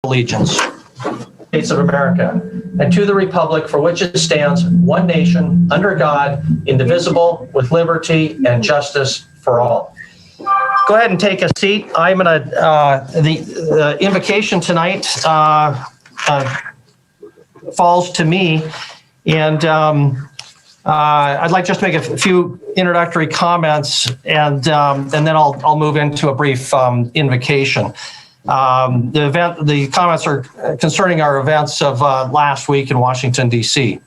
allegiance. States of America, and to the republic for which it stands, one nation, under God, indivisible, with liberty and justice for all. Go ahead and take a seat. I'm going to, the invocation tonight falls to me, and I'd like just to make a few introductory comments, and then I'll move into a brief invocation. The comments are concerning our events of last week in Washington, D.C.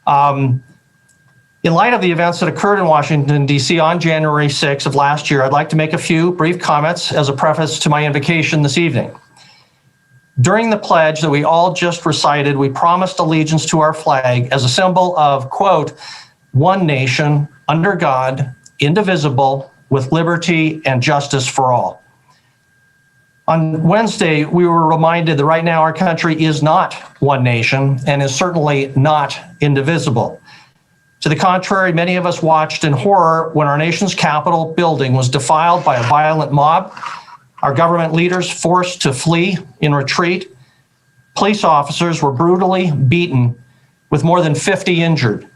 In light of the events that occurred in Washington, D.C. on January 6th of last year, I'd like to make a few brief comments as a preface to my invocation this evening. During the pledge that we all just recited, we promised allegiance to our flag as a symbol of, quote, one nation, under God, indivisible, with liberty and justice for all. On Wednesday, we were reminded that right now our country is not one nation and is certainly not indivisible. To the contrary, many of us watched in horror when our nation's Capitol building was defiled by a violent mob, our government leaders forced to flee in retreat, police officers were brutally beaten with more than 50 injured,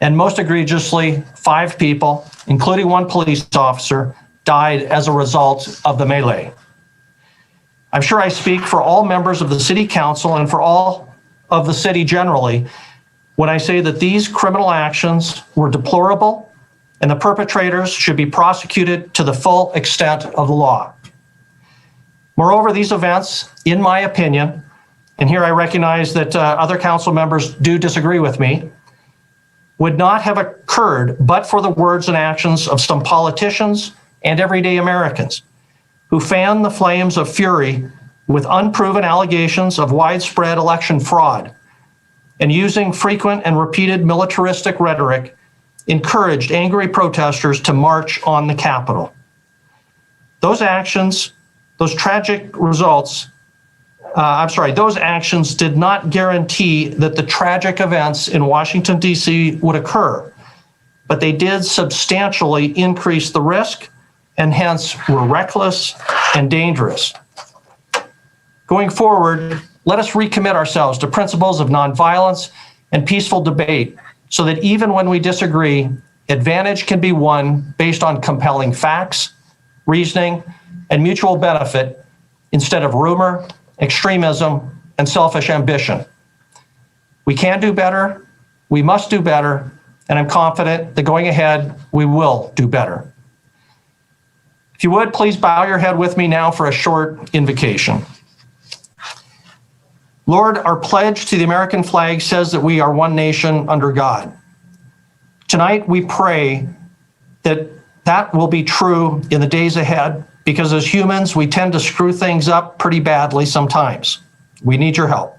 and most egregiously, 5 people, including 1 police officer, died as a result of the melee. I'm sure I speak for all members of the City Council and for all of the city generally when I say that these criminal actions were deplorable and the perpetrators should be prosecuted to the full extent of the law. Moreover, these events, in my opinion, and here I recognize that other council members do disagree with me, would not have occurred but for the words and actions of some politicians and everyday Americans who fanned the flames of fury with unproven allegations of widespread election fraud, and using frequent and repeated militaristic rhetoric, encouraged angry protesters to march on the Capitol. Those actions, those tragic results, those actions did not guarantee that the tragic events in Washington, D.C. would occur, but they did substantially increase the risk and hence were reckless and dangerous. Going forward, let us recommit ourselves to principles of nonviolence and peaceful debate so that even when we disagree, advantage can be won based on compelling facts, reasoning, and mutual benefit instead of rumor, extremism, and selfish ambition. We can do better, we must do better, and I'm confident that going ahead, we will do better. If you would, please bow your head with me now for a short invocation. Lord, our pledge to the American flag says that we are one nation under God. Tonight, we pray that that will be true in the days ahead, because as humans, we tend to screw things up pretty badly sometimes. We need your help.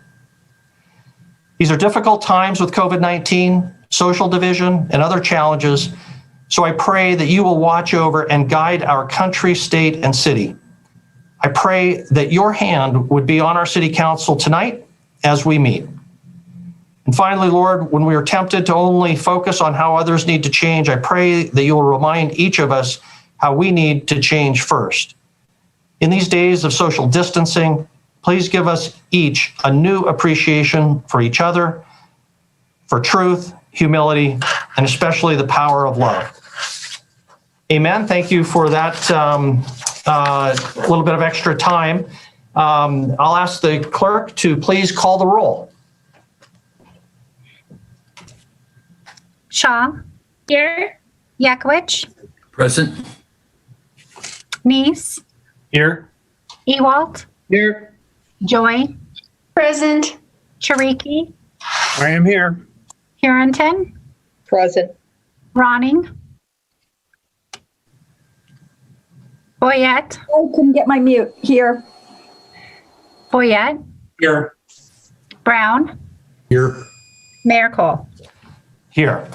These are difficult times with COVID-19, social division, and other challenges. So I pray that you will watch over and guide our country, state, and city. I pray that your hand would be on our city council tonight as we meet. And finally, Lord, when we are tempted to only focus on how others need to change, I pray that you will remind each of us how we need to change first. In these days of social distancing, please give us each a new appreciation for each other, for truth, humility, and especially the power of love. Amen. Thank you for that little bit of extra time. I'll ask the clerk to please call the roll. Shaw. Here. Yakowicz. Present. Neese. Here. Ewalt. Here. Joy. Present. Chariki. I am here. Harrington. Present. Ronning. Boyette. I couldn't get my mute here. Boyette. Here. Brown. Here. Mayor Cole. Here.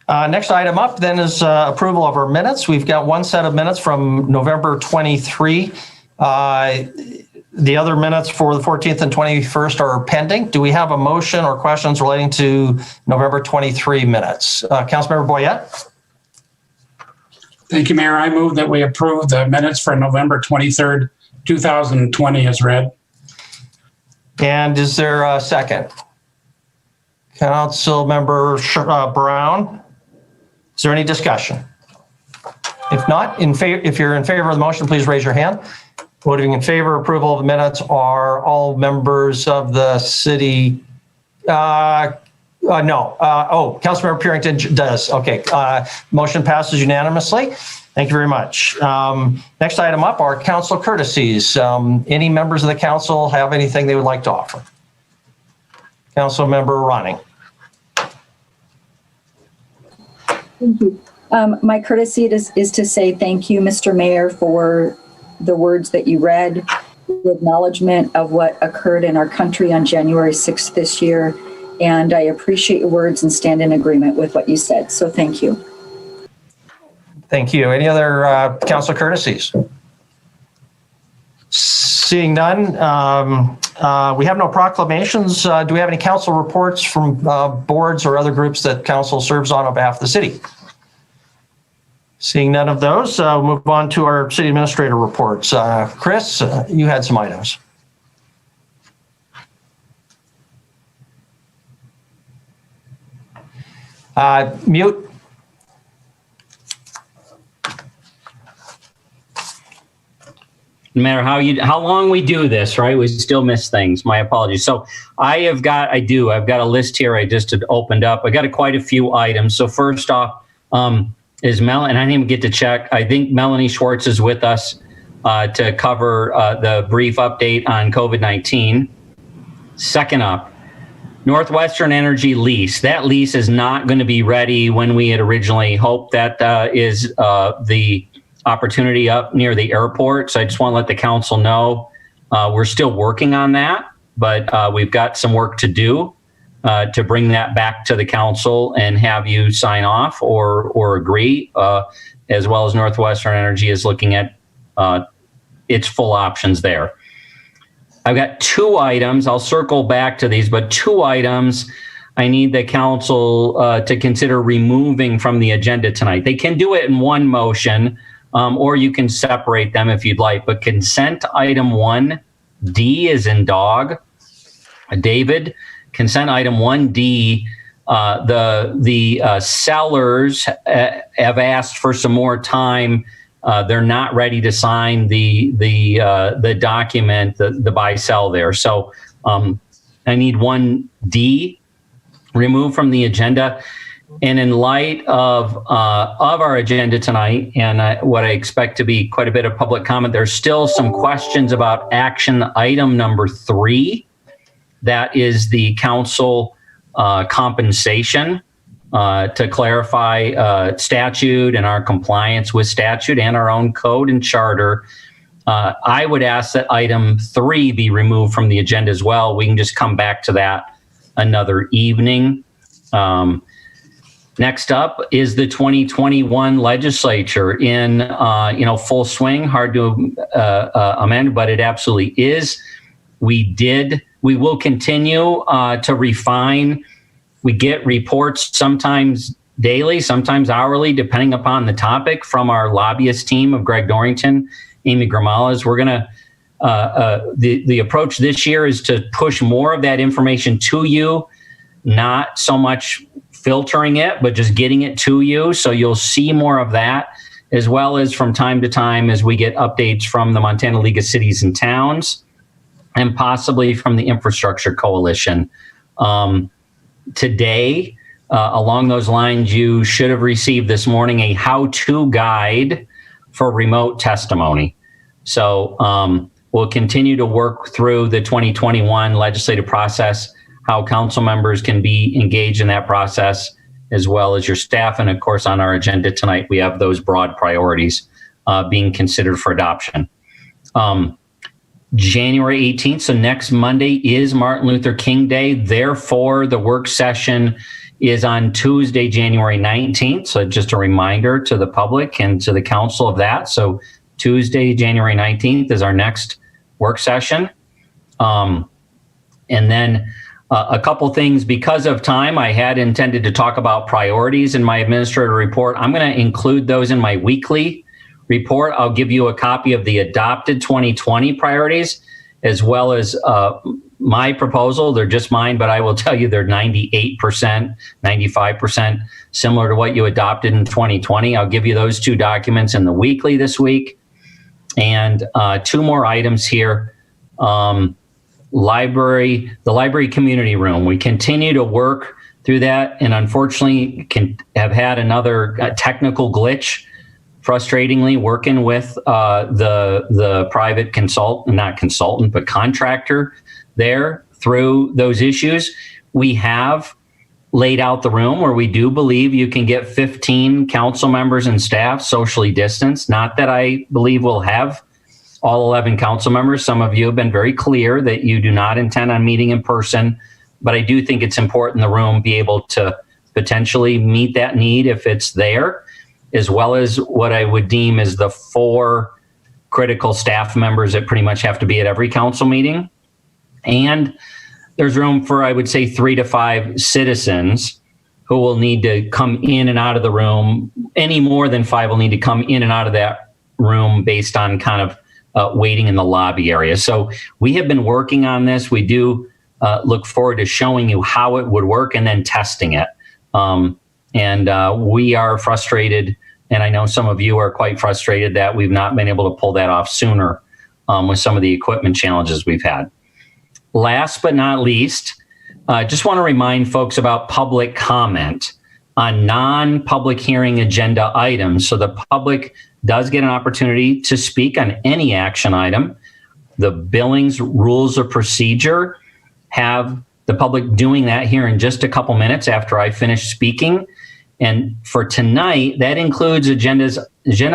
Next item up then is approval of our minutes. We've got one set of minutes from November 23. The other minutes for the 14th and 21st are pending. Do we have a motion or questions relating to November 23 minutes? Councilmember Boyette? Thank you, Mayor. I move that we approve the minutes for November 23rd, 2020 as read. And is there a second? Councilmember Brown, is there any discussion? If not, if you're in favor of the motion, please raise your hand. Voting in favor of approval of the minutes are all members of the city. No. Councilmember Purington does. Okay. Motion passes unanimously. Thank you very much. Next item up are council courtesies. Any members of the council have anything they would like to offer? Councilmember Ronning. Thank you. My courtesy is to say thank you, Mr. Mayor, for the words that you read, the acknowledgement of what occurred in our country on January 6th this year. And I appreciate your words and stand in agreement with what you said. So thank you. Thank you. Any other council courtesies? Seeing none, we have no proclamations. Do we have any council reports from boards or other groups that council serves on behalf of the city? Seeing none of those, we'll move on to our city administrator reports. Chris, you had some items. Mute. No matter how long we do this, right? We still miss things. My apologies. So I've got a list here. I just had opened up. I got quite a few items. So first off, is Melanie, and I didn't even get to check. I think Melanie Schwartz is with us to cover the brief update on COVID-19. Second up, Northwestern Energy lease. That lease is not going to be ready when we had originally hoped. That is the opportunity up near the airport. So I just want to let the council know we're still working on that, but we've got some work to do to bring that back to the council and have you sign off or agree, as well as Northwestern Energy is looking at its full options there. I've got two items. I'll circle back to these, but two items I need the council to consider removing from the agenda tonight. They can do it in one motion, or you can separate them if you'd like, but consent item 1D is in dog. David, consent item 1D, the sellers have asked for some more time. They're not ready to sign the document, the buy sell there. So I need 1D removed from the agenda. And in light of our agenda tonight and what I expect to be quite a bit of public comment, there's still some questions about action item number 3. That is the council compensation to clarify statute and our compliance with statute and our own code and charter. I would ask that item 3 be removed from the agenda as well. We can just come back to that another evening. Next up is the 2021 legislature in full swing. Hard to amend, but it absolutely is. We will continue to refine. We get reports sometimes daily, sometimes hourly, depending upon the topic, from our lobbyist team of Greg Dorrington, Amy Gramales. We're going to, the approach this year is to push more of that information to you, not so much filtering it, but just getting it to you. So you'll see more of that, as well as from time to time as we get updates from the Montana League of Cities and Towns and possibly from the Infrastructure Coalition. Today, along those lines, you should have received this morning a how-to guide for remote testimony. So we'll continue to work through the 2021 legislative process, how council members can be engaged in that process, as well as your staff. And of course, on our agenda tonight, we have those broad priorities being considered for adoption. January 18th, so next Monday, is Martin Luther King Day. Therefore, the work session is on Tuesday, January 19th. So just a reminder to the public and to the council of that. So Tuesday, January 19th is our next work session. And then a couple things, because of time, I had intended to talk about priorities in my administrator report. I'm going to include those in my weekly report. I'll give you a copy of the adopted 2020 priorities, as well as my proposal. They're just mine, but I will tell you they're 98%, 95% similar to what you adopted in 2020. I'll give you those two documents in the weekly this week. And two more items here. The library community room. We continue to work through that, and unfortunately have had another technical glitch, frustratingly, working with the private contractor there through those issues. We have laid out the room where we do believe you can get 15 council members and staff socially distanced. Not that I believe we'll have all 11 council members. Some of you have been very clear that you do not intend on meeting in person, but I do think it's important the room be able to potentially meet that need if it's there, as well as what I would deem as the 4 critical staff members that pretty much have to be at every council meeting. And there's room for, I would say, 3 to 5 citizens who will need to come in and out of the room. Any more than 5 will need to come in and out of that room based on kind of waiting in the lobby area. So we have been working on this. We do look forward to showing you how it would work and then testing it. We are frustrated, and I know some of you are quite frustrated that we've not been able to pull that off sooner with some of the equipment challenges we've had. Last but not least, just want to remind folks about public comment on non-public hearing agenda items. So the public does get an opportunity to speak on any action item. The Billings rules of procedure have the public doing that here in just a couple minutes after I finish speaking. And for tonight, that includes agenda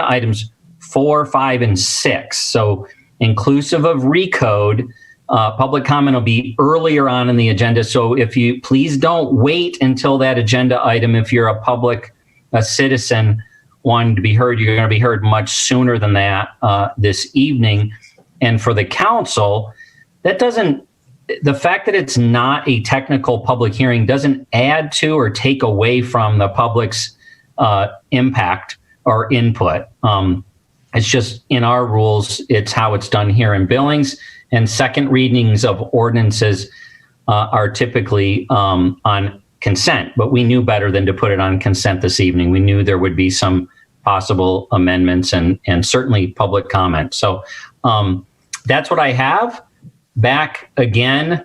items 4, 5, and 6. So inclusive of recode, public comment will be earlier on in the agenda. So if you please don't wait until that agenda item. If you're a citizen wanting to be heard, you're going to be heard much sooner than that this evening. And for the council, the fact that it's not a technical public hearing doesn't add to or take away from the public's impact or input. It's just in our rules, it's how it's done here in Billings. And second readings of ordinances are typically on consent, but we knew better than to put it on consent this evening. We knew there would be some possible amendments and certainly public comment. So that's what I have. Back again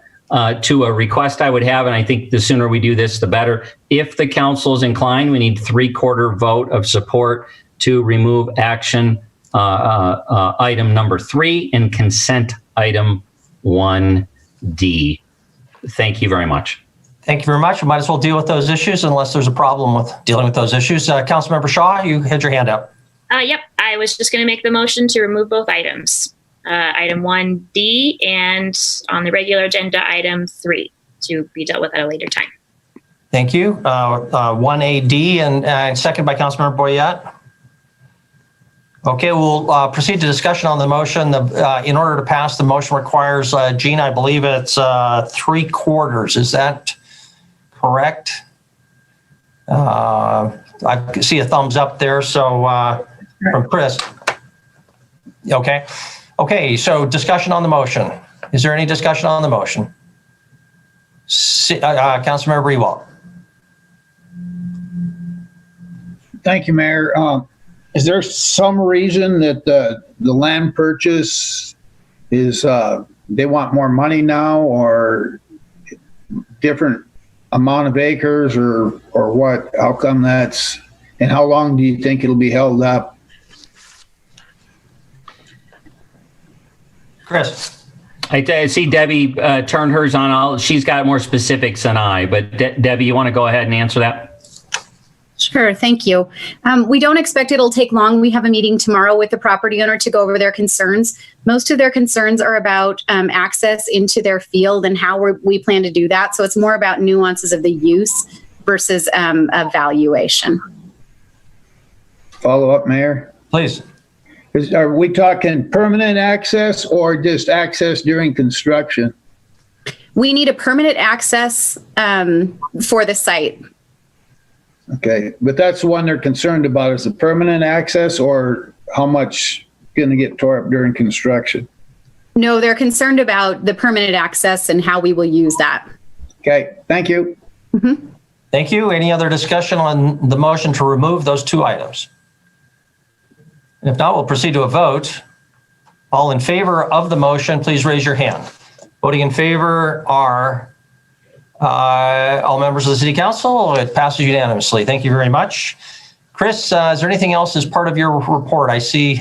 to a request I would have, and I think the sooner we do this, the better. If the council is inclined, we need 3/4 vote of support to remove action item number 3 and consent item 1D. Thank you very much. Thank you very much. We might as well deal with those issues unless there's a problem with dealing with those issues. Councilmember Shaw, you had your hand up. Yep, I was just going to make the motion to remove both items. Item 1D and on the regular agenda, item 3 to be dealt with at a later time. Thank you. 1AD and second by Councilmember Boyette. Okay, we'll proceed to discussion on the motion. In order to pass, the motion requires, Gene, I believe it's 3/4. Is that correct? I see a thumbs up there. So from Chris. Okay. Okay, so discussion on the motion. Is there any discussion on the motion? Councilmember Rewalt. Thank you, Mayor. Is there some reason that the land purchase is they want more money now, or different amount of acres, or what? How come that's, and how long do you think it'll be held up? Chris. I see Debbie turned hers on. She's got more specifics than I, but Debbie, you want to go ahead and answer that? Sure, thank you. We don't expect it'll take long. We have a meeting tomorrow with the property owner to go over their concerns. Most of their concerns are about access into their field and how we plan to do that. So it's more about nuances of the use versus a valuation. Follow up, Mayor? Please. Are we talking permanent access or just access during construction? We need a permanent access for the site. Okay, but that's the one they're concerned about, is the permanent access, or how much going to get tore up during construction? No, they're concerned about the permanent access and how we will use that. Okay, thank you. Thank you. Any other discussion on the motion to remove those two items? If not, we'll proceed to a vote. All in favor of the motion, please raise your hand. Voting in favor are all members of the City Council. It passes unanimously. Thank you very much. Chris, is there anything else as part of your report? I see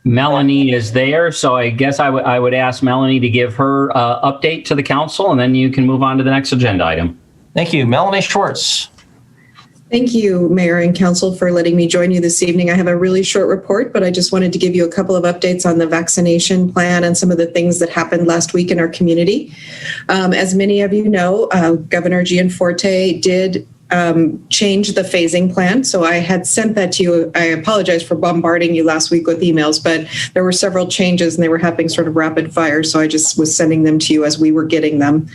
Melanie is there, so I guess I would ask Melanie to give her update to the council, and then you can move on to the next agenda item. Thank you. Melanie Schwartz. Thank you, Mayor and Council, for letting me join you this evening. I have a really short report, but I just wanted to give you a couple of updates on the vaccination plan and some of the things that happened last week in our community. As many of you know, Governor Gianforte did change the phasing plan. So I had sent that to you. I apologize for bombarding you last week with emails, but there were several changes and they were happening sort of rapid fire. So I just was sending them to you as we were getting them.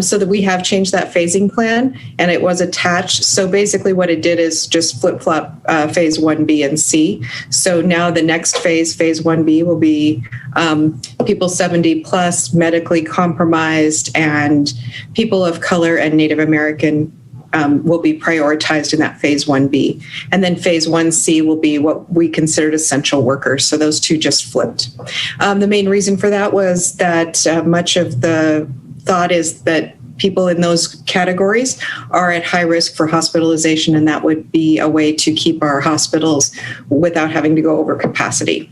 So that we have changed that phasing plan and it was attached. So basically what it did is just flip-flop phase 1B and C. So now the next phase 1B will be people 70 plus, medically compromised, and people of color and Native American will be prioritized in that phase 1B. And then phase 1C will be what we considered essential workers. So those two just flipped. The main reason for that was that much of the thought is that people in those categories are at high risk for hospitalization, and that would be a way to keep our hospitals without having to go over capacity.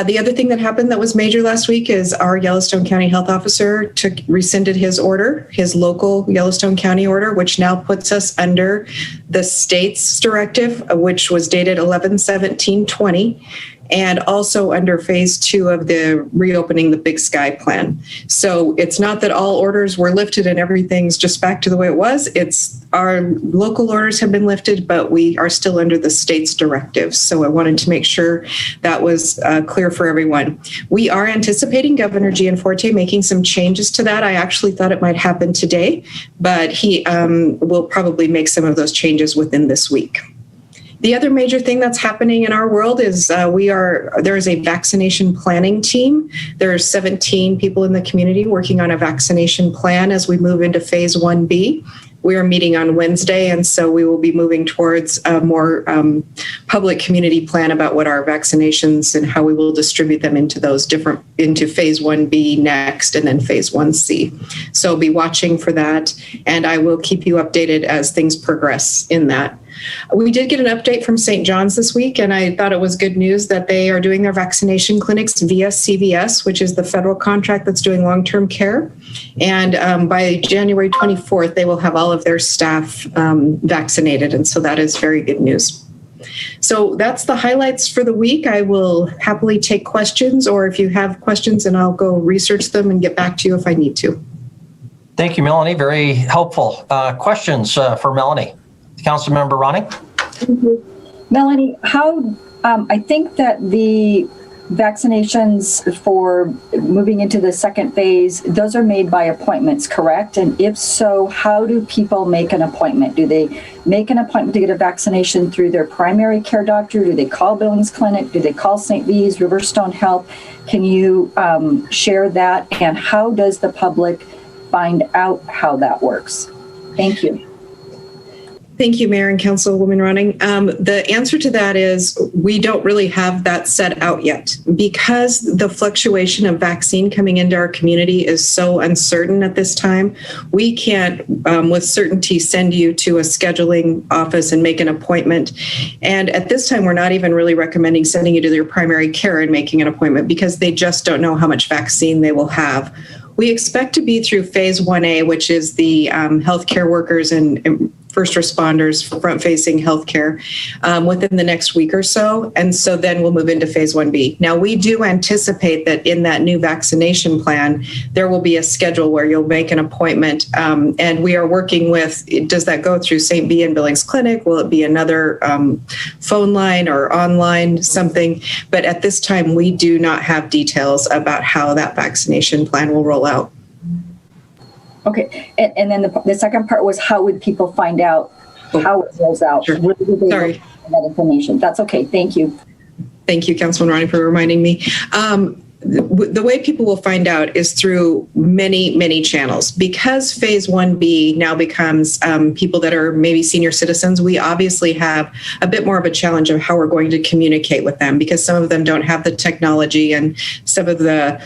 The other thing that happened that was major last week is our Yellowstone County Health Officer rescinded his order, his local Yellowstone County order, which now puts us under the state's directive, which was dated 11/17/20, and also under phase 2 of the reopening the Big Sky plan. So it's not that all orders were lifted and everything's just back to the way it was. It's our local orders have been lifted, but we are still under the state's directives. So I wanted to make sure that was clear for everyone. We are anticipating Governor Gianforte making some changes to that. I actually thought it might happen today, but he will probably make some of those changes within this week. The other major thing that's happening in our world is there is a vaccination planning team. There are 17 people in the community working on a vaccination plan as we move into phase 1B. We are meeting on Wednesday, and so we will be moving towards a more public community plan about what our vaccinations and how we will distribute them into phase 1B next, and then phase 1C. So be watching for that, and I will keep you updated as things progress in that. We did get an update from St. John's this week, and I thought it was good news that they are doing their vaccination clinics via CVS, which is the federal contract that's doing long-term care. And by January 24th, they will have all of their staff vaccinated. And so that is very good news. So that's the highlights for the week. I will happily take questions, or if you have questions, and I'll go research them and get back to you if I need to. Thank you, Melanie. Very helpful. Questions for Melanie? Councilmember Ronning? Melanie, I think that the vaccinations for moving into the second phase, those are made by appointments, correct? And if so, how do people make an appointment? Do they make an appointment to get a vaccination through their primary care doctor? Do they call Billings Clinic? Do they call St. V's, Riverstone Health? Can you share that? And how does the public find out how that works? Thank you. Thank you, Mayor and Councilwoman Ronning. The answer to that is we don't really have that set out yet because the fluctuation of vaccine coming into our community is so uncertain at this time. We can't with certainty send you to a scheduling office and make an appointment. And at this time, we're not even really recommending sending you to your primary care and making an appointment because they just don't know how much vaccine they will have. We expect to be through phase 1A, which is the healthcare workers and first responders, front-facing healthcare, within the next week or so. And so then we'll move into phase 1B. Now, we do anticipate that in that new vaccination plan, there will be a schedule where you'll make an appointment. And we are working with, does that go through St. B and Billings Clinic? Will it be another phone line or online something? But at this time, we do not have details about how that vaccination plan will roll out. Okay, and then the second part was how would people find out how it rolls out? Sure. Where do they Sorry. get that information? That's okay. Thank you. Thank you, Councilman Ronnie, for reminding me. the way people will find out is through many, many channels. Because phase 1B now becomes people that are maybe senior citizens, we obviously have a bit more of a challenge of how we're going to communicate with them, because some of them don't have the technology and some of the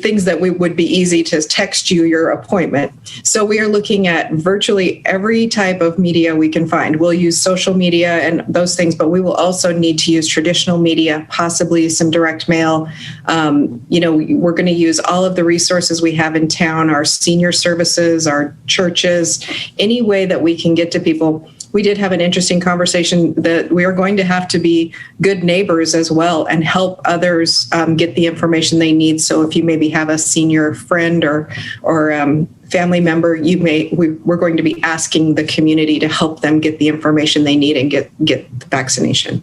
things that would be easy to text you your appointment. So we are looking at virtually every type of media we can find. We'll use social media and those things, but we will also need to use traditional media, possibly some direct mail. We're going to use all of the resources we have in town, our senior services, our churches, any way that we can get to people. We did have an interesting conversation that we are going to have to be good neighbors as well and help others get the information they need. So if you maybe have a senior friend or family member, we're going to be asking the community to help them get the information they need and get the vaccination.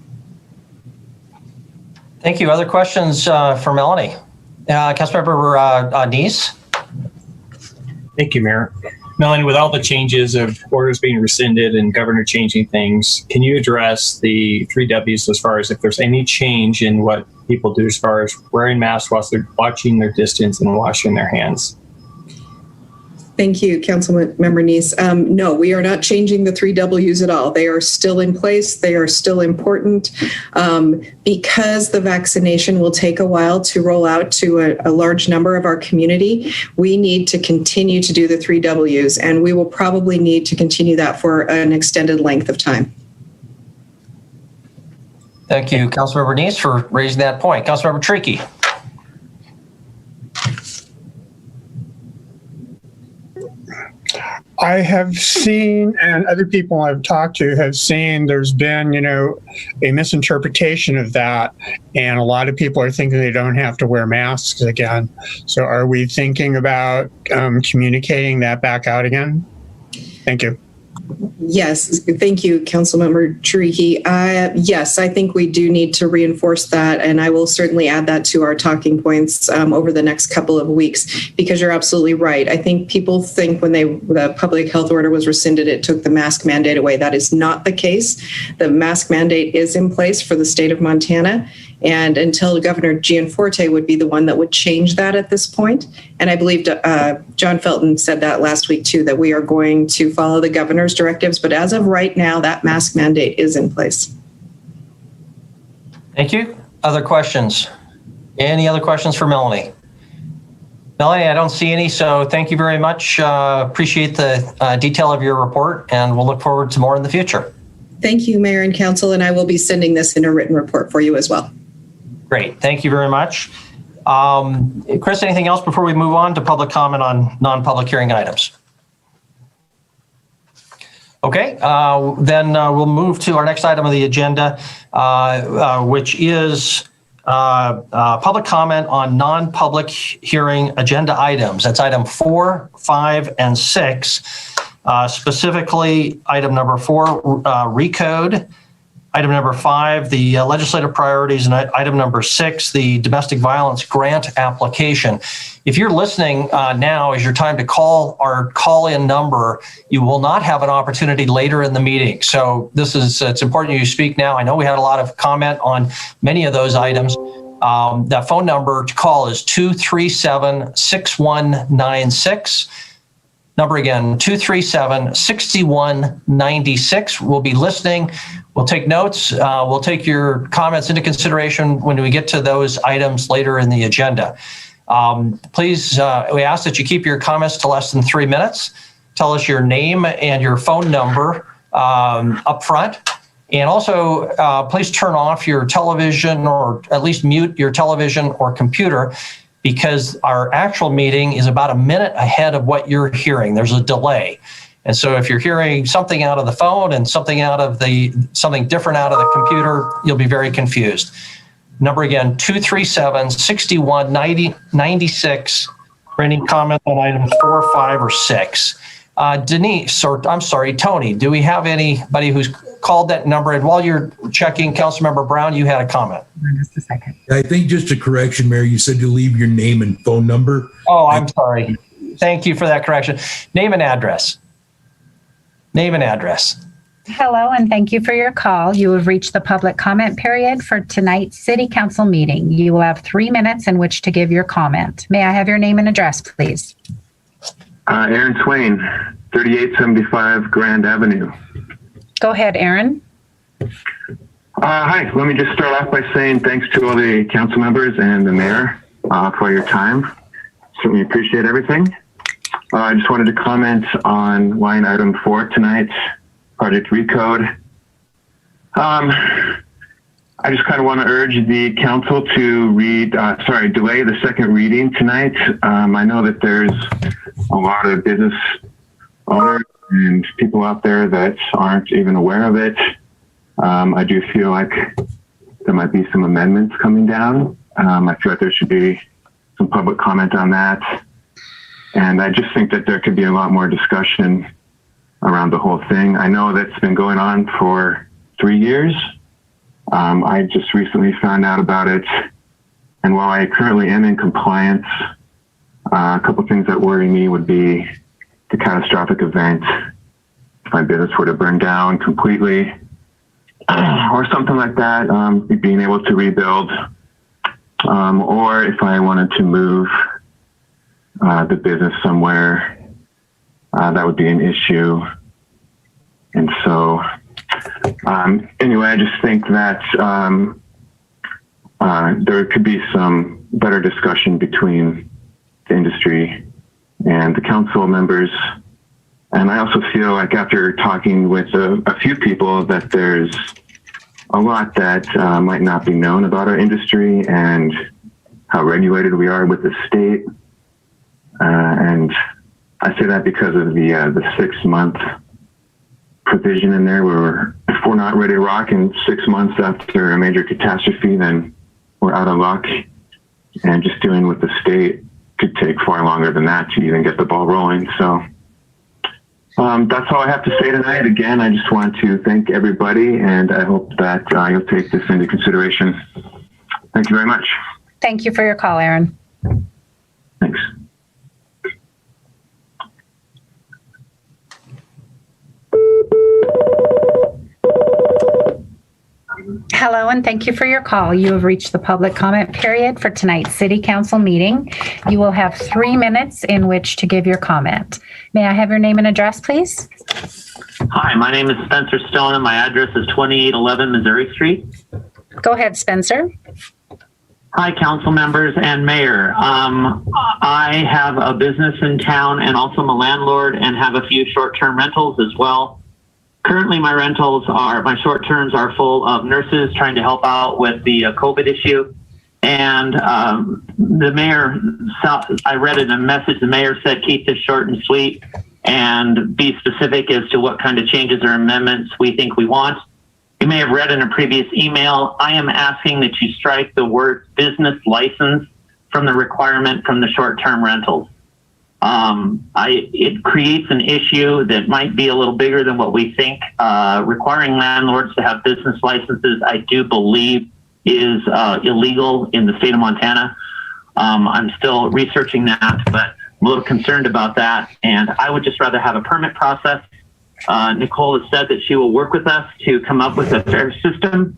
Thank you. Other questions for Melanie? Councilmember Neese? Thank you, Mayor. Melanie, with all the changes of orders being rescinded and governor changing things, can you address the 3 W's as far as if there's any change in what people do as far as wearing masks whilst they're watching their distance and washing their hands? Thank you, Councilmember Neese. No, we are not changing the 3 W's at all. They are still in place. They are still important. Because the vaccination will take a while to roll out to a large number of our community, we need to continue to do the 3 W's, and we will probably need to continue that for an extended length of time. Thank you, Councilmember Neese, for raising that point. Councilmember Trickey. I have seen, and other people I've talked to have seen, there's been, a misinterpretation of that. And a lot of people are thinking they don't have to wear masks again. So are we thinking about communicating that back out again? Thank you. Yes, thank you, Councilmember Chiriki. Yes, I think we do need to reinforce that, and I will certainly add that to our talking points over the next couple of weeks, because you're absolutely right. I think people think when the public health order was rescinded, it took the mask mandate away. That is not the case. The mask mandate is in place for the state of Montana, and until Governor Gianforte would be the one that would change that at this point. And I believe John Felton said that last week too, that we are going to follow the governor's directives. But as of right now, that mask mandate is in place. Thank you. Other questions? Any other questions for Melanie? Melanie, I don't see any, so thank you very much. Appreciate the detail of your report, and we'll look forward to more in the future. Thank you, Mayor and Council, and I will be sending this in a written report for you as well. Great. Thank you very much. Chris, anything else before we move on to public comment on non-public hearing items? Okay, then we'll move to our next item of the agenda, which is public comment on non-public hearing agenda items. That's item 4, 5, and 6. Specifically, item number 4, recode. Item number 5, the legislative priorities, and item number 6, the domestic violence grant application. If you're listening now is your time to call our call-in number. You will not have an opportunity later in the meeting. So it's important you speak now. I know we had a lot of comment on many of those items. That phone number to call is 237-6196. Number again, 237-6196. We'll be listening. We'll take notes. We'll take your comments into consideration when we get to those items later in the agenda. Please, we ask that you keep your comments to less than 3 minutes. Tell us your name and your phone number up front. And also, please turn off your television, or at least mute your television or computer, because our actual meeting is about a minute ahead of what you're hearing. There's a delay. And so if you're hearing something out of the phone and something different out of the computer, you'll be very confused. Number again, 237-6196 for any comments on items 4, 5, or 6. Tony, do we have anybody who's called that number? And while you're checking, Councilmember Brown, you had a comment. Just a second. I think just a correction, Mayor, you said to leave your name and phone number. Oh, I'm sorry. Thank you for that correction. Name and address. Name and address. Hello, and thank you for your call. You have reached the public comment period for tonight's City Council meeting. You will have 3 minutes in which to give your comment. May I have your name and address, please? Aaron Swain, 3875 Grand Avenue. Go ahead, Aaron. Hi, let me just start off by saying thanks to all the council members and the mayor for your time. Certainly appreciate everything. I just wanted to comment on line item 4 tonight, Project Recode. I just kind of want to urge the council to delay the second reading tonight. I know that there's a lot of business owners and people out there that aren't even aware of it. I do feel like there might be some amendments coming down. I feel like there should be some public comment on that. And I just think that there could be a lot more discussion around the whole thing. I know that's been going on for 3 years. I just recently found out about it. And while I currently am in compliance, a couple things that worry me would be the catastrophic event. If my business were to burn down completely or something like that, being able to rebuild, or if I wanted to move the business somewhere, that would be an issue. And so, anyway, I just think that there could be some better discussion between the industry and the council members. And I also feel like after talking with a few people that there's a lot that might not be known about our industry and how regulated we are with the state. And I say that because of the 6-month provision in there where if we're not ready to rock in 6 months after a major catastrophe, then we're out of luck. And just dealing with the state could take far longer than that to even get the ball rolling. So that's all I have to say tonight. Again, I just want to thank everybody, and I hope that you'll take this into consideration. Thank you very much. Thank you for your call, Aaron. Thanks. Hello, and thank you for your call. You have reached the public comment period for tonight's City Council meeting. You will have 3 minutes in which to give your comment. May I have your name and address, please? Hi, my name is Spencer Stone, and my address is 2811 Missouri Street. Go ahead, Spencer. Hi, council members and mayor. I have a business in town and also I'm a landlord and have a few short-term rentals as well. Currently, my short terms are full of nurses trying to help out with the COVID issue. And the mayor, I read in a message, the mayor said, keep this short and sweet and be specific as to what kind of changes or amendments we think we want. You may have read in a previous email, I am asking that you strike the word business license from the requirement from the short-term rentals. It creates an issue that might be a little bigger than what we think. Requiring landlords to have business licenses, I do believe, is illegal in the state of Montana. I'm still researching that, but I'm a little concerned about that. And I would just rather have a permit process. Nicole has said that she will work with us to come up with a fair system,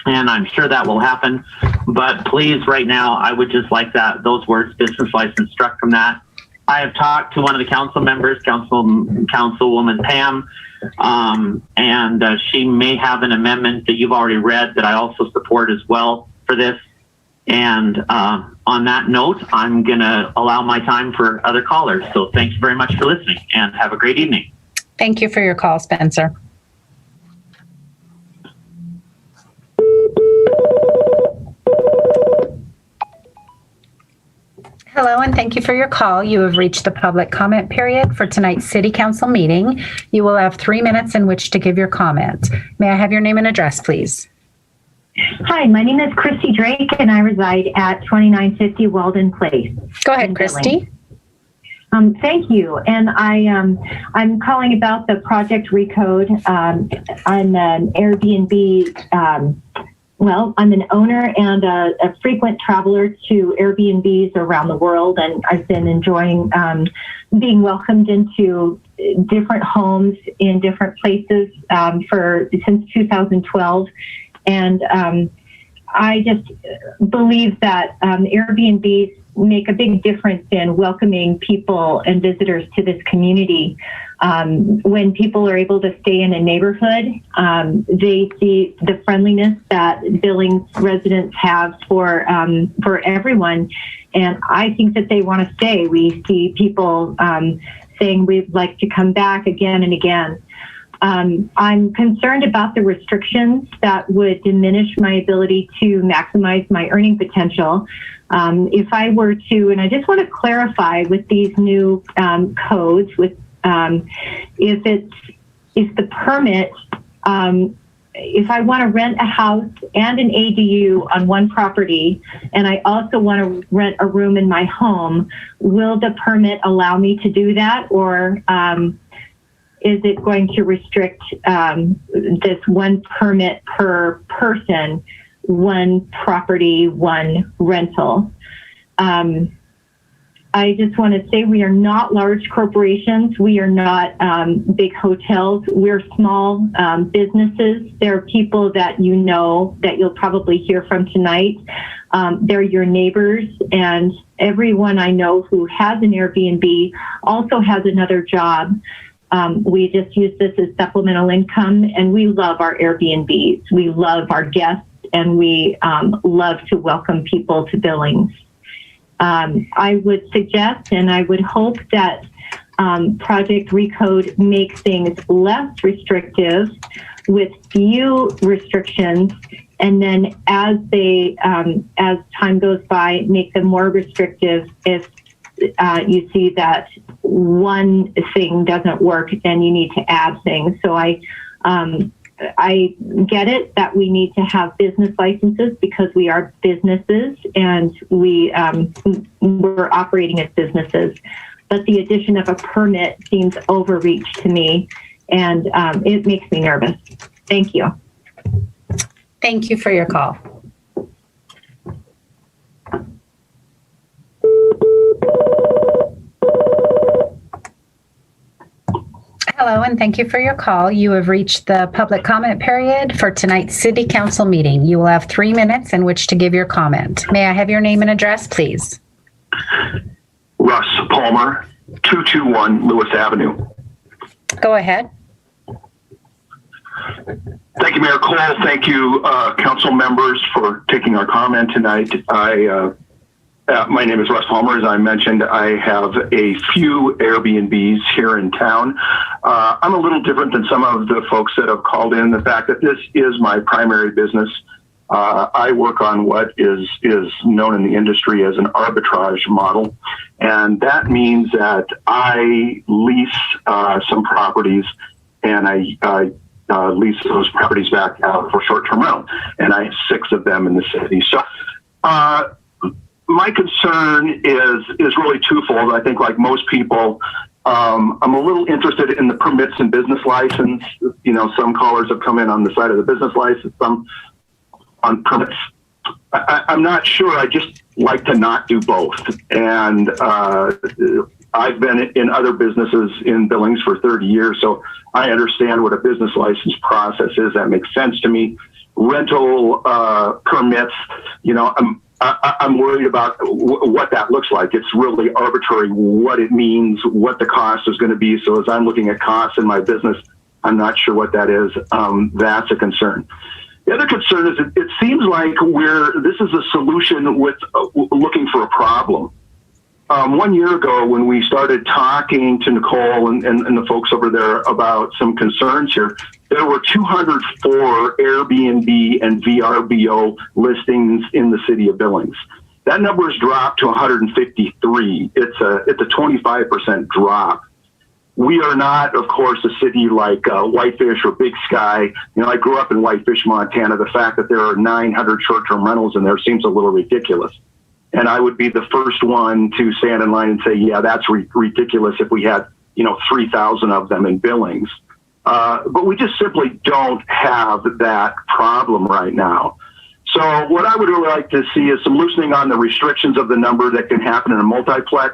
and I'm sure that will happen. But please, right now, I would just like those words, business license, struck from that. I have talked to one of the council members, Councilwoman Pam, and she may have an amendment that you've already read that I also support as well for this. And on that note, I'm going to allow my time for other callers. So thank you very much for listening and have a great evening. Thank you for your call, Spencer. Hello, and thank you for your call. You have reached the public comment period for tonight's City Council meeting. You will have 3 minutes in which to give your comment. May I have your name and address, please? Hi, my name is Christy Drake, and I reside at 2950 Weldon Place. Go ahead, Christy. Thank you. And I'm calling about the Project Recode on Airbnb well, I'm an owner and a frequent traveler to Airbnbs around the world, and I've been enjoying being welcomed into different homes in different places since 2012. And I just believe that Airbnbs make a big difference in welcoming people and visitors to this community. When people are able to stay in a neighborhood, they see the friendliness that Billings residents have for everyone, and I think that they want to stay. We see people saying we'd like to come back again and again. I'm concerned about the restrictions that would diminish my ability to maximize my earning potential. If I were to, and I just want to clarify with these new codes, with if the permit, if I want to rent a house and an ADU on one property, and I also want to rent a room in my home, will the permit allow me to do that, or is it going to restrict this one permit per person, one property, one rental? I just want to say we are not large corporations. We are not big hotels. We're small businesses. There are people that you know that you'll probably hear from tonight. They're your neighbors, and everyone I know who has an Airbnb also has another job. We just use this as supplemental income, and we love our Airbnbs. We love our guests, and we love to welcome people to Billings. I would suggest, and I would hope that Project Recode makes things less restrictive with few restrictions, and then as time goes by, make them more restrictive if you see that one thing doesn't work, then you need to add things. So I get it that we need to have business licenses because we are businesses and we're operating as businesses. But the addition of a permit seems overreach to me, and it makes me nervous. Thank you. Thank you for your call. Hello, and thank you for your call. You have reached the public comment period for tonight's City Council meeting. You will have 3 minutes in which to give your comment. May I have your name and address, please? Russ Palmer, 221 Lewis Avenue. Go ahead. Thank you, Mayor Cole. Thank you, council members, for taking our comment tonight. My name is Russ Palmer. As I mentioned, I have a few Airbnbs here in town. I'm a little different than some of the folks that have called in. The fact that this is my primary business. I work on what is known in the industry as an arbitrage model. And that means that I lease some properties, and I lease those properties back out for short-term rental. And I have 6 of them in the city. So, my concern is really twofold. I think, like most people, I'm a little interested in the permits and business license. You know, some callers have come in on the side of the business license, some on permits. I'm not sure. I just like to not do both. And I've been in other businesses in Billings for 30 years, so I understand what a business license process is. That makes sense to me. Rental permits, you know, I'm worried about what that looks like. It's really arbitrary what it means, what the cost is going to be. So as I'm looking at costs in my business, I'm not sure what that is. That's a concern. The other concern is it seems like this is a solution with looking for a problem. 1 year ago, when we started talking to Nicole and the folks over there about some concerns here, there were 204 Airbnb and VRBO listings in the city of Billings. That number has dropped to 153. It's a 25% drop. We are not, of course, a city like Whitefish or Big Sky. You know, I grew up in Whitefish, Montana. The fact that there are 900 short-term rentals in there seems a little ridiculous. And I would be the first one to stand in line and say, yeah, that's ridiculous if we had, 3,000 of them in Billings. But we just simply don't have that problem right now. So what I would really like to see is some loosening on the restrictions of the number that can happen in a multiplex.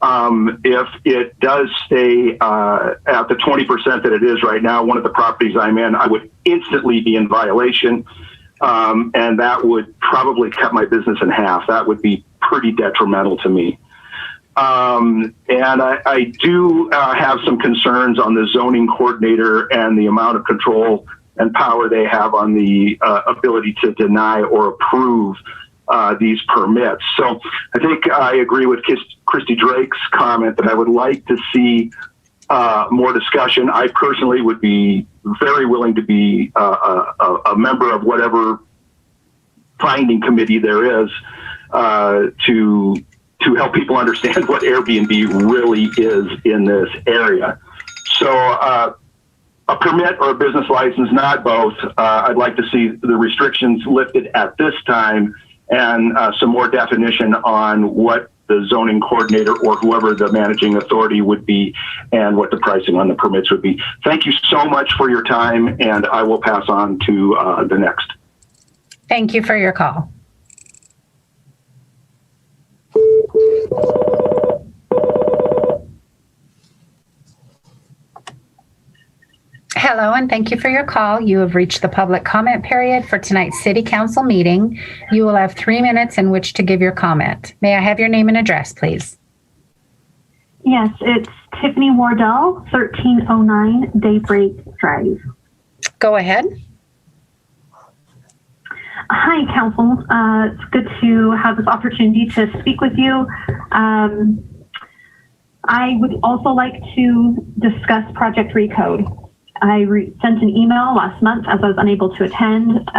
If it does stay at the 20% that it is right now, one of the properties I'm in, I would instantly be in violation. And that would probably cut my business in half. That would be pretty detrimental to me. And I do have some concerns on the zoning coordinator and the amount of control and power they have on the ability to deny or approve these permits. So I think I agree with Christy Drake's comment that I would like to see more discussion. I personally would be very willing to be a member of whatever finding committee there is to help people understand what Airbnb really is in this area. So a permit or a business license, not both. I'd like to see the restrictions lifted at this time and some more definition on what the zoning coordinator or whoever the managing authority would be and what the pricing on the permits would be. Thank you so much for your time, and I will pass on to the next. Thank you for your call. Hello, and thank you for your call. You have reached the public comment period for tonight's City Council meeting. You will have 3 minutes in which to give your comment. May I have your name and address, please? Yes, it's Tiffany Wardell, 1309 Daybreak Drive. Go ahead. Hi, Council. It's good to have this opportunity to speak with you. I would also like to discuss Project Recode. I sent an email last month as I was unable to attend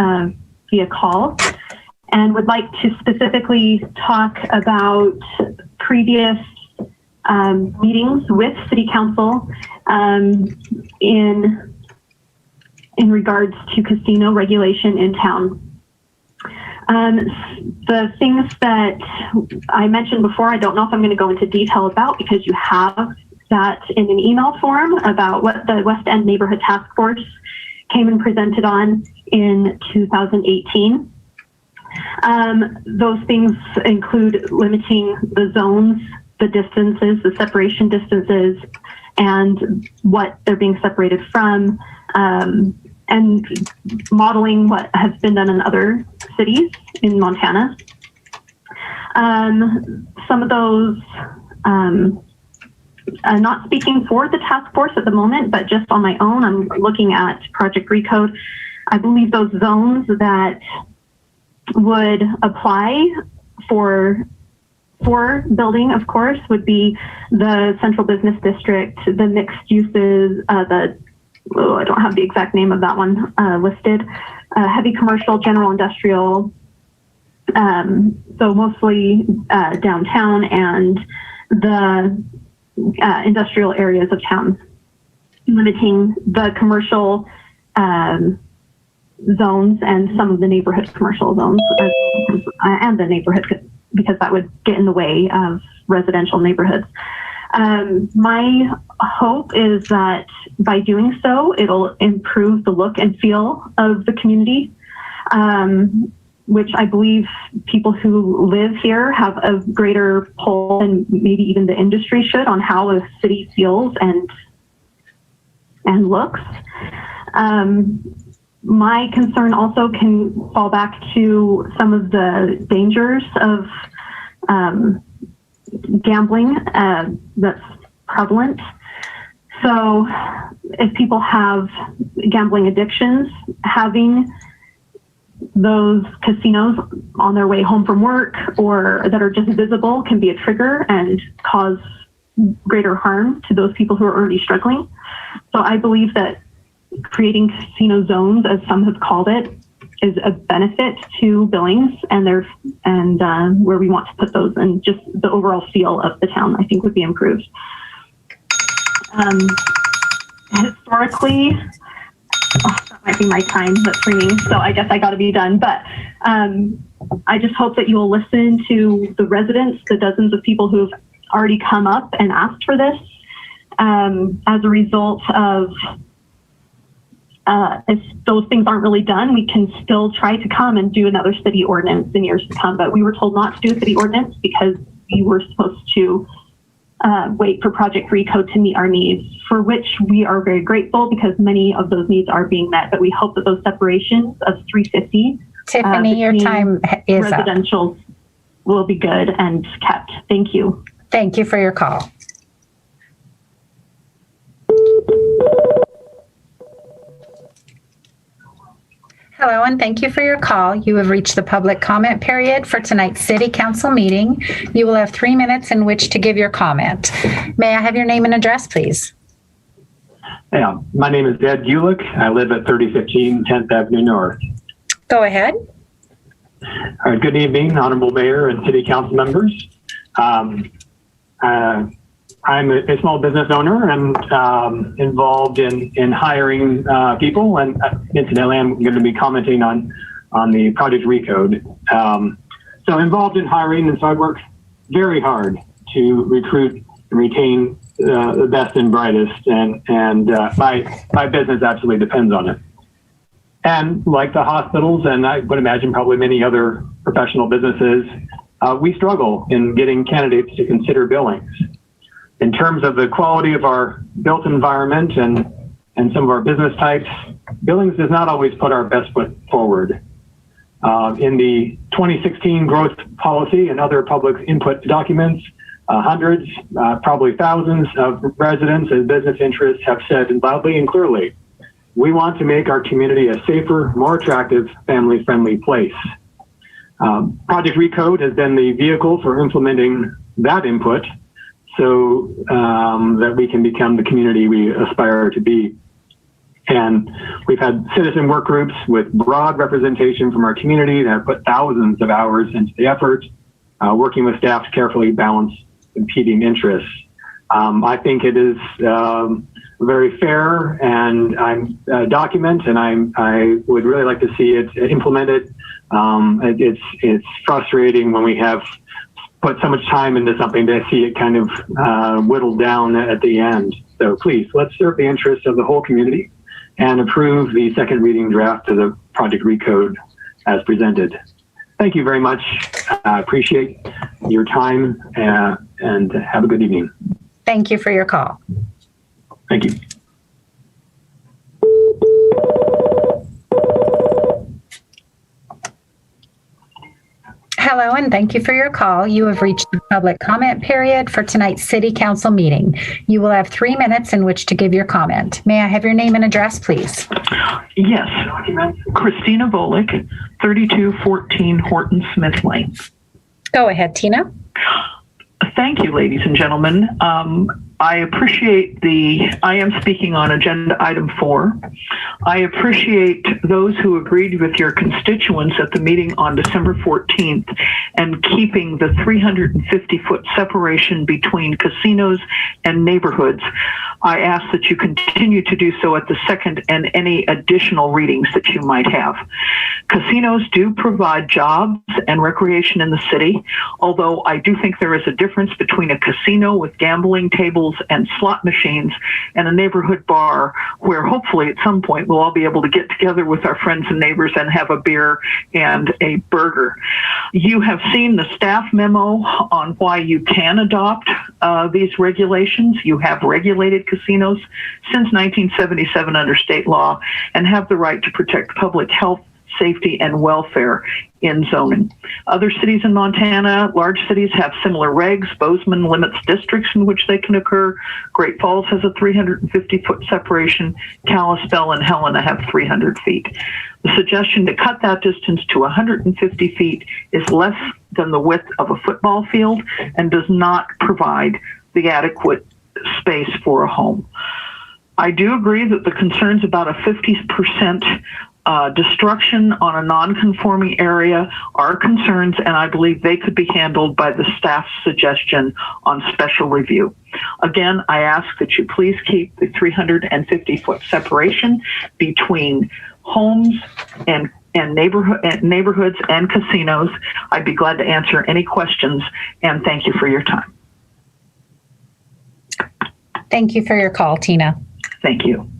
via call, and would like to specifically talk about previous meetings with City Council in regards to casino regulation in town. The things that I mentioned before, I don't know if I'm going to go into detail about, because you have that in an email form about what the West End Neighborhood Task Force came and presented on in 2018. Those things include limiting the zones, the distances, the separation distances, and what they're being separated from, and modeling what has been done in other cities in Montana. Some of those, not speaking for the task force at the moment, but just on my own, I'm looking at Project Recode. I believe those zones that would apply for building, of course, would be the central business district, the mixed uses, I don't have the exact name of that one listed, heavy commercial, general industrial, so mostly downtown and the industrial areas of town, limiting the commercial zones and some of the neighborhood commercial zones and the neighborhood, because that would get in the way of residential neighborhoods. My hope is that by doing so, it'll improve the look and feel of the community, which I believe people who live here have a greater pull than maybe even the industry should on how a city feels and looks. My concern also can fall back to some of the dangers of gambling that's prevalent. So if people have gambling addictions, having those casinos on their way home from work or that are just visible can be a trigger and cause greater harm to those people who are already struggling. So I believe that creating casino zones, as some have called it, is a benefit to Billings and where we want to put those, and just the overall feel of the town, I think, would be improved. Historically, that might be my time that's ringing, so I guess I got to be done. But I just hope that you will listen to the residents, the dozens of people who've already come up and asked for this as a result of if those things aren't really done, we can still try to come and do another city ordinance in years to come. But we were told not to do a city ordinance because we were supposed to wait for Project Recode to meet our needs, for which we are very grateful because many of those needs are being met. But we hope that those separations of 350 Tiffany, your time is up. Residential will be good and kept. Thank you. Thank you for your call. Hello, and thank you for your call. You have reached the public comment period for tonight's City Council meeting. You will have 3 minutes in which to give your comment. May I have your name and address, please? Yeah, my name is Ed Gulick. I live at 3015 10th Avenue North. Go ahead. All right, good evening, Honorable Mayor and City Council members. I'm a small business owner and involved in hiring people, and incidentally, I'm going to be commenting on the Project Recode. So involved in hiring, and so I work very hard to recruit and retain the best and brightest, and my business absolutely depends on it. And like the hospitals, and I would imagine probably many other professional businesses, we struggle in getting candidates to consider Billings. In terms of the quality of our built environment and some of our business types, Billings does not always put our best foot forward. In the 2016 growth policy and other public input documents, hundreds, probably thousands of residents and business interests have said loudly and clearly, we want to make our community a safer, more attractive, family-friendly place. Project Recode has been the vehicle for implementing that input so that we can become the community we aspire to be. And we've had citizen work groups with broad representation from our community that have put thousands of hours into the effort, working with staff to carefully balance competing interests. I think it is very fair and I'm document, and I would really like to see it implemented. It's frustrating when we have put so much time into something to see it kind of whittled down at the end. So please, let's serve the interests of the whole community and approve the second reading draft of the Project Recode as presented. Thank you very much. I appreciate your time and have a good evening. Thank you for your call. Thank you. Hello, and thank you for your call. You have reached the public comment period for tonight's City Council meeting. You will have 3 minutes in which to give your comment. May I have your name and address, please? Yes, Christina Volick, 3214 Horton Smith Lane. Go ahead, Tina. Thank you, ladies and gentlemen. I appreciate I am speaking on agenda item 4. I appreciate those who agreed with your constituents at the meeting on December 14th and keeping the 350-foot separation between casinos and neighborhoods. I ask that you continue to do so at the second and any additional readings that you might have. Casinos do provide jobs and recreation in the city, although I do think there is a difference between a casino with gambling tables and slot machines and a neighborhood bar where hopefully at some point we'll all be able to get together with our friends and neighbors and have a beer and a burger. You have seen the staff memo on why you can adopt these regulations. You have regulated casinos since 1977 under state law and have the right to protect public health, safety, and welfare in zoning. Other cities in Montana, large cities, have similar regs. Bozeman limits districts in which they can occur. Great Falls has a 350-foot separation. Kalispell and Helena have 300 feet. The suggestion to cut that distance to 150 feet is less than the width of a football field and does not provide the adequate space for a home. I do agree that the concerns about a 50% destruction on a non-conforming area are concerns, and I believe they could be handled by the staff's suggestion on special review. Again, I ask that you please keep the 350-foot separation between homes and neighborhoods and casinos. I'd be glad to answer any questions, and thank you for your time. Thank you for your call, Tina. Thank you.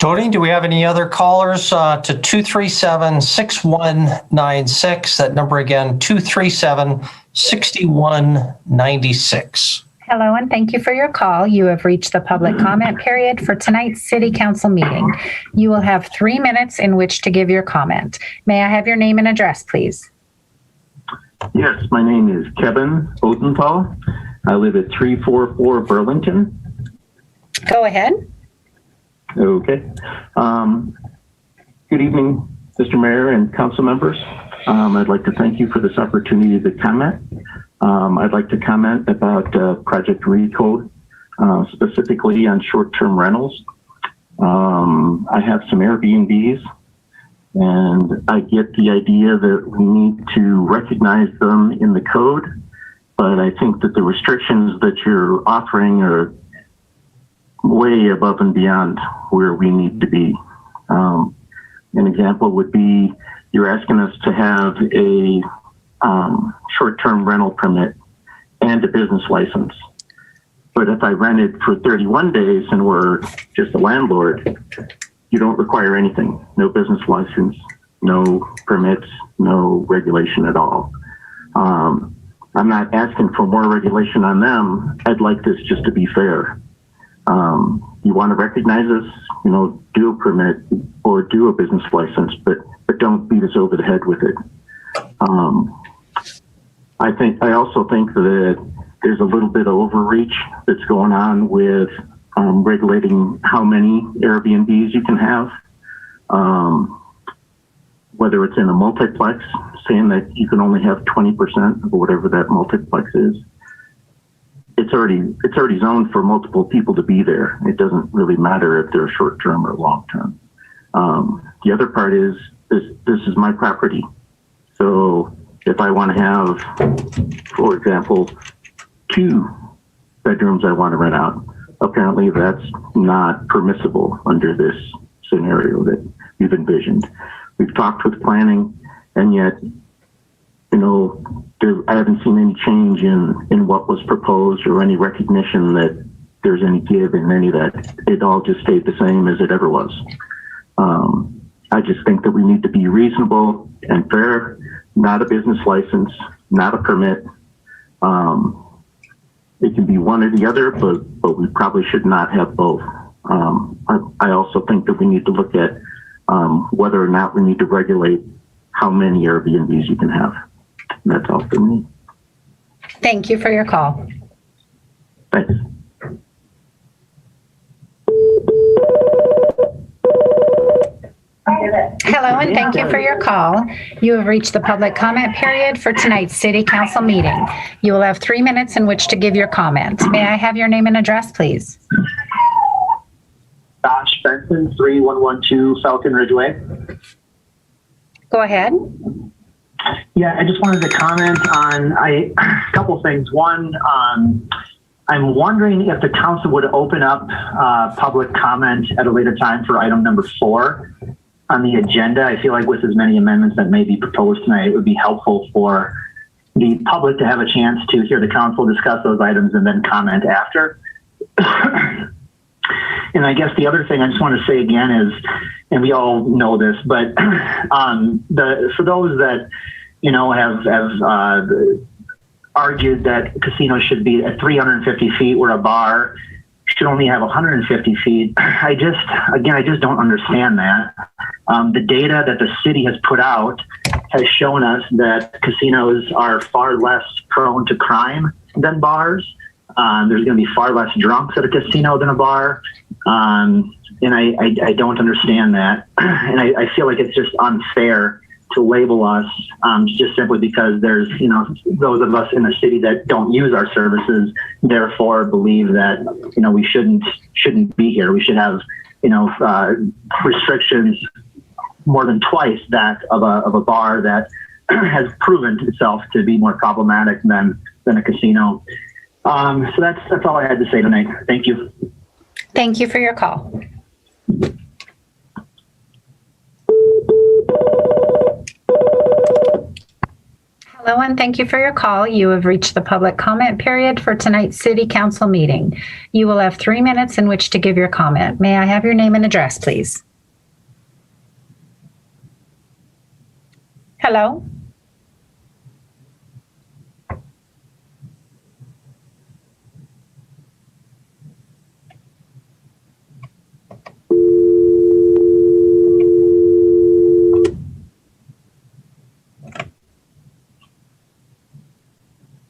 voting. Do we have any other callers to 237-6196? That number again, 237-6196. Hello, and thank you for your call. You have reached the public comment period for tonight's City Council meeting. You will have 3 minutes in which to give your comment. May I have your name and address, please? Yes, my name is Kevin Odenthal. I live at 344 Burlington. Go ahead. Okay. Good evening, Mr. Mayor and council members. I'd like to thank you for this opportunity to comment. I'd like to comment about Project Recode, specifically on short-term rentals. I have some Airbnbs, and I get the idea that we need to recognize them in the code, but I think that the restrictions that you're offering are way above and beyond where we need to be. An example would be you're asking us to have a short-term rental permit and a business license. But if I rented for 31 days and were just a landlord, you don't require anything. No business license, no permits, no regulation at all. I'm not asking for more regulation on them. I'd like this just to be fair. You want to recognize us, do a permit or do a business license, but don't beat us over the head with it. I also think that there's a little bit of overreach that's going on with regulating how many Airbnbs you can have. Whether it's in a multiplex, saying that you can only have 20% of whatever that multiplex is. It's already zoned for multiple people to be there. It doesn't really matter if they're short term or long term. The other part is this is my property. So if I want to have, for example, 2 bedrooms I want to rent out, apparently that's not permissible under this scenario that you've envisioned. We've talked with planning, and yet, I haven't seen any change in what was proposed or any recognition that there's any give in any of that. It all just stayed the same as it ever was. I just think that we need to be reasonable and fair, not a business license, not a permit. It can be one or the other, but we probably should not have both. I also think that we need to look at whether or not we need to regulate how many Airbnbs you can have. And that's all for me. Thank you for your call. Thanks. Hello, and thank you for your call. You have reached the public comment period for tonight's City Council meeting. You will have 3 minutes in which to give your comment. May I have your name and address, please? Josh Benson, 3112 Falcon Ridgeway. Go ahead. Yeah, I just wanted to comment on a couple things. One, I'm wondering if the council would open up public comment at a later time for item number 4 on the agenda. I feel like with as many amendments that may be proposed tonight, it would be helpful for the public to have a chance to hear the council discuss those items and then comment after. And I guess the other thing I just want to say again is, and we all know this, but for those that have argued that casinos should be at 350 feet where a bar should only have 150 feet, I just don't understand that. The data that the city has put out has shown us that casinos are far less prone to crime than bars. There's going to be far less drunks at a casino than a bar. And I don't understand that. And I feel like it's just unfair to label us just simply because there's, those of us in the city that don't use our services, therefore believe that, we shouldn't be here. We should have, restrictions more than twice that of a bar that has proven itself to be more problematic than a casino. So that's all I had to say tonight. Thank you. Thank you for your call. Hello, and thank you for your call. You have reached the public comment period for tonight's City Council meeting. You will have 3 minutes in which to give your comment. May I have your name and address, please? Hello?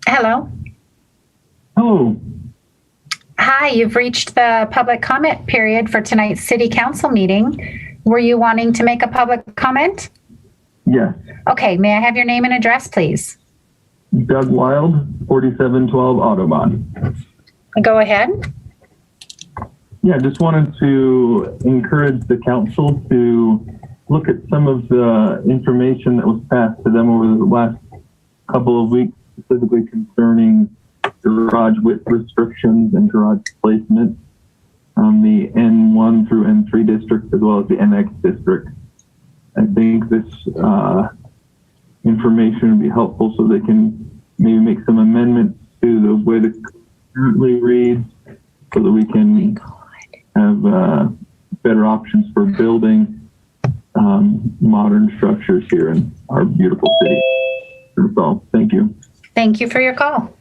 Hello? Hello. Hi, you've reached the public comment period for tonight's City Council meeting. Were you wanting to make a public comment? Yes. Okay, may I have your name and address, please? Doug Wild, 4712 Autobahn. Go ahead. Yeah, just wanted to encourage the council to look at some of the information that was passed to them over the last couple of weeks, specifically concerning garage width restrictions and garage placement on the N1 through N3 district, as well as the NX district. I think this information would be helpful so they can maybe make some amendments to the way the code currently reads, so that we can have better options for building modern structures here in our beautiful city. That's all. Thank you. Thank you for your call.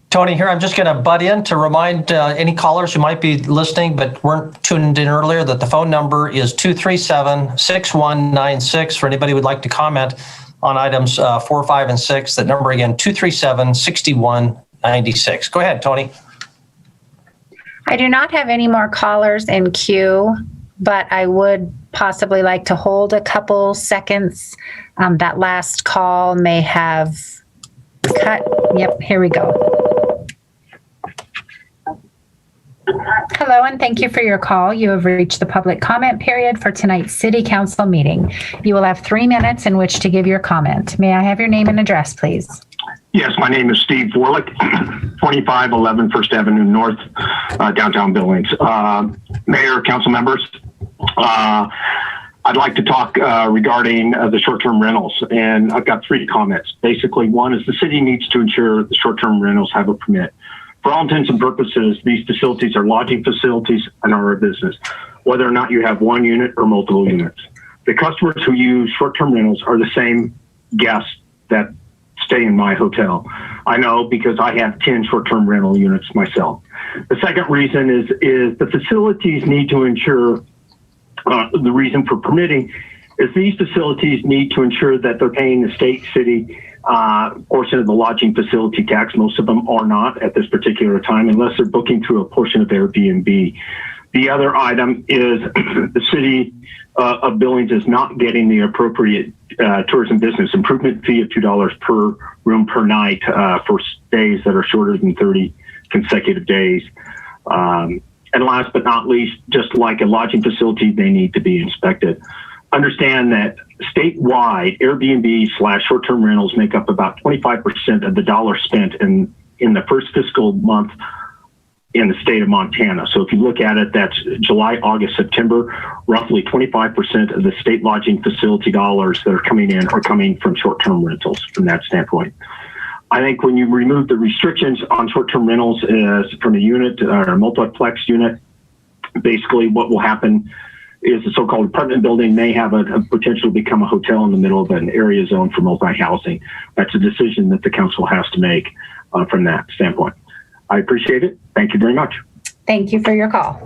Tony here. I'm just going to butt in to remind any callers who might be listening but weren't tuned in earlier that the phone number is 237-6196 for anybody who would like to comment on items 4, 5, and 6. That number again, 237-6196. Go ahead, Tony. I do not have any more callers in queue, but I would possibly like to hold a couple seconds. That last call may have cut. Yep, here we go. Hello, and thank you for your call. You have reached the public comment period for tonight's City Council meeting. You will have 3 minutes in which to give your comment. May I have your name and address, please? Yes, my name is Steve Vorlick, 2511 First Avenue North, downtown Billings. Mayor, council members, I'd like to talk regarding the short-term rentals, and I've got 3 comments. Basically, one is the city needs to ensure the short-term rentals have a permit. For all intents and purposes, these facilities are lodging facilities and are a business, whether or not you have 1 unit or multiple units. The customers who use short-term rentals are the same guests that stay in my hotel. I know because I have 10 short-term rental units myself. The second reason is the facilities need to ensure, the reason for permitting is these facilities need to ensure that they're paying the state, city, portion of the lodging facility tax. Most of them are not at this particular time, unless they're booking through a portion of Airbnb. The other item is the city of Billings is not getting the appropriate tourism business improvement fee of $2 per room per night for stays that are shorter than 30 consecutive days. And last but not least, just like a lodging facility, they need to be inspected. Understand that statewide, Airbnb/short-term rentals make up about 25% of the dollars spent in the first fiscal month in the state of Montana. So if you look at it, that's July, August, September, roughly 25% of the state lodging facility dollars that are coming in are coming from short-term rentals from that standpoint. I think when you remove the restrictions on short-term rentals from a unit or a multiplex unit, basically what will happen is the so-called apartment building may have a potential to become a hotel in the middle of an area zone for multi-housing. That's a decision that the council has to make from that standpoint. I appreciate it. Thank you very much. Thank you for your call.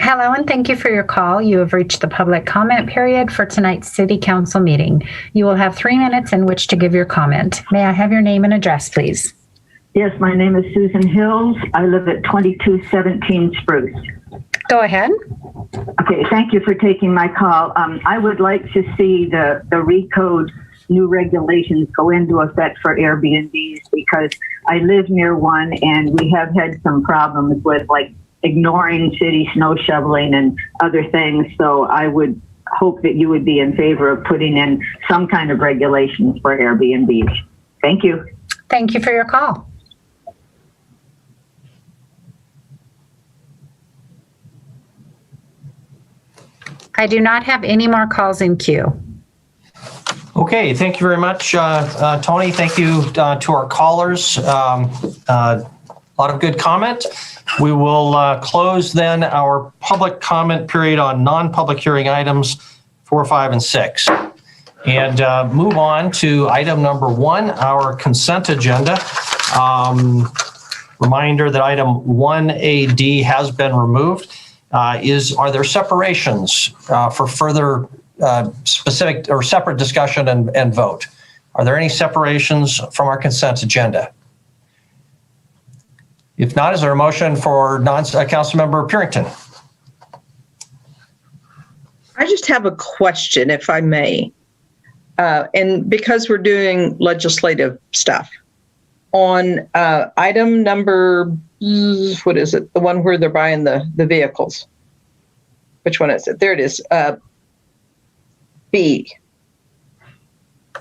Hello, and thank you for your call. You have reached the public comment period for tonight's City Council meeting. You will have 3 minutes in which to give your comment. May I have your name and address, please? Yes, my name is Susan Hills. I live at 2217 Spruce. Go ahead. Okay, thank you for taking my call. I would like to see the RECODE new regulations go into effect for Airbnbs, because I live near one and we have had some problems with like ignoring city snow shoveling and other things. So I would hope that you would be in favor of putting in some kind of regulations for Airbnbs. Thank you. Thank you for your call. I do not have any more calls in queue. Okay, thank you very much, Tony. Thank you to our callers. A lot of good comment. We will close then our public comment period on non-public hearing items 4, 5, and 6. And move on to item number 1, our consent agenda. Reminder that item 1AD has been removed. Are there separations for further specific or separate discussion and vote? Are there any separations from our consent agenda? If not, is there a motion for Councilmember Purington? I just have a question, if I may. And because we're doing legislative stuff, on item number, what is it? The one where they're buying the vehicles. Which one is it? There it is. B.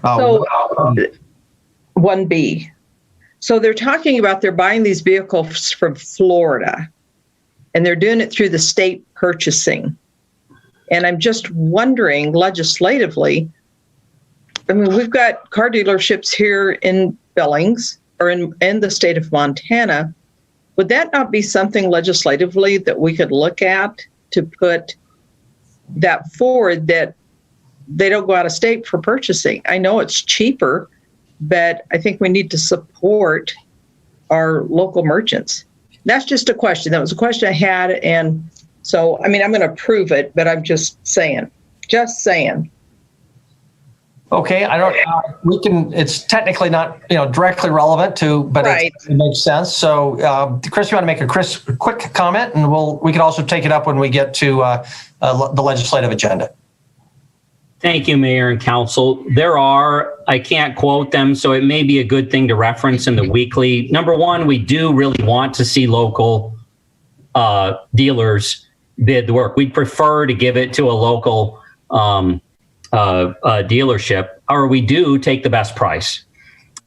So 1B. So they're talking about they're buying these vehicles from Florida, and they're doing it through the state purchasing. And I'm just wondering, legislatively, I mean, we've got car dealerships here in Billings or in the state of Montana. Would that not be something legislatively that we could look at to put that forward, that they don't go out of state for purchasing? I know it's cheaper, but I think we need to support our local merchants. That's just a question. That was a question I had. And so, I mean, I'm going to approve it, but I'm just saying. Okay, it's technically not, directly relevant to, but right. It makes sense. So, Chris, you want to make a quick comment, and we can also take it up when we get to the legislative agenda. Thank you, Mayor and Council. I can't quote them, so it may be a good thing to reference in the weekly. Number one, we do really want to see local dealers bid the work. We'd prefer to give it to a local dealership, or we do take the best price.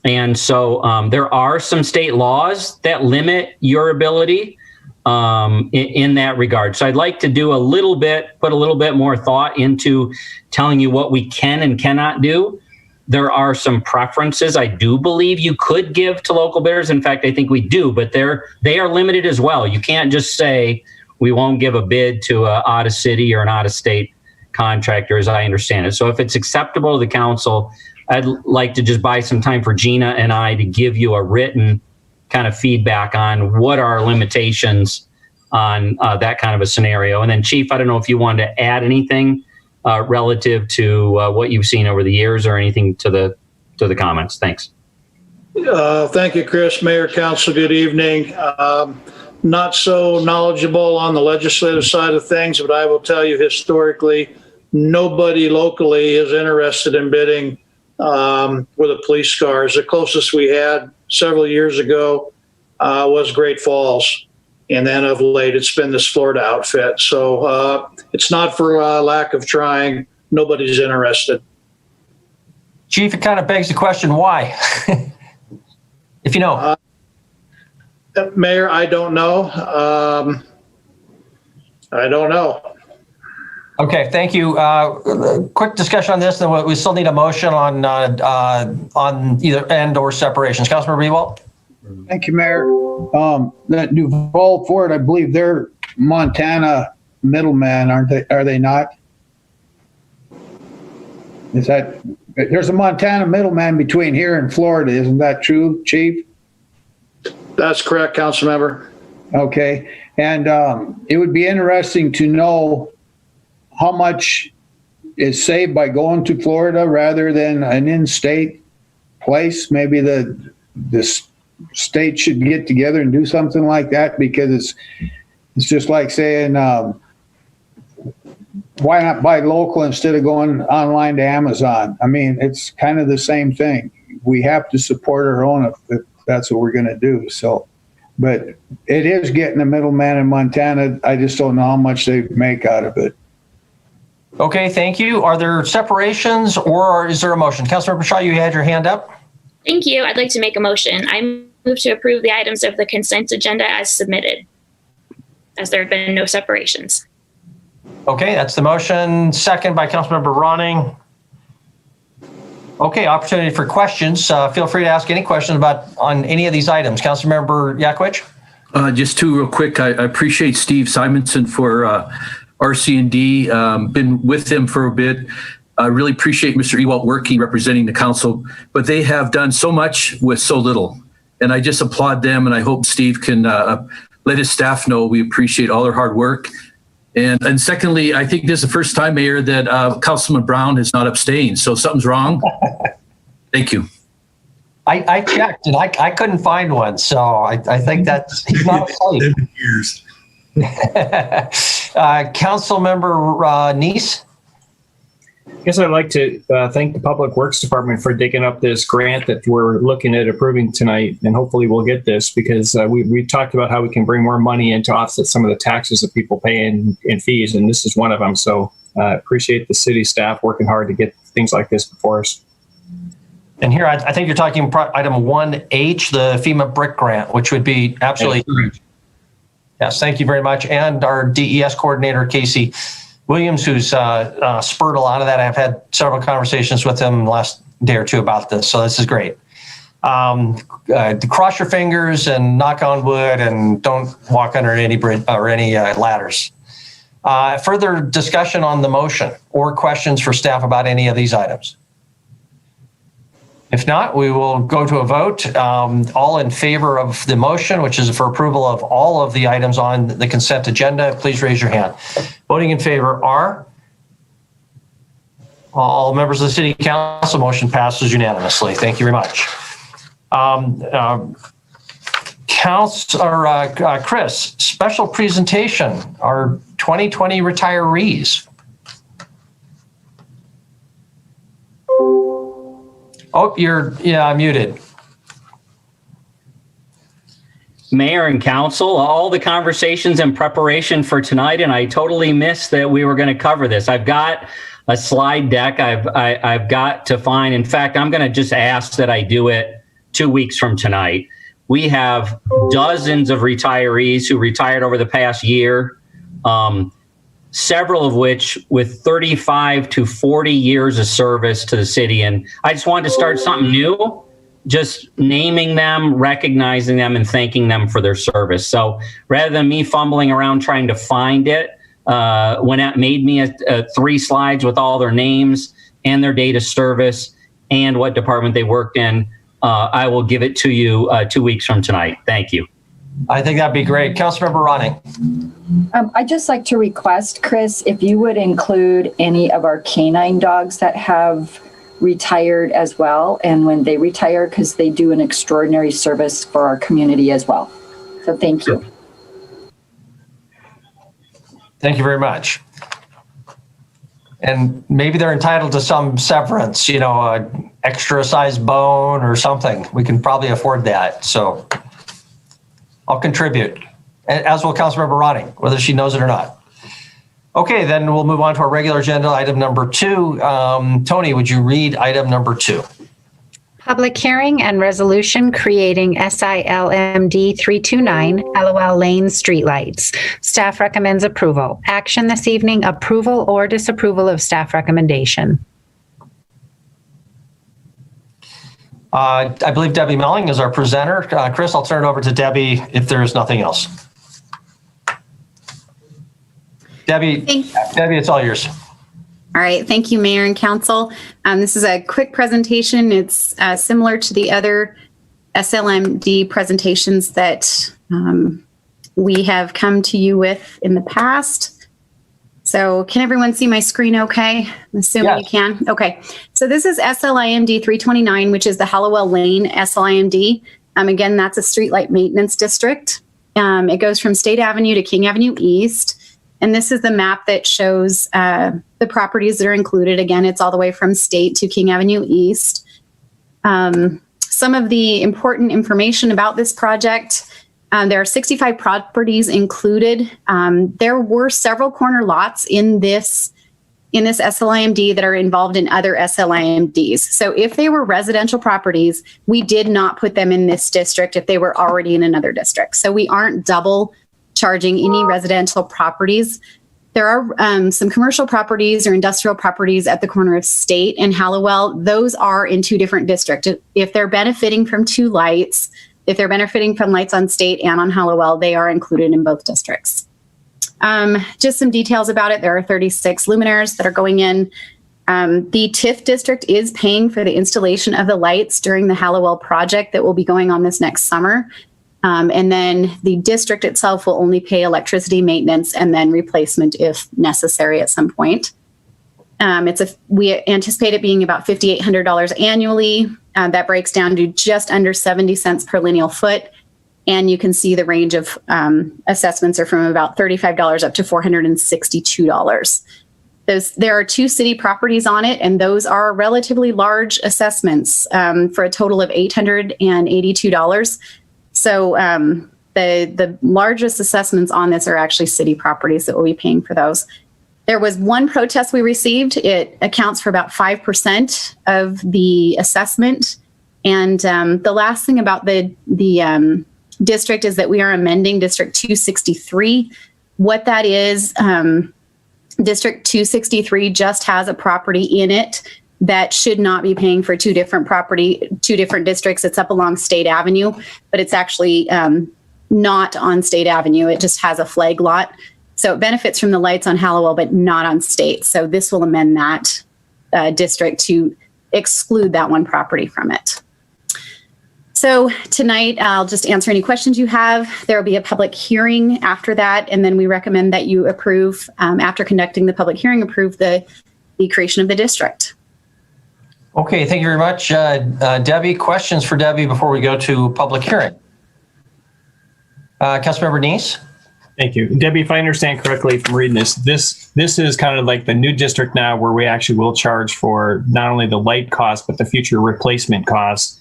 And so there are some state laws that limit your ability in that regard. So I'd like to put a little bit more thought into telling you what we can and cannot do. There are some preferences I do believe you could give to local bidders. In fact, I think we do, but they are limited as well. You can't just say we won't give a bid to an out of city or an out of state contractor, as I understand it. So if it's acceptable to the council, I'd like to just buy some time for Gina and I to give you a written kind of feedback on what are our limitations on that kind of a scenario. And then Chief, I don't know if you wanted to add anything relative to what you've seen over the years or anything to the comments. Thanks. Thank you, Chris. Mayor, Council, good evening. Not so knowledgeable on the legislative side of things, but I will tell you historically, nobody locally is interested in bidding with the police cars. The closest we had several years ago was Great Falls. And then of late, it's been this Florida outfit. So it's not for lack of trying. Nobody's interested. Chief, it kind of begs the question, why? If you know. Mayor, I don't know. Okay, thank you. Quick discussion on this, then we still need a motion on either end or separations. Councilmember Ewald? Thank you, Mayor. That Duval Ford, I believe they're Montana middlemen, aren't they? Are they not? There's a Montana middleman between here and Florida, isn't that true, Chief? That's correct, council member. Okay. And it would be interesting to know how much is saved by going to Florida rather than an in-state place. Maybe the state should get together and do something like that, because it's just like saying, why not buy local instead of going online to Amazon? I mean, it's kind of the same thing. We have to support our own if that's what we're going to do. So, but it is getting a middleman in Montana. I just don't know how much they make out of it. Okay, thank you. Are there separations or is there a motion? Councilmember Shaw, you had your hand up. Thank you. I'd like to make a motion. I move to approve the items of the consent agenda as submitted, as there have been no separations. Okay, that's the motion. Second by Councilmember Ronning. Okay, opportunity for questions. Feel free to ask any questions on any of these items. Councilmember Yakwich? Just two real quick. I appreciate Steve Simonson for RC&D. Been with him for a bit. I really appreciate Mr. Ewalt working, representing the council, but they have done so much with so little. And I just applaud them, and I hope Steve can let his staff know we appreciate all their hard work. And secondly, I think this is the first time, Mayor, that Councilman Brown has not abstained. So something's wrong. Thank you. I checked and I couldn't find one. So I think that's he's not asleep. 7 years. Councilmember Neese? I guess I'd like to thank the Public Works Department for digging up this grant that we're looking at approving tonight, and hopefully we'll get this because we've talked about how we can bring more money in to offset some of the taxes that people pay in fees, and this is one of them. So appreciate the city staff working hard to get things like this before us. And here, I think you're talking item 1H, the FEMA brick grant, which would be absolutely huge. Yes, thank you very much. And our DES coordinator, Casey Williams, who's spurred a lot of that. I've had several conversations with him the last day or two about this, so this is great. Cross your fingers and knock on wood and don't walk under any bridge or any ladders. Further discussion on the motion or questions for staff about any of these items? If not, we will go to a vote. All in favor of the motion, which is for approval of all of the items on the consent agenda, please raise your hand. Voting in favor are all members of the City Council. Motion passes unanimously. Thank you very much. Chris, special presentation, our 2020 retirees. Oh, you're muted. Mayor and council, all the conversations in preparation for tonight, and I totally missed that we were going to cover this. I've got a slide deck I've got to find. In fact, I'm going to just ask that I do it 2 weeks from tonight. We have dozens of retirees who retired over the past year, several of which with 35 to 40 years of service to the city. And I just wanted to start something new, just naming them, recognizing them, and thanking them for their service. So rather than me fumbling around trying to find it, when it made me 3 slides with all their names and their date of service and what department they worked in, I will give it to you 2 weeks from tonight. Thank you. I think that'd be great. Councilmember Ronning. I'd just like to request, Chris, if you would include any of our canine dogs that have retired as well, and when they retire, because they do an extraordinary service for our community as well. So thank you. Thank you very much. And maybe they're entitled to some severance, an extra sized bone or something. We can probably afford that. So I'll contribute, as will Councilmember Ronning, whether she knows it or not. Okay, then we'll move on to our regular agenda, item number 2. Tony, would you read item number 2? Public hearing and resolution creating SILMD 329 LOL Lane streetlights. Staff recommends approval. Action this evening, approval or disapproval of staff recommendation. I believe Debbie Melling is our presenter. Chris, I'll turn it over to Debbie if there is nothing else. Debbie, it's all yours. All right. Thank you, Mayor and Council. This is a quick presentation. It's similar to the other SLMD presentations that we have come to you with in the past. So can everyone see my screen okay? I'm assuming you can. Okay. So this is SLIMD 329, which is the Hallowell Lane SLIMD. Again, that's a streetlight maintenance district. It goes from State Avenue to King Avenue East. And this is the map that shows the properties that are included. Again, it's all the way from State to King Avenue East. Some of the important information about this project, there are 65 properties included. There were several corner lots in this SLIMD that are involved in other SLIMDs. So if they were residential properties, we did not put them in this district if they were already in another district. So we aren't double charging any residential properties There are some commercial properties or industrial properties at the corner of State and Hallowell. Those are in two different districts. If they're benefiting from two lights, if they're benefiting from lights on State and on Hallowell, they are included in both districts. Just some details about it. There are 36 luminaires that are going in. The TIF district is paying for the installation of the lights during the Hallowell project that will be going on this next summer. And then the district itself will only pay electricity maintenance and then replacement if necessary at some point. We anticipate it being about $5,800 annually. That breaks down to just under 70 cents per lineal foot. And you can see the range of assessments are from about $35 up to $462. There are two city properties on it, and those are relatively large assessments for a total of $882. So the largest assessments on this are actually city properties that will be paying for those. There was one protest we received. It accounts for about 5% of the assessment. And the last thing about the district is that we are amending District 263. What that is, District 263 just has a property in it that should not be paying for two different districts. It's up along State Avenue, but it's actually not on State Avenue. It just has a flag lot. So it benefits from the lights on Hallowell, but not on State. So this will amend that district to exclude that one property from it. So tonight, I'll just answer any questions you have. There will be a public hearing after that, and then we recommend that you approve, after conducting the public hearing, approve the creation of the district. Okay, thank you very much. Debbie, questions for Debbie before we go to public hearing? Councilmember Neese? Thank you. Debbie, if I understand correctly from reading this is kind of like the new district now where we actually will charge for not only the light cost, but the future replacement costs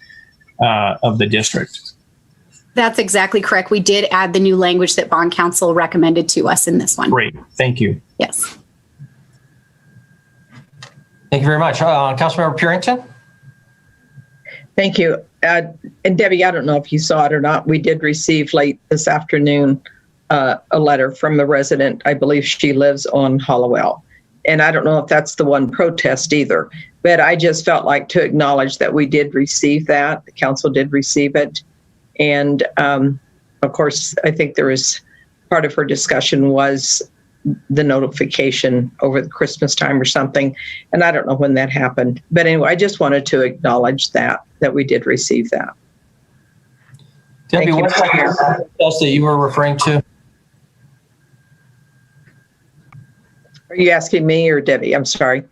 of the district. That's exactly correct. We did add the new language that bond counsel recommended to us in this one. Great, thank you. Yes. Thank you very much. Councilmember Purington? Thank you. And Debbie, I don't know if you saw it or not. We did receive late this afternoon a letter from a resident. I believe she lives on Hallowell. And I don't know if that's the one protest either, but I just felt like to acknowledge that we did receive that. The council did receive it. And of course, I think there is part of her discussion was the notification over the Christmas time or something. And I don't know when that happened. But anyway, I just wanted to acknowledge that we did receive that. Debbie, what's that protest that you were referring to? Are you asking me or Debbie? I'm sorry.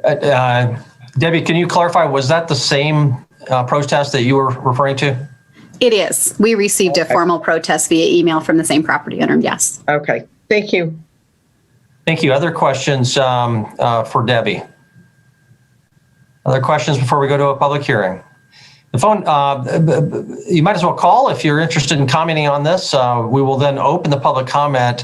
Debbie, can you clarify, was that the same protest that you were referring to? It is. We received a formal protest via email from the same property owner, yes. Okay, thank you. Thank you. Other questions for Debbie? Other questions before we go to a public hearing? The phone, you might as well call if you're interested in commenting on this. We will then open the public comment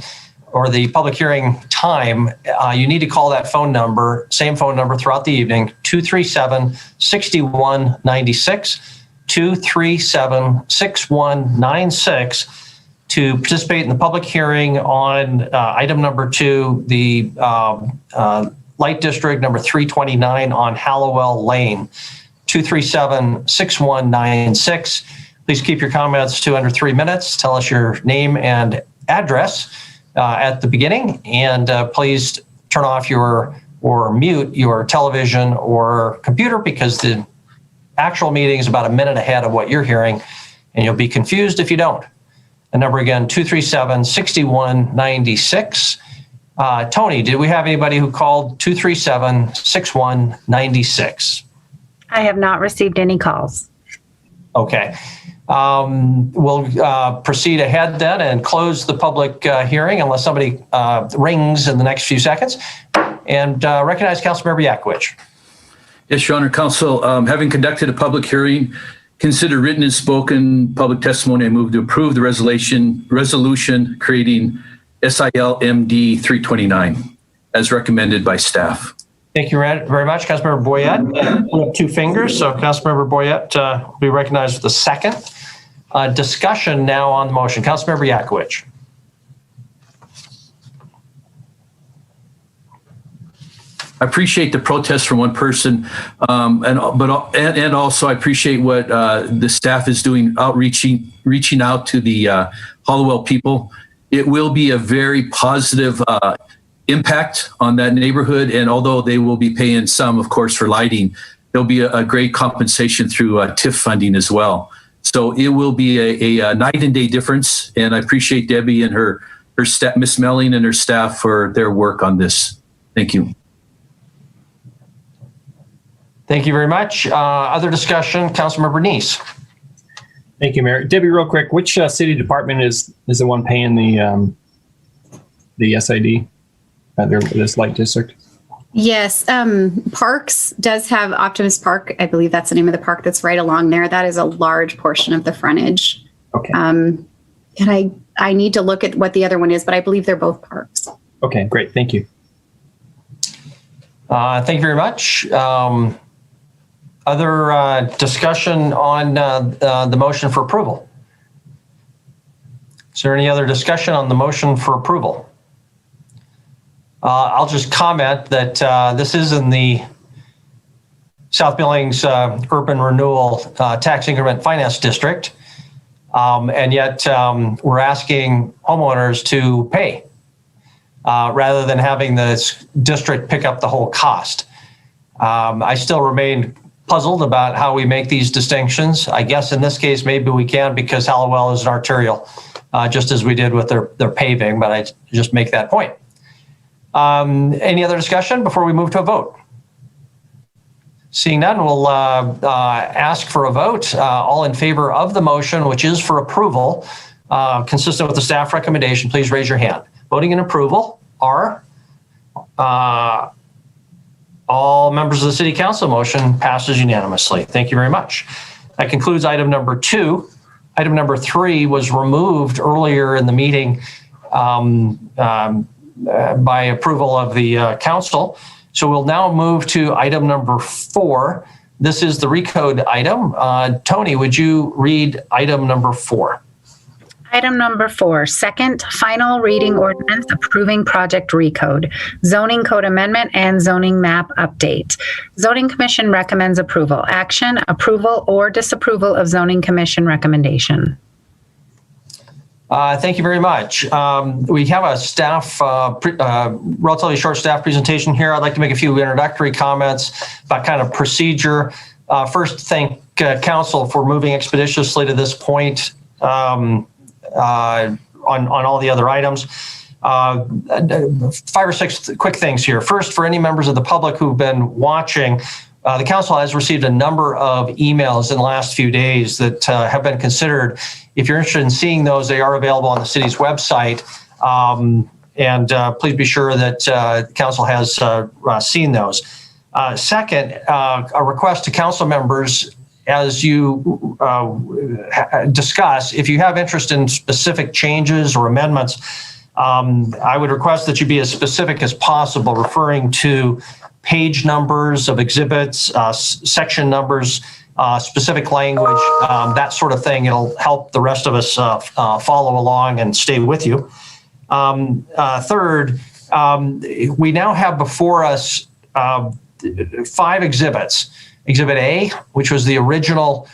or the public hearing time. You need to call that phone number, same phone number throughout the evening, 237-6196, 237-6196 to participate in the public hearing on item number 2, the light district number 329 on Hallowell Lane, 237-6196. Please keep your comments to under 3 minutes. Tell us your name and address at the beginning, and please turn off or mute your television or computer because the actual meeting is about a minute ahead of what you're hearing, and you'll be confused if you don't. The number again, 237-6196. Tony, did we have anybody who called 237-6196? I have not received any calls. Okay. We'll proceed ahead then and close the public hearing unless somebody rings in the next few seconds, and recognize Councilmember Yakovich. Yes, Your Honor, Council, having conducted a public hearing, consider written and spoken public testimony, I move to approve the resolution creating SIL-MD 329 as recommended by staff. Thank you very much, Councilmember Boyette. We have 2 fingers, so Councilmember Boyette will be recognized with the second. Discussion now on the motion. Councilmember Yakovich. I appreciate the protest from one person, and also I appreciate what the staff is doing, reaching out to the Hollowell people. It will be a very positive impact on that neighborhood, and although they will be paying some, of course, for lighting, there'll be a great compensation through TIF funding as well. So it will be a night and day difference, and I appreciate Debbie and her staff, Miss Melling and her staff, for their work on this. Thank you. Thank you very much. Other discussion, Councilmember Neese. Thank you, Mayor. Debbie, real quick, which city department is the one paying the SID, this light district? Yes, Parks does have Optimus Park. I believe that's the name of the park that's right along there. That is a large portion of the frontage. Okay. And I need to look at what the other one is, but I believe they're both parks. Okay, great. Thank you. Thank you very much. Other discussion on the motion for approval? Is there any other discussion on the motion for approval? I'll just comment that this is in the South Billings Urban Renewal Tax Increment Finance District, and yet we're asking homeowners to pay rather than having the district pick up the whole cost. I still remain puzzled about how we make these distinctions. I guess in this case, maybe we can because Hallowell is an arterial, just as we did with their paving, but I just make that point. Any other discussion before we move to a vote? Seeing none, we'll ask for a vote. All in favor of the motion, which is for approval, consistent with the staff recommendation, please raise your hand. Voting in approval are all members of the City Council. Motion passes unanimously. Thank you very much. That concludes item number 2. Item number 3 was removed earlier in the meeting by approval of the council. So we'll now move to item number 4. This is the recode item. Tony, would you read item number 4? Item number 4, second final reading ordinance approving project recode, zoning code amendment and zoning map update. Zoning Commission recommends approval. Action, approval or disapproval of Zoning Commission recommendation. Thank you very much. We have a staff, relatively short staff presentation here. I'd like to make a few introductory comments about kind of procedure. First, thank council for moving expeditiously to this point on all the other items. 5 or 6 quick things here. First, for any members of the public who've been watching, the council has received a number of emails in the last few days that have been considered. If you're interested in seeing those, they are available on the city's website. And please be sure that the council has seen those. Second, a request to council members, as you discuss, if you have interest in specific changes or amendments, I would request that you be as specific as possible, referring to page numbers of exhibits, section numbers, specific language, that sort of thing. It'll help the rest of us follow along and stay with you. Third, we now have before us 5 exhibits. Exhibit A, which was the original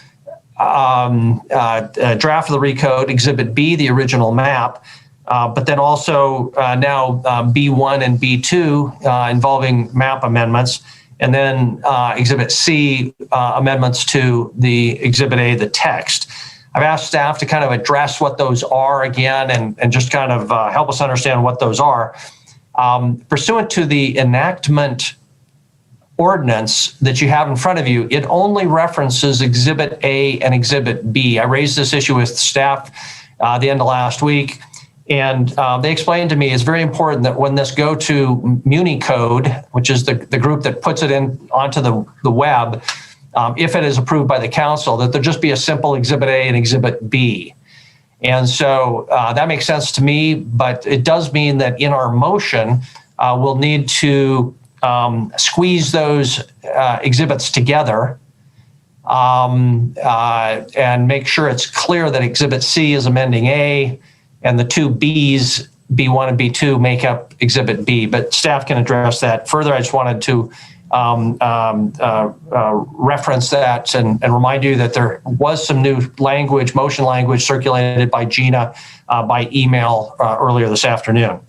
draft of the recode. Exhibit B, the original map. But then also now B1 and B2 involving map amendments. And then Exhibit C, amendments to the Exhibit A, the text. I've asked staff to kind of address what those are again and just kind of help us understand what those are. Pursuant to the enactment ordinance that you have in front of you, it only references Exhibit A and Exhibit B. I raised this issue with staff the end of last week, and they explained to me it's very important that when this go to Muni Code, which is the group that puts it in onto the web, if it is approved by the council, that there just be a simple Exhibit A and Exhibit B. And so that makes sense to me, but it does mean that in our motion, we'll need to squeeze those exhibits together and make sure it's clear that Exhibit C is amending A and the 2 Bs B1 and B2 make up Exhibit B, but staff can address that further. I just wanted to reference that and remind you that there was some new language, motion language circulated by Gina by email earlier this afternoon.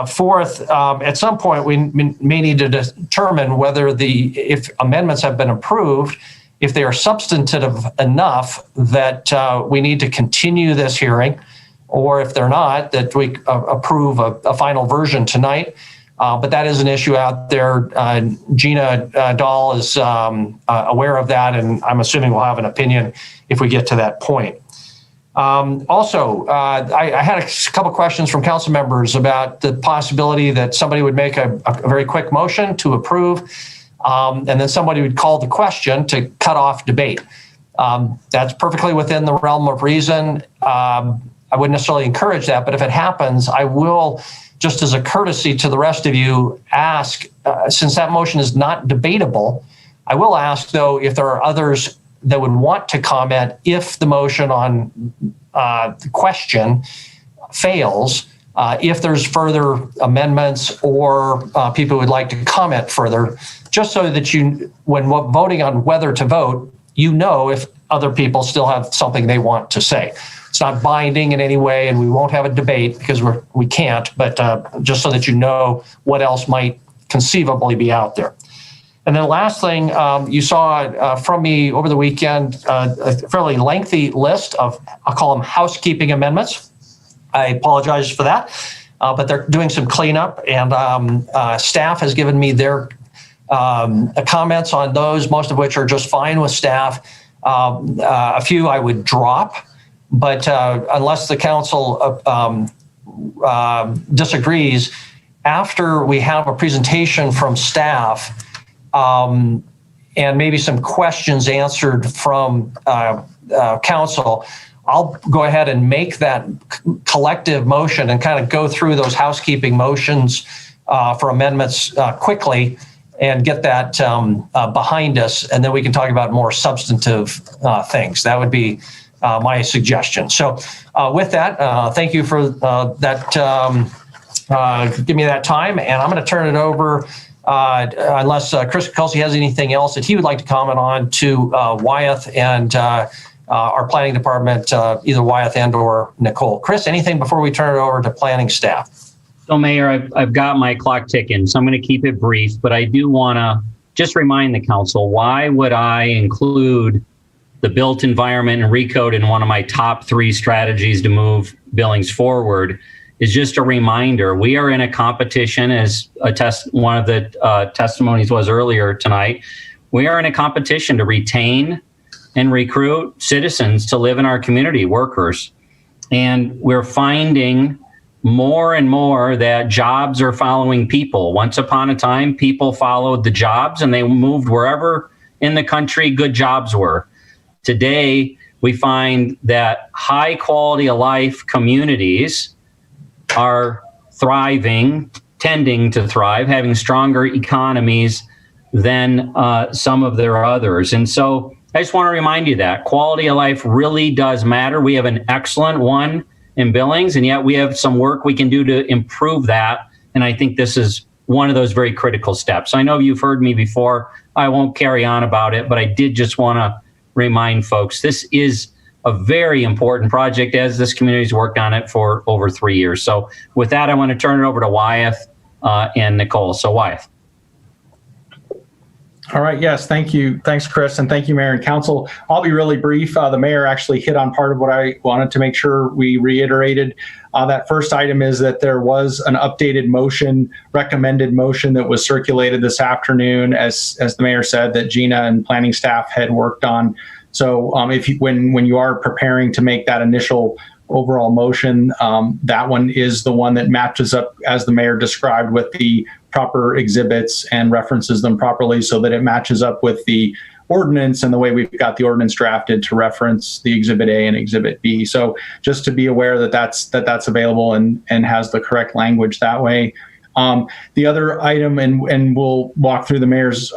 Fourth, at some point, we may need to determine whether if amendments have been approved, if they are substantive enough that we need to continue this hearing, or if they're not, that we approve a final version tonight. But that is an issue out there. Gina Dahl is aware of that, and I'm assuming we'll have an opinion if we get to that point. I had a couple questions from council members about the possibility that somebody would make a very quick motion to approve, and then somebody would call the question to cut off debate. That's perfectly within the realm of reason. I wouldn't necessarily encourage that, but if it happens, I will, just as a courtesy to the rest of you, ask, since that motion is not debatable, I will ask, though, if there are others that would want to comment if the motion on the question fails, if there's further amendments or people would like to comment further, just so that you, when voting on whether to vote, you know if other people still have something they want to say. It's not binding in any way, and we won't have a debate because we can't, but just so that you know what else might conceivably be out there. And then the last thing, you saw from me over the weekend, a fairly lengthy list of, I'll call them housekeeping amendments. I apologize for that, but they're doing some cleanup, and staff has given me their comments on those, most of which are just fine with staff. A few I would drop, but unless the council disagrees, after we have a presentation from staff and maybe some questions answered from council, I'll go ahead and make that collective motion and kind of go through those housekeeping motions for amendments quickly and get that behind us, and then we can talk about more substantive things. That would be my suggestion. So with that, thank you for that. Give me that time, and I'm going to turn it over, unless Chris Kelsey has anything else that he would like to comment on, to Wyeth and our planning department, either Wyeth and or Nicole. Chris, anything before we turn it over to planning staff? So, Mayor, I've got my clock ticking, so I'm going to keep it brief, but I do want to just remind the council, why would I include the built environment and recode in one of my top 3 strategies to move Billings forward? Is just a reminder. We are in a competition, as one of the testimonies was earlier tonight. We are in a competition to retain and recruit citizens to live in our community, workers. And we're finding more and more that jobs are following people. Once upon a time, people followed the jobs and they moved wherever in the country good jobs were. Today, we find that high quality of life communities are thriving, tending to thrive, having stronger economies than some of their others. And so I just want to remind you that quality of life really does matter. We have an excellent one in Billings, and yet we have some work we can do to improve that. And I think this is one of those very critical steps. I know you've heard me before. I won't carry on about it, but I did just want to remind folks, this is a very important project, as this community's worked on it for over 3 years. So with that, I want to turn it over to Wyeth and Nicole. So Wyeth. All right. Yes. Thank you. Thanks, Chris. And thank you, Mayor and Council. I'll be really brief. The Mayor actually hit on part of what I wanted to make sure we reiterated. That first item is that there was an updated motion, recommended motion, that was circulated this afternoon, as the Mayor said, that Gina and planning staff had worked on. So when you are preparing to make that initial overall motion, that one is the one that matches up, as the Mayor described, with the proper exhibits and references them properly so that it matches up with the ordinance and the way we've got the ordinance drafted to reference the Exhibit A and Exhibit B. So just to be aware that that's available and has the correct language that way. The other item, and we'll walk through the Mayor's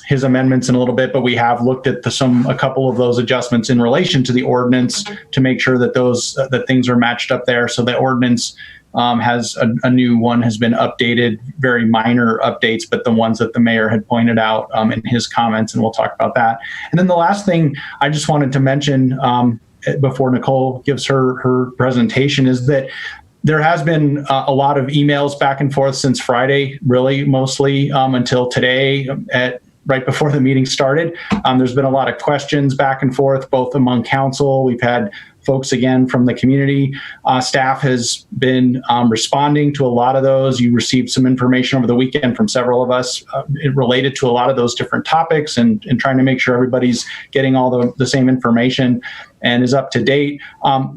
his amendments in a little bit, but we have looked at a couple of those adjustments in relation to the ordinance to make sure that that things are matched up there. So the ordinance has a new one has been updated, very minor updates, but the ones that the mayor had pointed out in his comments, and we'll talk about that. And then the last thing I just wanted to mention before Nicole gives her presentation is that there has been a lot of emails back and forth since Friday, really mostly until today right before the meeting started. There's been a lot of questions back and forth, both among council. We've had folks again from the community. Staff has been responding to a lot of those. You received some information over the weekend from several of us related to a lot of those different topics and trying to make sure everybody's getting all the same information and is up to date.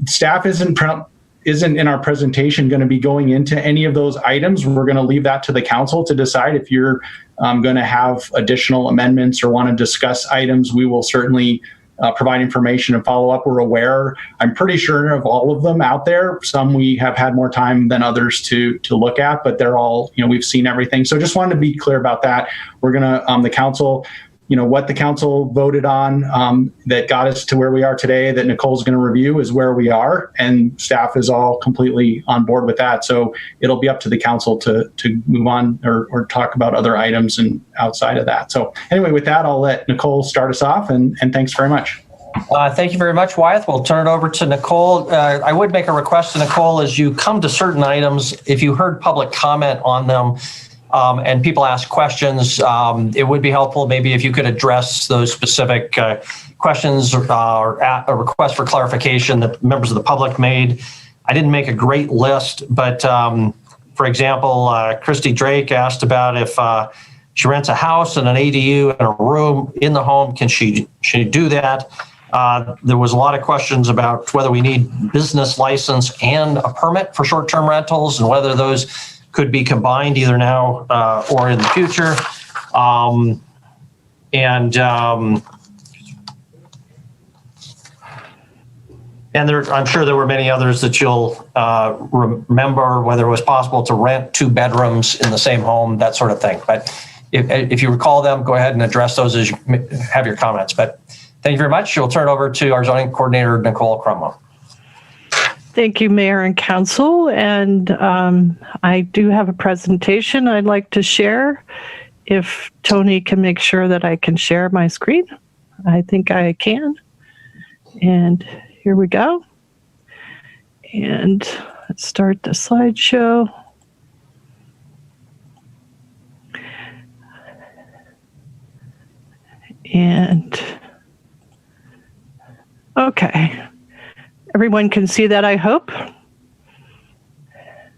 Staff isn't in our presentation going to be going into any of those items. We're going to leave that to the council to decide. If you're going to have additional amendments or want to discuss items, we will certainly provide information and follow up. We're aware, I'm pretty sure, of all of them out there. Some we have had more time than others to look at, but they're all, we've seen everything. So just wanted to be clear about that. We're going to, the council, what the council voted on that got us to where we are today that Nicole's going to review is where we are, and staff is all completely on board with that. So it'll be up to the council to move on or talk about other items and outside of that. So anyway, with that, I'll let Nicole start us off, and thanks very much. Thank you very much, Wyeth. We'll turn it over to Nicole. I would make a request to Nicole as you come to certain items, if you heard public comment on them, and people ask questions, it would be helpful maybe if you could address those specific questions or a request for clarification that members of the public made. I didn't make a great list, but for example, Christy Drake asked about if she rents a house and an ADU and a room in the home, can she do that? There was a lot of questions about whether we need business license and a permit for short-term rentals and whether those could be combined either now or in the future. And I'm sure there were many others that you'll remember, whether it was possible to rent 2 bedrooms in the same home, that sort of thing. But if you recall them, go ahead and address those as you have your comments. But thank you very much. We'll turn it over to our zoning coordinator, Nicole Crumlow. Thank you, Mayor and Council. And I do have a presentation I'd like to share. If Tony can make sure that I can share my screen, I think I can. And here we go. And let's start the slideshow. And okay. Everyone can see that, I hope.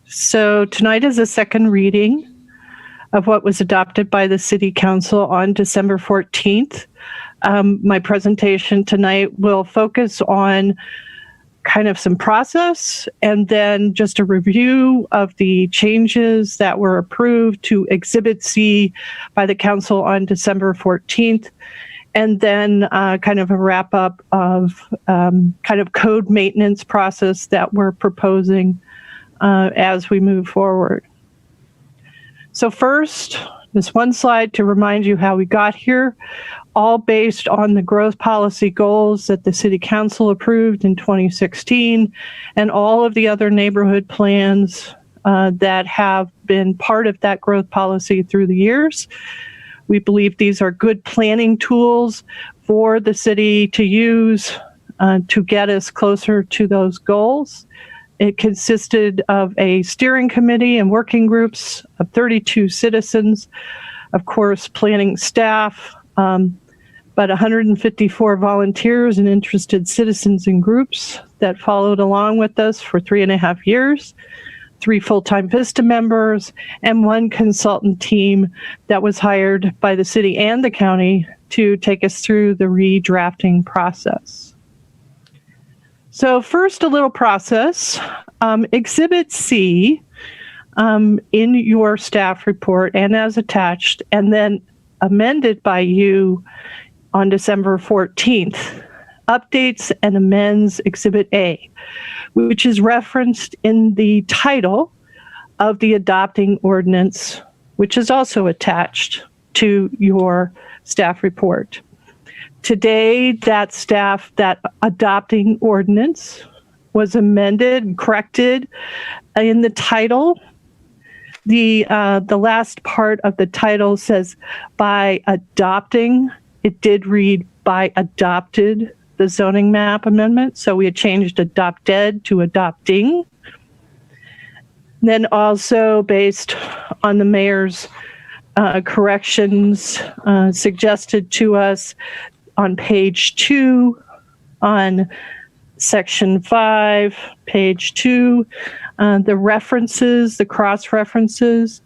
So tonight is a second reading of what was adopted by the City Council on December 14th. My presentation tonight will focus on kind of some process and then just a review of the changes that were approved to Exhibit C by the Council on December 14th. And then kind of a wrap up of kind of code maintenance process that we're proposing as we move forward. So first, this one slide to remind you how we got here, all based on the growth policy goals that the City Council approved in 2016 and all of the other neighborhood plans that have been part of that growth policy through the years. We believe these are good planning tools for the city to use to get us closer to those goals. It consisted of a steering committee and working groups of 32 citizens, of course, planning staff, but 154 volunteers and interested citizens and groups that followed along with us for 3.5 years. 3 full-time VISTA members, and 1 consultant team that was hired by the city and the county to take us through the redrafting process. So first, a little process. Exhibit C in your staff report and as attached, and then amended by you on December 14th, updates and amends Exhibit A, which is referenced in the title of the adopting ordinance, which is also attached to your staff report. Today, that adopting ordinance was amended and corrected In the title, the last part of the title says by adopting. It did read by adopted the zoning map amendment. So we had changed adopted to adopting. Then also based on the mayor's corrections suggested to us on page 2 on section 5, page 2, the references, the cross references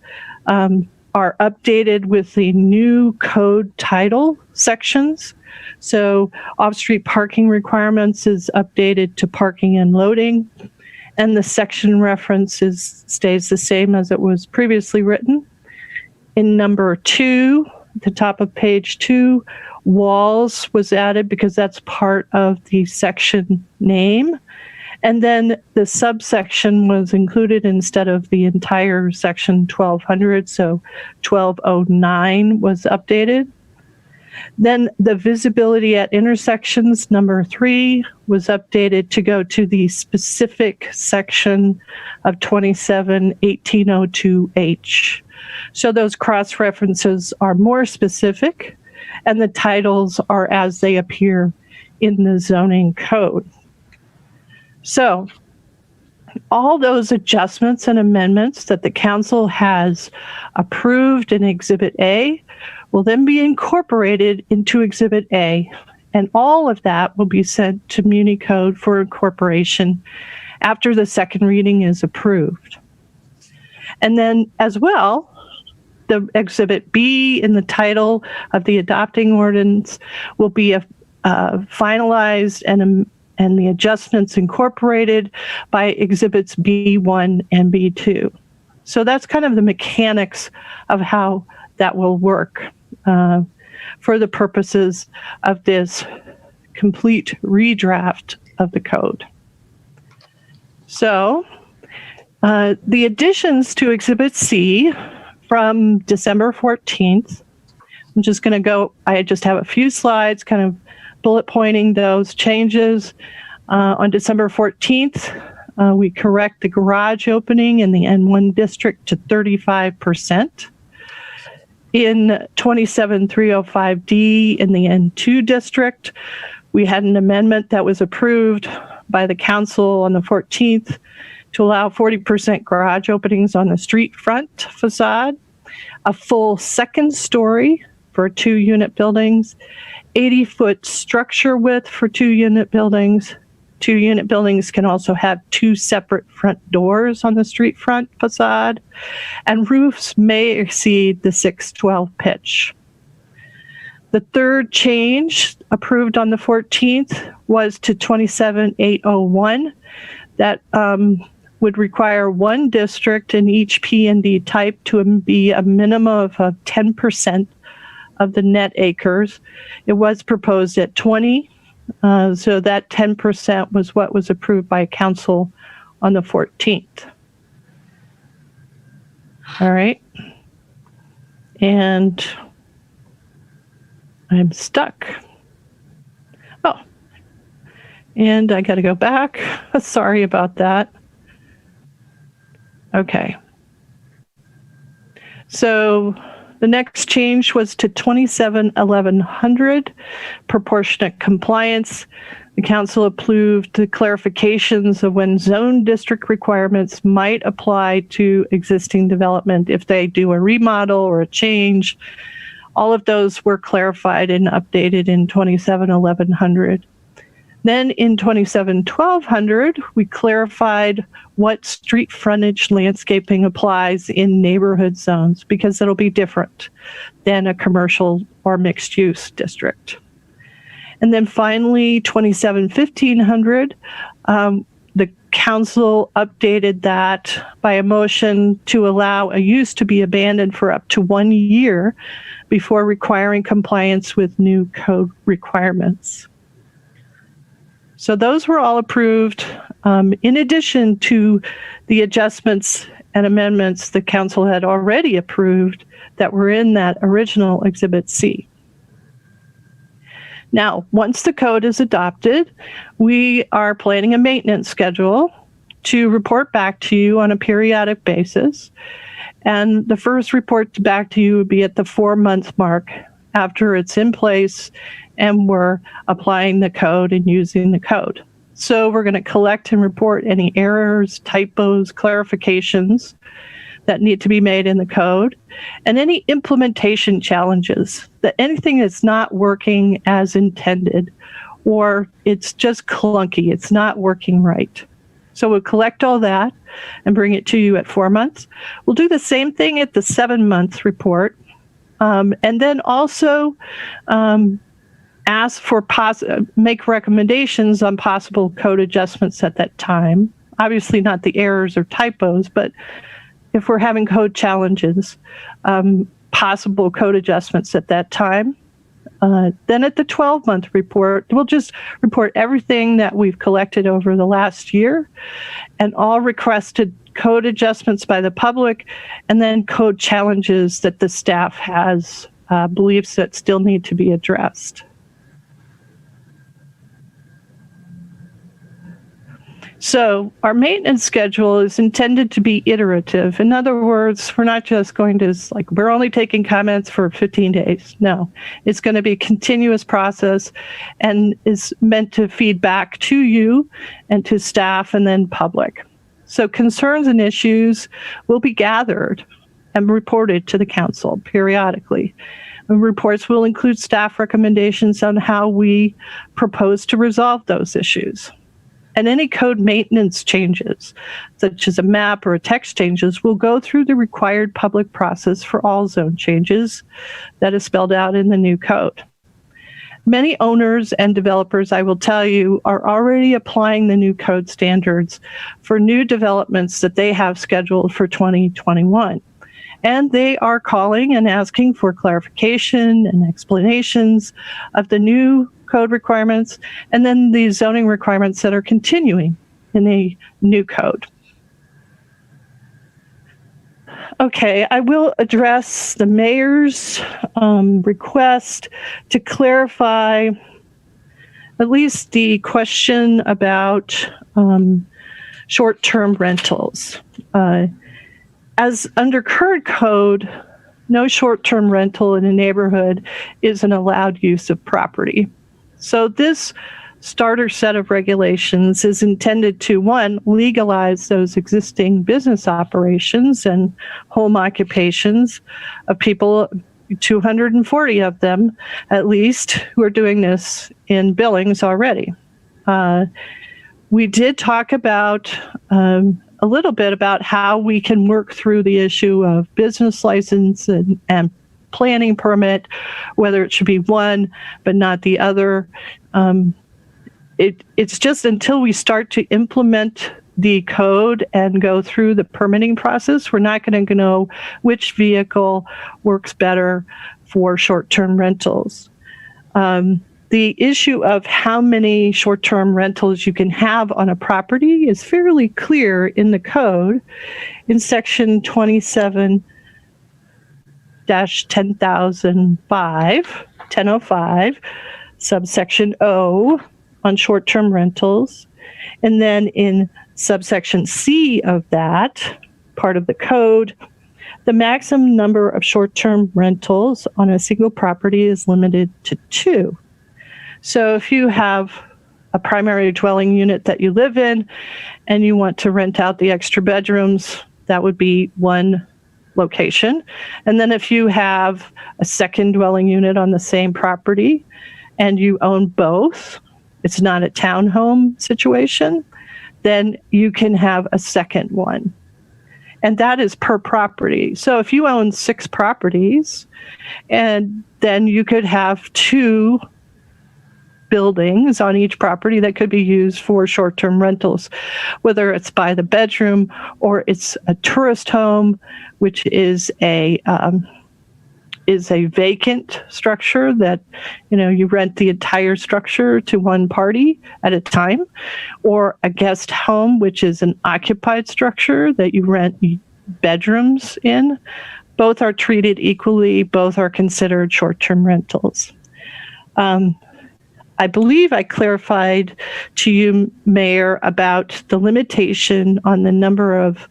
are updated with the new code title sections. So off-street parking requirements is updated to parking and loading, and the section reference stays the same as it was previously written. In number 2, at the top of page 2, walls was added because that's part of the section name. And then the subsection was included instead of the entire section 1200, so 1209 was updated. Then the visibility at intersections, number 3, was updated to go to the specific section of 27-1802H. So those cross references are more specific, and the titles are as they appear in the zoning code. So all those adjustments and amendments that the council has approved in Exhibit A will then be incorporated into Exhibit A, and all of that will be sent to Muni Code for incorporation after the second reading is approved. And then as well, the Exhibit B in the title of the adopting ordinance will be finalized and the adjustments incorporated by Exhibits B1 and B2. So that's kind of the mechanics of how that will work for the purposes of this complete redraft of the code. So the additions to Exhibit C from December 14th, I'm just going to go, I just have a few slides kind of bullet pointing those changes. On December 14th, we correct the garage opening in the N1 district to 35%. In 27305D in the N2 district, we had an amendment that was approved by the council on the 14th to allow 40% garage openings on the street front facade, a full second story for 2-unit buildings, 80-foot structure width for 2-unit buildings. 2-unit buildings can also have 2 separate front doors on the street front facade, and roofs may exceed the 612 pitch. The third change approved on the 14th was to 27801. That would require one district in each P&D type to be a minimum of 10% of the net acres. It was proposed at 20. So that 10% was what was approved by council on the 14th. All right. And I'm stuck. Oh, and I got to go back. Sorry about that. Okay. So the next change was to 271100, proportionate compliance. The council approved the clarifications of when zone district requirements might apply to existing development if they do a remodel or a change. All of those were clarified and updated in 271100. Then in 271200, we clarified what street frontage landscaping applies in neighborhood zones because it'll be different than a commercial or mixed use district. And then finally, 271500, the council updated that by a motion to allow a use to be abandoned for up to 1 year before requiring compliance with new code requirements. So those were all approved in addition to the adjustments and amendments the council had already approved that were in that original Exhibit C. Now, once the code is adopted, we are planning a maintenance schedule to report back to you on a periodic basis. And the first report back to you would be at the 4-month mark after it's in place and we're applying the code and using the code. So we're going to collect and report any errors, typos, clarifications that need to be made in the code, and any implementation challenges, that anything that's not working as intended, or it's just clunky, it's not working right. So we'll collect all that and bring it to you at 4 months. We'll do the same thing at the 7-month report, and then also ask for make recommendations on possible code adjustments at that time. Obviously not the errors or typos, but if we're having code challenges, possible code adjustments at that time. Then at the 12-month report, we'll just report everything that we've collected over the last year and all requested code adjustments by the public, and then code challenges that the staff has believes that still need to be addressed. So our maintenance schedule is intended to be iterative. In other words, we're not just going to, we're only taking comments for 15 days. No, it's going to be a continuous process and is meant to feed back to you and to staff and then public. So concerns and issues will be gathered and reported to the council periodically. And reports will include staff recommendations on how we propose to resolve those issues. And any code maintenance changes, such as a map or a text changes, will go through the required public process for all zone changes that is spelled out in the new code. Many owners and developers, I will tell you, are already applying the new code standards for new developments that they have scheduled for 2021. And they are calling and asking for clarification and explanations of the new code requirements, and then the zoning requirements that are continuing in the new code. Okay, I will address the mayor's request to clarify at least the question about short-term rentals. As under current code, no short-term rental in a neighborhood is an allowed use of property. So this starter set of regulations is intended to, one, legalize those existing business operations and home occupations of people, 240 of them at least, who are doing this in Billings already. We did talk about a little bit about how we can work through the issue of business license and planning permit, whether it should be one but not the other. It's just until we start to implement the code and go through the permitting process, we're not going to know which vehicle works better for short-term rentals. The issue of how many short-term rentals you can have on a property is fairly clear in the code in section 27-10,005, subsection O on short-term rentals. And then in subsection C of that part of the code, the maximum number of short-term rentals on a single property is limited to 2. So if you have a primary dwelling unit that you live in and you want to rent out the extra bedrooms, that would be one location. And then if you have a second dwelling unit on the same property and you own both, it's not a townhome situation, then you can have a second one. And that is per property. So if you own 6 properties, and then you could have 2 buildings on each property that could be used for short-term rentals, whether it's by the bedroom or it's a tourist home, which is a vacant structure that, you rent the entire structure to one party at a time, or a guest home, which is an occupied structure that you rent bedrooms in. Both are treated equally. Both are considered short-term rentals. I believe I clarified to you, Mayor, about the limitation on the number of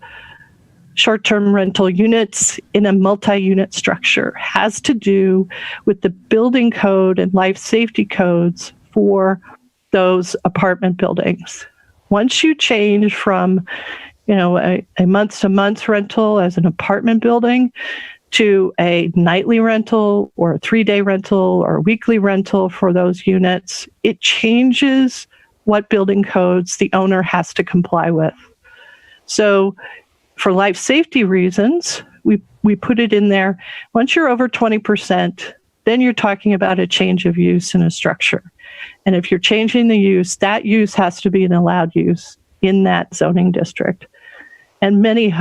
short-term rental units in a multi-unit structure. Has to do with the building code and life safety codes for those apartment buildings. Once you change from, a month-to-month rental as an apartment building to a nightly rental or a 3-day rental or a weekly rental for those units, it changes what building codes the owner has to comply with. So for life safety reasons, we put it in there. Once you're over 20%, then you're talking about a change of use in a structure. And if you're changing the use, that use has to be an allowed use in that zoning district. And many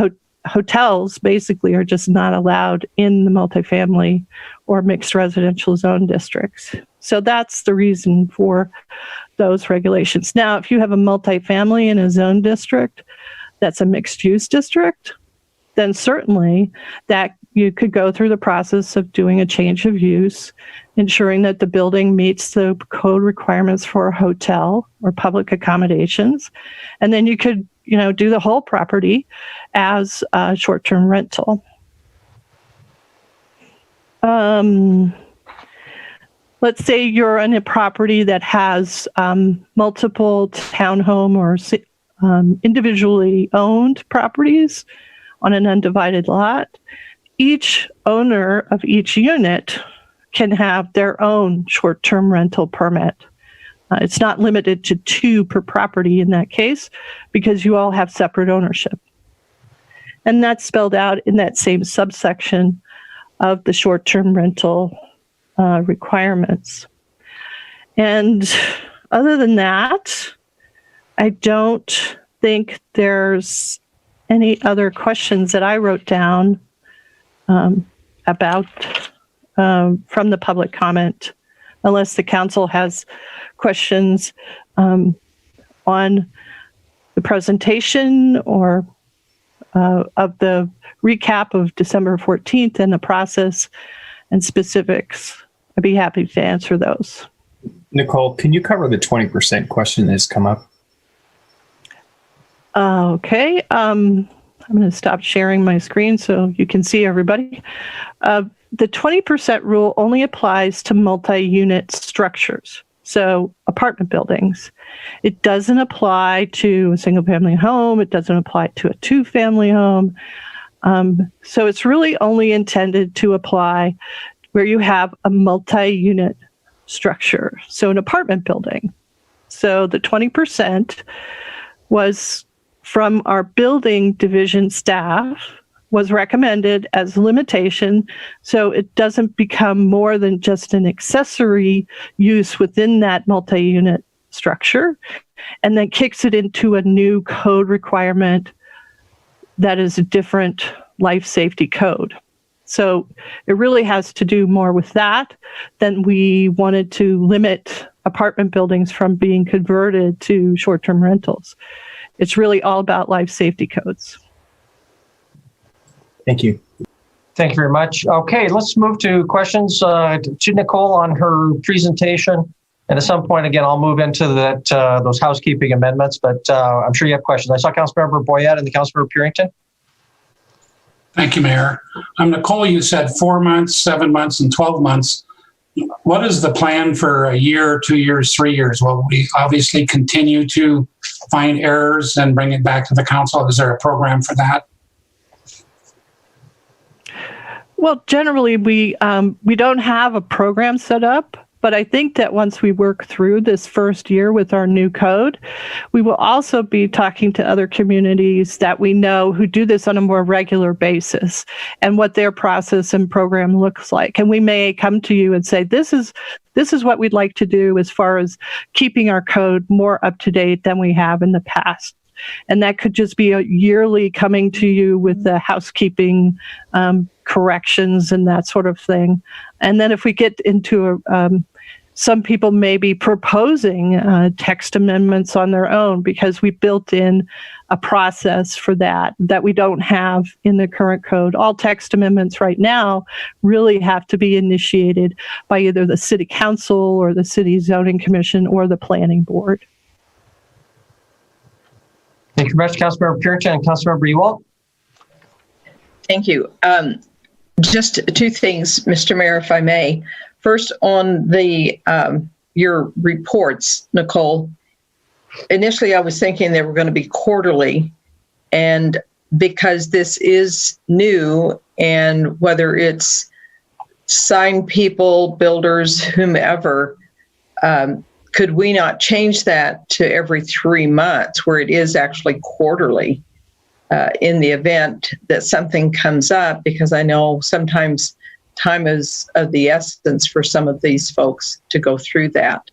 hotels basically are just not allowed in the multifamily or mixed residential zone districts. So that's the reason for those regulations. Now, if you have a multifamily in a zone district that's a mixed use district, then certainly that you could go through the process of doing a change of use, ensuring that the building meets the code requirements for a hotel or public accommodations. And then you could, do the whole property as a short-term rental. Let's say you're on a property that has multiple townhome or individually owned properties on an undivided lot. Each owner of each unit can have their own short-term rental permit. It's not limited to 2 per property in that case, because you all have separate ownership. And that's spelled out in that same subsection of the short-term rental requirements. And other than that, I don't think there's any other questions that I wrote down about from the public comment, unless the council has questions on the presentation or of the recap of December 14th and the process and specifics. I'd be happy to answer those. Nicole, can you cover the 20% question that has come up? Okay. I'm going to stop sharing my screen so you can see everybody. The 20% rule only applies to multi-unit structures, so apartment buildings. It doesn't apply to a single-family home. It doesn't apply to a 2-family home. So it's really only intended to apply where you have a multi-unit structure, so an apartment building. So the 20% was from our building division staff, was recommended as a limitation so it doesn't become more than just an accessory use within that multi-unit structure, and then kicks it into a new code requirement that is a different life safety code. So it really has to do more with that than we wanted to limit apartment buildings from being converted to short-term rentals. It's really all about life safety codes. Thank you. Thank you very much. Okay, let's move to questions to Nicole on her presentation. And at some point, again, I'll move into that those housekeeping amendments, but I'm sure you have questions. I saw Councilmember Boyette and the Councilmember Purington. Thank you, Mayor. Nicole, you said 4 months, 7 months, and 12 months. What is the plan for a year, 2 years, 3 years? Will we obviously continue to find errors and bring it back to the council? Is there a program for that? Well, generally, we don't have a program set up, but I think that once we work through this first year with our new code, we will also be talking to other communities that we know who do this on a more regular basis and what their process and program looks like. And we may come to you and say, this is what we'd like to do as far as keeping our code more up to date than we have in the past. And that could just be a yearly coming to you with the housekeeping corrections and that sort of thing. And then if we get into some people may be proposing text amendments on their own because we built in a process for that we don't have in the current code. All text amendments right now really have to be initiated by either the city council or the city zoning commission or the planning board. Thank you very much, Councilmember Puritan and Councilmember Ewald. Thank you. Just two things, Mr. Mayor, if I may. First, on the your reports, Nicole. Initially, I was thinking they were going to be quarterly, and because this is new, and whether it's sign people, builders, whomever, could we not change that to every 3 months, where it is actually quarterly, in the event that something comes up? Because I know sometimes time is of the essence for some of these folks to go through that.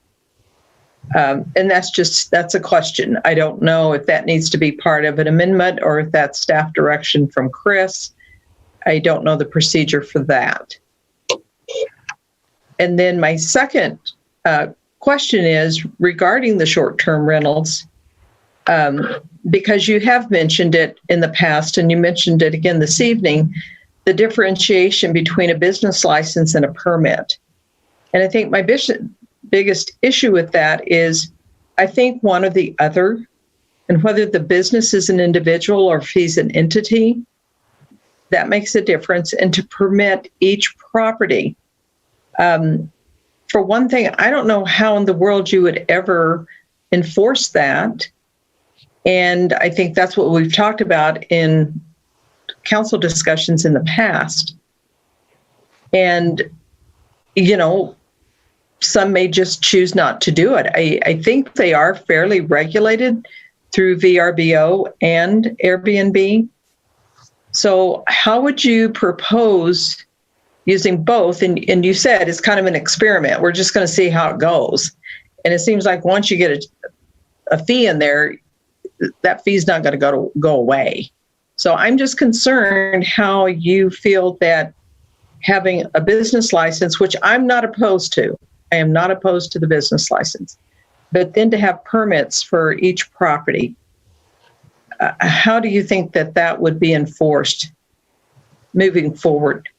And that's a question. I don't know if that needs to be part of an amendment or if that's staff direction from Chris. I don't know the procedure for that. And then my second question is regarding the short-term rentals, because you have mentioned it in the past and you mentioned it again this evening, the differentiation between a business license and a permit. And I think my biggest issue with that is I think one or the other, and whether the business is an individual or if he's an entity, that makes a difference. And to permit each property, for one thing, I don't know how in the world you would ever enforce that. And I think that's what we've talked about in council discussions in the past. And, you know, some may just choose not to do it. I think they are fairly regulated through VRBO and Airbnb. So how would you propose using both? And you said it's kind of an experiment. We're just going to see how it goes. And it seems like once you get a fee in there, that fee's not going to go away. So I'm just concerned how you feel that having a business license, which I'm not opposed to. I am not opposed to the business license. But then to have permits for each property, how do you think that would be enforced moving forward?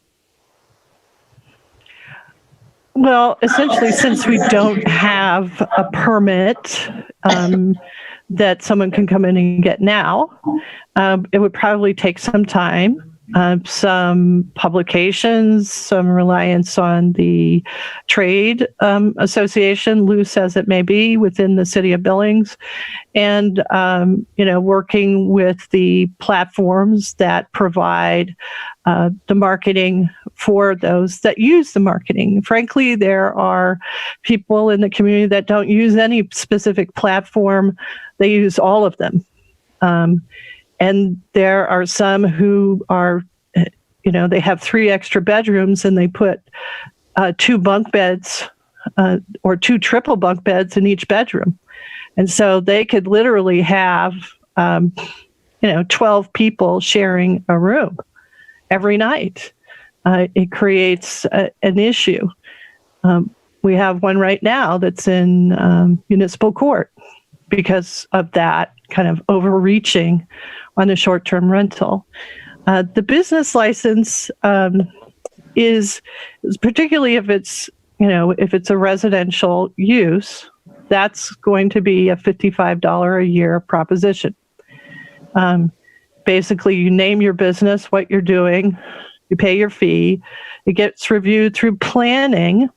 Well, essentially, since we don't have a permit that someone can come in and get now, it would probably take some time, some publications, some reliance on the trade association, loose as it may be, within the city of Billings, and working with the platforms that provide the marketing for those that use the marketing. Frankly, there are people in the community that don't use any specific platform. They use all of them. And there are some who are, they have 3 extra bedrooms and they put 2 bunk beds or 2 triple bunk beds in each bedroom. And so they could literally have, 12 people sharing a room every night. It creates an issue. We have one right now that's in municipal court because of that kind of overreaching on the short-term rental. The business license is particularly if it's a residential use, that's going to be a $55 a year proposition. Basically, you name your business, what you're doing, you pay your fee. It gets reviewed through planning,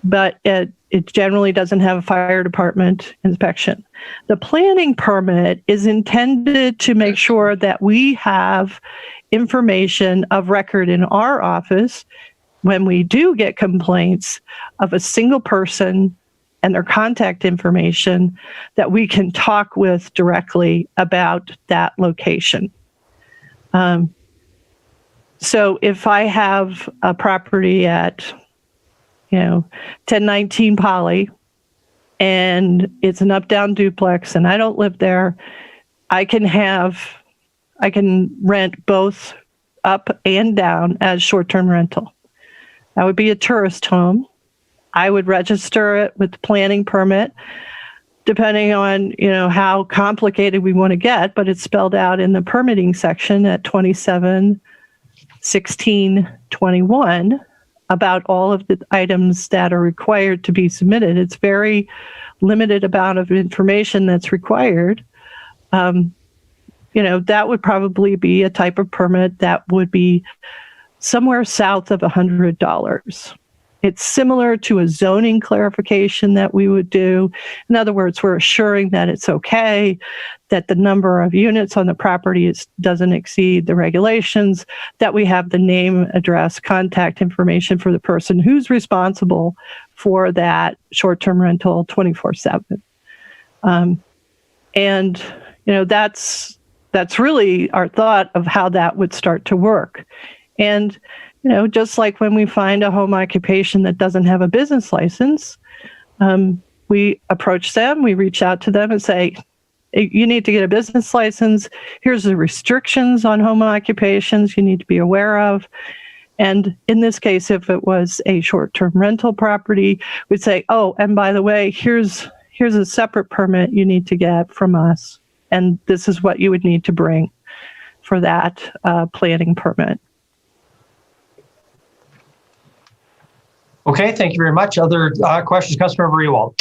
but it generally doesn't have a fire department inspection. The planning permit is intended to make sure that we have information of record in our office when we do get complaints of a single person and their contact information that we can talk with directly about that location. So if I have a property at 1019 Poly, and it's an up-down duplex, and I don't live there, I can rent both up and down as short-term rental. That would be a tourist home. I would register it with the planning permit, depending on, how complicated we want to get, but it's spelled out in the permitting section at 27-16-21 about all of the items that are required to be submitted. It's very limited amount of information that's required. That would probably be a type of permit that would be somewhere south of $100. It's similar to a zoning clarification that we would do. In other words, we're assuring that it's okay, that the number of units on the property doesn't exceed the regulations, that we have the name, address, contact information for the person who's responsible for that short-term rental 24/7. That's really our thought of how that would start to work. And just like when we find a home occupation that doesn't have a business license, we approach them, we reach out to them and say, you need to get a business license. Here's the restrictions on home occupations you need to be aware of. And in this case, if it was a short-term rental property, we'd say, oh, and by the way, here's a separate permit you need to get from us. And this is what you would need to bring for that planning permit. Okay, thank you very much. Other questions, Councilmember Ewald?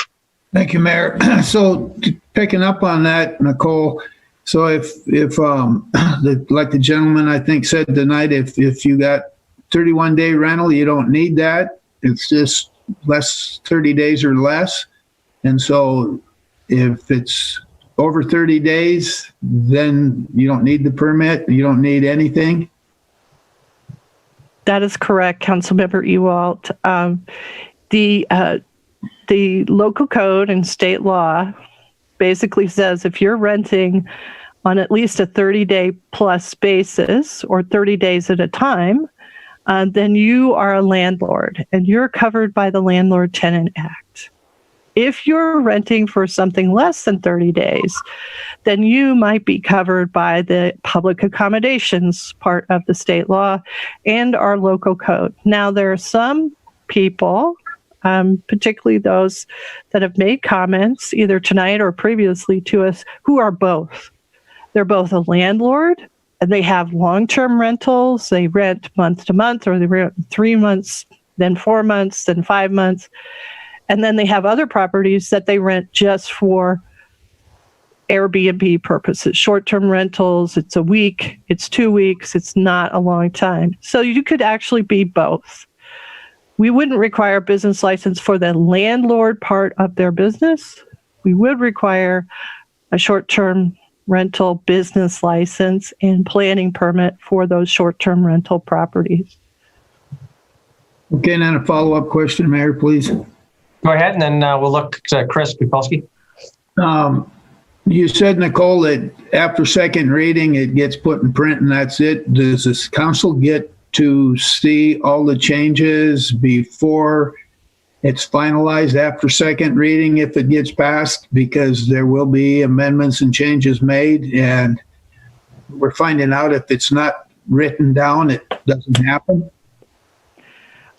Thank you, Mayor. So picking up on that, Nicole, so if like the gentleman I think said tonight, if you got 31-day rental, you don't need that. It's just 30 days or less. And so if it's over 30 days, then you don't need the permit. You don't need anything. That is correct, Councilmember Ewald. The local code and state law basically says if you're renting on at least a 30-day plus basis or 30 days at a time, then you are a landlord and you're covered by the Landlord-Tenant Act. If you're renting for something less than 30 days, then you might be covered by the public accommodations part of the state law and our local code. Now, there are some people, particularly those that have made comments either tonight or previously to us, who are both. They're both a landlord and they have long-term rentals. They rent month to month, or they rent 3 months, then 4 months, then 5 months. And then they have other properties that they rent just for Airbnb purposes, short-term rentals. It's a week, it's 2 weeks, it's not a long time. So you could actually be both. We wouldn't require a business license for the landlord part of their business. We would require a short-term rental business license and planning permit for those short-term rental properties. Okay, and then a follow-up question, Mayor, please. Go ahead, and then we'll look to Chris Kupolski. You said, Nicole, that after second reading, it gets put in print and that's it. Does this council get to see all the changes before it's finalized after second reading if it gets passed? Because there will be amendments and changes made, and we're finding out if it's not written down, it doesn't happen.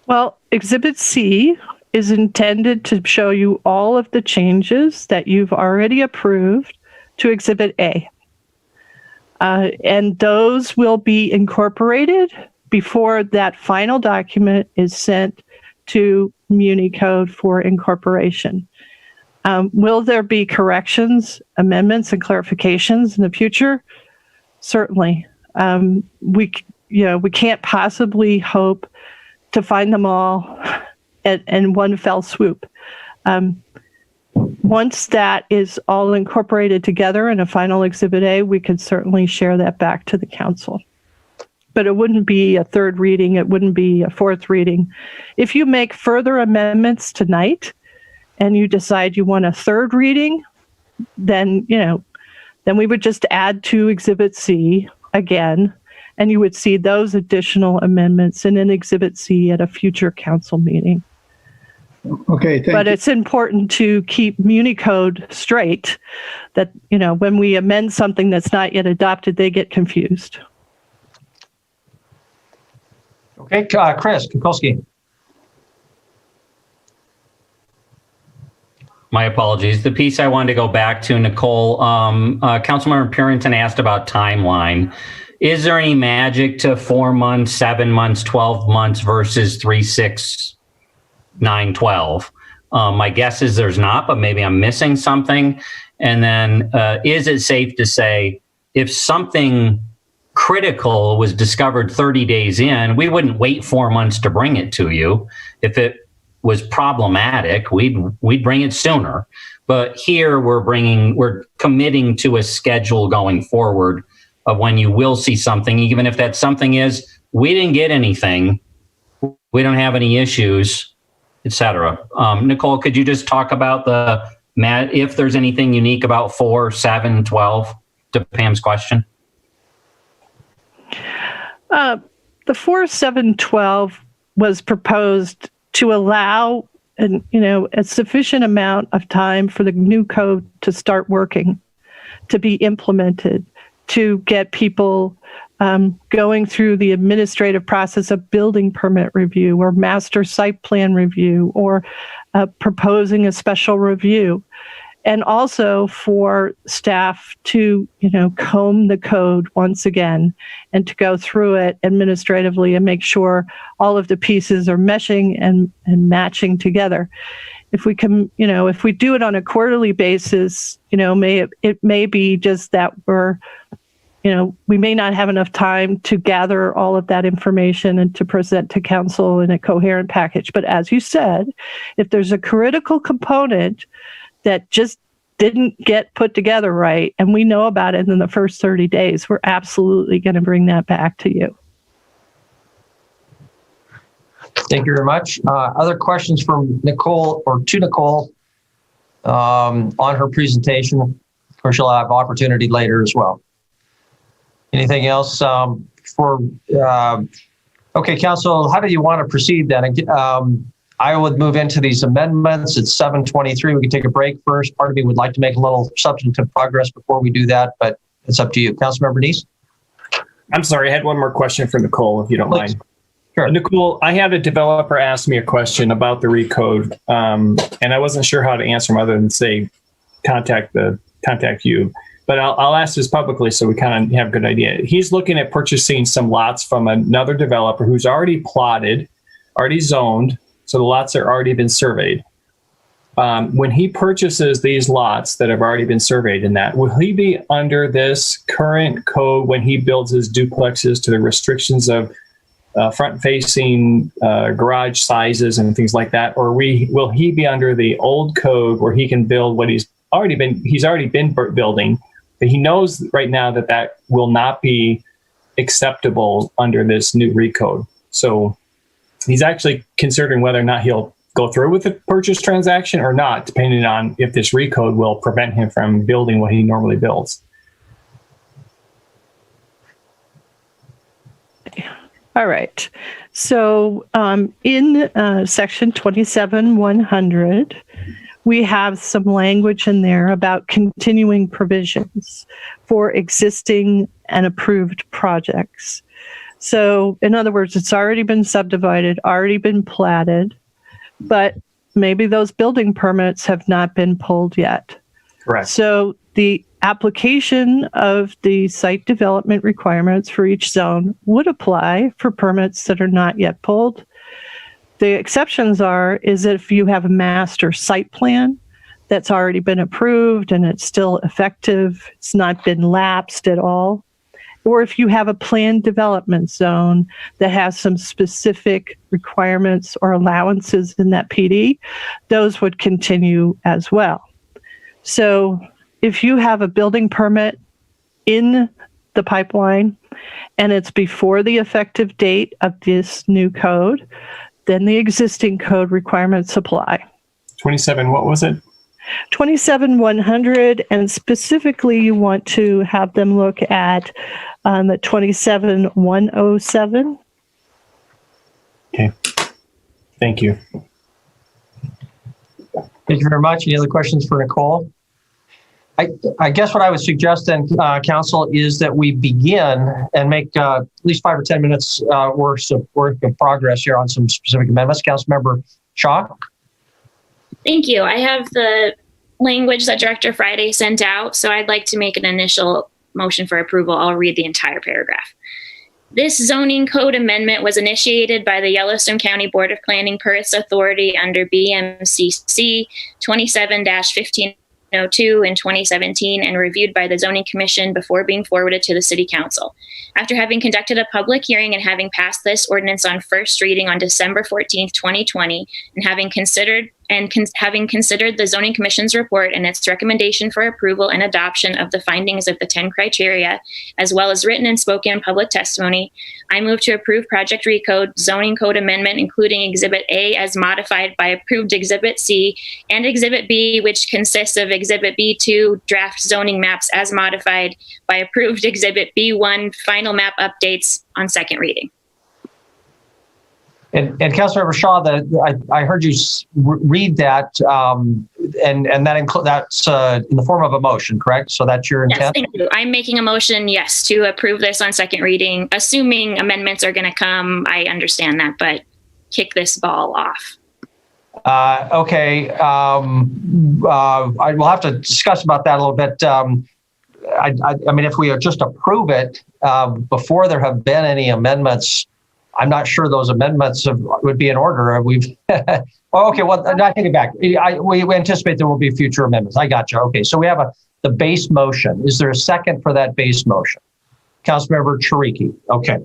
Well, Exhibit C is intended to show you all of the changes that you've already approved to Exhibit A. And those will be incorporated before that final document is sent to MuniCode for incorporation. Will there be corrections, amendments, and clarifications in the future? Certainly. We can't possibly hope to find them all in one fell swoop. Once that is all incorporated together in a final Exhibit A, we could certainly share that back to the council. But it wouldn't be a third reading, it wouldn't be a fourth reading. If you make further amendments tonight and you decide you want a third reading, then we would just add to Exhibit C again, and you would see those additional amendments in an Exhibit C at a future council meeting. Okay, thank you. But it's important to keep MuniCode straight, that, when we amend something that's not yet adopted, they get confused. Okay, Chris Kupolski. My apologies. The piece I wanted to go back to, Nicole, Councilmember Purinton asked about timeline. Is there any magic to 4 months, 7 months, 12 months versus 3, 6, 9, 12? My guess is there's not, but maybe I'm missing something. And then is it safe to say if something critical was discovered 30 days in, we wouldn't wait 4 months to bring it to you? If it was problematic, we'd bring it sooner. But here we're committing to a schedule going forward of when you will see something, even if that something is, we didn't get anything, we don't have any issues, etc. Nicole, could you just talk about if there's anything unique about 4, 7, 12 to Pam's question? The 4, 7, 12 was proposed to allow a sufficient amount of time for the new code to start working, to be implemented, to get people going through the administrative process of building permit review or master site plan review or proposing a special review. And also for staff to, comb the code once again and to go through it administratively and make sure all of the pieces are meshing and matching together. If we can, if we do it on a quarterly basis, it may be just that we may not have enough time to gather all of that information and to present to council in a coherent package. But as you said, if there's a critical component that just didn't get put together right, and we know about it in the first 30 days, we're absolutely going to bring that back to you. Thank you very much. Other questions from Nicole or to Nicole on her presentation? Of course, she'll have opportunity later as well. Anything else okay, Council, how do you want to proceed then? I would move into these amendments. It's 7:23. We can take a break first. Part of me would like to make a little substantive progress before we do that, but it's up to you. Councilmember Neese? I'm sorry, I had one more question for Nicole, if you don't mind. Sure. Nicole, I had a developer ask me a question about the recode, and I wasn't sure how to answer him other than say, contact you. But I'll ask this publicly so we kind of have a good idea. He's looking at purchasing some lots from another developer who's already plotted, already zoned, so the lots are already been surveyed. When he purchases these lots that have already been surveyed in that, will he be under this current code when he builds his duplexes to the restrictions of front-facing garage sizes and things like that? Or will he be under the old code where he can build what he's already been building, but he knows right now that will not be acceptable under this new recode? So he's actually considering whether or not he'll go through with the purchase transaction or not, depending on if this recode will prevent him from building what he normally builds. All right. So in section 27-100, we have some language in there about continuing provisions for existing and approved projects. So in other words, it's already been subdivided, already been platted, but maybe those building permits have not been pulled yet. Correct. So the application of the site development requirements for each zone would apply for permits that are not yet pulled. The exceptions is if you have a master site plan that's already been approved and it's still effective, it's not been lapsed at all, or if you have a planned development zone that has some specific requirements or allowances in that PD, those would continue as well. So if you have a building permit in the pipeline and it's before the effective date of this new code, then the existing code requirements apply. 27, what was it? 27-100, and specifically you want to have them look at the 27-107. Okay, thank you. Thank you very much. Any other questions for Nicole? I guess what I would suggest then, Council, is that we begin and make at least 5 or 10 minutes worth of progress here on some specific amendments. Councilmember Shaw? Thank you. I have the language that Director Friday sent out, so I'd like to make an initial motion for approval. I'll read the entire paragraph. This zoning code amendment was initiated by the Yellowstone County Board of Planning per its authority under BMCC 27-1502 in 2017 and reviewed by the Zoning Commission before being forwarded to the City Council. After having conducted a public hearing and having passed this ordinance on first reading on December 14th, 2020, and having considered the Zoning Commission's report and its recommendation for approval and adoption of the findings of the 10 criteria, as well as written and spoken public testimony, I move to approve Project Recode Zoning Code Amendment, including Exhibit A as modified by approved Exhibit C, and Exhibit B, which consists of Exhibit B2 draft zoning maps as modified by approved Exhibit B1 final map updates on second reading. And Councilmember Shaw, I heard you read that, and that's in the form of a motion, correct? So that's your intent? Yes, thank you. I'm making a motion, yes, to approve this on second reading, assuming amendments are going to come. I understand that, but kick this ball off. Okay. I will have to discuss about that a little bit. I mean, if we just approve it before there have been any amendments, I'm not sure those amendments would be in order. We've okay. Well, I take it back. We anticipate there will be future amendments. I got you. Okay, so we have the base motion. Is there a second for that base motion? Councilmember Chiriqui. Okay.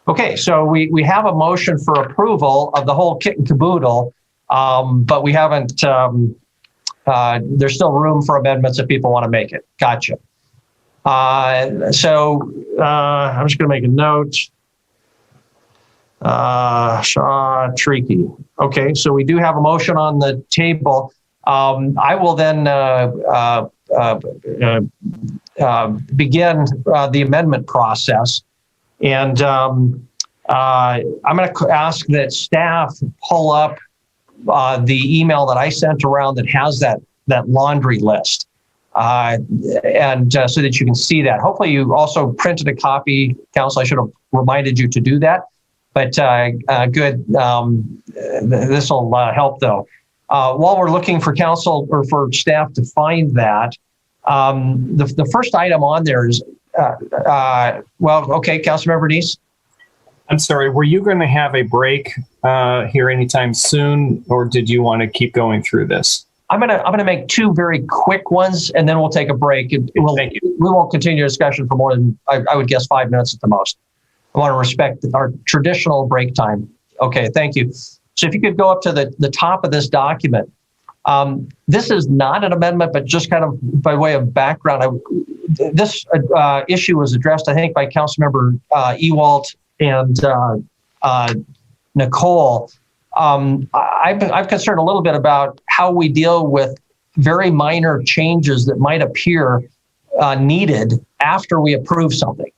Okay. So we have a motion for approval of the whole kit and caboodle, but we haven't. There's still room for amendments if people want to make it. Gotcha. So I'm just going to make a note. Shaw, Chiriqui. Okay, so we do have a motion on the table. I will then begin the amendment process. And I'm going to ask that staff pull up the email that I sent around that has that laundry list. And so that you can see that. Hopefully you also printed a copy, Council. I should have reminded you to do that. But good. This will help, though. While we're looking for council or for staff to find that, the first item on there is, okay, Councilmember Neese. I'm sorry, were you going to have a break here anytime soon, or did you want to keep going through this? I'm gonna make two very quick ones, and then we'll take a break. Thank you. We won't continue discussion for more than I would guess 5 minutes at the most. I want to respect our traditional break time. Okay, thank you. So if you could go up to the top of this document. This is not an amendment, but just kind of by way of background. This issue was addressed, I think, by Councilmember Ewalt and Nicole. I'm concerned a little bit about how we deal with very minor changes that might appear needed after we approve something.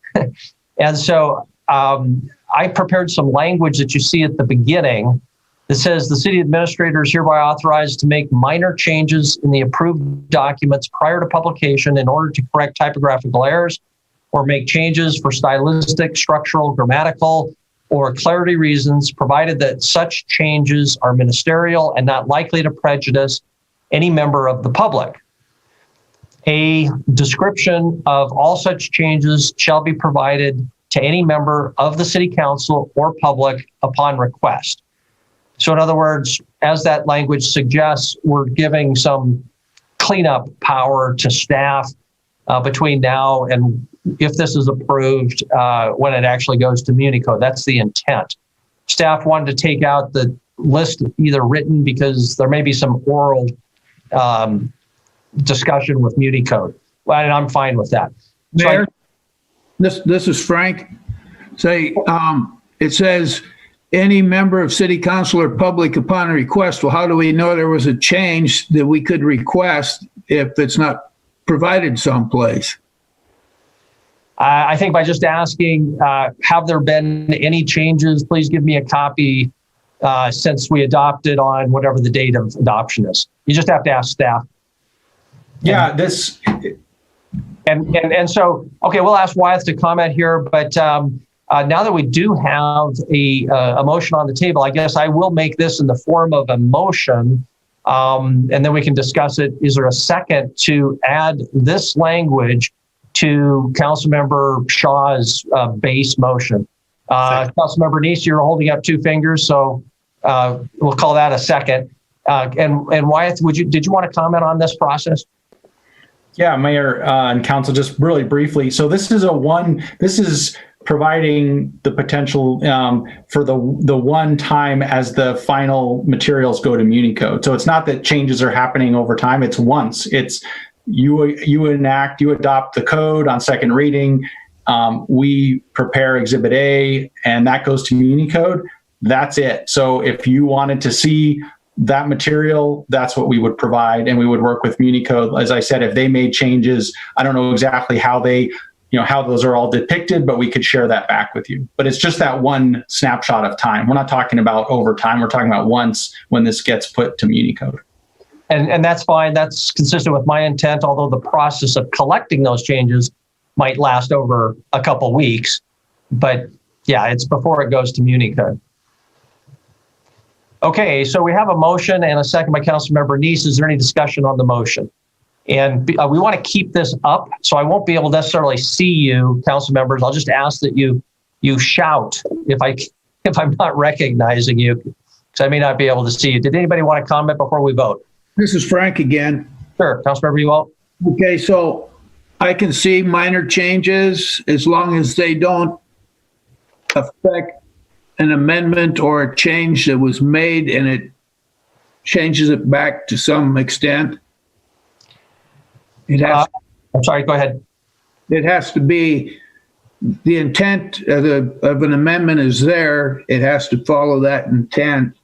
And so I prepared some language that you see at the beginning that says the city administrator is hereby authorized to make minor changes in the approved documents prior to publication in order to correct typographical errors or make changes for stylistic, structural, grammatical, or clarity reasons, provided that such changes are ministerial and not likely to prejudice any member of the public. A description of all such changes shall be provided to any member of the city council or public upon request. So in other words, as that language suggests, we're giving some cleanup power to staff between now and if this is approved when it actually goes to MuniCode. That's the intent. Staff wanted to take out the list either written because there may be some oral discussion with MuniCode. Well, and I'm fine with that. Mayor, this is Frank. It says any member of city council or public upon request. Well, how do we know there was a change that we could request if it's not provided someplace? I think by just asking, have there been any changes? Please give me a copy since we adopted on whatever the date of adoption is. You just have to ask staff. Yeah, And so, okay, we'll ask Wyeth to comment here, but now that we do have a motion on the table, I guess I will make this in the form of a motion And then we can discuss it. Is there a second to add this language to Councilmember Shaw's base motion? Councilmember Neese, you're holding up two fingers, so we'll call that a second. And Wyeth, did you want to comment on this process? Yeah, Mayor and Council, just really briefly. So this is providing the potential for the one time as the final materials go to MuniCode. So it's not that changes are happening over time. It's once. It's you adopt the code on second reading. We prepare Exhibit A, and that goes to MuniCode. That's it. So if you wanted to see that material, that's what we would provide, and we would work with MuniCode. As I said, if they made changes, I don't know exactly how how those are all depicted, but we could share that back with you. But it's just that one snapshot of time. We're not talking about over time. We're talking about once when this gets put to MuniCode. And that's fine. That's consistent with my intent, although the process of collecting those changes might last over a couple weeks. But yeah, it's before it goes to MuniCode. Okay, so we have a motion and a second by Councilmember Neese. Is there any discussion on the motion? And we want to keep this up, so I won't be able to necessarily see you, council members. I'll just ask that you shout if I'm not recognizing you, because I may not be able to see you. Did anybody want to comment before we vote? This is Frank again. Sure, Councilmember Ewald. Okay, so I can see minor changes as long as they don't affect an amendment or a change that was made and it changes it back to some extent. It has, I'm sorry, go ahead. It has to be, the intent of an amendment is there. It has to follow that intent,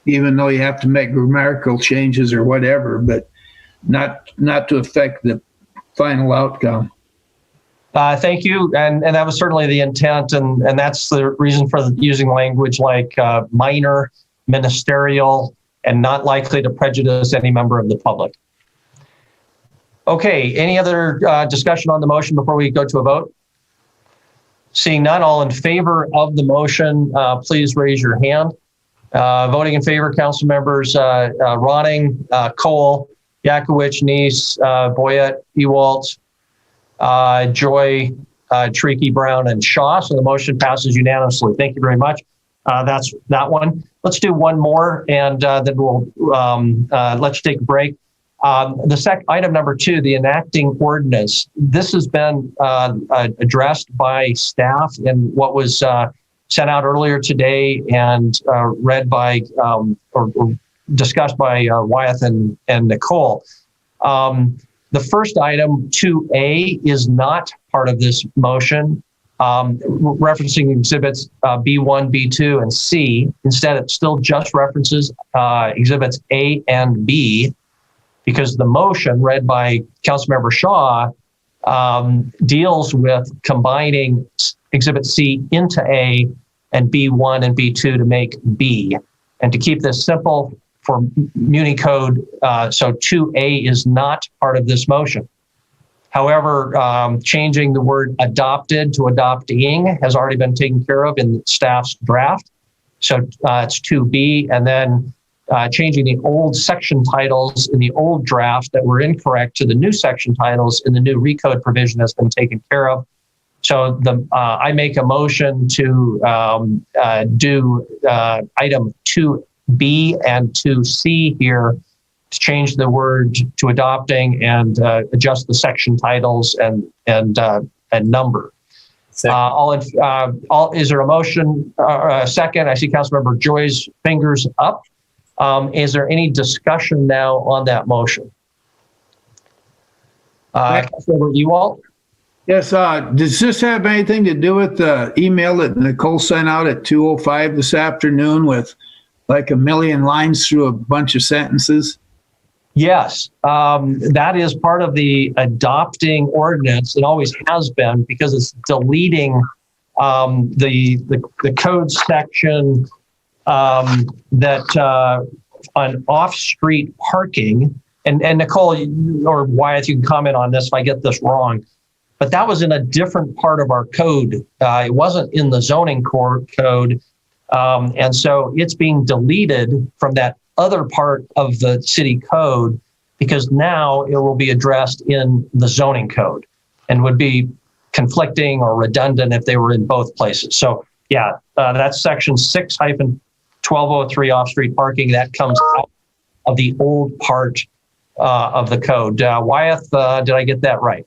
even though you have to make grammatical changes or whatever, but not to affect the final outcome. Thank you. And that was certainly the intent. And that's the reason for using language like minor, ministerial, and not likely to prejudice any member of the public. Okay, any other discussion on the motion before we go to a vote? Seeing none, all in favor of the motion, please raise your hand. Voting in favor, council members Ronning, Cole, Yakowicz, Neese, Boyette, Ewald, Joy, Treaky, Brown, and Shaw. So the motion passes unanimously. Thank you very much. That's that one. Let's do one more, and then we'll let's take a break. Item number 2, the enacting ordinance. This has been addressed by staff in what was sent out earlier today and read by or discussed by Wyeth and Nicole. The first item, 2A, is not part of this motion, referencing exhibits B1, B2, and C. Instead, it still just references exhibits A and B, because the motion read by Councilmember Shaw deals with combining exhibit C into A and B1 and B2 to make B. And to keep this simple for MuniCode, so 2A is not part of this motion. However, changing the word adopted to adopting has already been taken care of in staff's draft. So it's 2B, and then changing the old section titles in the old draft that were incorrect to the new section titles in the new recode provision has been taken care of. So I make a motion to do item 2B and 2C here, to change the word to adopting and adjust the section titles and number. Is there a motion? A second? I see Councilmember Joy's fingers up. Is there any discussion now on that motion? Councilmember Ewald? Yes, does this have anything to do with the email that Nicole sent out at 2:05 this afternoon with like a million lines through a bunch of sentences? Yes, that is part of the adopting ordinance. It always has been, because it's deleting the code section that on off-street parking, and Nicole or Wyeth, you can comment on this if I get this wrong, but that was in a different part of our code. It wasn't in the zoning code, and so it's being deleted from that other part of the city code, because now it will be addressed in the zoning code and would be conflicting or redundant if they were in both places. So yeah, that's section 6-1203 off-street parking. That comes out of the old part of the code. Wyeth, did I get that right?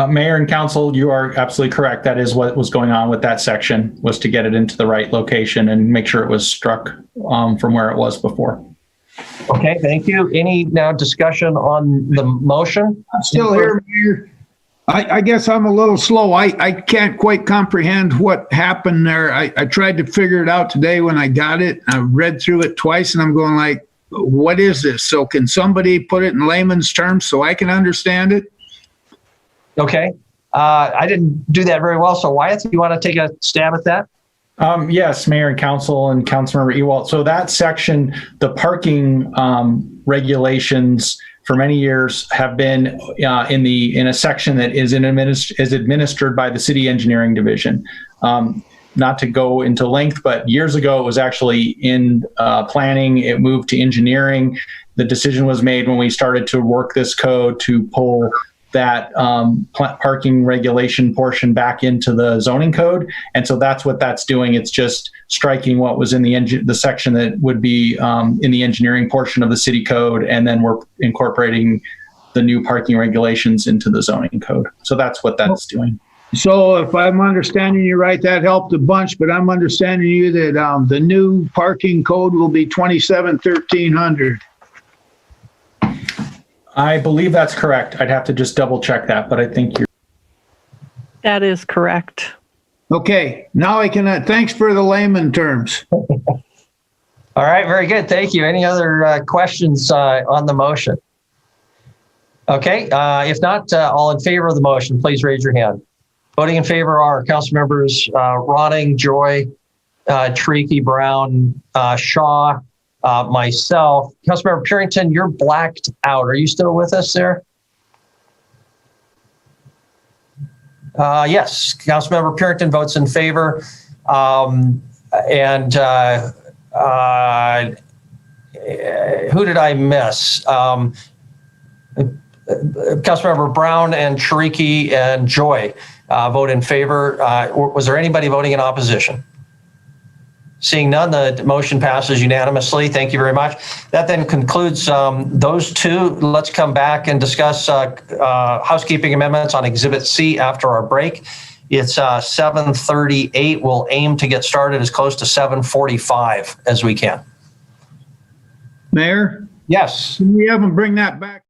Mayor and council, you are absolutely correct. That is what was going on with that section, was to get it into the right location and make sure it was struck from where it was before. Okay, thank you. Any now discussion on the motion? I'm still here, Mayor. I guess I'm a little slow. I can't quite comprehend what happened there. I tried to figure it out today when I got it. I read through it twice and I'm going like, what is this? So can somebody put it in layman's terms so I can understand it? Okay. I didn't do that very well. So Wyatt, do you want to take a stab at that? Yes, Mayor and Council and Councilmember Ewald. So that section, the parking regulations for many years have been in a section that is administered by the City Engineering Division. Not to go into length, but years ago it was actually in planning. It moved to engineering. The decision was made when we started to work this code to pull that parking regulation portion back into the zoning code. And so that's what that's doing. It's just striking what was in the section that would be in the engineering portion of the city code. And then we're incorporating the new parking regulations into the zoning code. So that's what that's doing. So if I'm understanding you right, that helped a bunch, but I'm understanding you that the new parking code will be 27-1300. I believe that's correct. I'd have to just double check that, but I think you're. That is correct. Okay, now I can, thanks for the layman terms. All right, very good. Thank you. Any other questions on the motion? Okay, if not, all in favor of the motion, please raise your hand. Voting in favor are council members Ronning, Joy, Treaky, Brown, Shaw, myself. Councilmember Purington, you're blacked out. Are you still with us there? Yes, Councilmember Purington votes in favor. Who did I miss? Councilmember Brown and Cheriki and Joy vote in favor. Was there anybody voting in opposition? Seeing none, the motion passes unanimously. Thank you very much. That then concludes those two. Let's come back and discuss housekeeping amendments on Exhibit C after our break. It's 7:38. We'll aim to get started as close to 7:45 as we can. Mayor? Yes. Can we have them bring that back?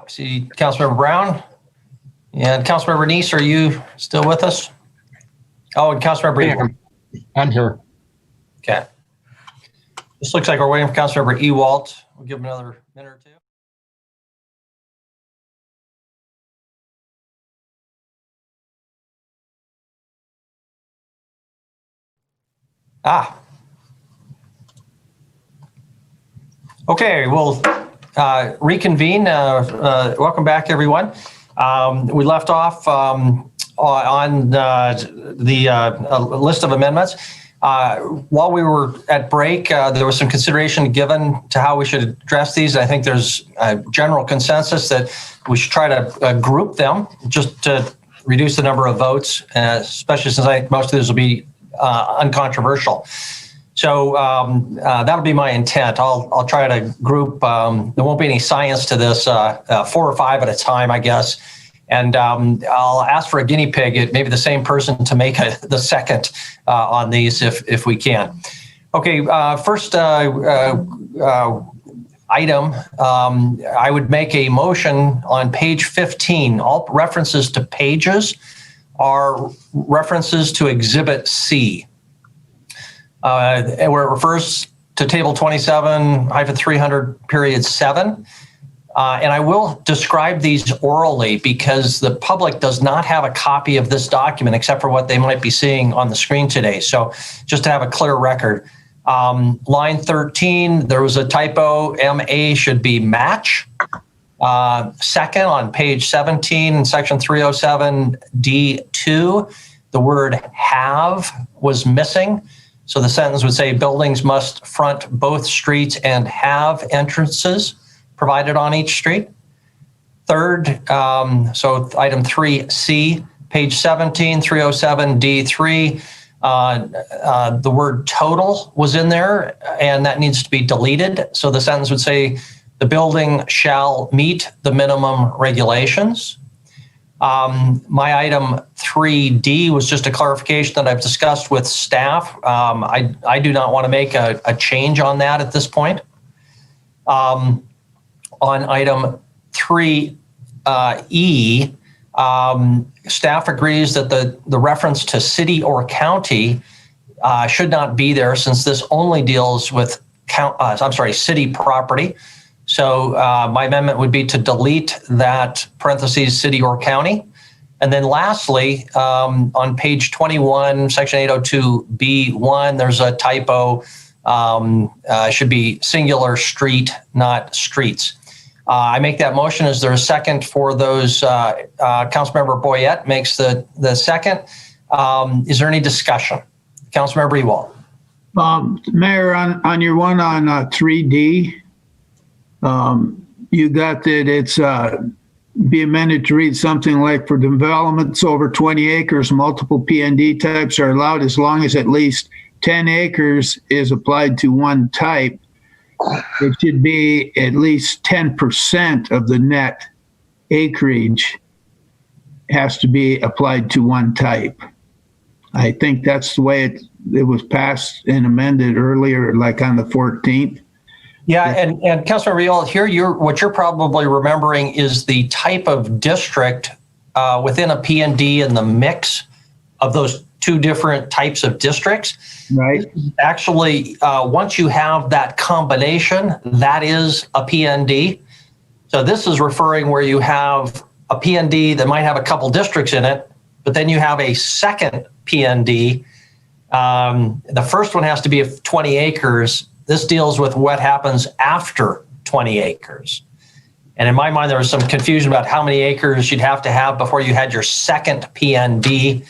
See Councilmember Brown and Councilmember Neese, are you still with us? Oh, and Councilmember Ewald. I'm here. Okay. This looks like we're waiting for Councilmember Ewald. We'll give him another minute or two. Okay, we'll reconvene. Welcome back, everyone. We left off on the list of amendments. While we were at break, there was some consideration given to how we should address these. I think there's a general consensus that we should try to group them just to reduce the number of votes, especially since I think most of these will be uncontroversial. So that'll be my intent. I'll try to group. There won't be any science to this. 4 or 5 at a time, I guess. And I'll ask for a guinea pig, maybe the same person, to make the second on these if we can. Okay, first item, I would make a motion on page 15. All references to pages are references to Exhibit C, where it refers to table 27-300 period 7. And I will describe these orally because the public does not have a copy of this document except for what they might be seeing on the screen today. So just to have a clear record. Line 13, there was a typo. MA should be match. Second, on page 17 in section 307 D2, the word have was missing. So the sentence would say buildings must front both streets and have entrances provided on each street. Third, so item 3C, page 17, 307 D3, the word total was in there and that needs to be deleted. So the sentence would say the building shall meet the minimum regulations. My item 3D was just a clarification that I've discussed with staff. I do not want to make a change on that at this point. On item 3E, staff agrees that the reference to city or county should not be there since this only deals with city property. So my amendment would be to delete that parentheses city or county. And then lastly, on page 21, section 802B1, there's a typo. Should be singular street, not streets. I make that motion. Is there a second for those? Councilmember Boyette makes the second. Is there any discussion? Councilmember Ewald. Mayor, on your one on 3D, you got that it's be amended to read something like for developments over 20 acres, multiple PND types are allowed as long as at least 10 acres is applied to one type. It should be at least 10% of the net acreage has to be applied to one type. I think that's the way it was passed and amended earlier, like on the 14th. Yeah, and Councilmember Ewald, here what you're probably remembering is the type of district within a PND and the mix of those two different types of districts. Right. Actually, once you have that combination, that is a PND. So this is referring where you have a PND that might have a couple districts in it, but then you have a second PND. The first one has to be 20 acres. This deals with what happens after 20 acres. And in my mind, there was some confusion about how many acres you'd have to have before you had your second PND.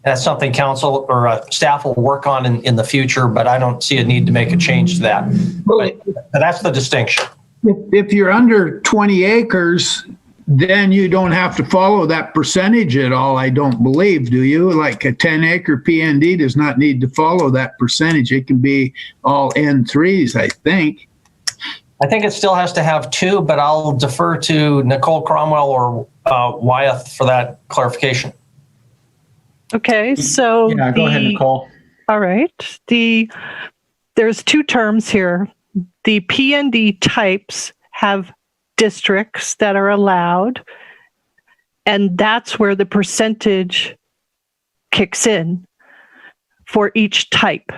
That's something council or staff will work on in the future, but I don't see a need to make a change to that. But that's the distinction. If you're under 20 acres, then you don't have to follow that percentage at all, I don't believe, do you? Like a 10-acre PND does not need to follow that percentage. It can be all N3s, I think. I think it still has to have 2, but I'll defer to Nicole Cromwell or Wyeth for that clarification. Okay, so yeah, go ahead, Nicole. All right. There's 2 terms here. the PND types have districts that are allowed, and that's where the percentage kicks in for each type.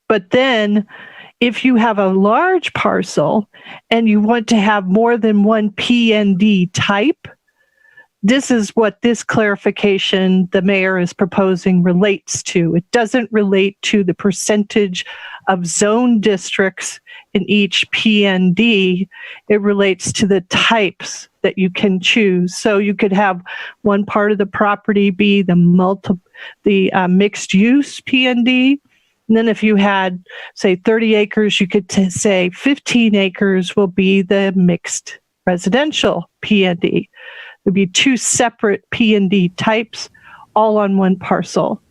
But then if you have a large parcel and you want to have more than one PND type, this is what this clarification the mayor is proposing relates to. It doesn't relate to the percentage of zone districts in each PND. It relates to the types that you can choose. So you could have one part of the property be the mixed use PND. And then if you had, say, 30 acres, you could say 15 acres will be the mixed residential PND. There'd be two separate P&D types all on one parcel.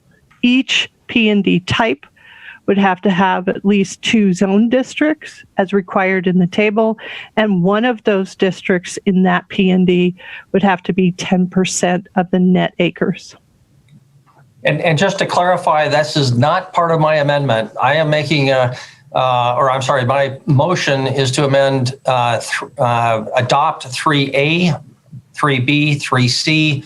Each P&D type would have to have at least 2 zone districts as required in the table, and one of those districts in that P&D would have to be 10% of the net acres. And just to clarify, this is not part of my amendment. I am making my motion is to amend, adopt 3A, 3B, 3C,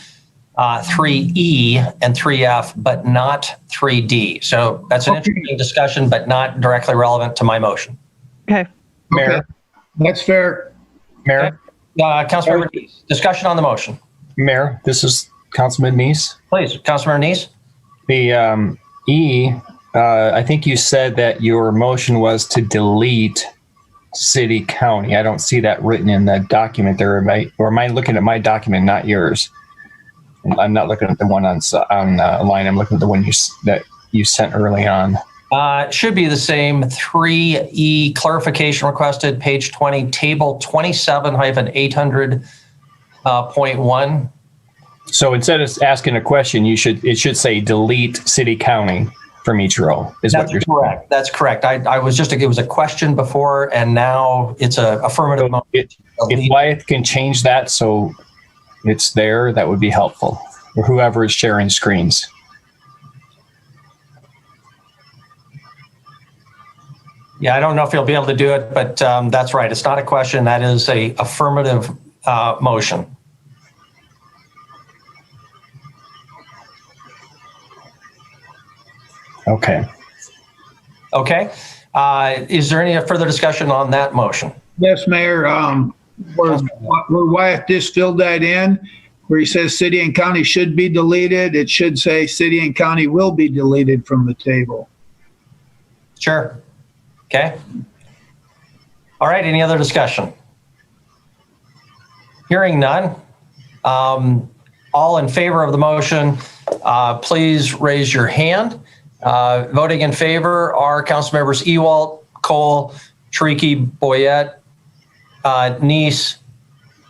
3E, and 3F, but not 3D. So that's an interesting discussion, but not directly relevant to my motion. Okay. Mayor. Okay. That's fair. Mayor. Councilmember Neese, discussion on the motion. Mayor, this is Councilman Neese. Please, Councilmember Neese. The E, I think you said that your motion was to delete city county. I don't see that written in that document there. Or am I looking at my document, not yours? I'm not looking at the one on line. I'm looking at the one that you sent early on. It should be the same. 3E, clarification requested, page 20, table 27-800.1. So instead of asking a question, it should say delete city county from each row. That's correct. That's correct. I was just, it was a question before, and now it's a affirmative. So if Wyeth can change that so it's there, that would be helpful. Or whoever is sharing screens. Yeah, I don't know if you'll be able to do it, but that's right. It's not a question. That is a affirmative motion. Okay. Okay. Is there any further discussion on that motion? Yes, Mayor. Where Wyeth just filled that in, where he says city and county should be deleted, it should say city and county will be deleted from the table. Sure. Okay. All right. Any other discussion? Hearing none. All in favor of the motion, please raise your hand. Voting in favor are Councilmembers Ewalt, Cole, Shariki, Boyette, Neese,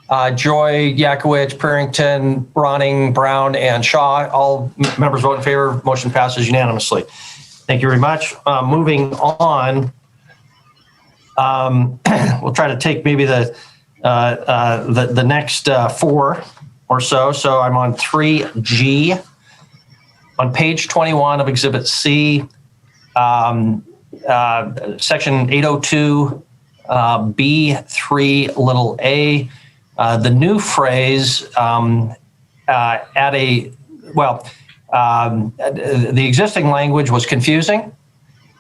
Joy, Yakowicz, Purrington, Ronning, Brown, and Shaw. All members vote in favor. Motion passes unanimously. Thank you very much. Moving on, we'll try to take maybe the next 4 or so. So I'm on 3G. On page 21 of Exhibit C, section 802, B3 little a, the new phrase the existing language was confusing.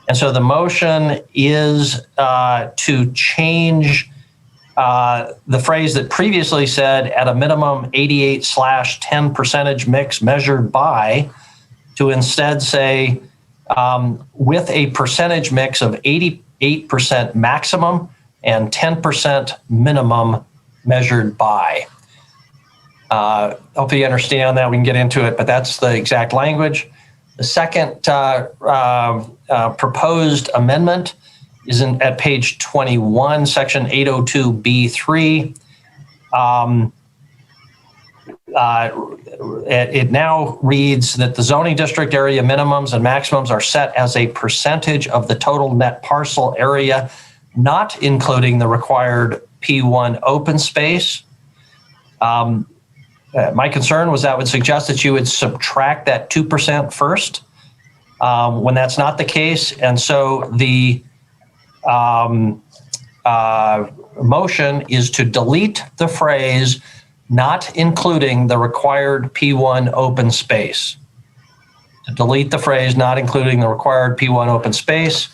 And so the motion is to change the phrase that previously said at a minimum 88/10% mix measured by, to instead say with a percentage mix of 88% maximum and 10% minimum measured by. Hopefully you understand that. We can get into it, but that's the exact language. The second proposed amendment is at page 21, section 802B3. It now reads that the zoning district area minimums and maximums are set as a percentage of the total net parcel area, not including the required P1 open space. My concern was that would suggest that you would subtract that 2% first, when that's not the case. And so the motion is to delete the phrase "not including the required P1 open space." To delete the phrase "not including the required P1 open space."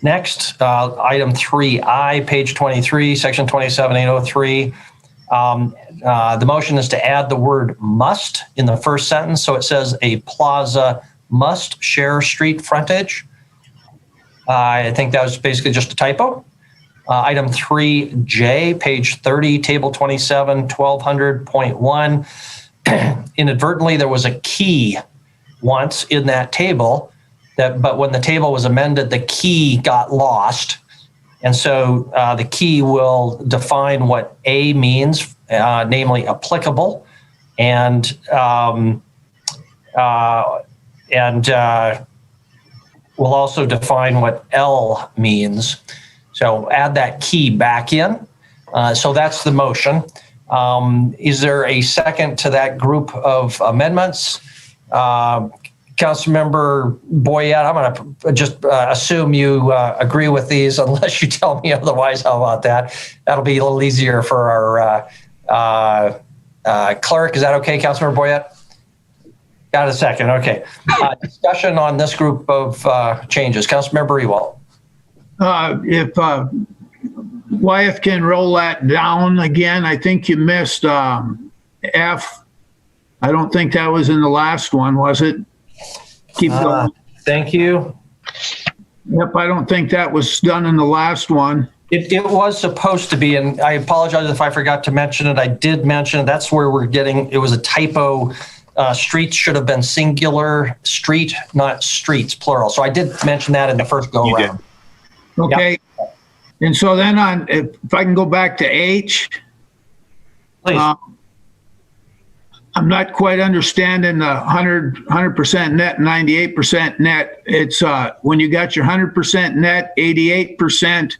Next, item 3I, page 23, section 27803. The motion is to add the word "must" in the first sentence. So it says a plaza must share street frontage. I think that was basically just a typo. Item 3J, page 30, table 27, 1200.1. Inadvertently, there was a key once in that table, but when the table was amended, the key got lost. And so the key will define what A means, namely applicable, and will also define what L means. So add that key back in. So that's the motion. Is there a second to that group of amendments? Councilmember Boyette, I'm going to just assume you agree with these unless you tell me otherwise. How about that? That'll be a little easier for our clerk. Is that okay, Councilmember Boyette? Got a second. Okay. Discussion on this group of changes. Councilmember Ewald. If Wyeth can roll that down again, I think you missed F. I don't think that was in the last one, was it? Keep going. Thank you. Yep, I don't think that was done in the last one. It was supposed to be, and I apologize if I forgot to mention it. I did mention it. That's where we're getting, it was a typo. Streets should have been singular, street, not streets, plural. So I did mention that in the first go round. Okay. Yep. And so then on, if I can go back to H. Please. I'm not quite understanding the 100% net, 98% net. It's when you got your 100% net, 88%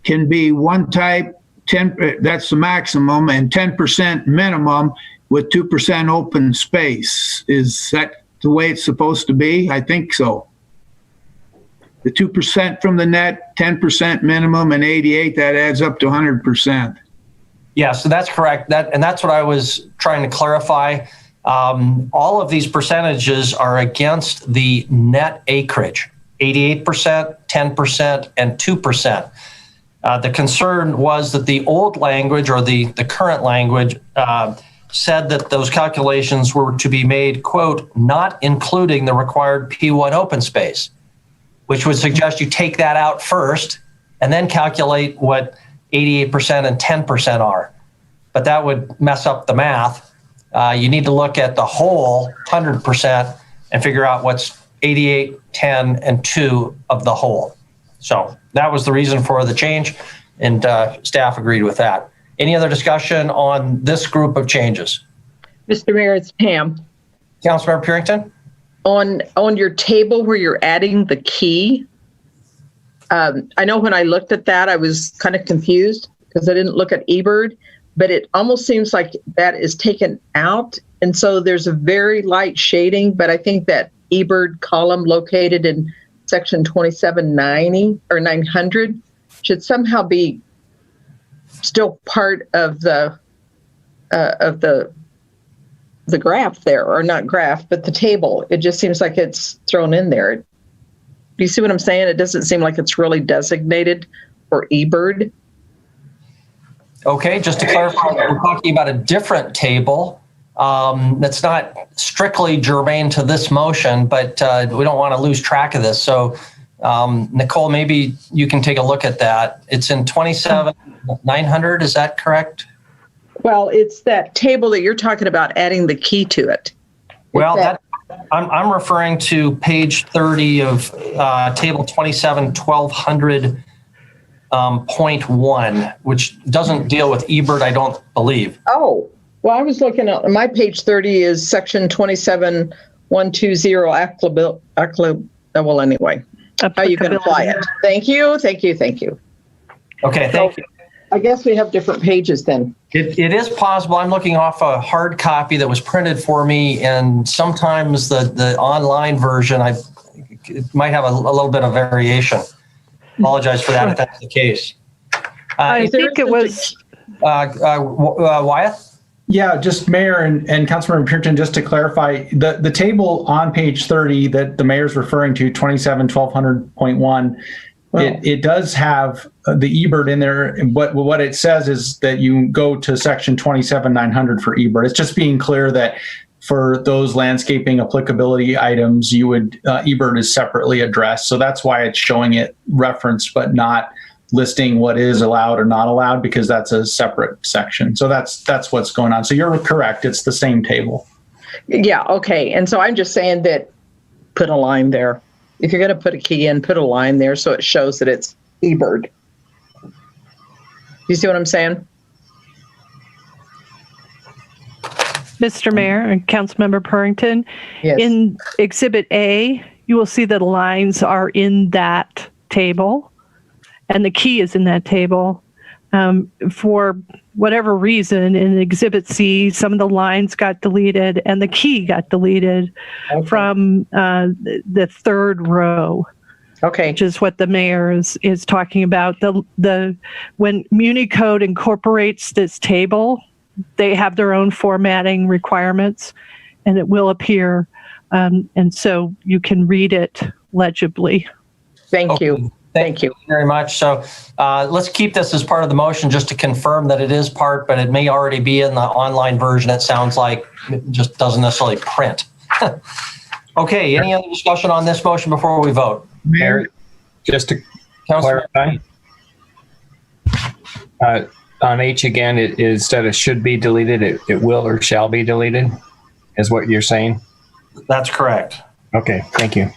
can be one type, 10, that's the maximum, and 10% minimum with 2% open space. Is that the way it's supposed to be? I think so. The 2% from the net, 10% minimum, and 88, that adds up to 100%. Yeah, so that's correct. And that's what I was trying to clarify. All of these percentages are against the net acreage, 88%, 10%, and 2%. The concern was that the old language or the current language said that those calculations were to be made, quote, not including the required P1 open space, which would suggest you take that out first and then calculate what 88% and 10% are. But that would mess up the math. You need to look at the whole 100% and figure out what's 88, 10, and 2 of the whole. So that was the reason for the change, and staff agreed with that. Any other discussion on this group of changes? Mr. Mayor, it's Pam. Councilmember Purington? On your table where you're adding the key, I know when I looked at that, I was kind of confused because I didn't look at eBird, but it almost seems like that is taken out. And so there's a very light shading, but I think that eBird column located in section 2790 or 900 should somehow be still part of the graph there, or not graph, but the table. It just seems like it's thrown in there. Do you see what I'm saying? It doesn't seem like it's really designated for eBird. Okay, just to clarify, we're talking about a different table that's not strictly germane to this motion, but we don't want to lose track of this. So Nicole, maybe you can take a look at that. It's in 27,900, is that correct? Well, it's that table that you're talking about adding the key to it. Well, I'm referring to page 30 of table 27, 1200.1, which doesn't deal with eBird, I don't believe. Oh, well, I was looking at my page 30 is section 27120 well, anyway, how you can apply it. Thank you. Okay, thank you. I guess we have different pages then. It is possible. I'm looking off a hard copy that was printed for me, and sometimes the online version, it might have a little bit of variation. Apologize for that if that's the case. I think it was Wyatt. Yeah, just Mayor and Councilmember Purinton, just to clarify, the table on page 30 that the mayor's referring to, 27-1200.1, it does have the eBird in there. But what it says is that you go to section 27-900 for eBird. It's just being clear that for those landscaping applicability items, you would eBird is separately addressed. So that's why it's showing it referenced, but not listing what is allowed or not allowed, because that's a separate section. So that's what's going on. So you're correct. It's the same table. Yeah, okay. And so I'm just saying that put a line there. If you're going to put a key in, put a line there so it shows that it's eBird. You see what I'm saying? Mr. Mayor and Councilmember Purinton, Yes. in Exhibit A, you will see that lines are in that table, and the key is in that table. For whatever reason, in Exhibit C, some of the lines got deleted and the key got deleted from the third row. Okay. Which is what the mayor is talking about. When MuniCode incorporates this table, they have their own formatting requirements, and it will appear, and so you can read it legibly. Thank you. Thank you very much. So let's keep this as part of the motion just to confirm that it is part, but it may already be in the online version. It sounds like it just doesn't necessarily print. Okay, any other discussion on this motion before we vote? Mayor, just to clarify, on H again, it instead of should be deleted, it will or shall be deleted, is what you're saying? That's correct. Okay, thank you.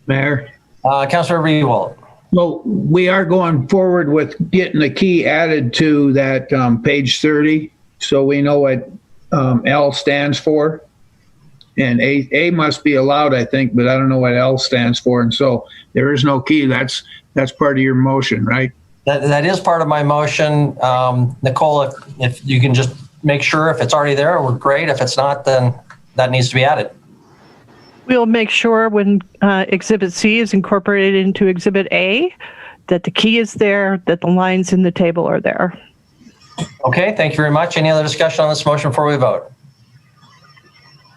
Mayor? Councilor Ewald. Well, we are going forward with getting the key added to that page 30, so we know what L stands for. And A must be allowed, I think, but I don't know what L stands for. And so there is no key. That's part of your motion, right? That is part of my motion. Nicole, if you can just make sure if it's already there, we're great. If it's not, then that needs to be added. We'll make sure when Exhibit C is incorporated into Exhibit A that the key is there, that the lines in the table are there. Okay, thank you very much. Any other discussion on this motion before we vote?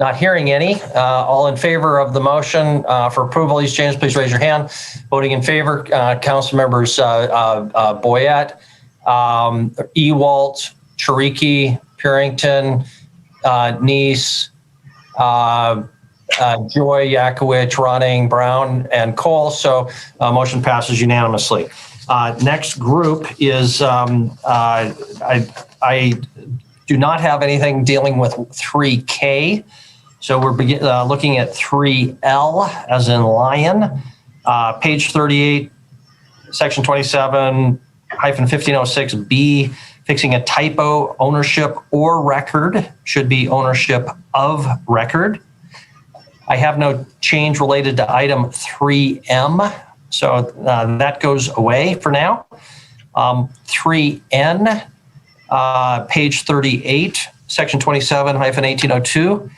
Not hearing any. All in favor of the motion for approval of these changes, please raise your hand. Voting in favor, Council members Boyette, Ewalt, Chiriqui, Purinton, Neese, Joy, Yakowicz, Ronning, Brown, and Cole. So motion passes unanimously. Next group is I do not have anything dealing with 3K. So we're looking at 3L as in lion, page 38, section 27-1506B, fixing a typo, ownership or record should be ownership of record. I have no change related to item 3M, so that goes away for now. 3N, page 38, section 27-1802.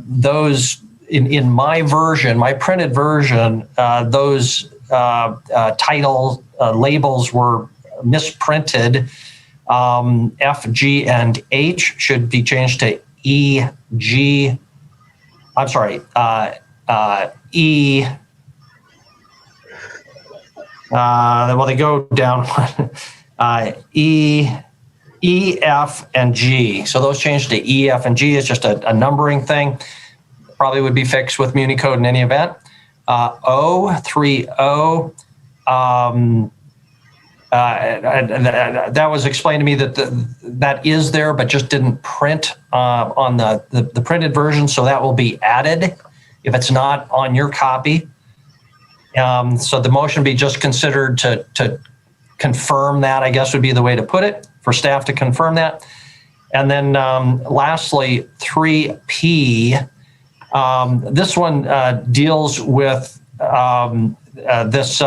Those in my version, my printed version, those title labels were misprinted. F, G, and H should be changed to E, G. I'm sorry, E. Well, they go down E, F, and G. So those changed to E, F, and G is just a numbering thing. Probably would be fixed with MuniCode in any event. O, 3O. That was explained to me that that is there, but just didn't print on the printed version. So that will be added if it's not on your copy. So the motion be just considered to confirm that, I guess would be the way to put it, for staff to confirm that. And then lastly, 3P. This one deals with this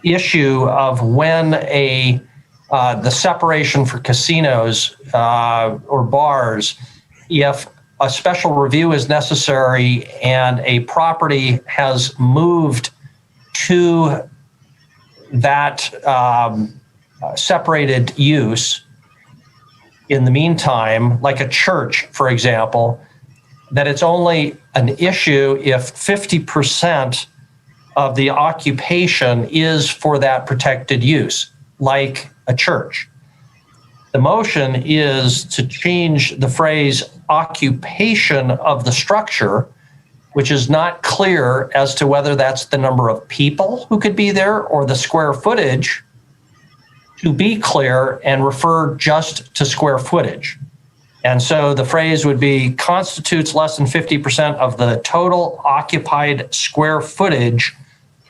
issue of when the separation for casinos or bars, if a special review is necessary and a property has moved to that separated use in the meantime, like a church, for example, that it's only an issue if 50% of the occupation is for that protected use, like a church. The motion is to change the phrase occupation of the structure, which is not clear as to whether that's the number of people who could be there or the square footage, to be clear and refer just to square footage. And so the phrase would be constitutes less than 50% of the total occupied square footage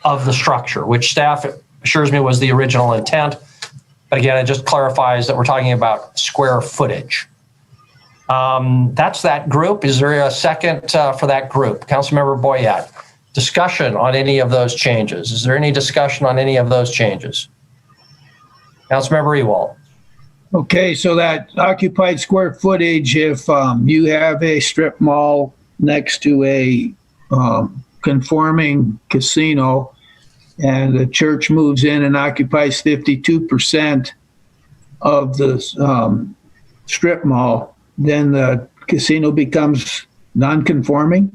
of the structure, which staff assures me was the original intent. But again, it just clarifies that we're talking about square footage. That's that group. Is there a second for that group? Councilmember Boyette, discussion on any of those changes. Is there any discussion on any of those changes? Councilmember Ewald. Okay, so that occupied square footage, if you have a strip mall next to a conforming casino and the church moves in and occupies 52% of the strip mall, then the casino becomes non-conforming?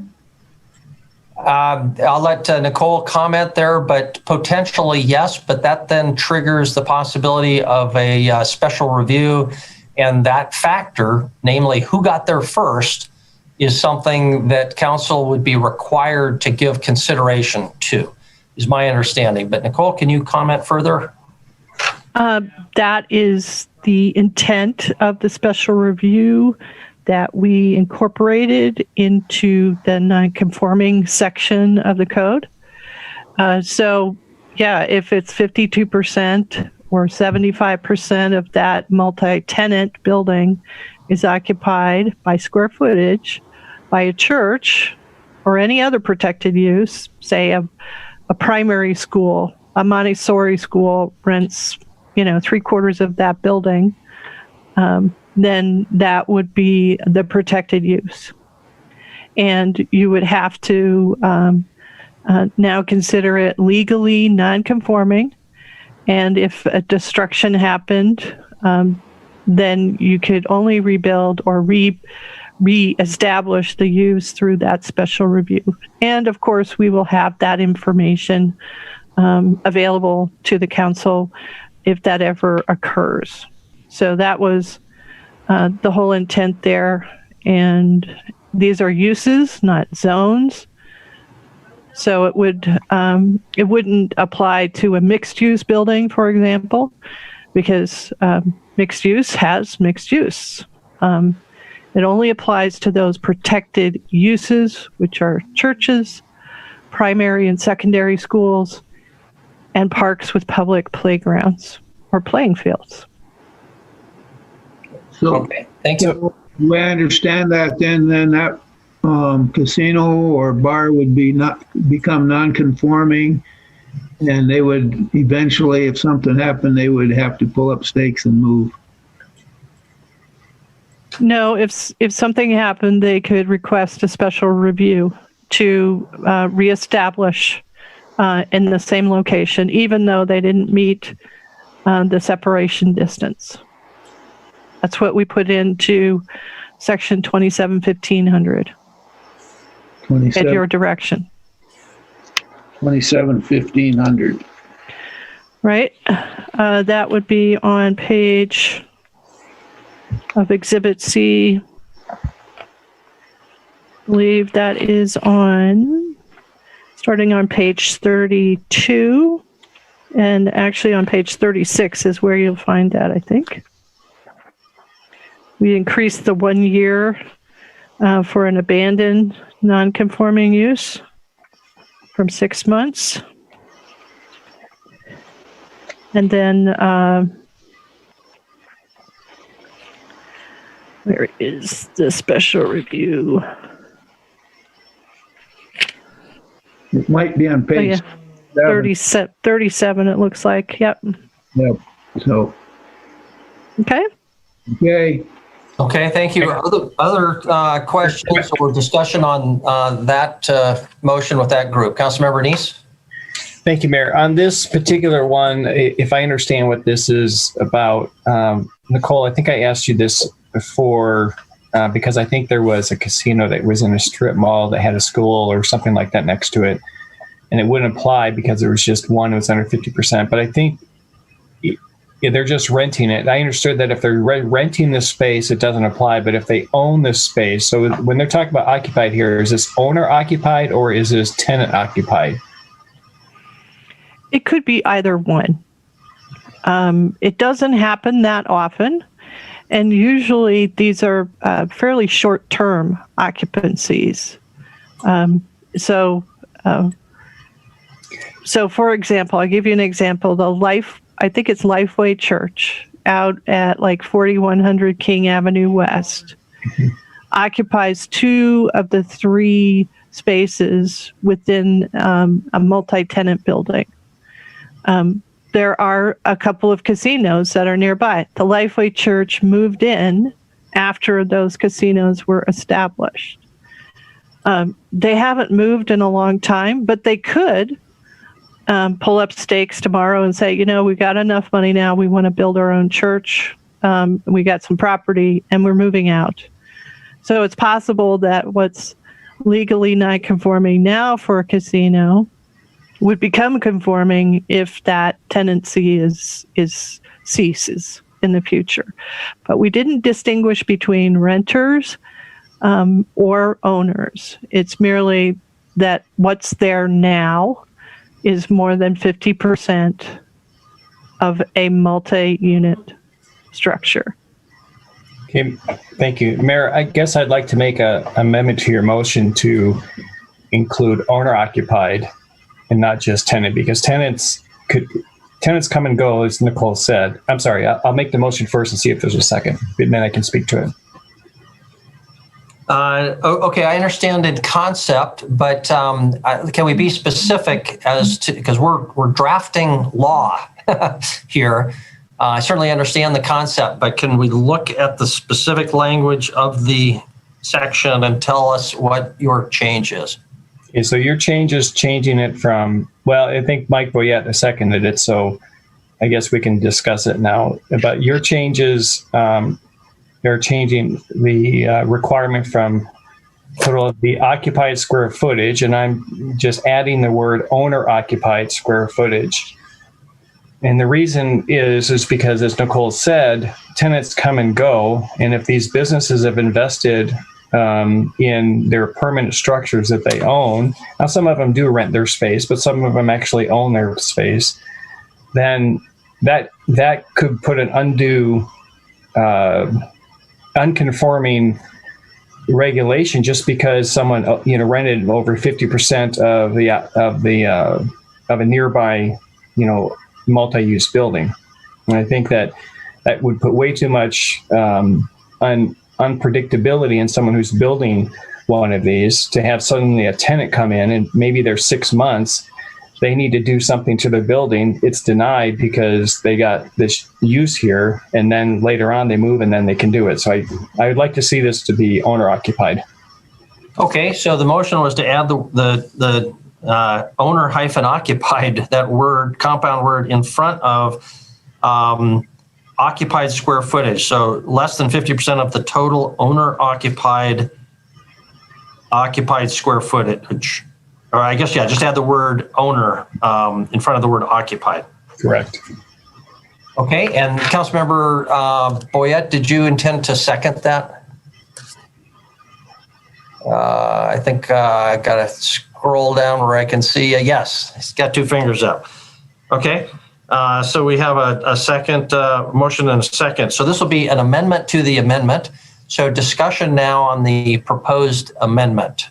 I'll let Nicole comment there, but potentially yes, but that then triggers the possibility of a special review, and that factor, namely who got there first, is something that council would be required to give consideration to, is my understanding. But Nicole, can you comment further? That is the intent of the special review that we incorporated into the non-conforming section of the code. So yeah, if it's 52% or 75% of that multi-tenant building is occupied by square footage by a church or any other protected use, say a primary school, a Montessori school rents, 3/4 of that building, then that would be the protected use. And you would have to now consider it legally non-conforming. And if a destruction happened, then you could only rebuild or re-establish the use through that special review. And of course, we will have that information available to the council if that ever occurs. So that was the whole intent there. And these are uses, not zones. So it wouldn't apply to a mixed use building, for example, because mixed use has mixed use. It only applies to those protected uses, which are churches, primary and secondary schools, and parks with public playgrounds or playing fields. So, okay, thank you. Do I understand that then that casino or bar would become non-conforming, and they would eventually, if something happened, they would have to pull up stakes and move? No, if something happened, they could request a special review to reestablish in the same location, even though they didn't meet the separation distance. That's what we put into section 27-1500 at your direction. 27-1500. Right. That would be on page of Exhibit C. I believe that is starting on page 32, and actually on page 36 is where you'll find that, I think. We increased the 1 year for an abandoned non-conforming use from 6 months. And then where is the special review? It might be on page 37, it looks like. Yep. Yep. So. Okay. Okay. Okay, thank you. Other questions or discussion on that motion with that group? Councilmember Neese? Thank you, Mayor. On this particular one, if I understand what this is about, Nicole, I think I asked you this before because I think there was a casino that was in a strip mall that had a school or something like that next to it, and it wouldn't apply because there was just one that was under 50%. But I think they're just renting it. I understood that if they're renting this space, it doesn't apply. But if they own this space, so when they're talking about occupied here, is this owner occupied or is this tenant occupied? It could be either one. It doesn't happen that often. And usually these are fairly short-term occupancies. So for example, I'll give you an example. I think it's Lifeway Church out at like 4100 King Avenue West occupies 2 of the 3 spaces within a multi-tenant building. There are a couple of casinos that are nearby. The Lifeway Church moved in after those casinos were established. They haven't moved in a long time, but they could pull up stakes tomorrow and say, we got enough money now. We want to build our own church. We got some property and we're moving out. So it's possible that what's legally not conforming now for a casino would become conforming if that tenancy ceases in the future. But we didn't distinguish between renters or owners. It's merely that what's there now is more than 50% of a multi-unit structure. Okay, thank you. Mayor, I guess I'd like to make an amendment to your motion to include owner-occupied and not just tenant, because tenants come and go, as Nicole said. I'm sorry, I'll make the motion first and see if there's a second, and then I can speak to it. Okay, I understand in concept, but can we be specific as to, because we're drafting law here. I certainly understand the concept, but can we look at the specific language of the section and tell us what your change is? Okay, so your change is changing it from, well, I think Mike Boyette seconded it, so I guess we can discuss it now. But your changes, they're changing the requirement from total of the occupied square footage, and I'm just adding the word owner occupied square footage. And the reason is because, as Nicole said, tenants come and go, and if these businesses have invested in their permanent structures that they own, now some of them do rent their space, but some of them actually own their space, then that could put an undue unconforming regulation just because someone rented over 50% of a nearby multi-use building. And I think that would put way too much unpredictability in someone who's building one of these, to have suddenly a tenant come in and maybe they're 6 months, they need to do something to their building. It's denied because they got this use here, and then later on they move and then they can do it. So I would like to see this to be owner occupied. Okay, so the motion was to add the owner -occupied, that word, compound word, in front of occupied square footage. So less than 50% of the total owner occupied square footage. Or I guess, just add the word owner in front of the word occupied. Correct. Okay, and Councilmember Boyette, did you intend to second that? I think I got to scroll down where I can see, yes, he's got 2 fingers up. Okay, so we have a second motion and a second. So this will be an amendment to the amendment. So discussion now on the proposed amendment.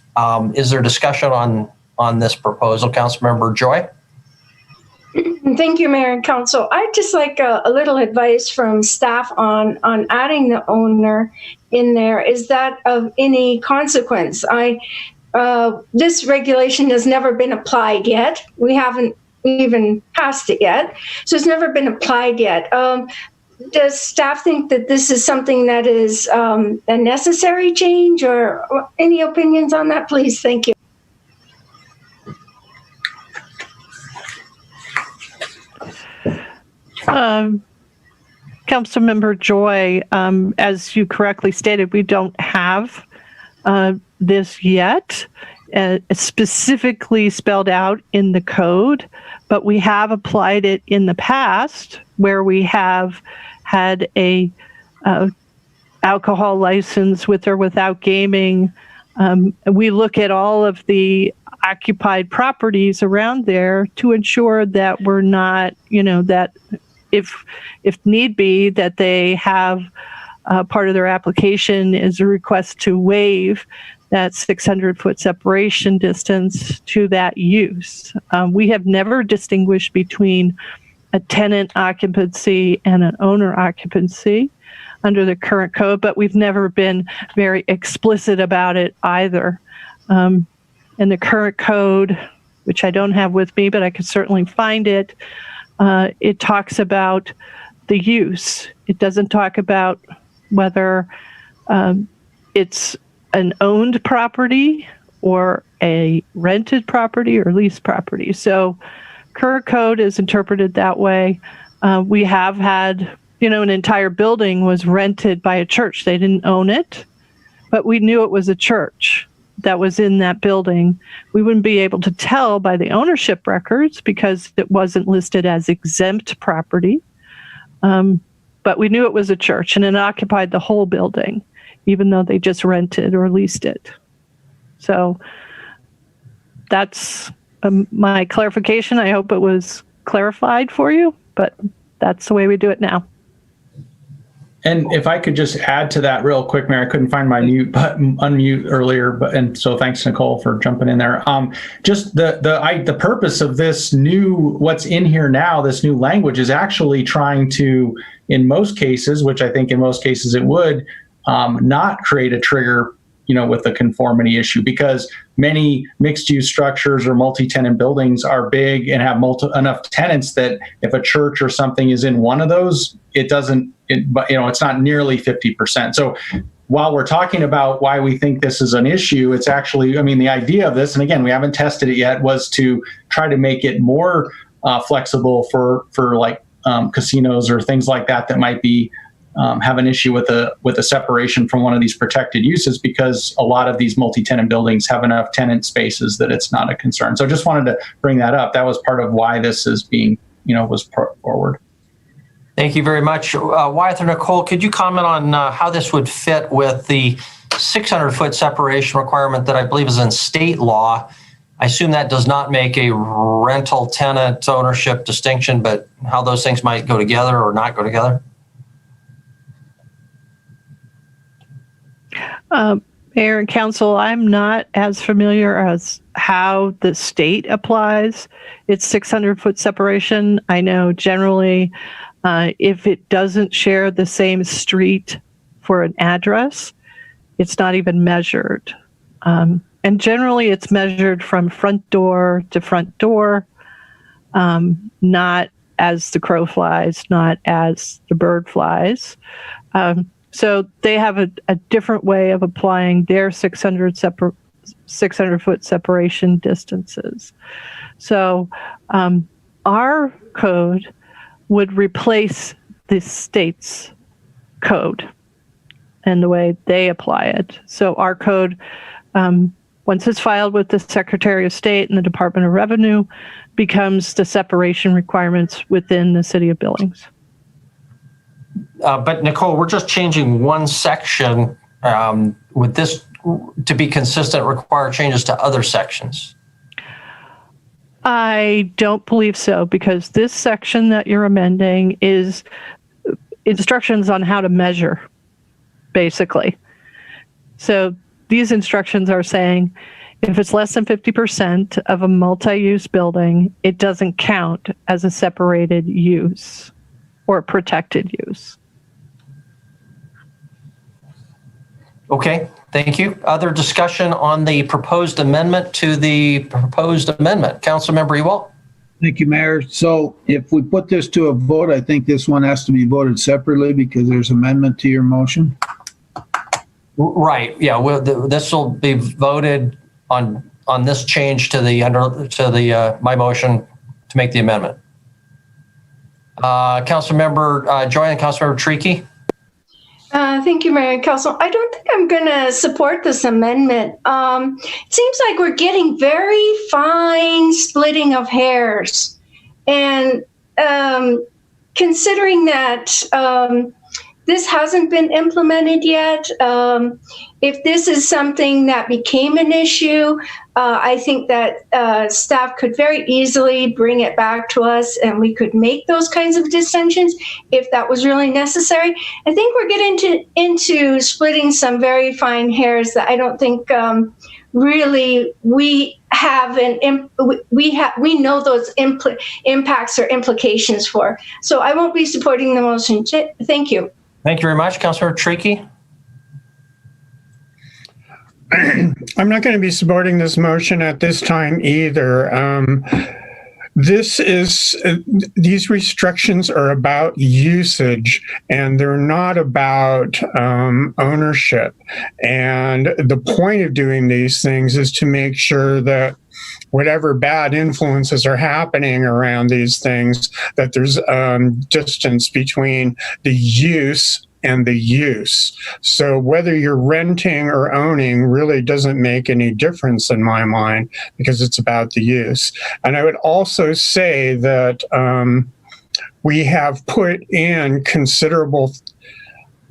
Is there discussion on this proposal? Councilmember Joy? Thank you, Mayor and Council. I'd just like a little advice from staff on adding the owner in there. Is that of any consequence? This regulation has never been applied yet. We haven't even passed it yet, so it's never been applied yet. Does staff think that this is something that is a necessary change, or any opinions on that, please? Thank you. Councilmember Joy, as you correctly stated, we don't have this yet. It's specifically spelled out in the code, but we have applied it in the past where we have had a alcohol license with or without gaming. We look at all of the occupied properties around there to ensure that we're not, that if need be, that they have part of their application is a request to waive that 600-foot separation distance to that use. We have never distinguished between a tenant occupancy and an owner occupancy under the current code, but we've never been very explicit about it either. In the current code, which I don't have with me, but I could certainly find it, it talks about the use. It doesn't talk about whether it's an owned property or a rented property or leased property. So current code is interpreted that way. We have had, an entire building was rented by a church. They didn't own it, but we knew it was a church that was in that building. We wouldn't be able to tell by the ownership records because it wasn't listed as exempt property. But we knew it was a church and it occupied the whole building, even though they just rented or leased it. So that's my clarification. I hope it was clarified for you, but that's the way we do it now. And if I could just add to that real quick, Mayor, I couldn't find my mute button, unmute earlier, and so thanks, Nicole, for jumping in there. Just the purpose of this what's in here now, this new language, is actually trying to, in most cases, which I think in most cases it would, not create a trigger, with the conformity issue, because many mixed-use structures or multi-tenant buildings are big and have enough tenants that if a church or something is in one of those, it's not nearly 50%. So while we're talking about why we think this is an issue, it's actually, the idea of this, and again, we haven't tested it yet, was to try to make it more flexible for like casinos or things like that might be have an issue with a separation from one of these protected uses, because a lot of these multi-tenant buildings have enough tenant spaces that it's not a concern. So just wanted to bring that up. That was part of why this is being, was put forward. Thank you very much. Wyatt or Nicole, could you comment on how this would fit with the 600-foot separation requirement that I believe is in state law? I assume that does not make a rental tenant ownership distinction, but how those things might go together or not go together? Mayor and Council, I'm not as familiar as how the state applies its 600-foot separation. I know generally if it doesn't share the same street for an address, it's not even measured. And generally it's measured from front door to front door, not as the crow flies, not as the bird flies. So they have a different way of applying their 600-foot separation distances. So our code would replace the state's code and the way they apply it. So our code, once it's filed with the Secretary of State and the Department of Revenue, becomes the separation requirements within the city of Billings. But Nicole, we're just changing one section. Would this, to be consistent, require changes to other sections? I don't believe so, because this section that you're amending is instructions on how to measure, basically. So these instructions are saying if it's less than 50% of a multi-use building, it doesn't count as a separated use or protected use. Okay, thank you. Other discussion on the proposed amendment to the proposed amendment? Councilmember Ewald? Thank you, Mayor. So if we put this to a vote, I think this one has to be voted separately because there's amendment to your motion. Right. Yeah. Well, this will be voted on this change to the my motion to make the amendment. Councilmember Joy and Councilmember Treaky. Thank you, Mayor and Council. I don't think I'm going to support this amendment. It seems like we're getting very fine splitting of hairs. And considering that this hasn't been implemented yet, if this is something that became an issue, I think that staff could very easily bring it back to us and we could make those kinds of distinctions if that was really necessary. I think we're getting into splitting some very fine hairs that I don't think really we have we know those impacts or implications for. So I won't be supporting the motion. Thank you. Thank you very much, Councilor Treaky. I'm not going to be supporting this motion at this time either. These restrictions are about usage and they're not about ownership. And the point of doing these things is to make sure that whatever bad influences are happening around these things, that there's distance between the use and the use. So whether you're renting or owning really doesn't make any difference in my mind because it's about the use. And I would also say that we have put in considerable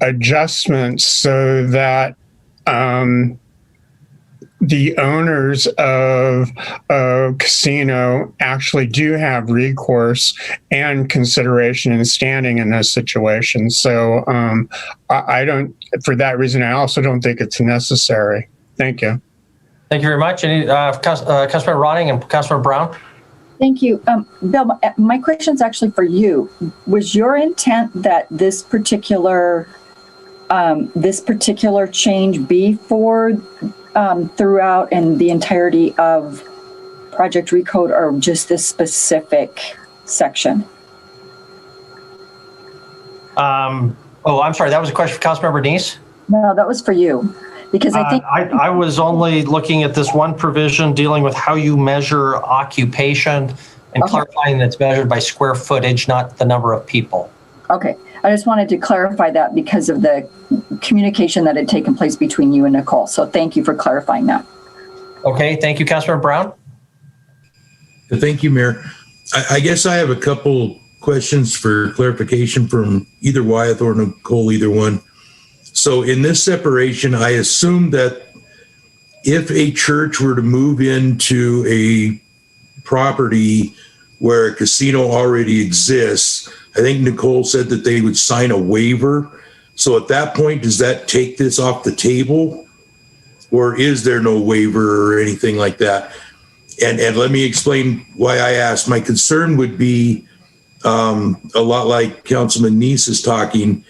adjustments so that the owners of a casino actually do have recourse and consideration and standing in those situations. So I don't, for that reason, I also don't think it's necessary. Thank you. Thank you very much. Any, Councilmember Ronning and Councilmember Brown? Thank you. Bill, my question is actually for you. Was your intent that this particular change be for throughout and the entirety of Project Recode or just this specific section? I'm sorry. That was a question for Councilmember Neese? No, that was for you. Because I think I was only looking at this one provision dealing with how you measure occupation and clarifying that it's measured by square footage, not the number of people. Okay. I just wanted to clarify that because of the communication that had taken place between you and Nicole. So thank you for clarifying that. Okay. Thank you, Councilmember Brown. Thank you, Mayor. I guess I have a couple questions for clarification from either Wyeth or Nicole, either one. So in this separation, I assume that if a church were to move into a property where a casino already exists, I think Nicole said that they would sign a waiver. So at that point, does that take this off the table? Or is there no waiver or anything like that? And let me explain why I asked. My concern would be a lot like Councilman Neese is talking.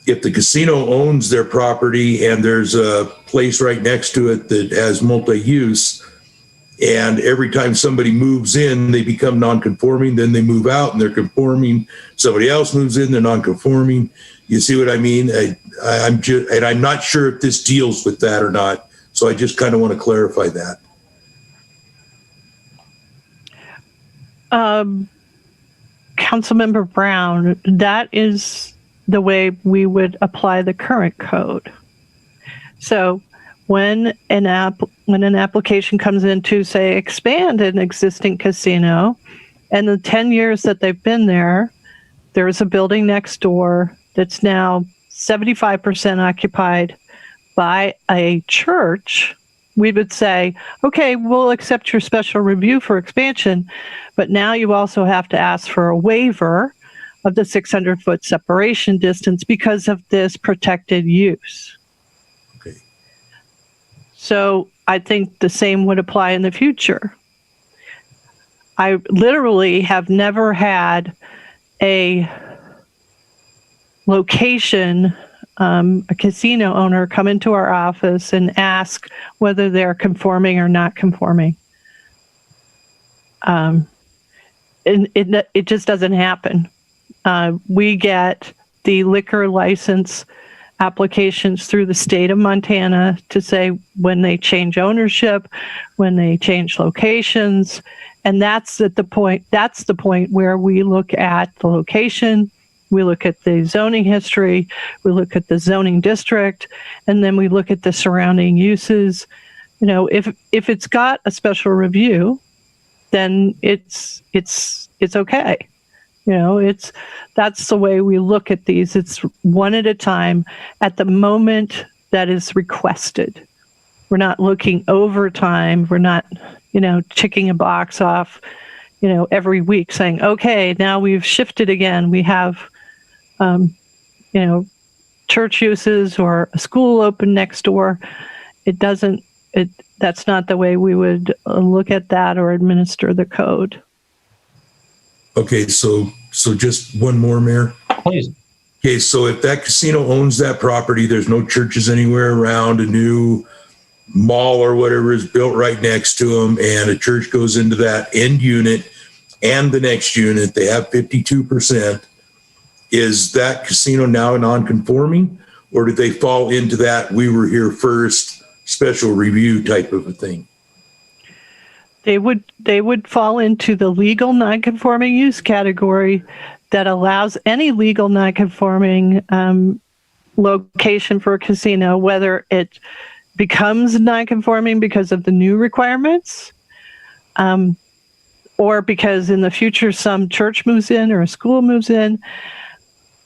If the casino owns their property and there's a place right next to it that has multi-use, and every time somebody moves in, they become non-conforming, then they move out and they're conforming. Somebody else moves in, they're non-conforming. You see what I mean? I'm not sure if this deals with that or not. So I just kind of want to clarify that. Councilmember Brown, that is the way we would apply the current code. So when an application comes in to, say, expand an existing casino, and the 10 years that they've been there, there's a building next door that's now 75% occupied by a church, we would say, okay, we'll accept your special review for expansion, but now you also have to ask for a waiver of the 600-foot separation distance because of this protected use. Okay. So I think the same would apply in the future. I literally have never had a location, a casino owner come into our office and ask whether they're conforming or not conforming. And it just doesn't happen. We get the liquor license applications through the state of Montana to say when they change ownership, when they change locations. And that's the point where we look at the location, we look at the zoning history, we look at the zoning district, and then we look at the surrounding uses. You know, if it's got a special review, then it's okay. You know, that's the way we look at these. It's one at a time at the moment that is requested. We're not looking over time. We're not, checking a box off, every week saying, okay, now we've shifted again. We have, church uses or a school open next door. That's not the way we would look at that or administer the code. Okay, so just one more, Mayor. Please. Okay, so if that casino owns that property, there's no churches anywhere around, a new mall or whatever is built right next to them, and a church goes into that end unit and the next unit, they have 52%. Is that casino now non-conforming, or do they fall into that we were here first special review type of a thing? They would fall into the legal non-conforming use category that allows any legal non-conforming location for a casino, whether it becomes non-conforming because of the new requirements, or because in the future some church moves in or a school moves in.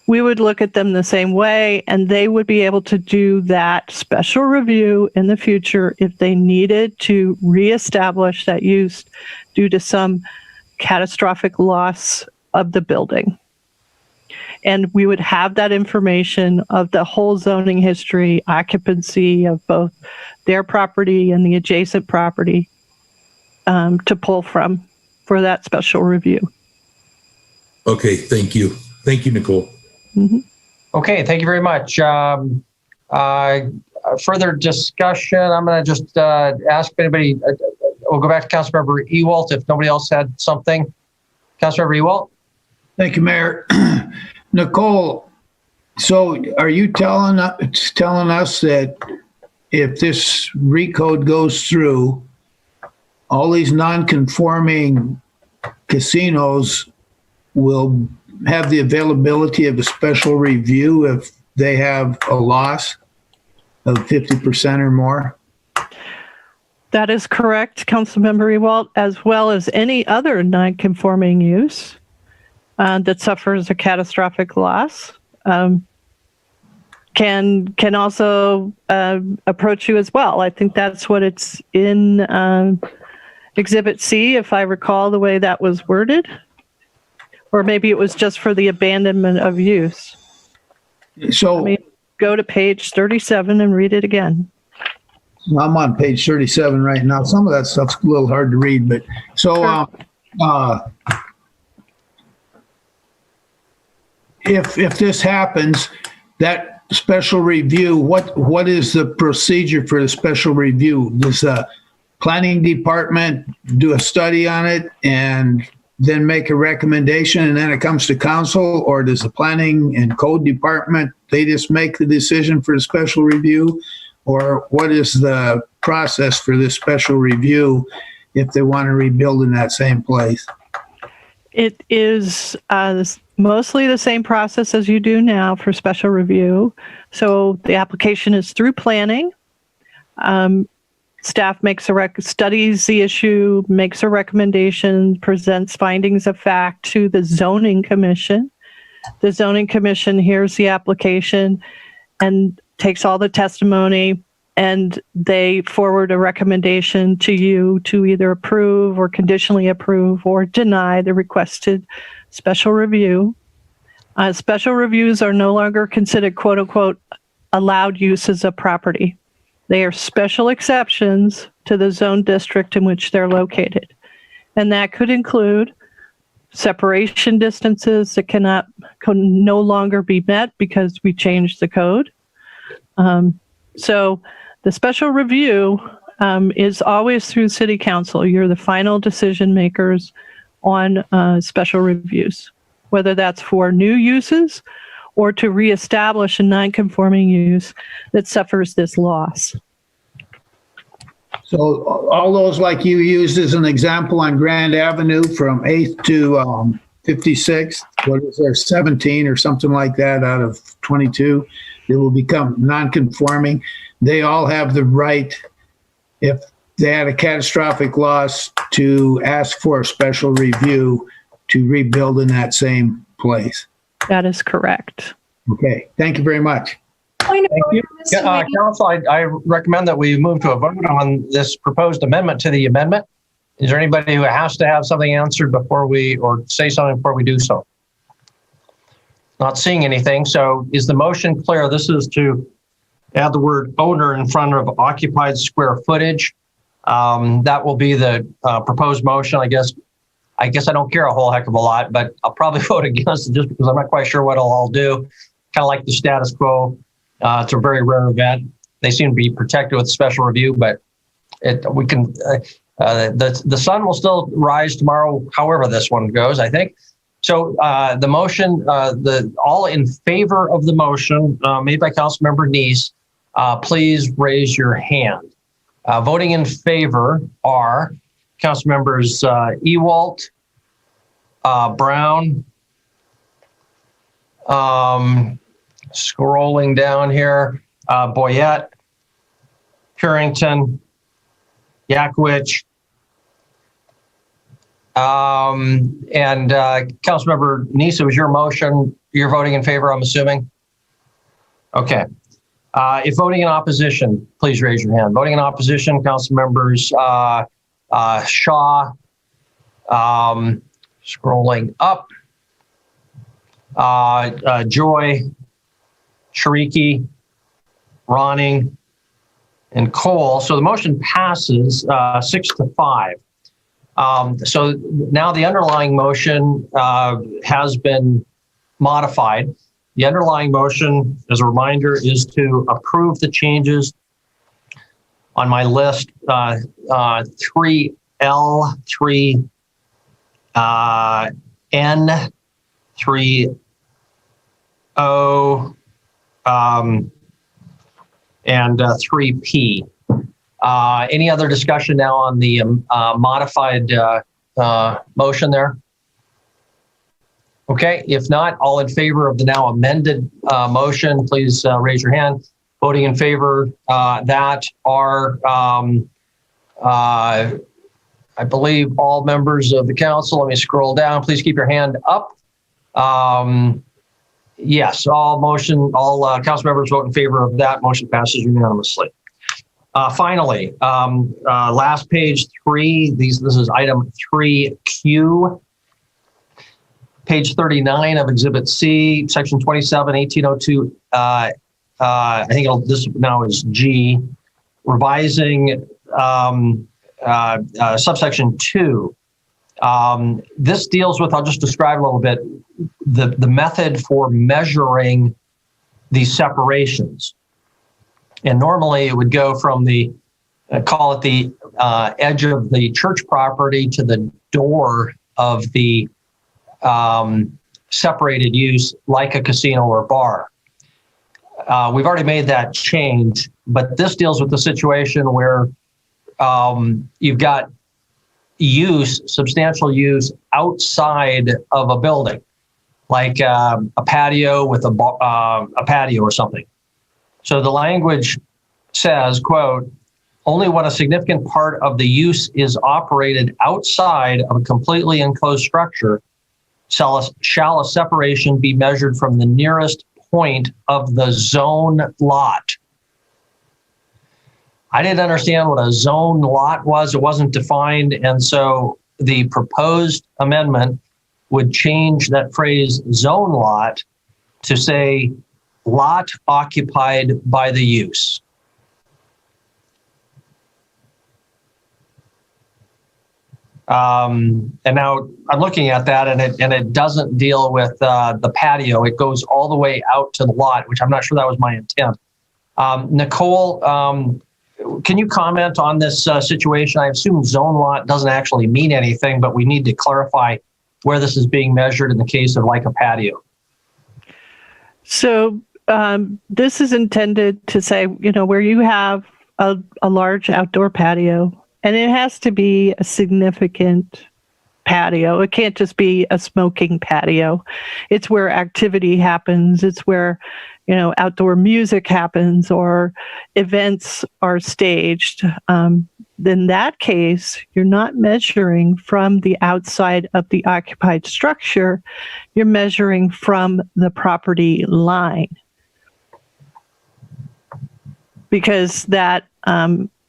We would look at them the same way, and they would be able to do that special review in the future if they needed to reestablish that use due to some catastrophic loss of the building. And we would have that information of the whole zoning history, occupancy of both their property and the adjacent property to pull from for that special review. Okay, thank you. Thank you, Nicole. Mm-hmm. Okay, thank you very much. Further discussion, I'm going to just ask if anybody, we'll go back to Councilmember Ewalt if nobody else had something. Councilmember Ewalt? Thank you, Mayor. Nicole, so are you telling us that if this recode goes through, all these non-conforming casinos will have the availability of a special review if they have a loss of 50% or more? That is correct, Councilmember Ewalt, as well as any other non-conforming use that suffers a catastrophic loss can also approach you as well. I think that's what it's in Exhibit C, if I recall the way that was worded. Or maybe it was just for the abandonment of use. So go to page 37 and read it again. I'm on page 37 right now. Some of that stuff's a little hard to read, but so if this happens, that special review, what is the procedure for the special review? Does the planning department do a study on it and then make a recommendation and then it comes to council, or does the planning and code department, they just make the decision for the special review? Or what is the process for this special review if they want to rebuild in that same place? It is mostly the same process as you do now for special review. So the application is through planning. Staff studies the issue, makes a recommendation, presents findings of fact to the zoning commission. The zoning commission hears the application and takes all the testimony, and they forward a recommendation to you to either approve or conditionally approve or deny the requested special review. Special reviews are no longer considered quote unquote allowed uses of property. They are special exceptions to the zone district in which they're located. And that could include separation distances that can no longer be met because we changed the code. So the special review is always through City Council. You're the final decision makers on special reviews, whether that's for new uses or to reestablish a nonconforming use that suffers this loss. So all those like you used as an example on Grand Avenue from 8th to 56th, what is there, 17 or something like that out of 22, they will become non-conforming. They all have the right, if they had a catastrophic loss, to ask for a special review to rebuild in that same place. That is correct. Okay, thank you very much. Thank you. Council, I recommend that we move to a vote on this proposed amendment to the amendment. Is there anybody who has to have something answered before we, or say something before we do so? Not seeing anything. So is the motion clear? This is to add the word owner in front of occupied square footage. That will be the proposed motion. I guess I don't care a whole heck of a lot, but I'll probably vote against it just because I'm not quite sure what it'll all do. Kind of like the status quo. It's a very rare event. They seem to be protected with special review, but we can. The sun will still rise tomorrow, however this one goes, I think. So the motion, all in favor of the motion made by Councilmember Neese, please raise your hand. Voting in favor are Councilmembers Ewalt, Brown, scrolling down here, Boyette, Purington, Yakwich, and Councilmember Neese, it was your motion. You're voting in favor, I'm assuming? Okay. If voting in opposition, please raise your hand. Voting in opposition, Councilmembers Shaw, scrolling up, Joy, Shariki, Ronning, and Cole. So the motion passes 6-5. So now the underlying motion has been modified. The underlying motion, as a reminder, is to approve the changes on my list 3L, 3N, 3O, and 3P. Any other discussion now on the modified motion there? Okay, if not, all in favor of the now amended motion, please raise your hand. Voting in favor, that are, I believe, all members of the council. Let me scroll down. Please keep your hand up. Yes, all council members vote in favor of that. Motion passes unanimously. Finally, last page 3. This is item 3Q. Page 39 of Exhibit C, Section 27, 1802. I think this now is G. Revising subsection 2. This deals with, I'll just describe a little bit, the method for measuring these separations. And normally it would go from the, call it the edge of the church property to the door of the separated use, like a casino or bar. We've already made that change, but this deals with the situation where you've got substantial use outside of a building, like a patio with a patio or something. So the language says, quote, only when a significant part of the use is operated outside of a completely enclosed structure shall a separation be measured from the nearest point of the zone lot. I didn't understand what a zone lot was. It wasn't defined. And so the proposed amendment would change that phrase zone lot to say lot occupied by the use. And now I'm looking at that, and it doesn't deal with the patio. It goes all the way out to the lot, which I'm not sure that was my intent. Nicole, can you comment on this situation? I assume zone lot doesn't actually mean anything, but we need to clarify where this is being measured in the case of like a patio. So this is intended to say, where you have a large outdoor patio, and it has to be a significant patio. It can't just be a smoking patio. It's where activity happens. It's where, outdoor music happens or events are staged. In that case, you're not measuring from the outside of the occupied structure. You're measuring from the property line. Because that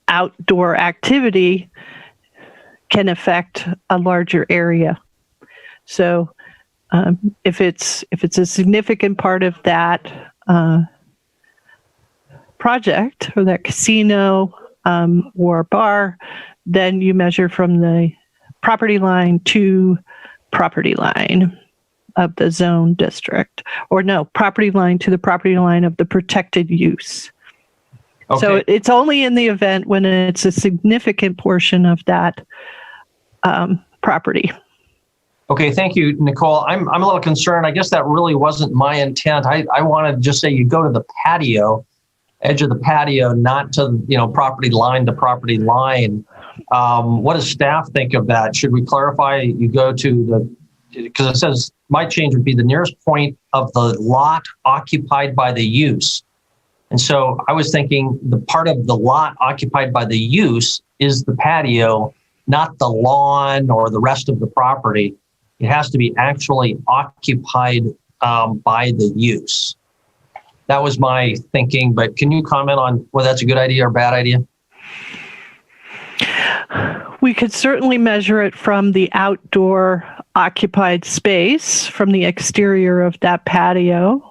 outdoor activity can affect a larger area. So if it's a significant part of that project or that casino or bar, then you measure from the property line to property line of the zone district, or no, property line to the property line of the protected use. Okay. So it's only in the event when it's a significant portion of that property. Okay, thank you, Nicole. I'm a little concerned. I guess that really wasn't my intent. I wanted to just say you go to the patio, edge of the patio, not to property line to property line. What does staff think of that? Should we clarify you go to because it says my change would be the nearest point of the lot occupied by the use. And so I was thinking the part of the lot occupied by the use is the patio, not the lawn or the rest of the property. It has to be actually occupied by the use. That was my thinking, but can you comment on whether that's a good idea or bad idea? We could certainly measure it from the outdoor occupied space, from the exterior of that patio.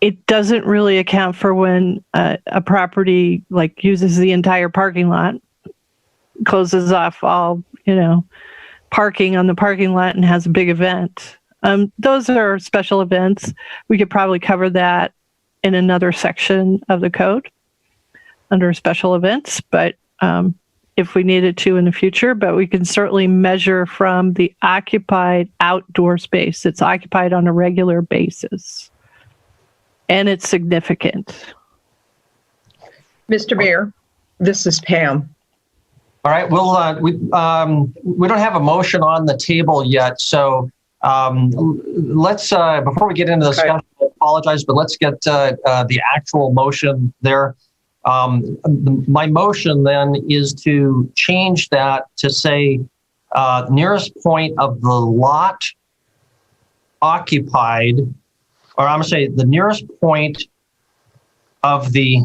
It doesn't really account for when a property uses the entire parking lot, closes off all, parking on the parking lot and has a big event. Those are special events. We could probably cover that in another section of the code under special events, but if we needed to in the future, but we can certainly measure from the occupied outdoor space. It's occupied on a regular basis. And it's significant. Mr. Mayor, this is Pam. All right. Well, we don't have a motion on the table yet, so let's before we get into the discussion, I apologize, but let's get the actual motion there. My motion then is to change that to say nearest point of the lot occupied. Or I'm going to say the nearest point of the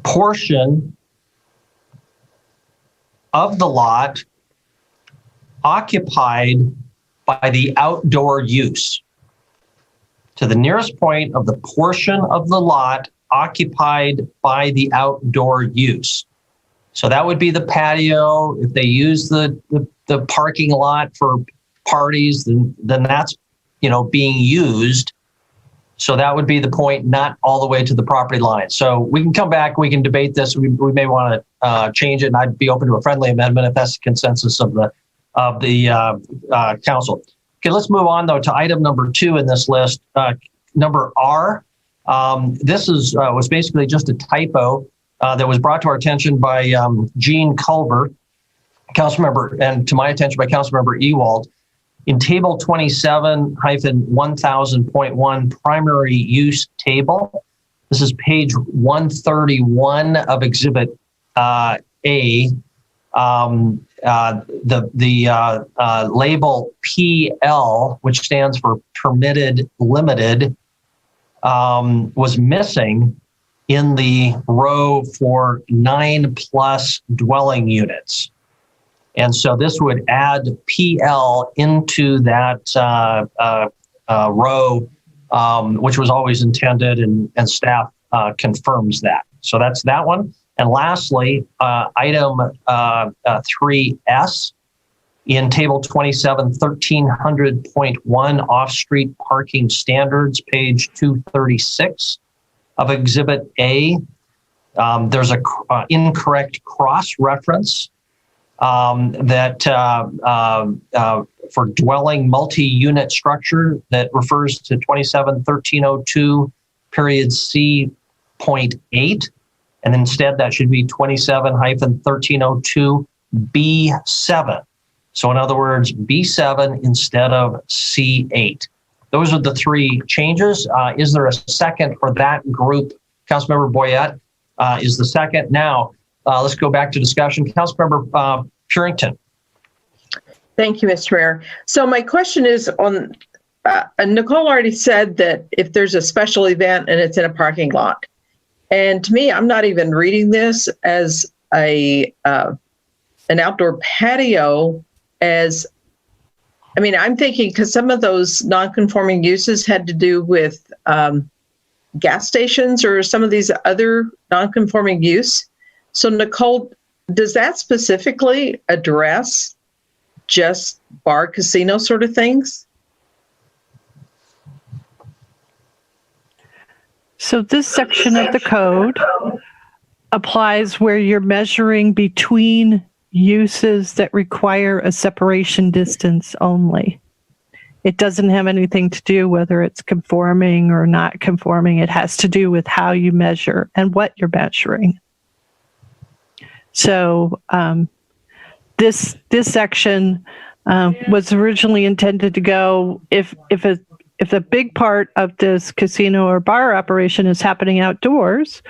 portion of the lot occupied by the outdoor use. To the nearest point of the portion of the lot occupied by the outdoor use. So that would be the patio. If they use the parking lot for parties, then that's being used. So that would be the point, not all the way to the property line. So we can come back, we can debate this. We may want to change it, and I'd be open to a friendly amendment if that's the consensus of the council. Okay, let's move on though to item number 2 in this list, number R. This was basically just a typo that was brought to our attention by Gene Culver, council member, and to my attention by Councilmember Ewald. In table 27-1000.1 primary use table, this is page 131 of Exhibit A. The label PL, which stands for permitted limited, was missing in the row for 9+ dwelling units. And so this would add PL into that row, which was always intended, and staff confirms that. So that's that one. And lastly, item 3S in table 27-1300.1 off-street parking standards, page 236 of Exhibit A. There's a incorrect cross-reference that for dwelling multi-unit structure that refers to 27-1302 period C.8. And instead that should be 27-1302 B7. So in other words, B7 instead of C8. Those are the three changes. Is there a second for that group? Councilmember Boyette is the second. Now, let's go back to discussion. Councilmember Purington. Thank you, Mr. Mayor. So my question is on, Nicole already said that if there's a special event and it's in a parking lot. And to me, I'm not even reading this as an outdoor patio as, I mean, I'm thinking because some of those non-conforming uses had to do with gas stations or some of these other non-conforming use. So Nicole, does that specifically address just bar casino sort of things? So this section of the code applies where you're measuring between uses that require a separation distance only. It doesn't have anything to do whether it's conforming or not conforming. It has to do with how you measure and what you're measuring. So this section was originally intended to go if a big part of this casino or bar operation is happening outdoors,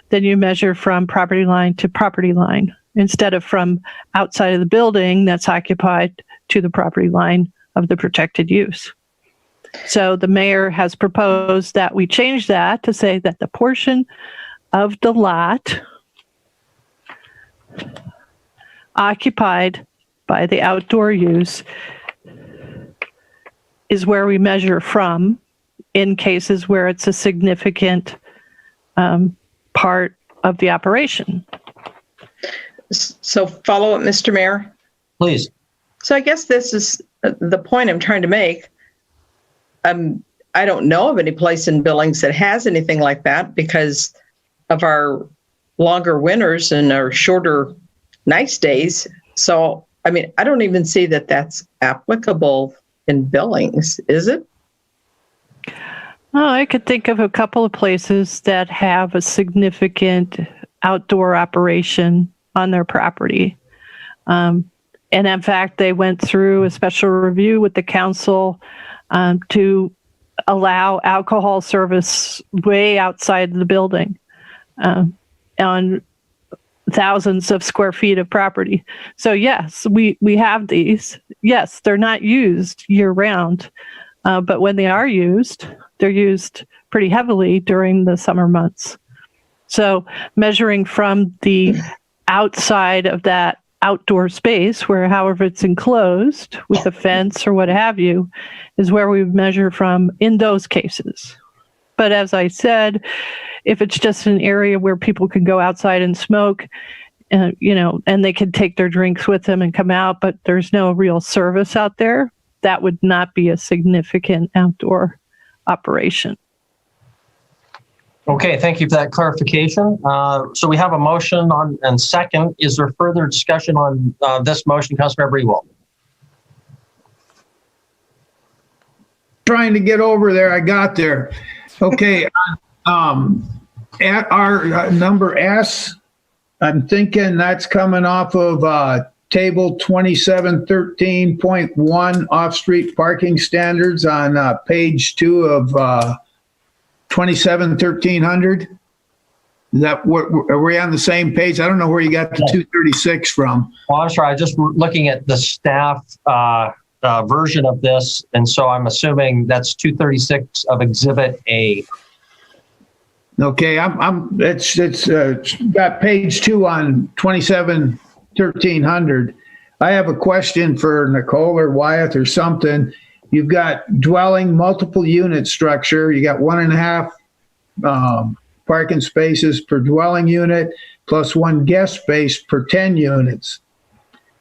then you measure from property line to property line instead of from outside of the building that's occupied to the property line of the protected use. So the mayor has proposed that we change that to say that the portion of the lot occupied by the outdoor use is where we measure from in cases where it's a significant part of the operation. So follow up, Mr. Mayor. Please. So I guess this is the point I'm trying to make. I don't know of any place in Billings that has anything like that because of our longer winters and our shorter nice days. So, I mean, I don't even see that that's applicable in Billings, is it? Oh, I could think of a couple of places that have a significant outdoor operation on their property. And in fact, they went through a special review with the council to allow alcohol service way outside the building on thousands of square feet of property. So yes, we have these. Yes, they're not used year round, but when they are used, they're used pretty heavily during the summer months. So measuring from the outside of that outdoor space, where however it's enclosed with a fence or what have you, is where we measure from in those cases. But as I said, if it's just an area where people can go outside and smoke, and they can take their drinks with them and come out, but there's no real service out there, that would not be a significant outdoor operation. Okay, thank you for that clarification. So we have a motion on and second. Is there further discussion on this motion, Councilmember Ewald? Trying to get over there. I got there. Okay. At our number S, I'm thinking that's coming off of table 2713.1 off-street parking standards on page 2 of 271300. Is that what, are we on the same page? I don't know where you got the 236 from. Well, I'm sorry. I just looking at the staff version of this, and so I'm assuming that's 236 of Exhibit A. Okay, it's got page 2 on 271300. I have a question for Nicole or Wyeth or something. You've got dwelling multiple unit structure. You got 1.5 parking spaces per dwelling unit plus 1 guest space per 10 units.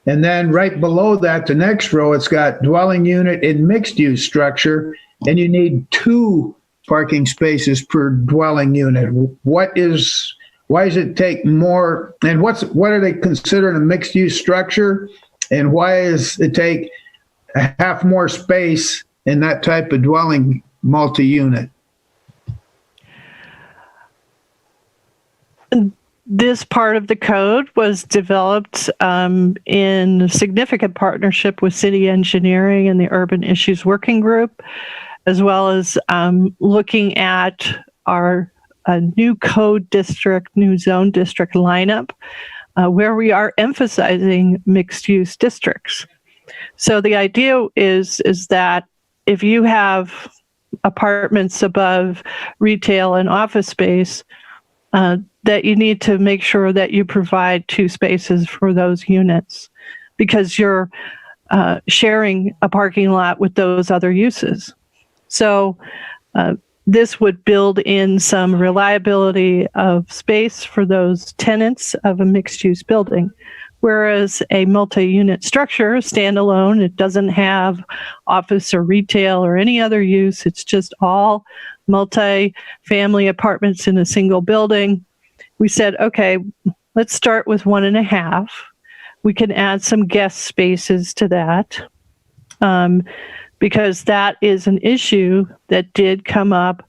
And then right below that, the next row, it's got dwelling unit in mixed use structure, and you need 2 parking spaces per dwelling unit. Why does it take more? And what are they considering a mixed use structure? And why does it take have more space in that type of dwelling multi-unit? This part of the code was developed in significant partnership with city engineering and the Urban Issues Working Group, as well as looking at our new code district, new zone district lineup, where we are emphasizing mixed-use districts. So the idea is that if you have apartments above retail and office space, that you need to make sure that you provide 2 spaces for those units, because you're sharing a parking lot with those other uses. So this would build in some reliability of space for those tenants of a mixed-use building. Whereas a multi-unit structure, standalone, it doesn't have office or retail or any other use. It's just all multi-family apartments in a single building. We said, okay, let's start with 1.5. We can add some guest spaces to that, because that is an issue that did come up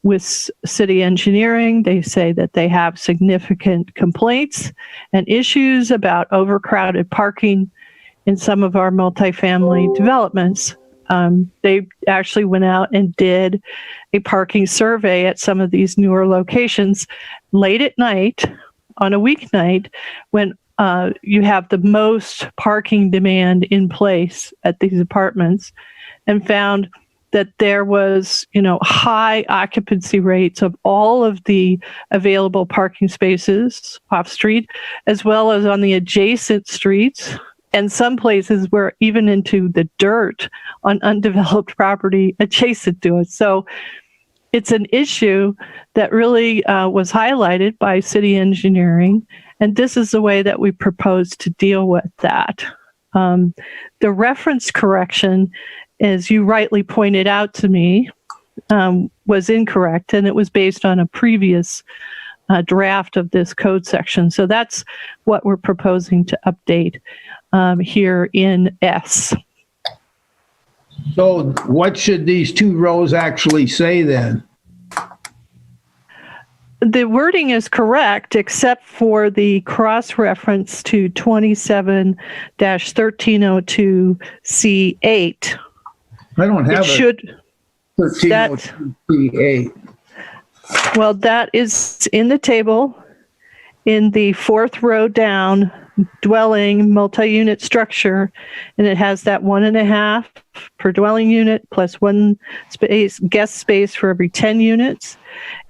with city engineering. They say that they have significant complaints and issues about overcrowded parking in some of our multifamily developments. They actually went out and did a parking survey at some of these newer locations late at night on a weeknight when you have the most parking demand in place at these apartments, and found that there was, high occupancy rates of all of the available parking spaces off street, as well as on the adjacent streets, and some places were even into the dirt on undeveloped property adjacent to it. So it's an issue that really was highlighted by city engineering, and this is the way that we propose to deal with that. The reference correction, as you rightly pointed out to me, was incorrect, and it was based on a previous draft of this code section. So that's what we're proposing to update here in S. So what should these 2 rows actually say then? The wording is correct, except for the cross-reference to 27-1302C8. I don't have it. 1302C8. Well, that is in the table in the 4th row down, dwelling multi-unit structure, and it has that 1.5 per dwelling unit plus 1 space, guest space for every 10 units.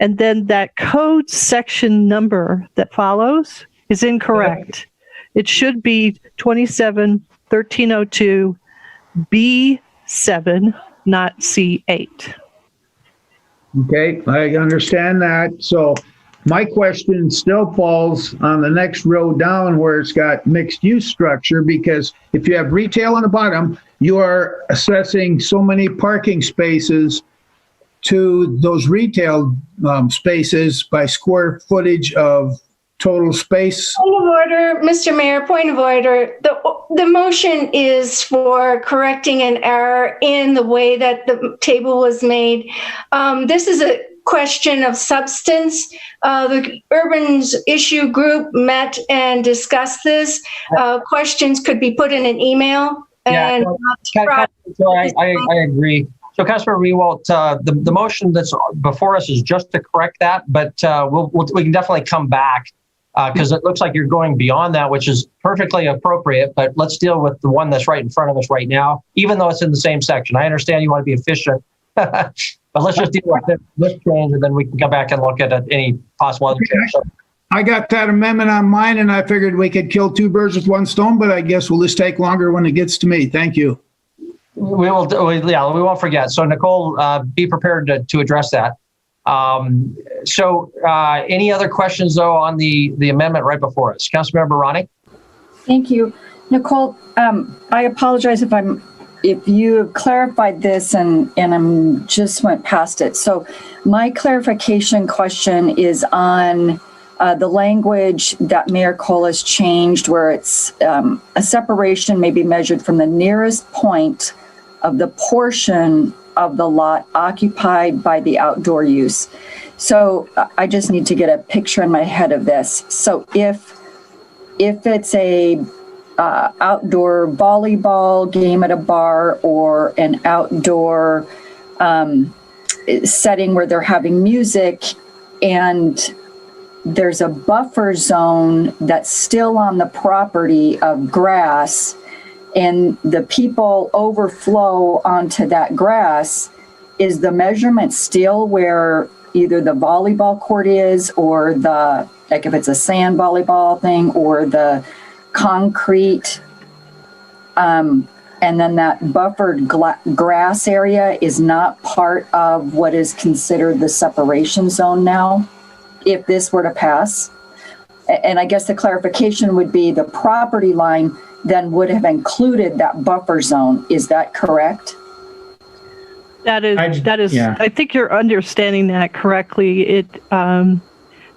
And then that code section number that follows is incorrect. It should be 27-1302B7, not C8. Okay, I understand that. So my question still falls on the next row down where it's got mixed use structure, because if you have retail on the bottom, you are assessing so many parking spaces to those retail spaces by square footage of total space. Point of order, Mr. Mayor, point of order. The motion is for correcting an error in the way that the table was made. This is a question of substance. The Urban Issue Group met and discussed this. Questions could be put in an email. And I agree. So, Councilor Rewalt, the motion that's before us is just to correct that, but we can definitely come back because it looks like you're going beyond that, which is perfectly appropriate. But let's deal with the one that's right in front of us right now, even though it's in the same section. I understand you want to be efficient, but let's just deal with this change, and then we can come back and look at any possible other change. I got that amendment on mine, and I figured we could kill 2 birds with 1 stone, but I guess we'll just take longer when it gets to me. Thank you. We won't forget. So Nicole, be prepared to address that. Any other questions though on the amendment right before us? Councilmember Ronnie? Thank you. Nicole, I apologize if you clarified this and I'm just went past it. So my clarification question is on The language that Mayor Cole has changed where it's a separation may be measured from the nearest point of the portion of the lot occupied by the outdoor use. So I just need to get a picture in my head of this. So if it's a outdoor volleyball game at a bar or an outdoor setting where they're having music and there's a buffer zone that's still on the property of grass and the people overflow onto that grass, is the measurement still where either the volleyball court is or the, like if it's a sand volleyball thing or the concrete, and then that buffered grass area is not part of what is considered the separation zone now, if this were to pass? And I guess the clarification would be the property line then would have included that buffer zone. Is that correct? That is, yeah. I think you're understanding that correctly.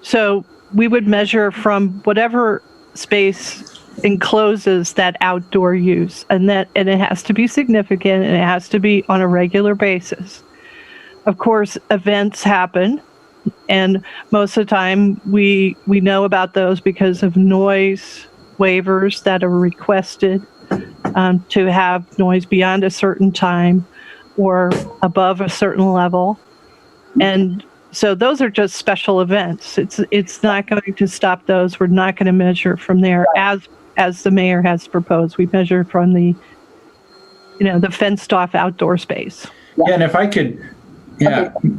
So we would measure from whatever space encloses that outdoor use, and it has to be significant and it has to be on a regular basis. Of course, events happen, and most of the time we know about those because of noise waivers that are requested to have noise beyond a certain time or above a certain level. And so those are just special events. It's not going to stop those. We're not going to measure from there as the mayor has proposed. We measure from the fenced off outdoor space. Yeah, and if I could, yeah. Okay.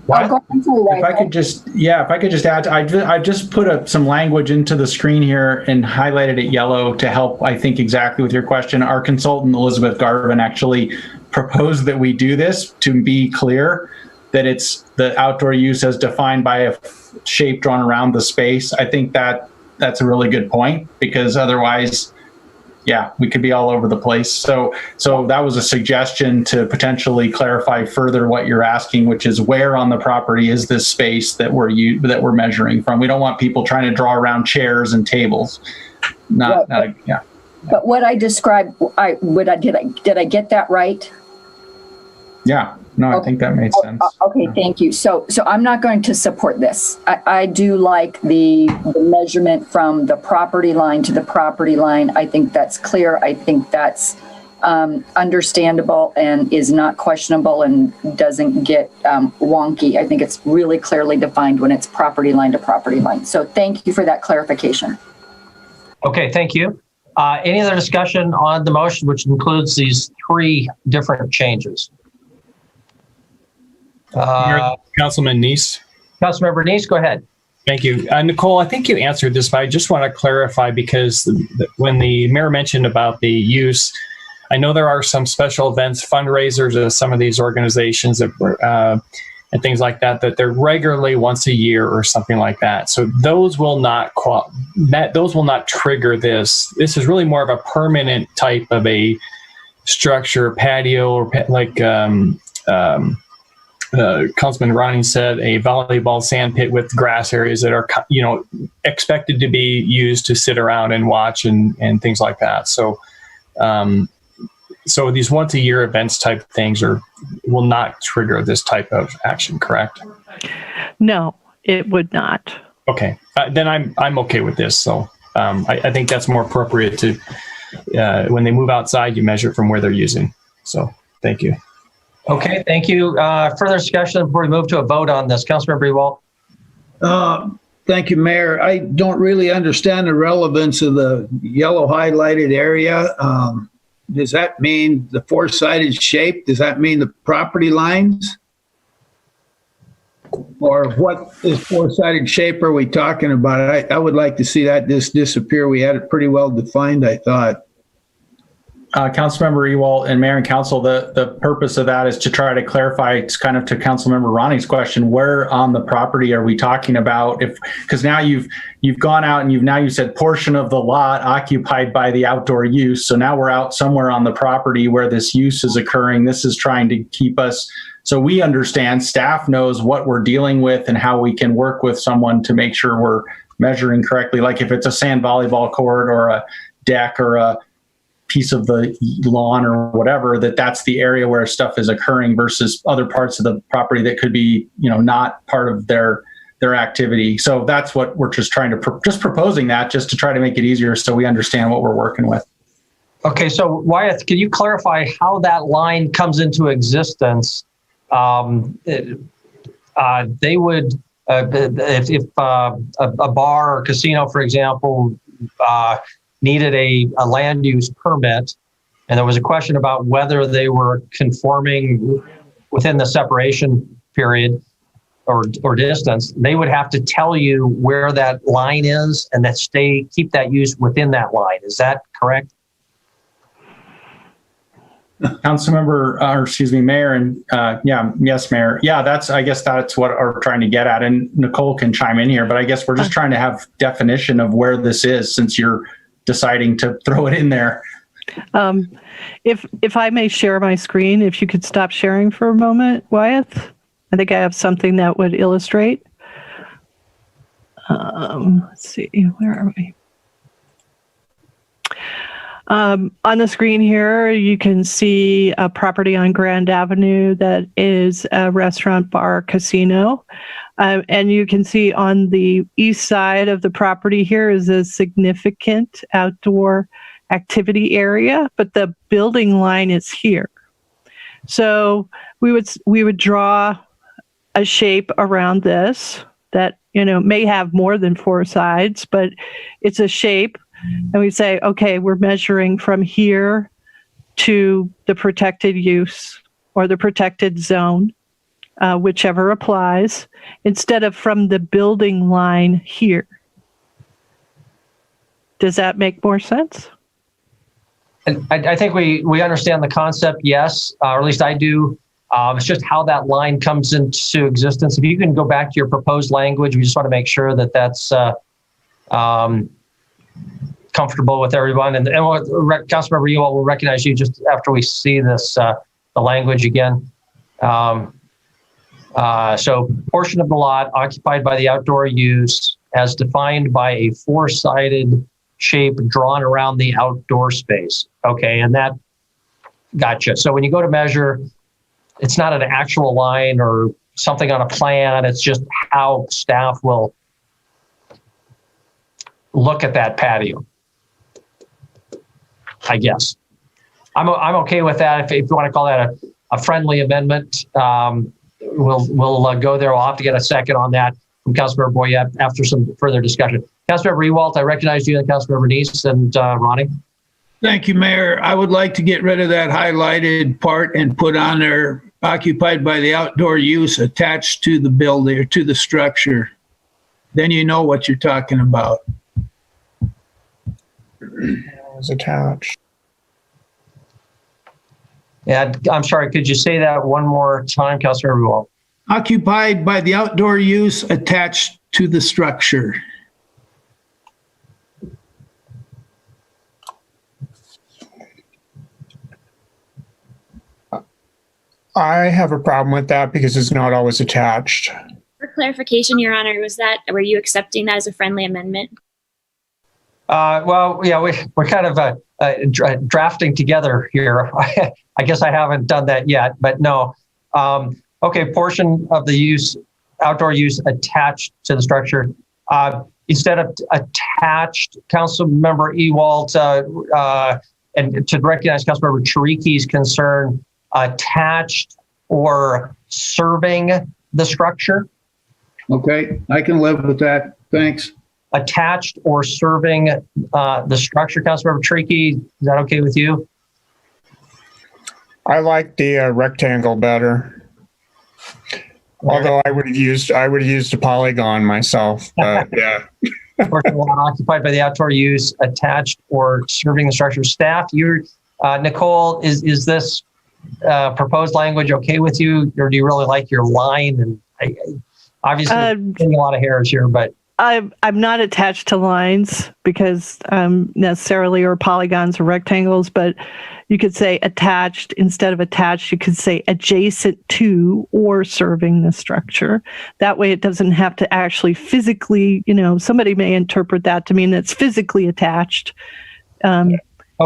If I could just add, I just put some language into the screen here and highlighted it yellow to help, I think, exactly with your question. Our consultant, Elizabeth Garvin, actually proposed that we do this to be clear that it's the outdoor use as defined by a shape drawn around the space. I think that's a really good point, because otherwise, yeah, we could be all over the place. So that was a suggestion to potentially clarify further what you're asking, which is where on the property is this space that we're measuring from. We don't want people trying to draw around chairs and tables. Yeah. But what I described, did I get that right? Yeah. No, I think that made sense. Okay, thank you. So I'm not going to support this. I do like the measurement from the property line to the property line. I think that's clear. I think that's understandable and is not questionable and doesn't get wonky. I think it's really clearly defined when it's property line to property line. So thank you for that clarification. Okay, thank you. Any other discussion on the motion, which includes these three different changes? Councilman Neese. Councilmember Neese, go ahead. Thank you. Nicole, I think you answered this, but I just want to clarify, because when the mayor mentioned about the use, I know there are some special events, fundraisers of some of these organizations that and things like that they're regularly once a year or something like that. So those will not trigger this. This is really more of a permanent type of a structure, patio, or like Councilman Ronnie said, a volleyball sand pit with grass areas that are, expected to be used to sit around and watch and things like that. So, so these once a year events type things will not trigger this type of action, correct? No, it would not. Okay, then I'm okay with this. So I think that's more appropriate to when they move outside, you measure from where they're using. So thank you. Okay, thank you. Further discussion before we move to a vote on this. Councilmember Ewald. Thank you, Mayor. I don't really understand the relevance of the yellow highlighted area. Does that mean the four-sided shape? Does that mean the property lines? Or what is four-sided shape are we talking about? I would like to see that disappear. We had it pretty well defined, I thought. Councilmember Ewald and Mayor and Council, the purpose of that is to try to clarify. It's kind of to Councilmember Ronnie's question: where on the property are we talking about? Because now you've gone out and you said portion of the lot occupied by the outdoor use. So now we're out somewhere on the property where this use is occurring. This is trying to keep us, so we understand, staff knows what we're dealing with and how we can work with someone to make sure we're measuring correctly. Like if it's a sand volleyball court or a deck or a piece of the lawn or whatever, that's the area where stuff is occurring versus other parts of the property that could be, not part of their activity. So that's what we're just trying to proposing that just to try to make it easier so we understand what we're working with. Okay, so Wyeth, can you clarify how that line comes into existence? They would, if a bar or casino, for example, needed a land use permit, and there was a question about whether they were conforming within the separation period or distance, they would have to tell you where that line is and that keep that use within that line. Is that correct? Mayor, and yes, Mayor. Yeah, I guess that's what we're trying to get at. And Nicole can chime in here, but I guess we're just trying to have definition of where this is since you're deciding to throw it in there. If I may share my screen, if you could stop sharing for a moment, Wyeth. I think I have something that would illustrate. Let's see, where are we? On the screen here, you can see a property on Grand Avenue that is a restaurant, bar, casino. And you can see on the east side of the property here is a significant outdoor activity area, but the building line is here. So we would draw a shape around this that, may have more than 4 sides, but it's a shape. And we say, okay, we're measuring from here to the protected use or the protected zone, whichever applies, instead of from the building line here. Does that make more sense? And I think we understand the concept, yes, or at least I do. It's just how that line comes into existence. If you can go back to your proposed language, we just want to make sure that that's comfortable with everyone. And Councilmember Ewald will recognize you just after we see this, the language again. So portion of the lot occupied by the outdoor use as defined by a 4-sided shape drawn around the outdoor space. Okay, and that, gotcha. So when you go to measure, it's not an actual line or something on a plan. It's just how staff will look at that patio, I guess. I'm okay with that. If you want to call that a friendly amendment, we'll go there. We'll have to get a second on that from Councilmember Boyette after some further discussion. Councilmember Ewald, I recognize you, and Councilmember Neese and Ronnie. Thank you, Mayor. I would like to get rid of that highlighted part and put on there occupied by the outdoor use attached to the building or to the structure. Then you know what you're talking about. Is attached. Yeah, I'm sorry. Could you say that one more time, Councilmember Ewald? Occupied by the outdoor use attached to the structure. I have a problem with that because it's not always attached. For clarification, Your Honor, were you accepting that as a friendly amendment? Well, yeah, we're kind of drafting together here. I guess I haven't done that yet, but no. Okay, portion of the outdoor use attached to the structure. Instead of attached, Councilmember Ewald, and to recognize Councilmember Chiriki's concern, attached or serving the structure. Okay, I can live with that. Thanks. Attached or serving the structure, Councilmember Chiriki, is that okay with you? I like the rectangle better. Although I would have used a polygon myself. Yeah. Portion of lot occupied by the outdoor use attached or serving the structure. Staff, Nicole, is this proposed language okay with you, or do you really like your line? And obviously, getting a lot of hairs here, but I'm not attached to lines because necessarily, or polygons or rectangles, but you could say attached instead of attached. You could say adjacent to or serving the structure. That way it doesn't have to actually physically, somebody may interpret that to mean it's physically attached. Okay,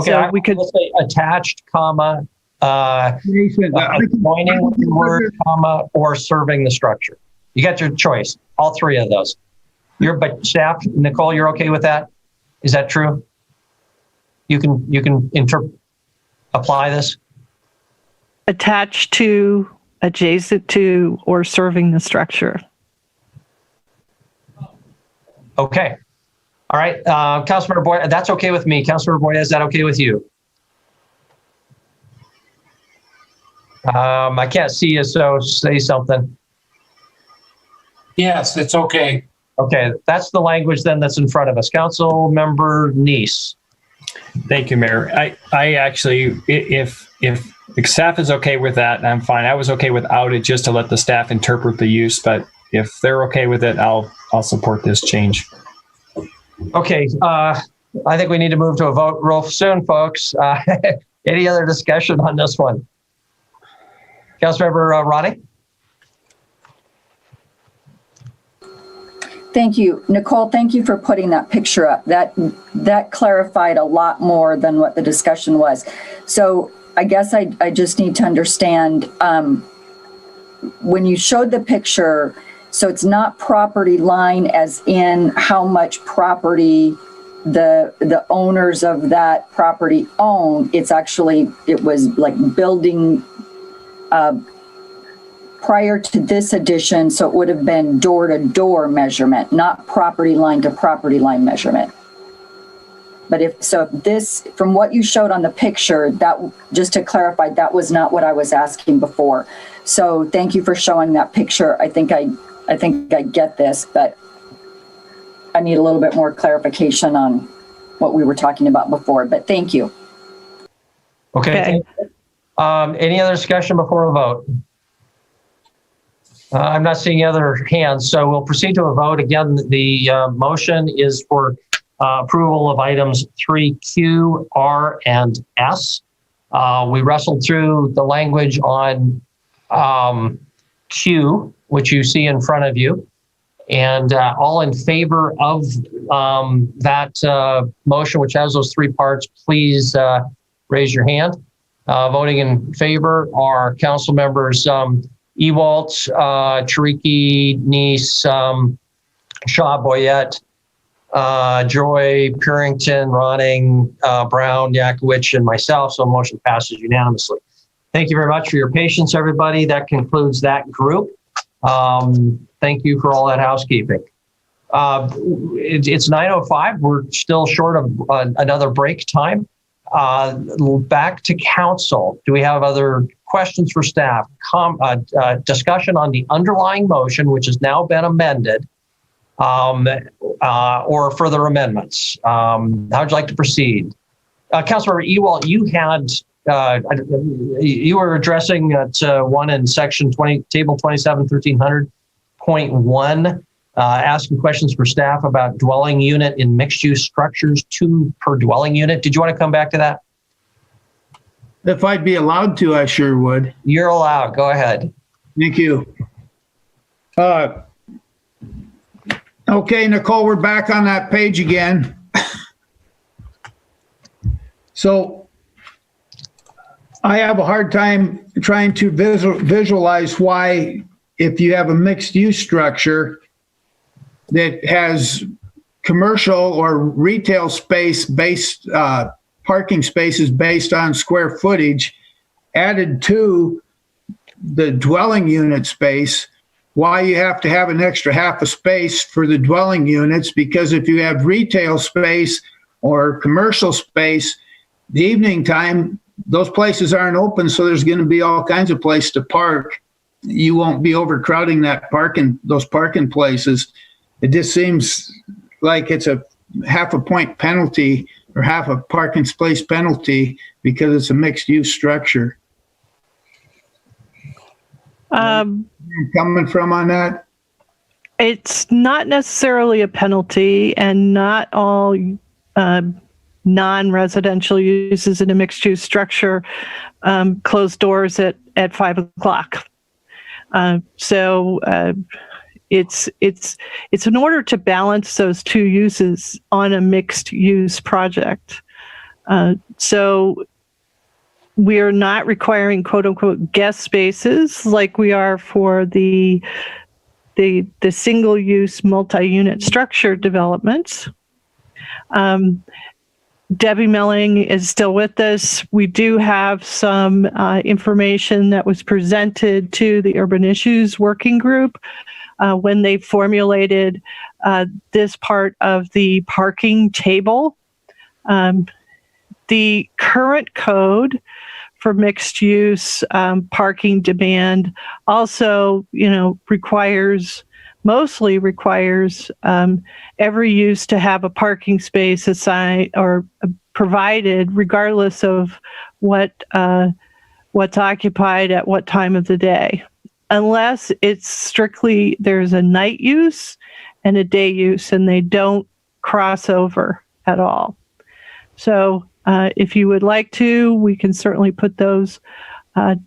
so we could say attached, comma, joining with the word, comma, or serving the structure. You got your choice, all three of those. But staff, Nicole, you're okay with that? Is that true? You can apply this? Attached to, adjacent to, or serving the structure. Okay. All right. Councilmember Boyd, that's okay with me. Councilmember Boyd, is that okay with you? I can't see you, so say something. Yes, it's okay. Okay, that's the language then that's in front of us. Councilmember Neese. Thank you, Mayor. I actually, if the staff is okay with that, I'm fine. I was okay without it just to let the staff interpret the use, but if they're okay with it, I'll support this change. Okay, I think we need to move to a vote real soon, folks. Any other discussion on this one? Councilmember Ronnie? Thank you. Nicole, thank you for putting that picture up. That clarified a lot more than what the discussion was. So I guess I just need to understand, when you showed the picture, so it's not property line as in how much property the owners of that property own. It's actually, it was like building prior to this addition, so it would have been door-to-door measurement, not property line to property line measurement. But if this, from what you showed on the picture, that, just to clarify, that was not what I was asking before. So thank you for showing that picture. I think I get this, but I need a little bit more clarification on what we were talking about before, but thank you. Okay. Any other discussion before a vote? I'm not seeing other hands, so we'll proceed to a vote. Again, the motion is for approval of items 3Q, R, and S. We wrestled through the language on Q, which you see in front of you. And all in favor of that motion, which has those three parts, please raise your hand. Voting in favor are council members Ewalt, Chariki, Neese, Shaw, Boyette, Joy, Purington, Ronning, Brown, Yakowicz, and myself. So motion passes unanimously. Thank you very much for your patience, everybody. That concludes that group. Thank you for all that housekeeping. It's 9:05. We're still short of another break time. Back to council. Do we have other questions for staff? Discussion on the underlying motion, which has now been amended, or further amendments? How would you like to proceed? Councilmember Ewalt, you were addressing one in section 20, table 27, 1300.1, asking questions for staff about dwelling unit in mixed use structures, 2 per dwelling unit. Did you want to come back to that? If I'd be allowed to, I sure would. You're allowed. Go ahead. Thank you. Okay, Nicole, we're back on that page again. So I have a hard time trying to visualize why, if you have a mixed use structure that has commercial or retail space based, parking spaces based on square footage added to the dwelling unit space, why you have to have an extra half a space for the dwelling units, because if you have retail space or commercial space, the evening time, those places aren't open, so there's going to be all kinds of places to park. You won't be overcrowding those parking places. It just seems like it's a half a point penalty or half a parking space penalty because it's a mixed use structure. Coming from on that? It's not necessarily a penalty, and not all non-residential uses in a mixed-use structure close doors at 5 o'clock. It's in order to balance those two uses on a mixed-use project. So we are not requiring quote-unquote guest spaces like we are for the single-use multi-unit structure developments. Debbie Melling is still with us. We do have some information that was presented to the Urban Issues Working Group when they formulated this part of the parking table. The current code for mixed use parking demand also, mostly requires every use to have a parking space assigned or provided, regardless of what's occupied at what time of the day, unless it's strictly there's a night use and a day use, and they don't cross over at all. So if you would like to, we can certainly put those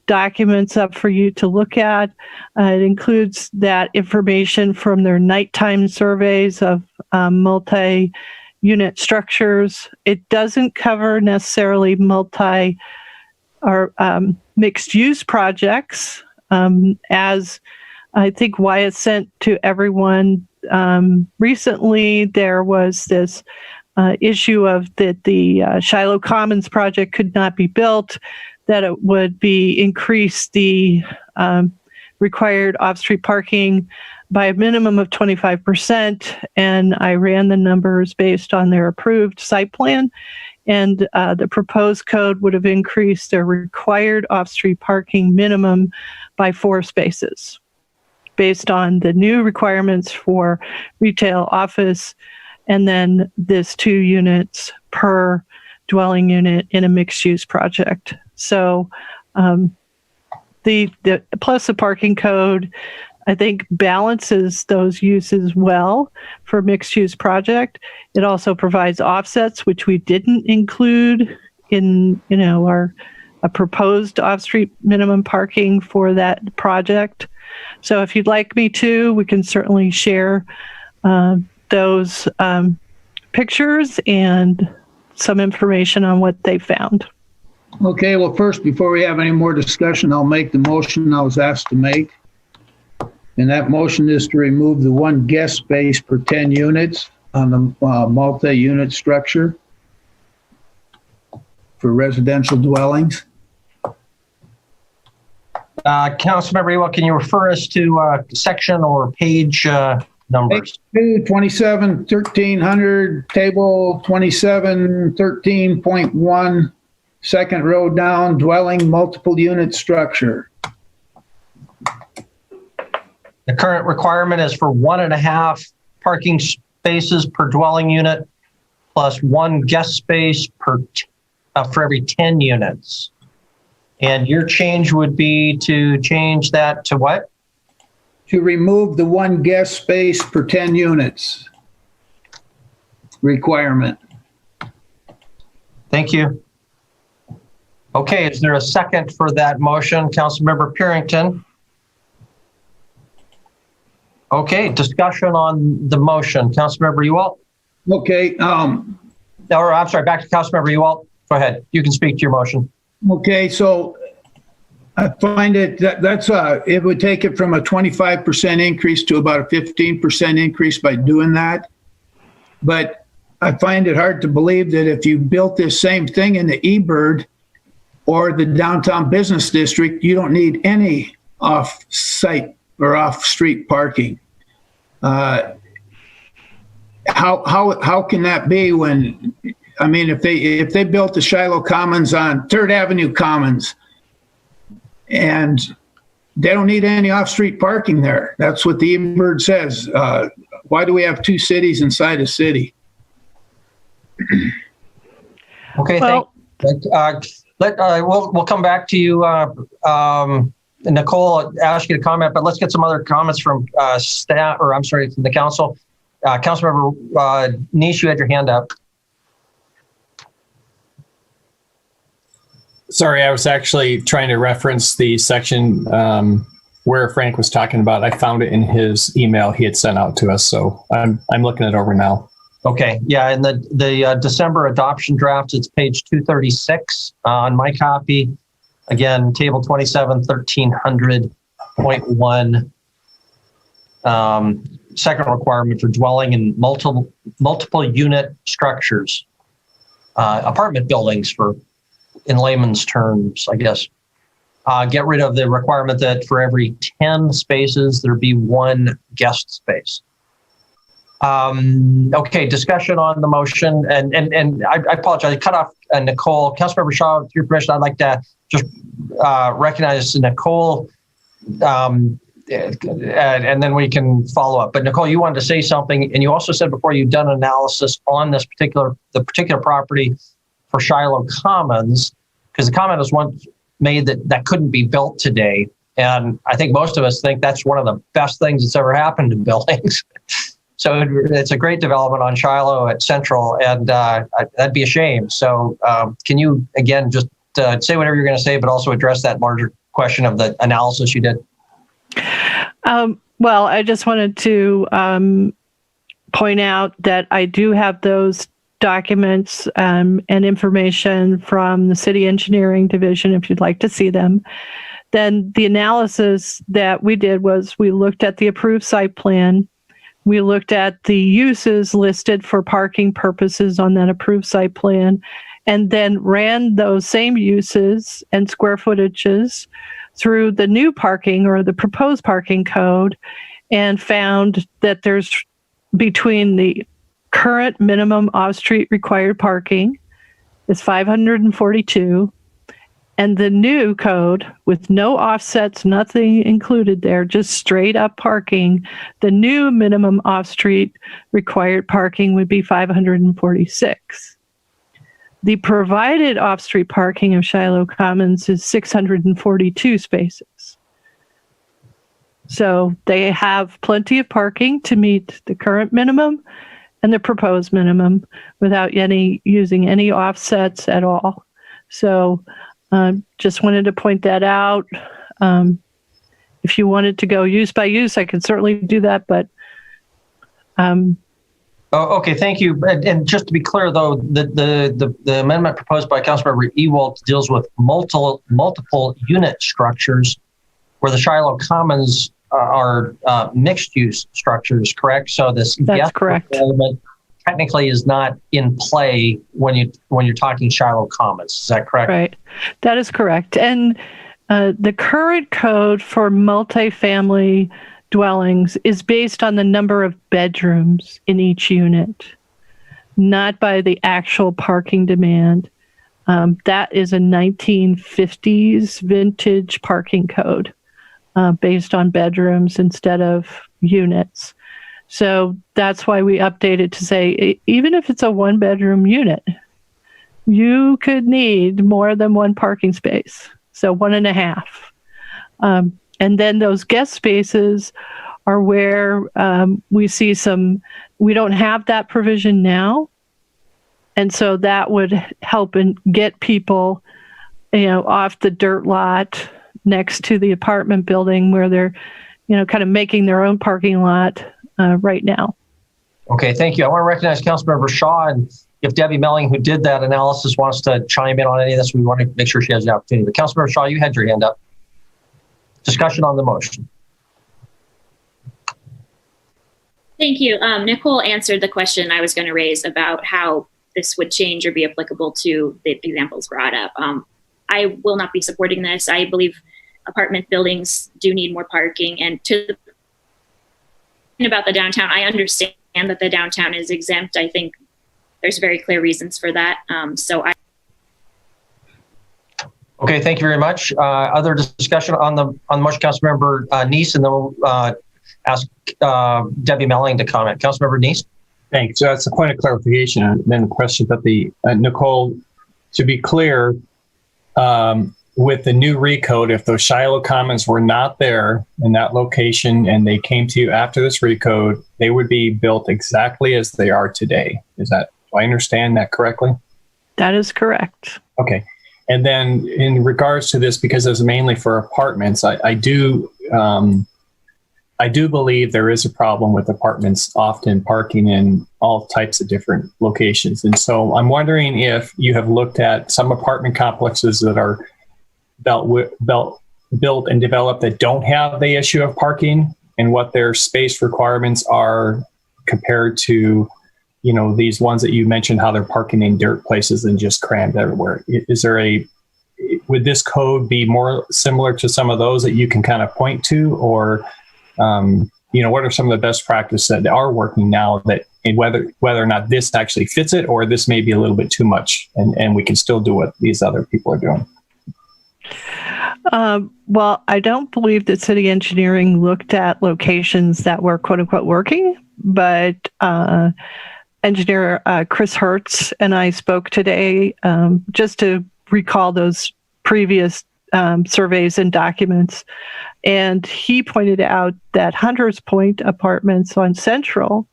documents up for you to look at. It includes that information from their nighttime surveys of multi-unit structures. It doesn't cover necessarily multi or mixed-use projects, as I think Wyatt sent to everyone recently. There was this issue of that the Shiloh Commons project could not be built, that it would increase the required off-street parking by a minimum of 25%. And I ran the numbers based on their approved site plan. And the proposed code would have increased their required off-street parking minimum by 4 spaces based on the new requirements for retail, office, and then this 2 units per dwelling unit in a mixed-use project. So the plus the parking code, I think, balances those uses well for mixed-use project. It also provides offsets, which we didn't include in our proposed off-street minimum parking for that project. So if you'd like me to, we can certainly share those pictures and some information on what they found. Okay, well, first, before we have any more discussion, I'll make the motion I was asked to make. And that motion is to remove the 1 guest space per 10 units on the multi-unit structure for residential dwellings. Councilmember Ewell, can you refer us to section or page numbers? Page 27, 1300, table 27, 13.1, second row down, dwelling multiple unit structure. The current requirement is for 1.5 parking spaces per dwelling unit, plus 1 guest space for every 10 units. And your change would be to change that to what? To remove the 1 guest space per 10 units requirement. Thank you. Okay, is there a second for that motion? Councilmember Purington. Okay, discussion on the motion. Councilmember Ewell. Okay. I'm sorry, back to Councilmember Ewell. Go ahead. You can speak to your motion. Okay, so I find it that's it would take it from a 25% increase to about a 15% increase by doing that. But I find it hard to believe that if you built this same thing in the eBird or the downtown business district, you don't need any off-site or off-street parking. How can that be when, I mean, if they built the Shiloh Commons on 3rd Avenue Commons and they don't need any off-street parking there, that's what the eBird says. Why do we have 2 cities inside a city? Okay, well, we'll come back to you, Nicole, I'll ask you to comment, but let's get some other comments from staff, or I'm sorry, from the council. Councilmember Nice, you had your hand up. Sorry, I was actually trying to reference the section where Frank was talking about. I found it in his email he had sent out to us, so I'm looking it over now. Okay, yeah, in the December adoption draft, it's page 236 on my copy. Again, table 27, 1300.1. Second requirement for dwelling in multiple unit structures, apartment buildings in layman's terms, I guess. Get rid of the requirement that for every 10 spaces, there be one guest space. Okay, discussion on the motion. And I apologize, I cut off Nicole. Councilmember Shaw, with your permission, I'd like to just recognize Nicole, and then we can follow up. But Nicole, you wanted to say something, and you also said before you'd done an analysis on the particular property for Shiloh Commons, because the comment was once made that couldn't be built today. And I think most of us think that's one of the best things that's ever happened to Billings. So it's a great development on Shiloh at Central, and that'd be a shame. So can you, again, just say whatever you're going to say, but also address that larger question of the analysis you did? Well, I just wanted to point out that I do have those documents and information from the City Engineering Division if you'd like to see them. Then the analysis that we did was we looked at the approved site plan. We looked at the uses listed for parking purposes on that approved site plan, and then ran those same uses and square footages through the new parking or the proposed parking code, and found that there's between the current minimum off-street required parking is 542, and the new code with no offsets, nothing included there, just straight up parking, the new minimum off-street required parking would be 546. The provided off-street parking of Shiloh Commons is 642 spaces. So they have plenty of parking to meet the current minimum and the proposed minimum without using any offsets at all. So just wanted to point that out. If you wanted to go use by use, I can certainly do that, but okay, thank you. And just to be clear, though, the amendment proposed by Councilmember Ewald deals with multiple unit structures, where the Shiloh Commons are mixed-use structures, correct? So this that's correct. Element technically is not in play when you're talking Shiloh Commons. Is that correct? Right, that is correct. And the current code for multifamily dwellings is based on the number of bedrooms in each unit, not by the actual parking demand. That is a 1950s vintage parking code based on bedrooms instead of units. So that's why we updated to say, even if it's a one-bedroom unit, you could need more than one parking space, so 1.5. And then those guest spaces are where we see we don't have that provision now. And so that would help and get people, off the dirt lot next to the apartment building where they're, kind of making their own parking lot right now. Okay, thank you. I want to recognize Councilmember Shaw, and if Debbie Melling, who did that analysis, wants to chime in on any of this, we want to make sure she has the opportunity. But Councilmember Shaw, you had your hand up. Discussion on the motion. Thank you. Nicole answered the question I was going to raise about how this would change or be applicable to the examples brought up. I will not be supporting this. I believe apartment buildings do need more parking. And about the downtown, I understand that the downtown is exempt. I think there's very clear reasons for that. Okay, thank you very much. Other discussion on the motion, Councilmember Nice, and then we'll ask Debbie Melling to comment. Councilmember Nice. Thanks. So that's a point of clarification. And then the question about Nicole, to be clear, with the new recode, if those Shiloh Commons were not there in that location and they came to you after this recode, they would be built exactly as they are today. Do I understand that correctly? That is correct. Okay. And then in regards to this, because it's mainly for apartments, I do believe there is a problem with apartments often parking in all types of different locations. And so I'm wondering if you have looked at some apartment complexes that are built and developed that don't have the issue of parking, and what their space requirements are compared to, these ones that you mentioned, how they're parking in dirt places and just crammed everywhere. Would this code be more similar to some of those that you can kind of point to, or what are some of the best practices that are working now, that whether or not this actually fits it, or this may be a little bit too much and we can still do what these other people are doing? Well, I don't believe that city engineering looked at locations that were quote unquote working, but engineer Chris Hertz and I spoke today just to recall those previous surveys and documents. And he pointed out that Hunters Point Apartments on Central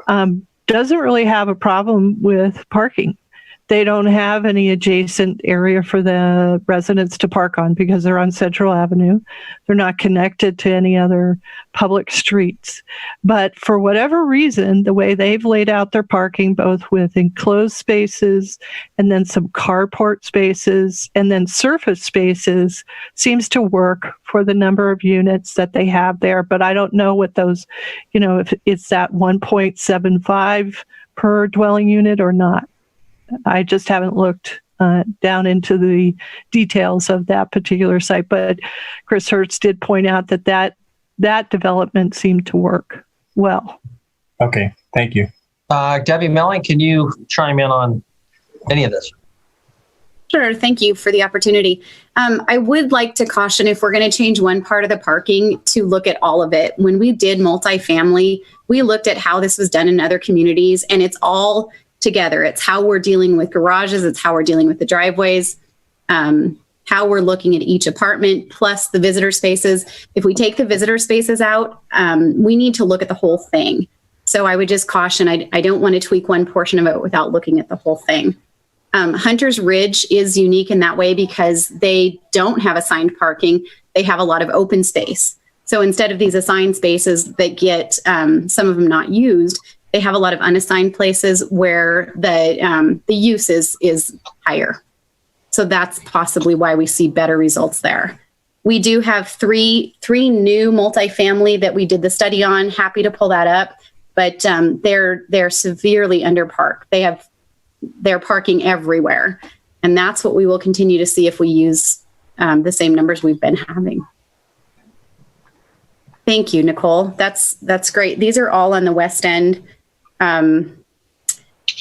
doesn't really have a problem with parking. They don't have any adjacent area for the residents to park on because they're on Central Avenue. They're not connected to any other public streets. But for whatever reason, the way they've laid out their parking, both with enclosed spaces and then some carport spaces and then surface spaces, seems to work for the number of units that they have there. But I don't know what those, if it's that 1.75 per dwelling unit or not. I just haven't looked down into the details of that particular site, but Chris Hertz did point out that development seemed to work well. Okay, thank you. Debbie Melling, can you chime in on any of this? Sure. Thank you for the opportunity. I would like to caution, if we're going to change one part of the parking, to look at all of it. When we did multifamily, we looked at how this was done in other communities, and it's all together. It's how we're dealing with garages. It's how we're dealing with the driveways, how we're looking at each apartment, plus the visitor spaces. If we take the visitor spaces out, we need to look at the whole thing. So I would just caution, I don't want to tweak one portion of it without looking at the whole thing. Hunter's Ridge is unique in that way because they don't have assigned parking. They have a lot of open space. So instead of these assigned spaces that get some of them not used, they have a lot of unassigned places where the use is higher. So that's possibly why we see better results there. We do have three new multifamily that we did the study on. Happy to pull that up, but they're severely underparked. They're parking everywhere, and that's what we will continue to see if we use the same numbers we've been having. Thank you, Nicole. That's great. These are all on the west end.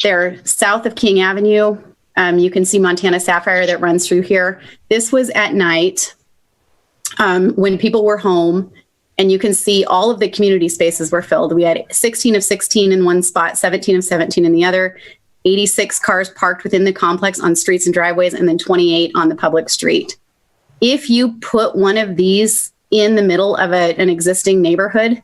They're south of King Avenue. You can see Montana Sapphire that runs through here. This was at night when people were home, and you can see all of the community spaces were filled. We had 16 of 16 in one spot, 17 of 17 in the other, 86 cars parked within the complex on streets and driveways, and then 28 on the public street. If you put one of these in the middle of an existing neighborhood,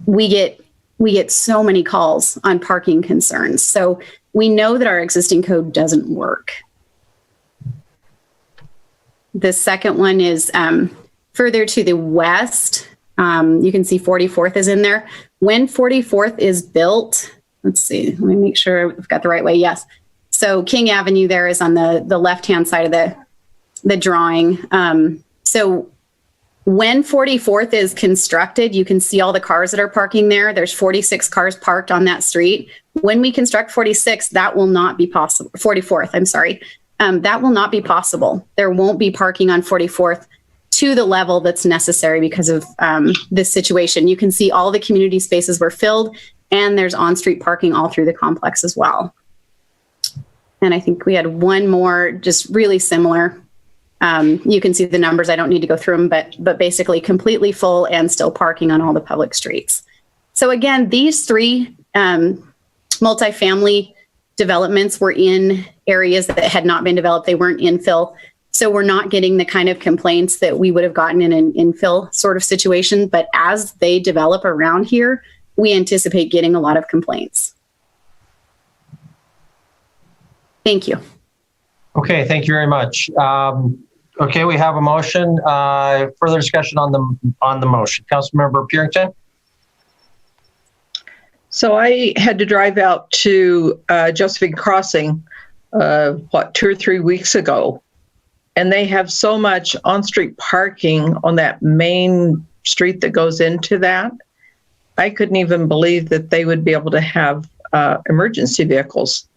we get so many calls on parking concerns. So we know that our existing code doesn't work. The second one is further to the west. You can see 44th is in there. When 44th is built, let's see, let me make sure I've got the right way. Yes. So King Avenue there is on the left-hand side of the drawing. So when 44th is constructed, you can see all the cars that are parking there. There's 46 cars parked on that street. When we construct 46, that will not be possible. 44th, I'm sorry. That will not be possible. There won't be parking on 44th to the level that's necessary because of this situation. You can see all the community spaces were filled, and there's on-street parking all through the complex as well. And I think we had one more just really similar. You can see the numbers. I don't need to go through them, but basically completely full and still parking on all the public streets. So again, these three multifamily developments were in areas that had not been developed. They weren't infill. So we're not getting the kind of complaints that we would have gotten in an infill sort of situation. But as they develop around here, we anticipate getting a lot of complaints. Thank you. Okay, thank you very much. Okay, we have a motion. Further discussion on the motion. Councilmember Purington? So I had to drive out to Josephine Crossing, 2 or 3 weeks ago, and they have so much on-street parking on that main street that goes into that. I couldn't even believe that they would be able to have emergency vehicles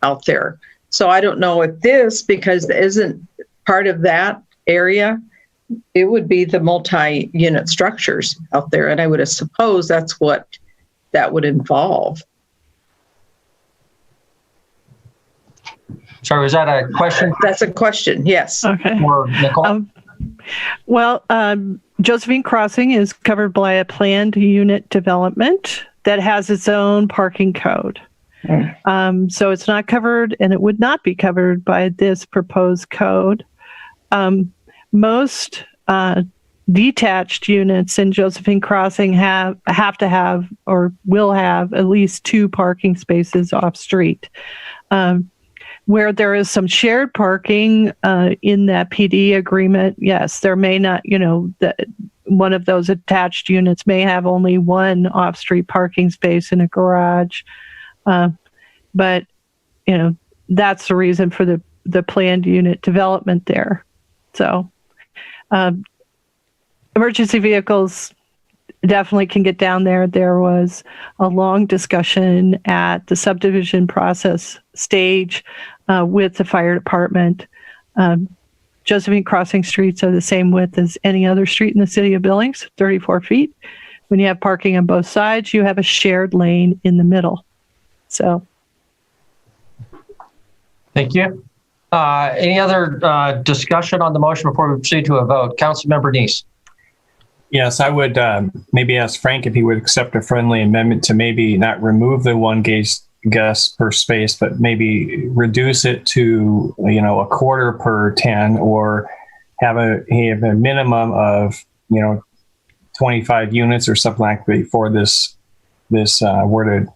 out there. So I don't know if this, because it isn't part of that area, it would be the multi-unit structures out there, and I would suppose that's what that would involve. Sorry, was that a question? That's a question, yes. Okay. Or Nicole? Josephine Crossing is covered by a planned unit development that has its own parking code. So it's not covered, and it would not be covered by this proposed code. Most detached units in Josephine Crossing have to have or will have at least 2 parking spaces off street. Where there is some shared parking in that PD agreement, yes, there may not, one of those attached units may have only 1 off-street parking space in a garage. But, that's the reason for the planned unit development there. So emergency vehicles definitely can get down there. There was a long discussion at the subdivision process stage with the fire department. Josephine Crossing streets are the same width as any other street in the city of Billings, 34 feet. When you have parking on both sides, you have a shared lane in the middle. So. Thank you. Any other discussion on the motion before we proceed to a vote? Councilmember Neese. Yes, I would maybe ask Frank if he would accept a friendly amendment to maybe not remove the 1 guest per space, but maybe reduce it to, a quarter per 10, or have a minimum of, 25 units or something like that before this were to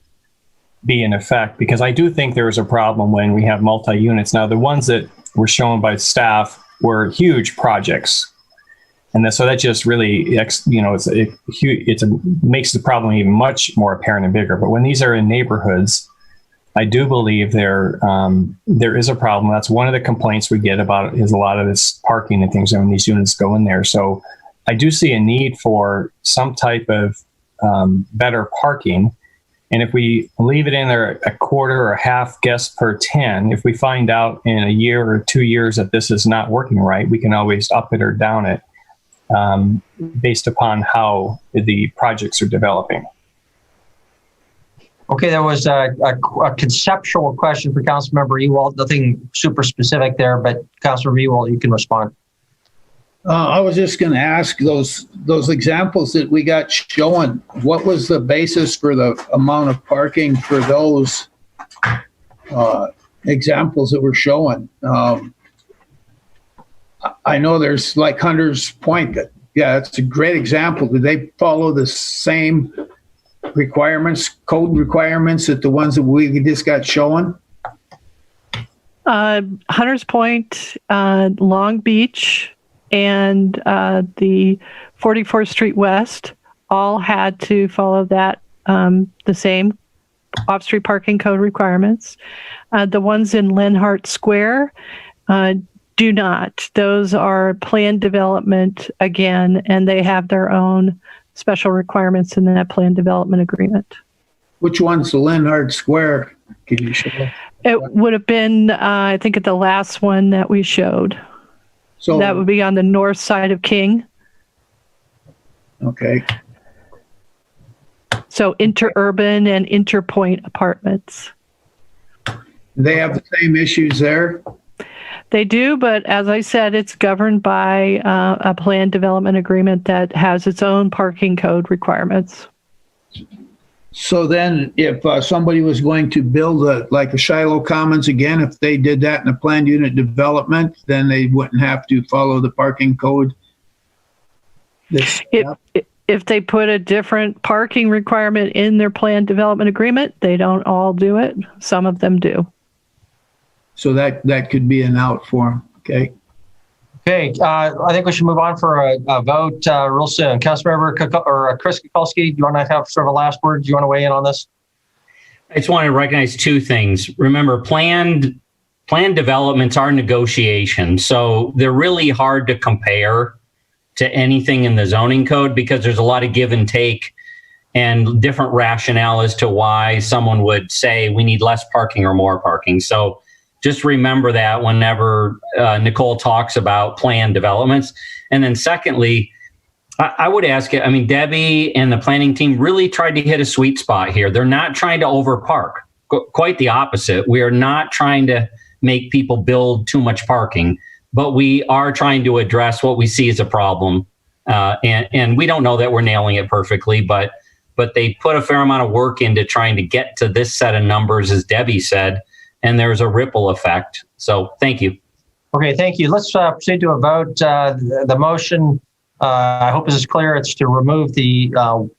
be in effect. Because I do think there is a problem when we have multi-units. Now, the ones that were shown by staff were huge projects. And so that just really, makes the problem even much more apparent and bigger. But when these are in neighborhoods, I do believe there is a problem. That's one of the complaints we get about is a lot of this parking and things when these units go in there. So I do see a need for some type of better parking. And if we leave it in there a quarter or half guests per 10, if we find out in a year or 2 years that this is not working right, we can always up it or down it. Based upon how the projects are developing. Okay, there was a conceptual question for Councilmember Ewald. Nothing super specific there, but Councilmember Ewald, you can respond. I was just going to ask those examples that we got showing. What was the basis for the amount of parking for those examples that were showing? I know there's like Hunter's Point. It's a great example. Did they follow the same code requirements that the ones that we just got showing? Hunter's Point, Long Beach, and the 44th Street West all had to follow that, the same off-street parking code requirements. The ones in Lenhart Square do not. Those are planned development again, and they have their own special requirements in that planned development agreement. Which one's the Lenhart Square? Can you show? It would have been, I think, at the last one that we showed. So that would be on the north side of King. Okay. So interurban and interpoint apartments. They have the same issues there? They do, but as I said, it's governed by a planned development agreement that has its own parking code requirements. So then if somebody was going to build like a Shiloh Commons again, if they did that in a planned unit development, then they wouldn't have to follow the parking code? If they put a different parking requirement in their planned development agreement, they don't all do it. Some of them do. So that could be an out for them, okay? Okay, I think we should move on for a vote real soon. Councilmember Chris Kukulski, do you want to have sort of a last word? Do you want to weigh in on this? I just want to recognize two things. Remember, planned developments are negotiations, so they're really hard to compare to anything in the zoning code because there's a lot of give and take and different rationale as to why someone would say we need less parking or more parking. So just remember that whenever Nicole talks about planned developments. And then secondly, I would ask it, I mean, Debbie and the planning team really tried to hit a sweet spot here. They're not trying to overpark, quite the opposite. We are not trying to make people build too much parking, but we are trying to address what we see as a problem. And we don't know that we're nailing it perfectly, but they put a fair amount of work into trying to get to this set of numbers, as Debbie said, and there's a ripple effect. So thank you. Okay, thank you. Let's proceed to a vote. The motion, I hope this is clear. It's to remove the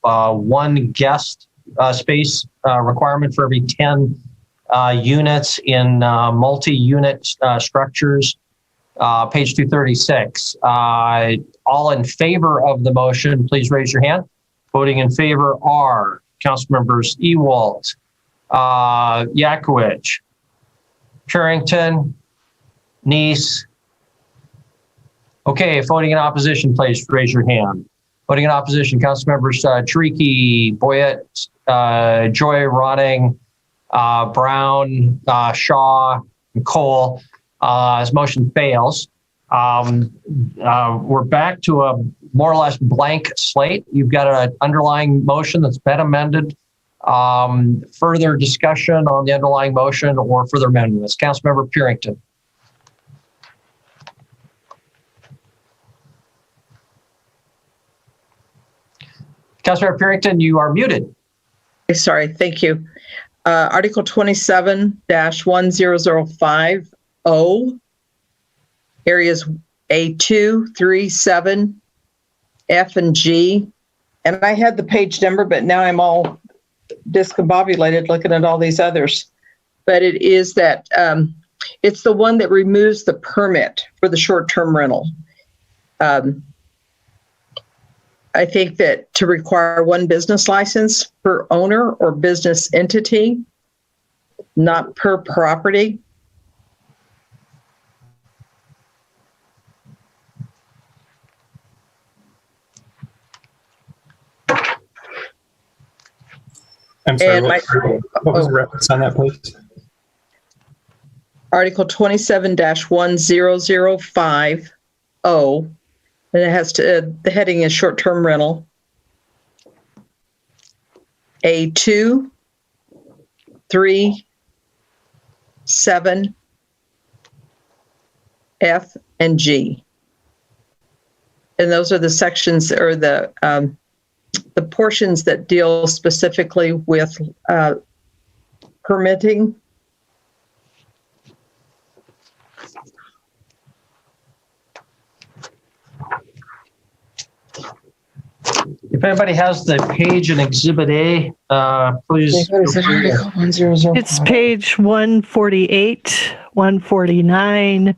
one guest space requirement for every 10 units in multi-unit structures. Page 236. All in favor of the motion, please raise your hand. Voting in favor are Councilmembers Ewald, Yakowicz, Carrington, Neese. Okay, voting in opposition, please raise your hand. Voting in opposition, Councilmembers Tariki, Boyett, Joy, Ronning, Brown, Shaw, and Cole. This motion fails. We're back to a more or less blank slate. You've got an underlying motion that's been amended. Further discussion on the underlying motion or further amendments? Councilmember Purington. Councilmember Purington, you are muted. Sorry, thank you. Article 27-10050, areas A2, 3, 7, F, and G. And I had the page number, but now I'm all discombobulated looking at all these others. But it is that it's the one that removes the permit for the short-term rental. I think that to require one business license per owner or business entity, not per property. I'm sorry, what was the reference on that, please? Article 27-1005, and it has to, the heading is short-term rental. A2, 3, 7, F, and G. And those are the sections or the portions that deal specifically with permitting. If anybody has the page in Exhibit A, please. It's page 148, 149,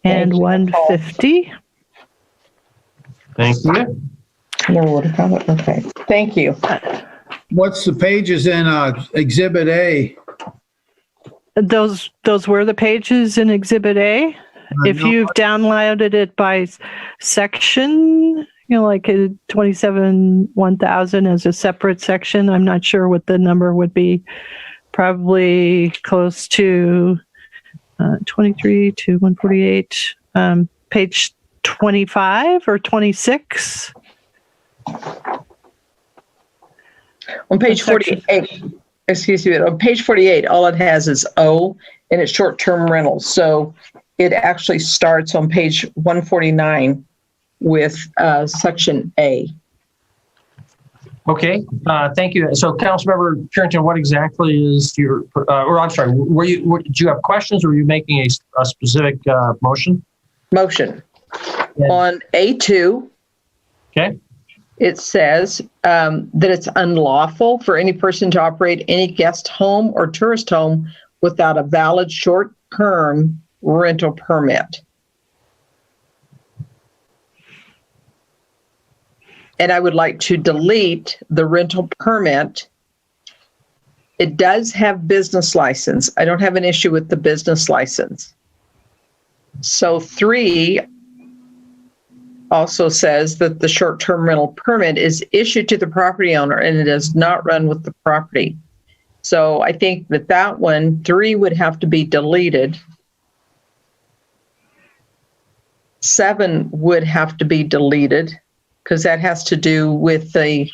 and 150. Thank you. Okay, thank you. What's the pages in Exhibit A? Those were the pages in Exhibit A. If you've downloaded it by section, like 27-1000 as a separate section, I'm not sure what the number would be. Probably close to 23 to 148, page 25 or 26. On page 48, excuse me, on page 48, all it has is O, and it's short-term rentals. So it actually starts on page 149 with section A. Okay, thank you. So Councilmember Purington, what exactly is your, or I'm sorry, do you have questions or were you making a specific motion? Motion. On A2, okay, it says that it's unlawful for any person to operate any guest home or tourist home without a valid short-term rental permit. And I would like to delete the rental permit. It does have business license. I don't have an issue with the business license. So 3 also says that the short-term rental permit is issued to the property owner and it does not run with the property. So I think that one, 3 would have to be deleted. 7 would have to be deleted because that has to do with the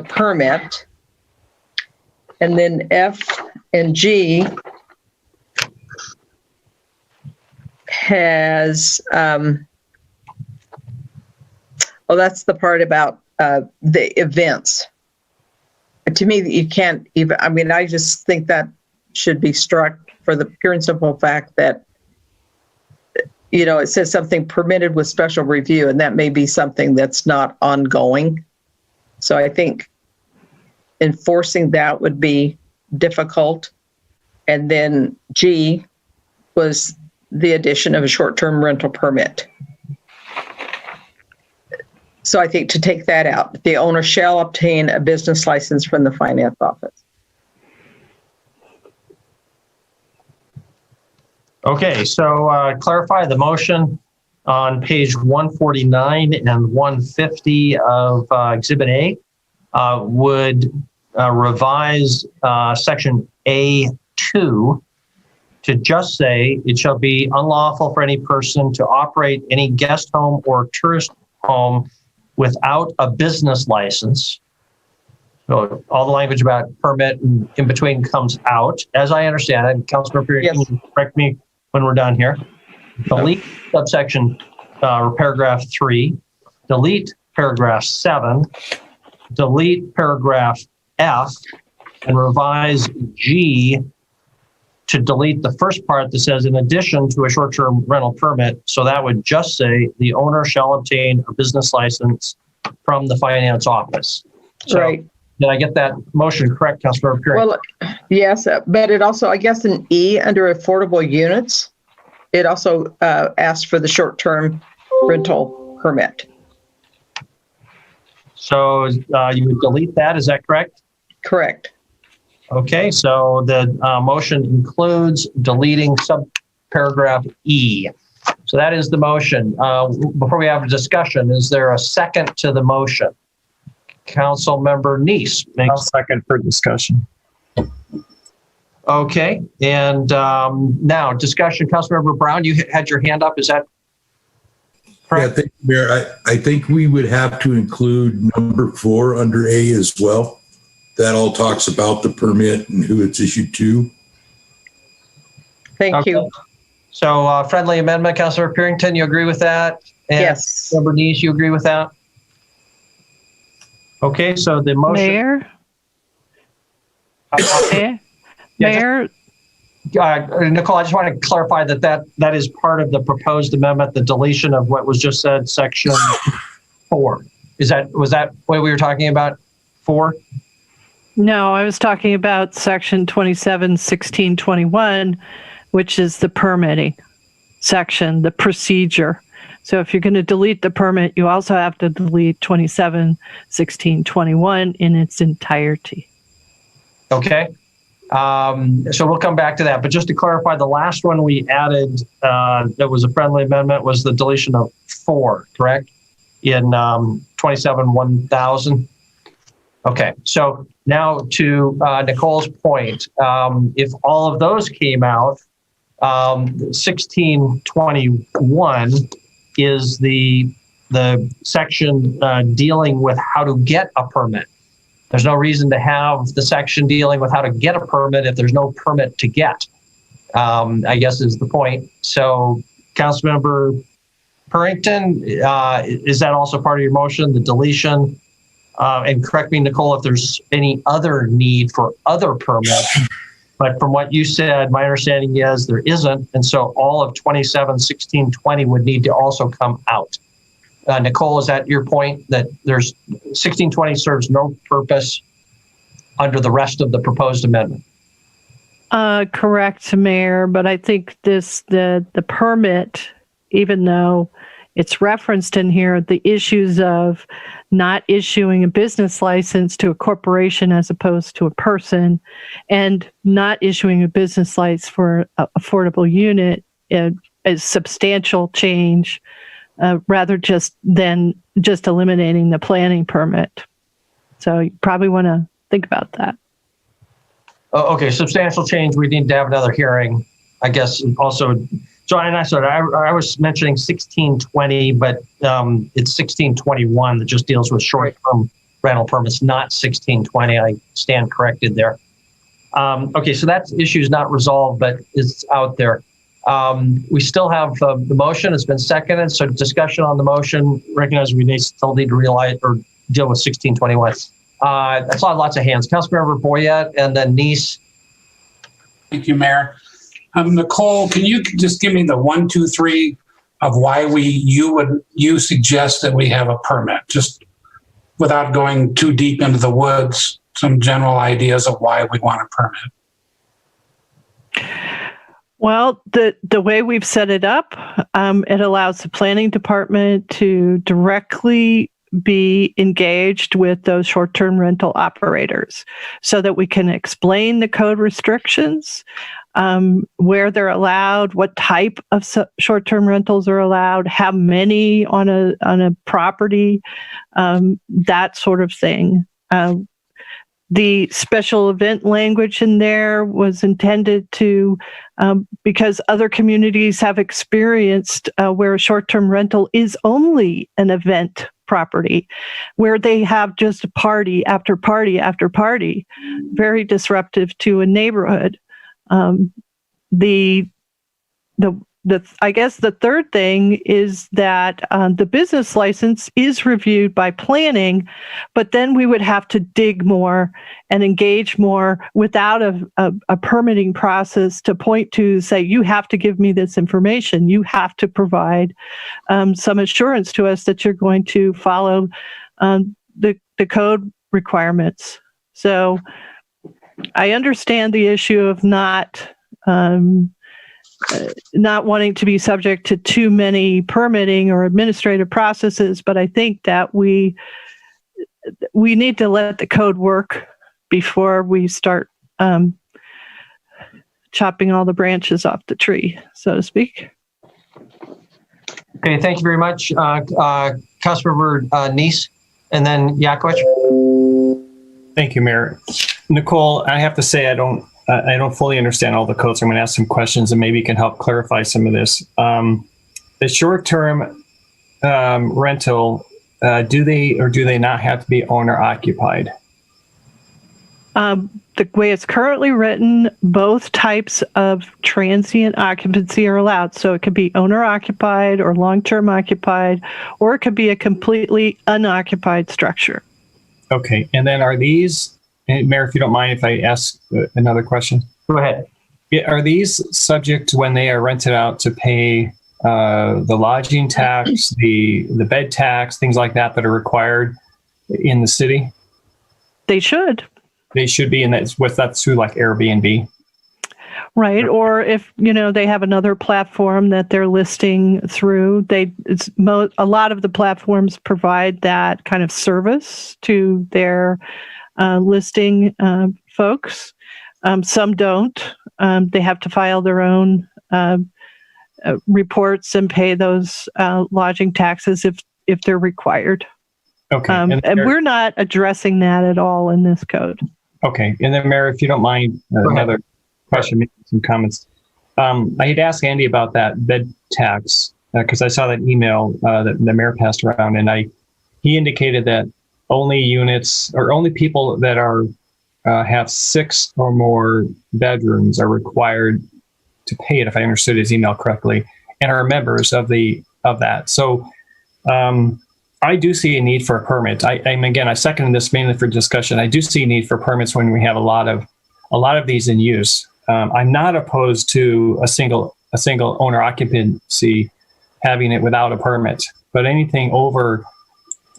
permit. And then F and G has, that's the part about the events. To me, you can't even, I just think that should be struck for the pure and simple fact that, it says something permitted with special review, and that may be something that's not ongoing. So I think enforcing that would be difficult. And then G was the addition of a short-term rental permit. So I think to take that out, the owner shall obtain a business license from the finance office. Okay, so clarify the motion on page 149 and 150 of Exhibit A would revise section A2 to just say it shall be unlawful for any person to operate any guest home or tourist home without a business license. So all the language about permit and in between comes out, as I understand it. Councilmember Perry, can you correct me when we're done here? Delete subsection paragraph 3, delete paragraph 7, delete paragraph F, and revise G to delete the first part that says in addition to a short-term rental permit. So that would just say the owner shall obtain a business license from the finance office. So, right. Did I get that motion correct, Councilmember Perry? Well, yes, but it also, I guess in E under affordable units, it also asks for the short-term rental permit. So you would delete that, is that correct? Correct. Okay, so the motion includes deleting subparagraph E. So that is the motion. Before we have a discussion, is there a second to the motion? Councilmember Neese. I'll second for discussion. Okay, and now discussion. Councilmember Brown, you had your hand up. Is that correct? Yeah, Mayor, I think we would have to include number 4 under A as well. That all talks about the permit and who it's issued to. Thank you. So friendly amendment, Councilor Purington, you agree with that? And yes. Member Neese, you agree with that? Okay, so the motion. Mayor? Mayor? Nicole, I just want to clarify that is part of the proposed amendment, the deletion of what was just said, section 4. Was that what we were talking about? 4? No, I was talking about section 271621, which is the permitting section, the procedure. So if you're going to delete the permit, you also have to delete 271621 in its entirety. Okay. So we'll come back to that. But just to clarify, the last one we added that was a friendly amendment was the deletion of 4, correct? In 27-1000. Okay. So now to Nicole's point, if all of those came out, 1621 is the section dealing with how to get a permit. There's no reason to have the section dealing with how to get a permit if there's no permit to get, I guess is the point. So Councilmember Purington, is that also part of your motion, the deletion And correct me, Nicole, if there's any other need for other permits. But from what you said, my understanding is there isn't. And so all of 27, 16, 20 would need to also come out. Nicole, is that your point, that there's 1620 serves no purpose under the rest of the proposed amendment? Correct, Mayor, but I think the permit, even though it's referenced in here, the issues of not issuing a business license to a corporation as opposed to a person, and not issuing a business license for an affordable unit is substantial change, rather than just eliminating the planning permit. So you probably want to think about that. Oh, okay, substantial change. We need to have another hearing, I guess. Also, so I was mentioning 1620, but it's 1621 that just deals with short-term rental permits, not 1620. I stand corrected there. Okay, so that issue is not resolved, but it's out there. We still have the motion. It's been seconded. So discussion on the motion. Recognize we still need to realize or deal with 1621. I saw lots of hands. Councilmember Boyette and then Neese. Thank you, Mayor. Nicole, can you just give me the 1, 2, 3 of why you suggest that we have a permit, just without going too deep into the woods, some general ideas of why we want a permit? Well, the way we've set it up, it allows the planning department to directly be engaged with those short-term rental operators so that we can explain the code restrictions, where they're allowed, what type of short-term rentals are allowed, how many on a property, that sort of thing. The special event language in there was intended to, because other communities have experienced where a short-term rental is only an event property, where they have just party after party after party, very disruptive to a neighborhood. I guess the third thing is that the business license is reviewed by planning, but then we would have to dig more and engage more without a permitting process to point to say, you have to give me this information. You have to provide some assurance to us that you're going to follow the code requirements. So I understand the issue of not wanting to be subject to too many permitting or administrative processes, but I think that we need to let the code work before we start chopping all the branches off the tree, so to speak. Okay, thank you very much, Councilmember Neese, and then Yakovich. Thank you, Mayor. Nicole, I have to say I don't fully understand all the codes. I'm going to ask some questions and maybe you can help clarify some of this. The short-term rental, do they or do they not have to be owner occupied? The way it's currently written, both types of transient occupancy are allowed. So it could be owner occupied or long-term occupied, or it could be a completely unoccupied structure. Okay. And then are these, Mayor, if you don't mind if I ask another question? Go ahead. Are these subject when they are rented out to pay the lodging tax, the bed tax, things like that are required in the city? They should. They should be, and that's through like Airbnb. Right. Or if, they have another platform that they're listing through, a lot of the platforms provide that kind of service to their listing folks. Some don't. They have to file their own reports and pay those lodging taxes if they're required. Okay. And we're not addressing that at all in this code. Okay. And then, Mayor, if you don't mind, another question, maybe some comments. I had asked Andy about that bed tax because I saw that email that the mayor passed around, and he indicated that only units or only people that are have 6 or more bedrooms are required to pay it, if I understood his email correctly, and are members of that. So I do see a need for a permit. I second this mainly for discussion. I do see a need for permits when we have a lot of these in use. I'm not opposed to a single owner occupancy, having it without a permit, but anything over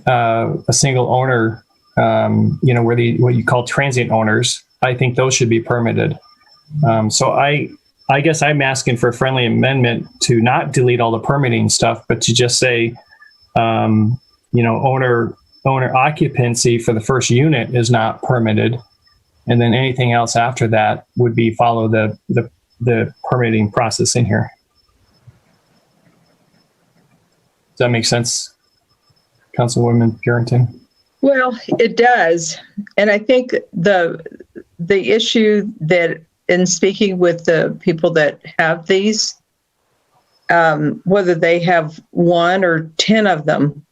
a single owner, where what you call transient owners, I think those should be permitted. So I guess I'm asking for a friendly amendment to not delete all the permitting stuff, but to just say, owner occupancy for the first unit is not permitted, and then anything else after that would be follow the permitting process in here. Does that make sense, Councilwoman Purington? Well, it does. And I think the issue that, in speaking with the people that have these, whether they have 1 or 10 of them,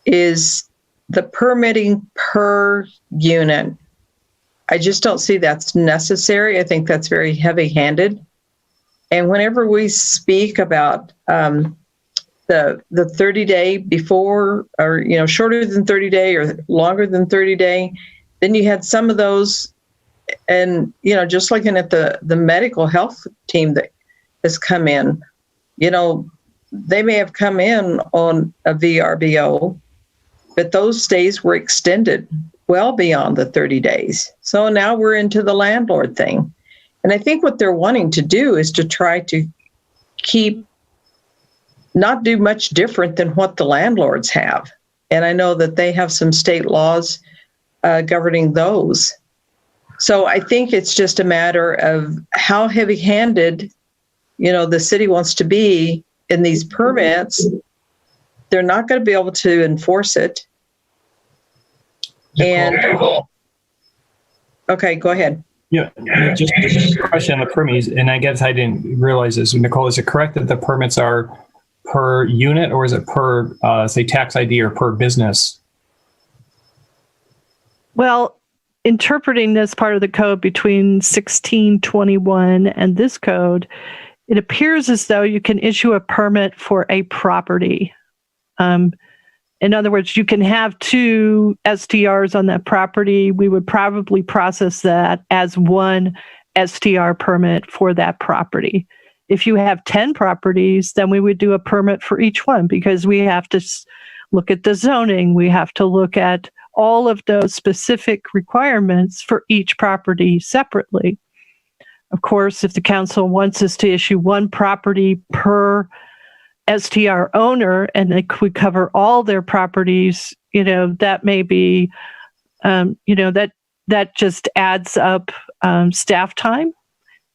is the permitting per unit. I just don't see that's necessary. I think that's very heavy-handed. And whenever we speak about the 30-day before, or shorter than 30-day or longer than 30-day, then you had some of those, and just looking at the medical health team that has come in, they may have come in on a VRBO, but those days were extended well beyond the 30 days. So now we're into the landlord thing. And I think what they're wanting to do is to try to not do much different than what the landlords have. And I know that they have some state laws governing those. So I think it's just a matter of how heavy-handed, the city wants to be in these permits. They're not going to be able to enforce it. And okay, go ahead. Yeah, just a question on the permits, and I guess I didn't realize this. Nicole, is it correct that the permits are per unit, or is it per, say, tax ID or per business? Well, interpreting this part of the code between 1621 and this code, it appears as though you can issue a permit for a property. In other words, you can have 2 STRs on that property. We would probably process that as 1 STR permit for that property. If you have 10 properties, then we would do a permit for each one, because we have to look at the zoning. We have to look at all of those specific requirements for each property separately. Of course, if the council wants us to issue 1 property per STR owner, and we cover all their properties, that may be, that just adds up staff time,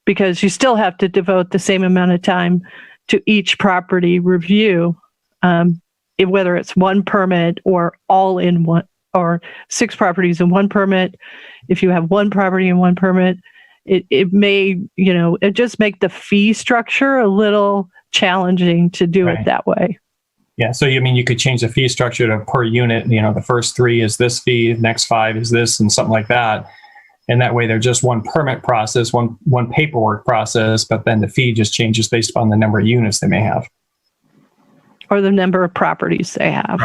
because you still have to devote the same amount of time to each property review, whether it's 1 permit or all in one, or 6 properties in 1 permit. If you have 1 property in 1 permit, it may, it just make the fee structure a little challenging to do it that way. Yeah, so you could change the fee structure to per unit. The first 3 is this fee, next 5 is this, and something like that. And that way, they're just 1 permit process, one paperwork process, but then the fee just changes based upon the number of units they may have, or the number of properties they have.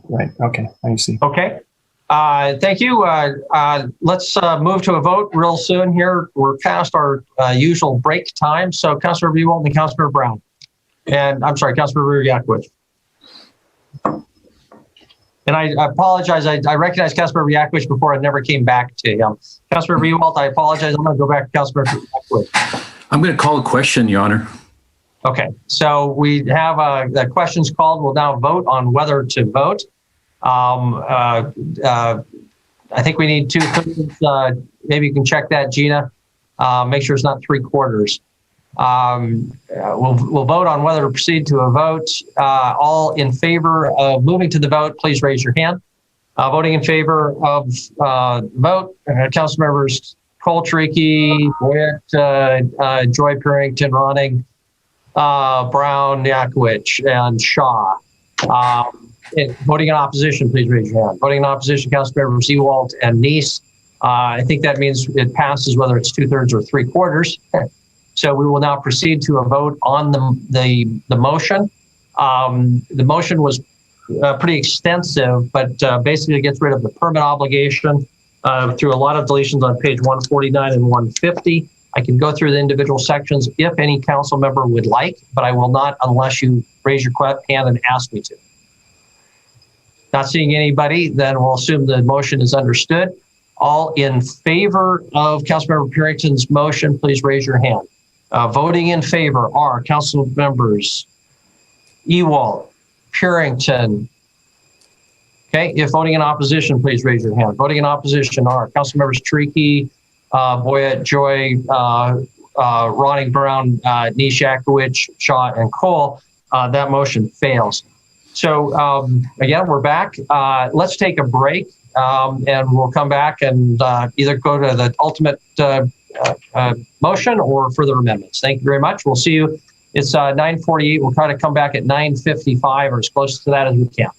Right. Okay. I see. Okay. Thank you. Let's move to a vote real soon here. We're past our usual break time. So Councilor Rewalt and Councilor Brown. And I'm sorry, Councilor Yakwich. And I apologize. I recognized Councilor Yakwich before. I never came back to him. Councilor Rewalt, I apologize. I'm going to go back to Councilor Yakwich. I'm going to call a question, Your Honor. Okay. So we have the questions called. We'll now vote on whether to vote. I think we need 2/3. Maybe you can check that, Gina. Make sure it's not 3/4. We'll vote on whether to proceed to a vote. All in favor of moving to the vote, please raise your hand. Voting in favor of vote, council members Cole Trickey, Boyett, Joy Purington, Ronning, Brown, Yakwich, and Shaw. Voting in opposition, please raise your hand. Voting in opposition, council members Ewald and Neese. I think that means it passes whether it's 2/3 or 3/4. So we will now proceed to a vote on the motion. The motion was pretty extensive, but basically gets rid of the permit obligation through a lot of deletions on page 149 and 150. I can go through the individual sections if any council member would like, but I will not unless you raise your hand and ask me to. Not seeing anybody, then we'll assume the motion is understood. All in favor of Councilmember Purington's motion, please raise your hand. Voting in favor are council members Ewald, Purington. Okay, if voting in opposition, please raise your hand. Voting in opposition are council members Tricky, Boyett, Joy, Ronning, Brown, Nishakowicz, Shaw, and Cole. That motion fails. So again, we're back. Let's take a break, and we'll come back and either go to the ultimate motion or further amendments. Thank you very much. We'll see you. It's 9:48. We'll try to come back at 9:55 or as close to that as we can.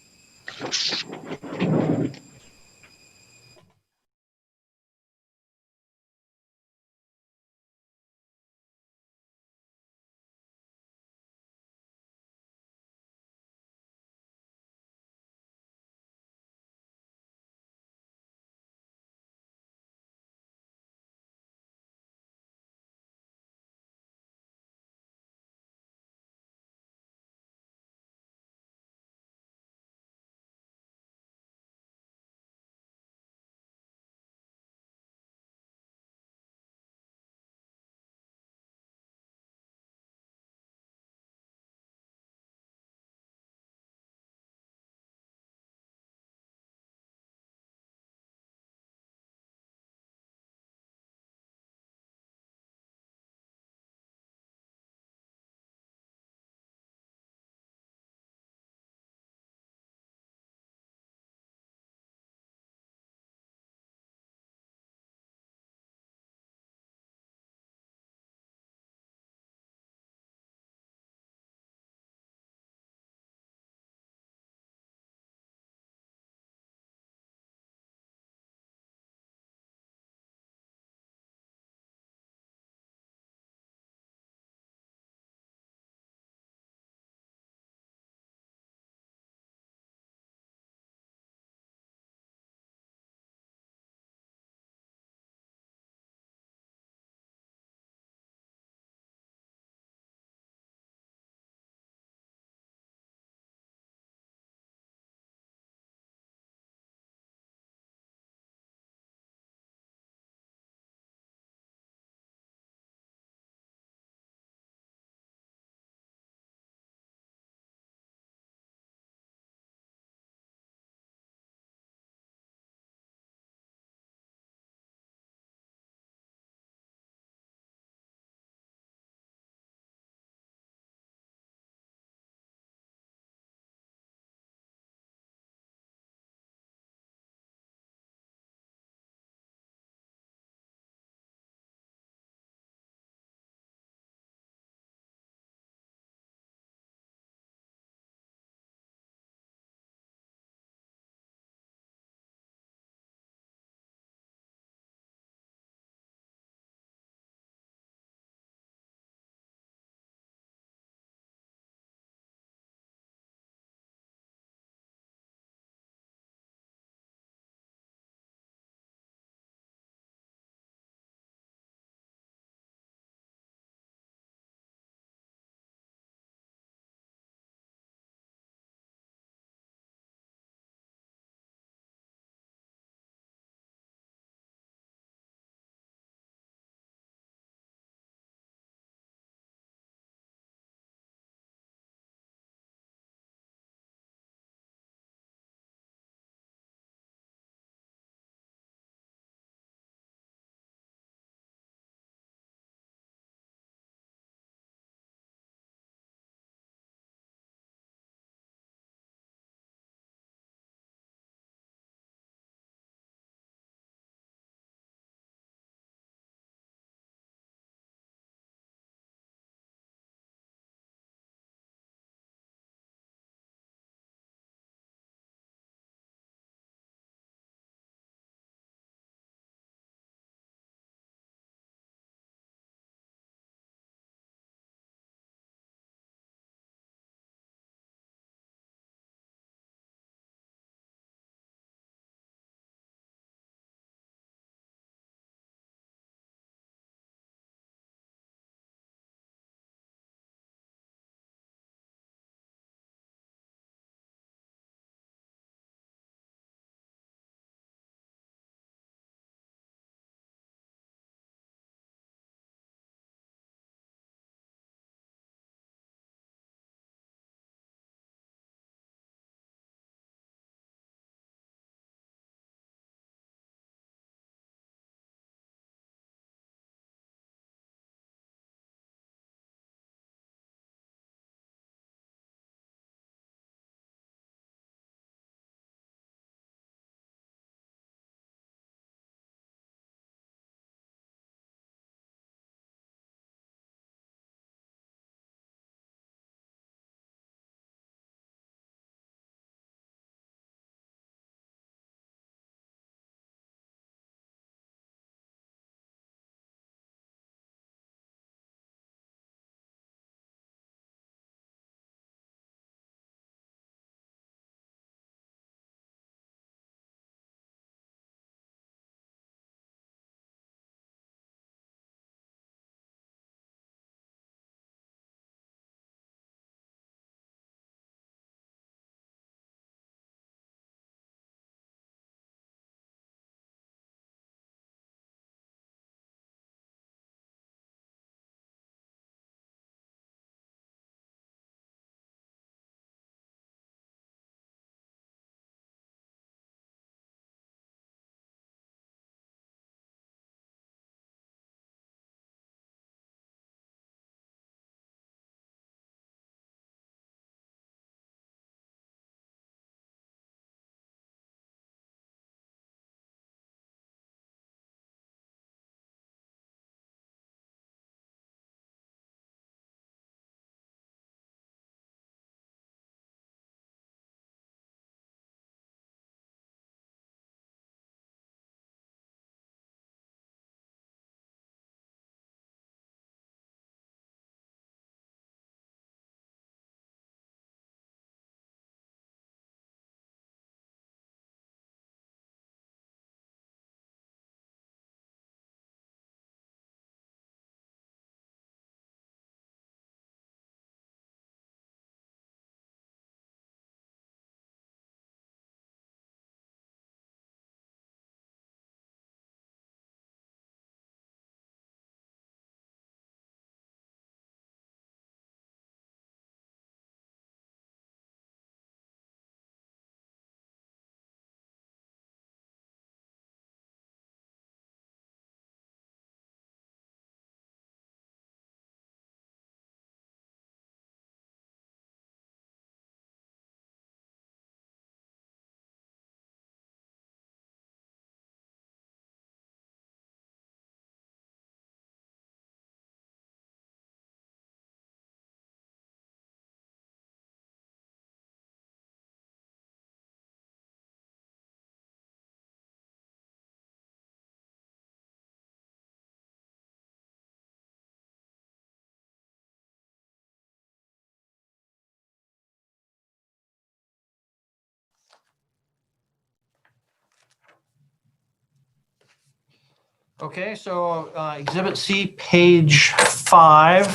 Okay, so Exhibit C, page 5,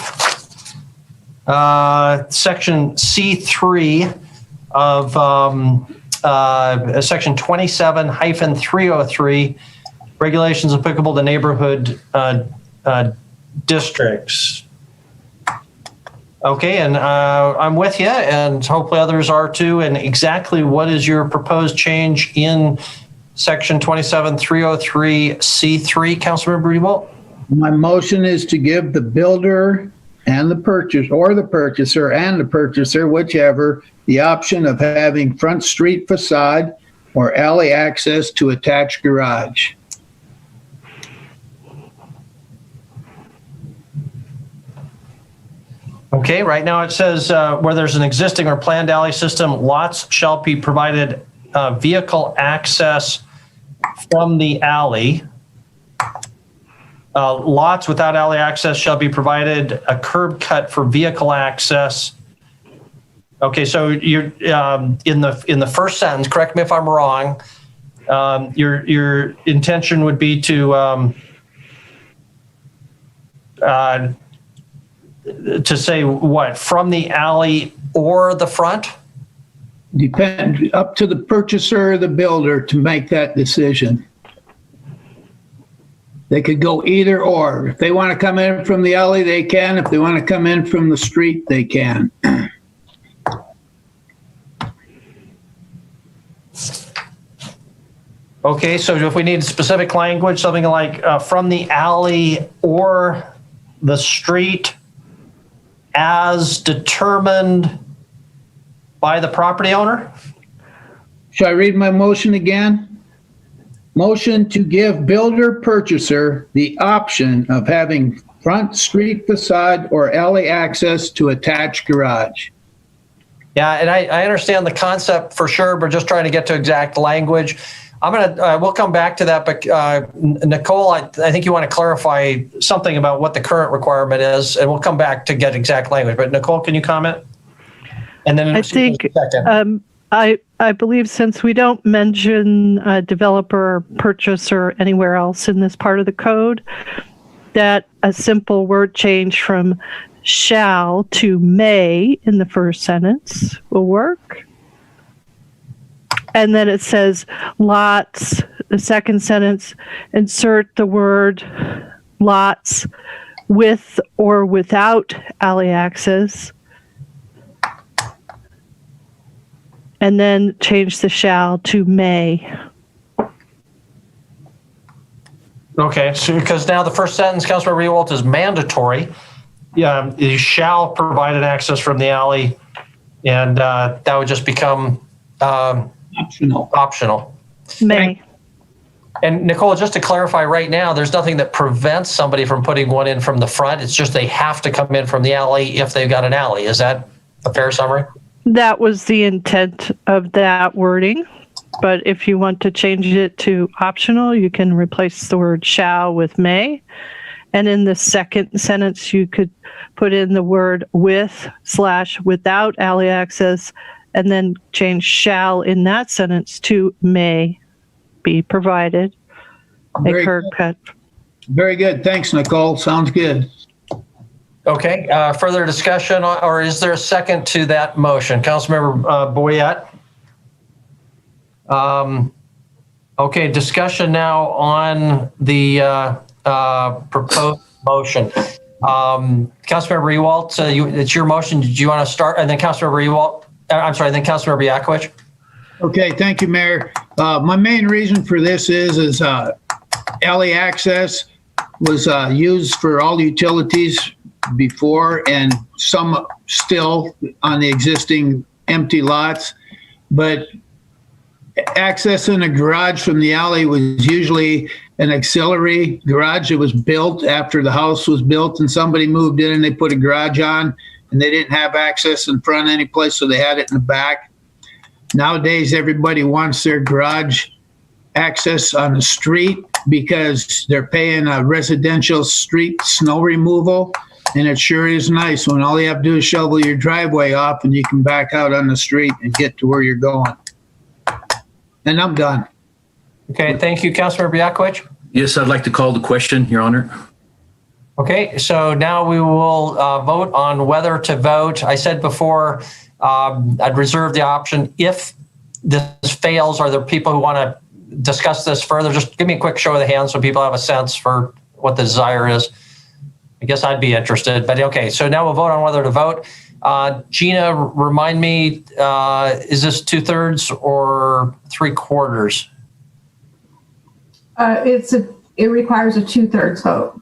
section C3 of section 27-303, regulations applicable to neighborhood districts. Okay, and I'm with you, and hopefully others are too. And exactly what is your proposed change in section 27-303C3, Councilmember Ewalt? My motion is to give the builder and the purchaser, or the purchaser and the purchaser, whichever, the option of having front street facade or alley access to attached garage. Okay, right now it says where there's an existing or planned alley system, lots shall be provided vehicle access from the alley. Lots without alley access shall be provided a curb cut for vehicle access. Okay, so you're in the first sentence, correct me if I'm wrong, your intention would be to say what, from the alley or the front? Depend, up to the purchaser or the builder to make that decision. They could go either or. If they want to come in from the alley, they can. If they want to come in from the street, they can. Okay, so if we need specific language, something like from the alley or the street as determined by the property owner? Shall I read my motion again? Motion to give builder purchaser the option of having front street facade or alley access to attached garage. Yeah, and I understand the concept for sure, but just trying to get to exact language. We'll come back to that, but Nicole, I think you want to clarify something about what the current requirement is, and we'll come back to get exact language. But Nicole, can you comment? And then I think I believe since we don't mention developer, purchaser anywhere else in this part of the code, that a simple word change from shall to may in the first sentence will work. And then it says lots, the second sentence, insert the word lots with or without alley access. And then change the shall to may. Okay, so because now the first sentence, Councilmember Ewalt, is mandatory. You shall provide an access from the alley, and that would just become optional. May. And Nicole, just to clarify right now, there's nothing that prevents somebody from putting one in from the front. It's just they have to come in from the alley if they've got an alley. Is that a fair summary? That was the intent of that wording. But if you want to change it to optional, you can replace the word shall with may. And in the second sentence, you could put in the word with/without alley access, and then change shall in that sentence to may be provided a curb cut. Very good. Thanks, Nicole. Sounds good. Okay, further discussion, or is there a second to that motion? Councilmember Boyette? Okay, discussion now on the proposed motion. Councilmember Ewalt, it's your motion. Did you want to start? And then Councilmember Ewalt, I'm sorry, then Councilmember Yakovich. Okay, thank you, Mayor. My main reason for this is alley access was used for all utilities before, and some still on the existing empty lots. But accessing a garage from the alley was usually an auxiliary garage that was built after the house was built, and somebody moved in and they put a garage on, and they didn't have access in front any place, so they had it in the back. Nowadays, everybody wants their garage access on the street because they're paying a residential street snow removal, and it sure is nice when all you have to do is shovel your driveway off and you can back out on the street and get to where you're going. And I'm done. Okay, thank you, Councilmember Yakovich. Yes, I'd like to call the question, Your Honor. Okay, so now we will vote on whether to vote. I said before, I'd reserve the option. If this fails, are there people who want to discuss this further? Just give me a quick show of the hands so people have a sense for what the desire is. I guess I'd be interested, but okay. So now we'll vote on whether to vote. Gina, remind me, is this 2/3 or 3/4? It requires a 2/3 vote.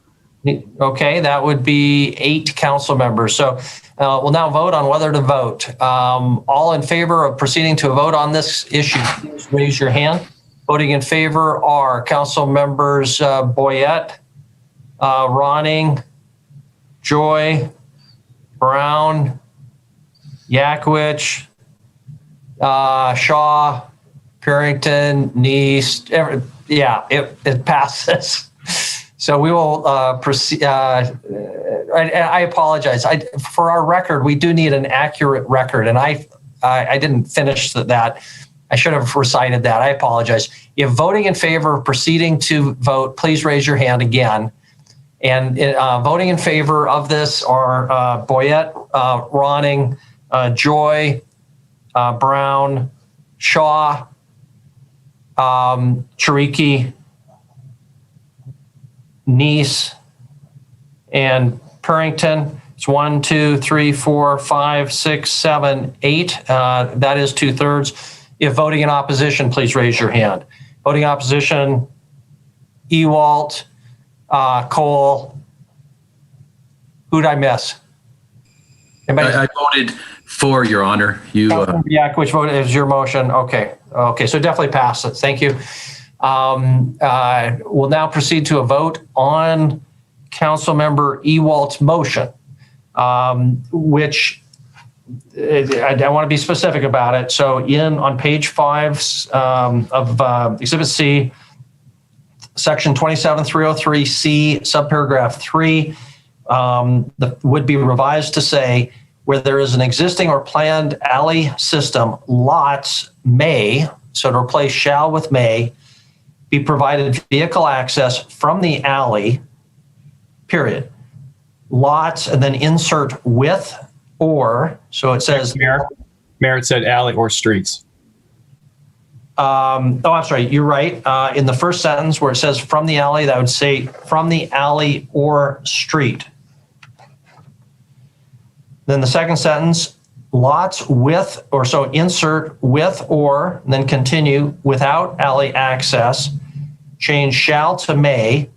Okay, that would be 8 council members. So we'll now vote on whether to vote. All in favor of proceeding to a vote on this issue, please raise your hand. Voting in favor are council members Boyette, Ronning, Joy, Brown, Yakwich, Shaw, Purrington, Neese. It passes. So we will proceed. I apologize. For our record, we do need an accurate record, and I didn't finish that. I should have recited that. I apologize. If voting in favor of proceeding to vote, please raise your hand again. And voting in favor of this are Boyette, Ronning, Joy, Brown, Shaw, Chariki, Neese, and Purrington. It's 1, 2, 3, 4, 5, 6, 7, 8. That is 2/3. If voting in opposition, please raise your hand. Voting in opposition, Ewalt, Cole. Who'd I miss? I voted for, Your Honor. Which vote is your motion? Okay, so definitely pass it. Thank you. We'll now proceed to a vote on Councilmember Ewalt's motion, which I want to be specific about it. So on page 5 of Exhibit C, section 27303C, subparagraph 3, would be revised to say, where there is an existing or planned alley system, lots may, so to replace shall with may, be provided vehicle access from the alley, period. Lots, and then insert with or, so it says. Mayor, it said alley or streets. I'm sorry, you're right. In the first sentence where it says from the alley, that would say from the alley or street. Then the second sentence, lots with, or so insert with or, and then continue without alley access, change shall to may,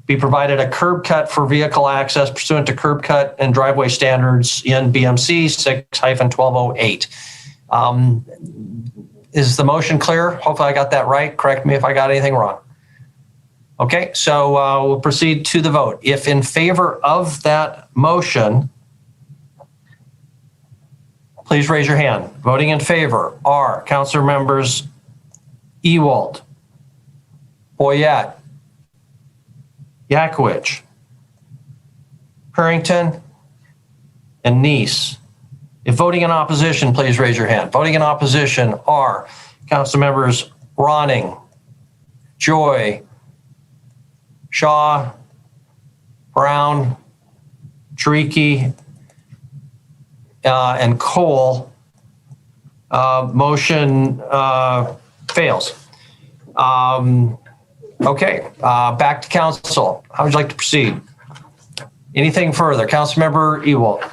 be provided a curb cut for vehicle access pursuant to curb cut and driveway standards in BMC 6-1208. Is the motion clear? Hopefully I got that right. Correct me if I got anything wrong. Okay, so we'll proceed to the vote. If in favor of that motion, please raise your hand. Voting in favor are Councilor members Ewald, Boyette, Yakwich, Purrington, and Neese. If voting in opposition, please raise your hand. Voting in opposition are Council members Ronning, Joy, Shaw, Brown, Chariki, and Cole. Motion fails. Okay, back to council. How would you like to proceed? Anything further? Councilmember Ewald.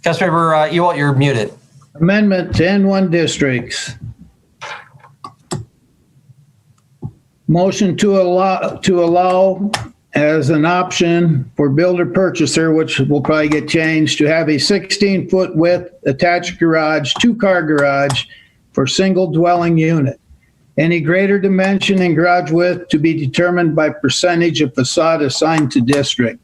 Councilmember Ewald, you're muted. Amendment to N1 districts. Motion to allow as an option for builder purchaser, which will probably get changed, to have a 16-foot width attached garage, 2-car garage for single dwelling unit. Any greater dimension in garage width to be determined by percentage of facade assigned to district.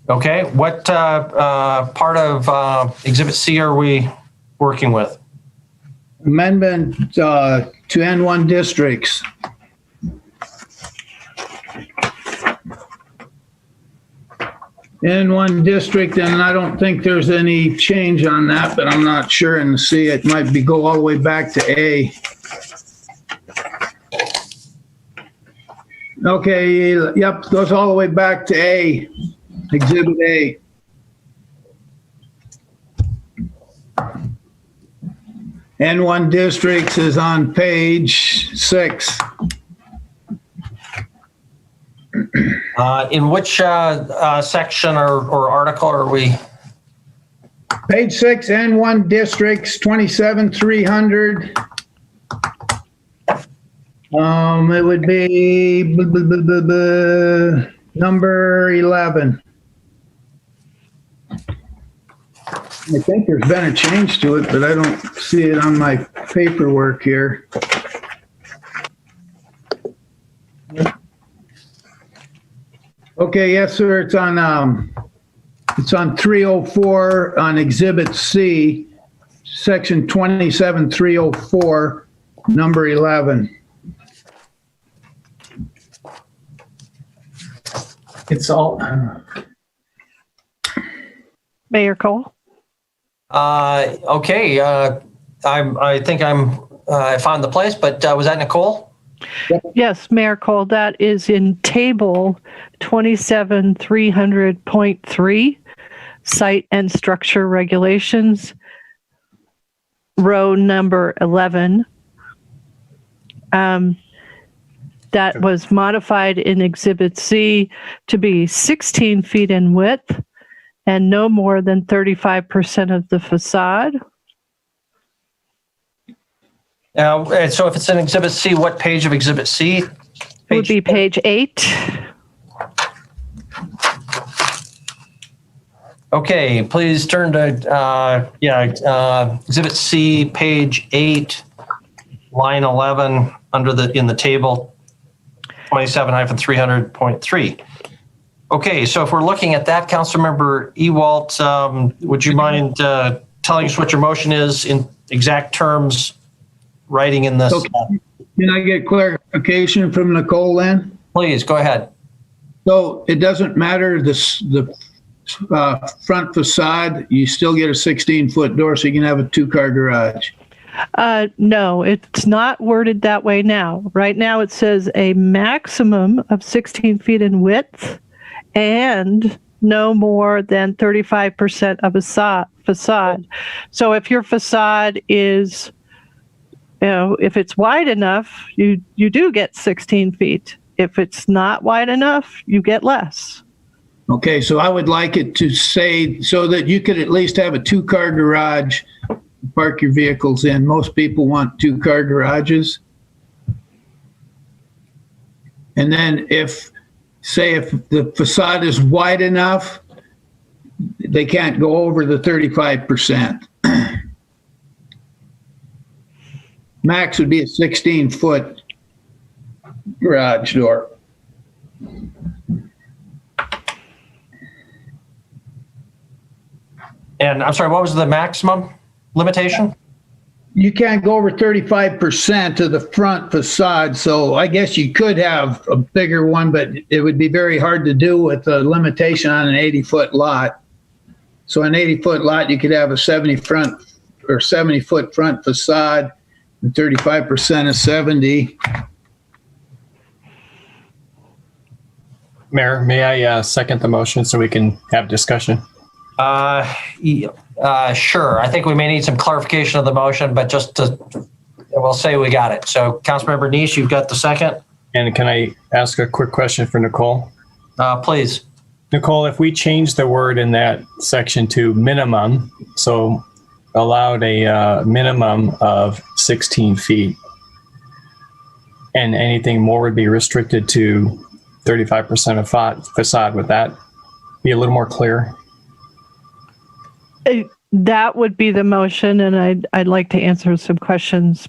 Okay, what part of Exhibit C are we working with? Amendment to N1 districts. in one district, and I don't think there's any change on that, but I'm not sure. And C, it might be go all the way back to A. Okay, yep, goes all the way back to A, Exhibit A. N1 districts is on page 6. In which section or article are we? Page 6, N1 districts, 27,300. It would be number 11. I think there's been a change to it, but I don't see it on my paperwork here. Okay, yes, sir. It's on 304 on Exhibit C, Section 27304, number 11. It's all. Mayor Cole. Okay. I think I found the place, but was that Nicole? Yes, Mayor Cole, that is in table 27300.3, site and structure regulations, row number 11. That was modified in Exhibit C to be 16 feet in width and no more than 35% of the facade. And so if it's in Exhibit C, what page of Exhibit C? It would be page 8. Okay, please turn to, Exhibit C, page 8, line 11, in the table, 27-300.3. Okay, so if we're looking at that, Councilmember Ewalt, would you mind telling us what your motion is in exact terms, writing in this? Okay. Can I get clarification from Nicole then? Please, go ahead. So it doesn't matter the front facade, you still get a 16-foot door, so you can have a 2-car garage. No, it's not worded that way now. Right now it says a maximum of 16 feet in width and no more than 35% of a facade. So if your facade is, if it's wide enough, you do get 16 feet. If it's not wide enough, you get less. Okay, so I would like it to say so that you could at least have a 2-car garage, park your vehicles in. Most people want 2-car garages. And then if the facade is wide enough, they can't go over the 35%. Max would be a 16-foot garage door. And I'm sorry, what was the maximum limitation? You can't go over 35% of the front facade, so I guess you could have a bigger one, but it would be very hard to do with the limitation on an 80-foot lot. So an 80-foot lot, you could have a 70-foot front facade, and 35% is 70. Mayor, may I second the motion so we can have discussion? Sure. I think we may need some clarification of the motion, but we'll say we got it. So Councilmember Nice, you've got the second. And can I ask a quick question for Nicole? Please. Nicole, if we change the word in that section to minimum, so allowed a minimum of 16 feet, and anything more would be restricted to 35% of facade, would that be a little more clear? That would be the motion, and I'd like to answer some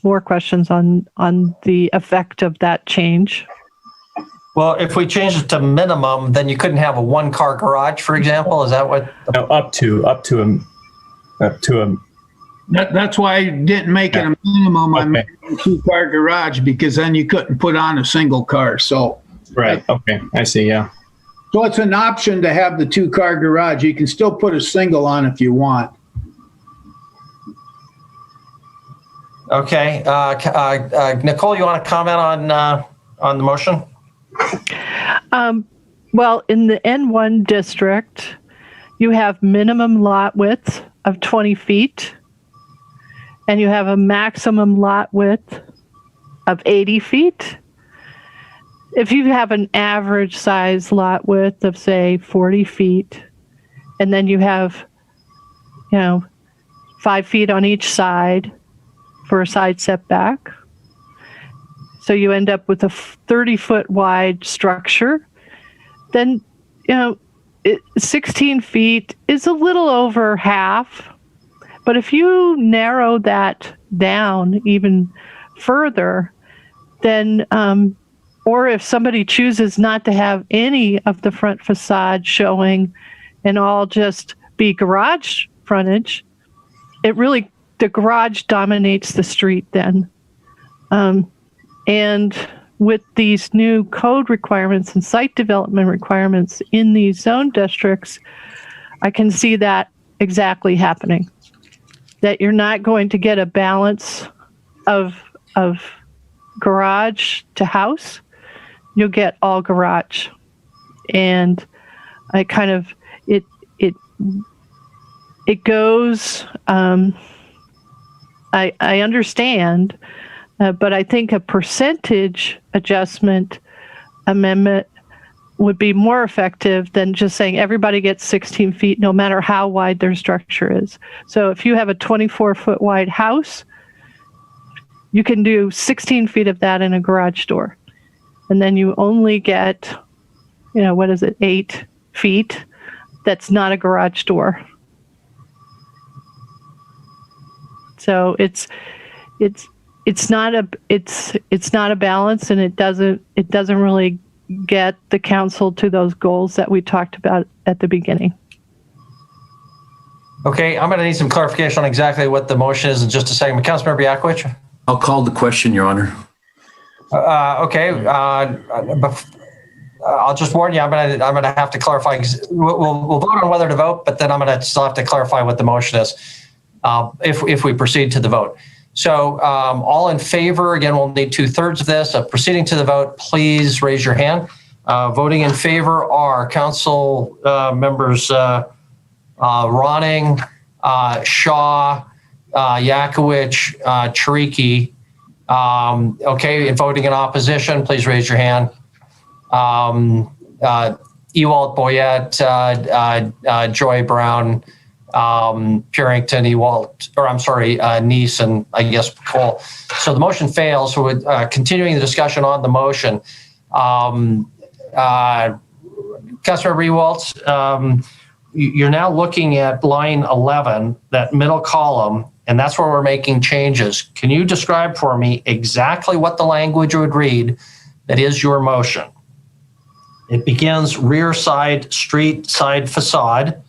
more questions on the effect of that change. Well, if we change it to minimum, then you couldn't have a 1-car garage, for example. Is that what? No, up to a. That's why I didn't make it a minimum on a 2-car garage, because then you couldn't put on a single car. So right. Okay, I see. Yeah. So it's an option to have the 2-car garage. You can still put a single on if you want. Okay. Nicole, you want to comment on the motion? Well, in the N1 district, you have minimum lot width of 20 feet, and you have a maximum lot width of 80 feet. If you have an average size lot width of, say, 40 feet, and then you have, 5 feet on each side for a side setback, so you end up with a 30-foot wide structure, then, 16 feet is a little over half. But if you narrow that down even further, then, or if somebody chooses not to have any of the front facade showing and all just be garage frontage, the garage dominates the street then. And with these new code requirements and site development requirements in these zone districts, I can see that exactly happening. That you're not going to get a balance of garage to house. You'll get all garage. And I kind of, it goes, I understand, but I think a percentage adjustment amendment would be more effective than just saying everybody gets 16 feet no matter how wide their structure is. So if you have a 24-foot wide house, you can do 16 feet of that in a garage door. And then you only get, 8 feet that's not a garage door. So it's not a balance, and it doesn't really get the council to those goals that we talked about at the beginning. Okay, I'm going to need some clarification on exactly what the motion is in just a second. Councilmember Yakovich? I'll call the question, Your Honor. Okay. I'll just warn you, I'm going to have to clarify. We'll vote on whether to vote, but then I'm going to still have to clarify what the motion is if we proceed to the vote. So all in favor, again, we'll need 2/3 of this. Proceeding to the vote, please raise your hand. Voting in favor are council members Ronning, Shaw, Yakovich, Chiriki. Okay, and voting in opposition, please raise your hand. Ewald, Boyette, Joy Brown, Purington, Ewald, Neese, and I guess Cole. So the motion fails. So we're continuing the discussion on the motion. Councilmember Ewald, you're now looking at line 11, that middle column, and that's where we're making changes. Can you describe for me exactly what the language would read that is your motion? It begins rear side, street side facade.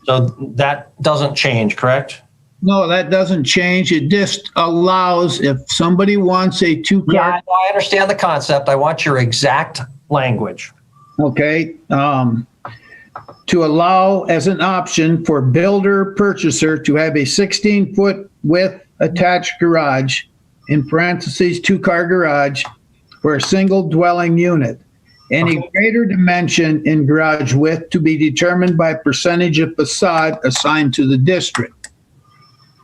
So that doesn't change, correct? No, that doesn't change. It just allows if somebody wants a 2-car. Yeah, I understand the concept. I want your exact language. Okay. To allow as an option for builder purchaser to have a 16-foot width attached garage, in parentheses, 2-car garage, for a single dwelling unit. Any greater dimension in garage width to be determined by percentage of facade assigned to the district.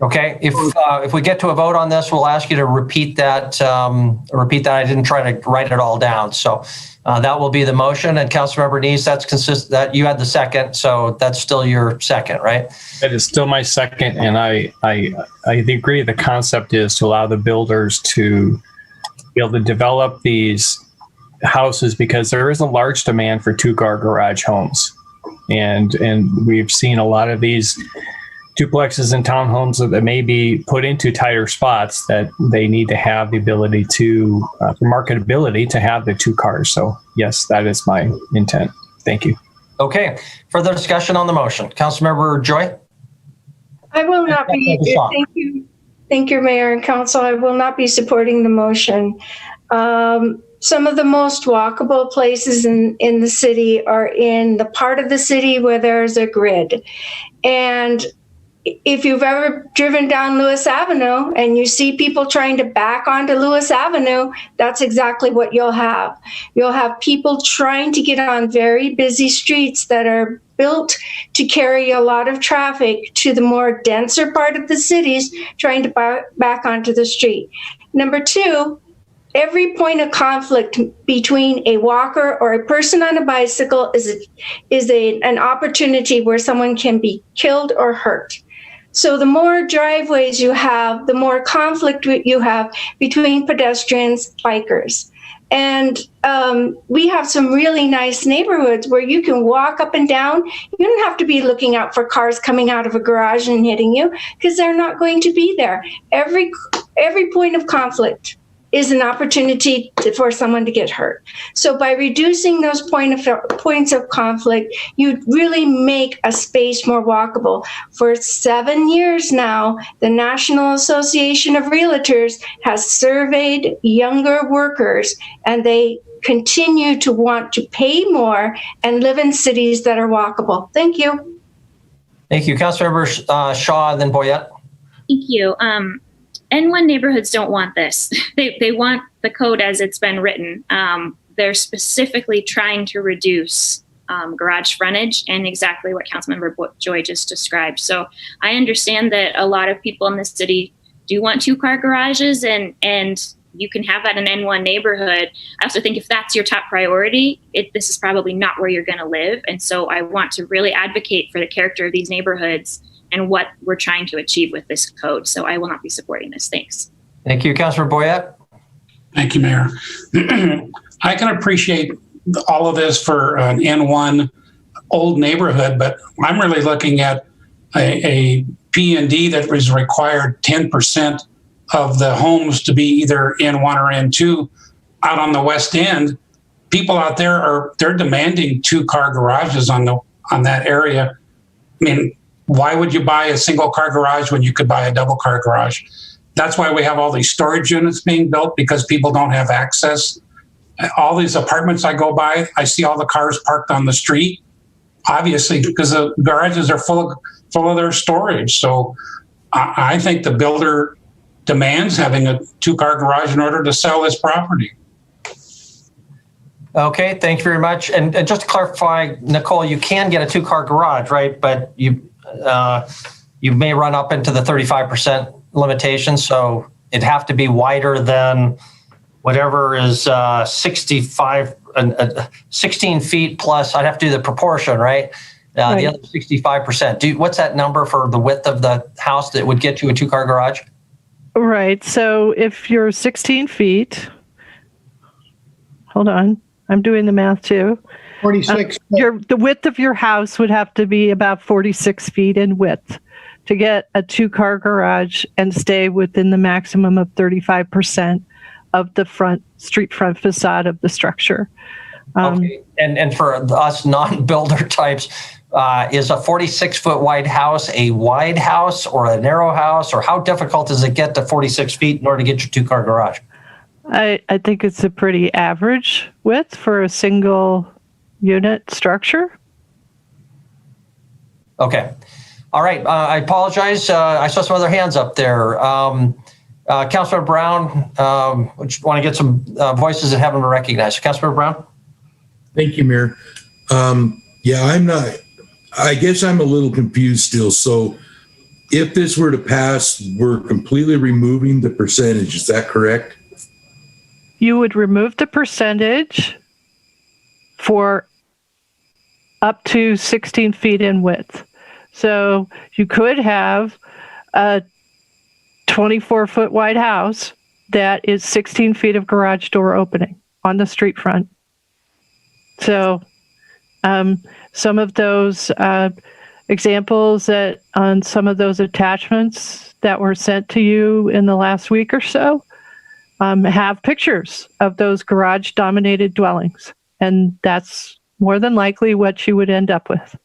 Okay, if we get to a vote on this, we'll ask you to repeat that. I didn't try to write it all down. So that will be the motion. And Councilmember Neese, that's consistent. That you had the second, so that's still your second, right? It is still my second, and I agree. The concept is to allow the builders to be able to develop these houses because there is a large demand for 2-car garage homes, and we've seen a lot of these duplexes and townhomes that may be put into tighter spots that they need to have the ability to, for marketability, to have the 2 cars. So yes, that is my intent. Thank you. Okay, further discussion on the motion. Councilmember Joy? I will not be, thank you, Mayor and Council. I will not be supporting the motion. some of the most walkable places in the city are in the part of the city where there's a grid. And if you've ever driven down Lewis Avenue and you see people trying to back onto Lewis Avenue, that's exactly what you'll have. You'll have people trying to get on very busy streets that are built to carry a lot of traffic to the more denser part of the cities, trying to back onto the street. Number two, every point of conflict between a walker or a person on a bicycle is an opportunity where someone can be killed or hurt. So the more driveways you have, the more conflict you have between pedestrians, bikers. And we have some really nice neighborhoods where you can walk up and down. You don't have to be looking out for cars coming out of a garage and hitting you, because they're not going to be there. Every point of conflict is an opportunity for someone to get hurt. So by reducing those points of conflict, you really make a space more walkable. For 7 years now, the National Association of Realtors has surveyed younger workers, and they continue to want to pay more and live in cities that are walkable. Thank you. Thank you. Councilmember Shaw, and then Boyette. Thank you. N1 neighborhoods don't want this. They want the code as it's been written. They're specifically trying to reduce garage frontage, and exactly what Councilmember Joy just described. So I understand that a lot of people in the city do want 2-car garages, and you can have that in an N1 neighborhood. I also think if that's your top priority, this is probably not where you're going to live. And so I want to really advocate for the character of these neighborhoods and what we're trying to achieve with this code. So I will not be supporting this. Thanks. Thank you. Councilor Boyette. Thank you, Mayor. I can appreciate all of this for an N1 old neighborhood, but I'm really looking at a P&D that was required 10% of the homes to be either N1 or N2 out on the West End. People out there they're demanding 2-car garages on that area. I mean, why would you buy a single car garage when you could buy a double car garage? That's why we have all these storage units being built, because people don't have access. All these apartments I go by, I see all the cars parked on the street, obviously, because the garages are full of their storage. So I think the builder demands having a 2-car garage in order to sell this property. Okay, thank you very much. And just to clarify, Nicole, you can get a 2-car garage, right? But you may run up into the 35% limitation, so it'd have to be wider than whatever is 16 feet plus. I'd have to do the proportion, right? Right. The other 65%. What's that number for the width of the house that would get you a 2-car garage? Right. So if you're 16 feet, hold on, I'm doing the math too. 46. The width of your house would have to be about 46 feet in width to get a 2-car garage and stay within the maximum of 35% of the street front facade of the structure. Okay. And for us non-builder types, is a 46-foot wide house a wide house or a narrow house, or how difficult does it get to 46 feet in order to get your 2-car garage? I think it's a pretty average width for a single unit structure. Okay. All right. I apologize. I saw some other hands up there. Councilor Brown, want to get some voices that haven't been recognized. Councilor Brown? Thank you, Mayor. I guess I'm a little confused still. So if this were to pass, we're completely removing the percentage. Is that correct? You would remove the percentage for up to 16 feet in width. So you could have a 24-foot wide house that is 16 feet of garage door opening on the street front. So some of those examples that on some of those attachments that were sent to you in the last week or so have pictures of those garage dominated dwellings. And that's more than likely what you would end up with.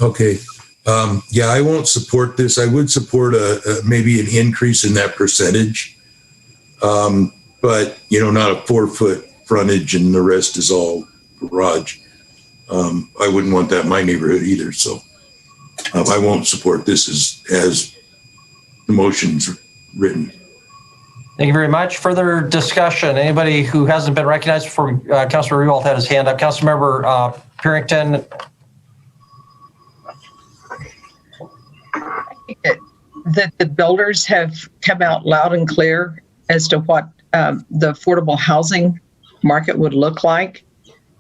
Okay. I won't support this. I would support maybe an increase in that percentage. But but not a 4-foot frontage and the rest is all garage. I wouldn't want that in my neighborhood either. So I won't support this as the motion's written. Thank you very much. Further discussion? Anybody who hasn't been recognized before? Councilmember Ewald had his hand up. Councilmember Purington. That the builders have come out loud and clear as to what the affordable housing market would look like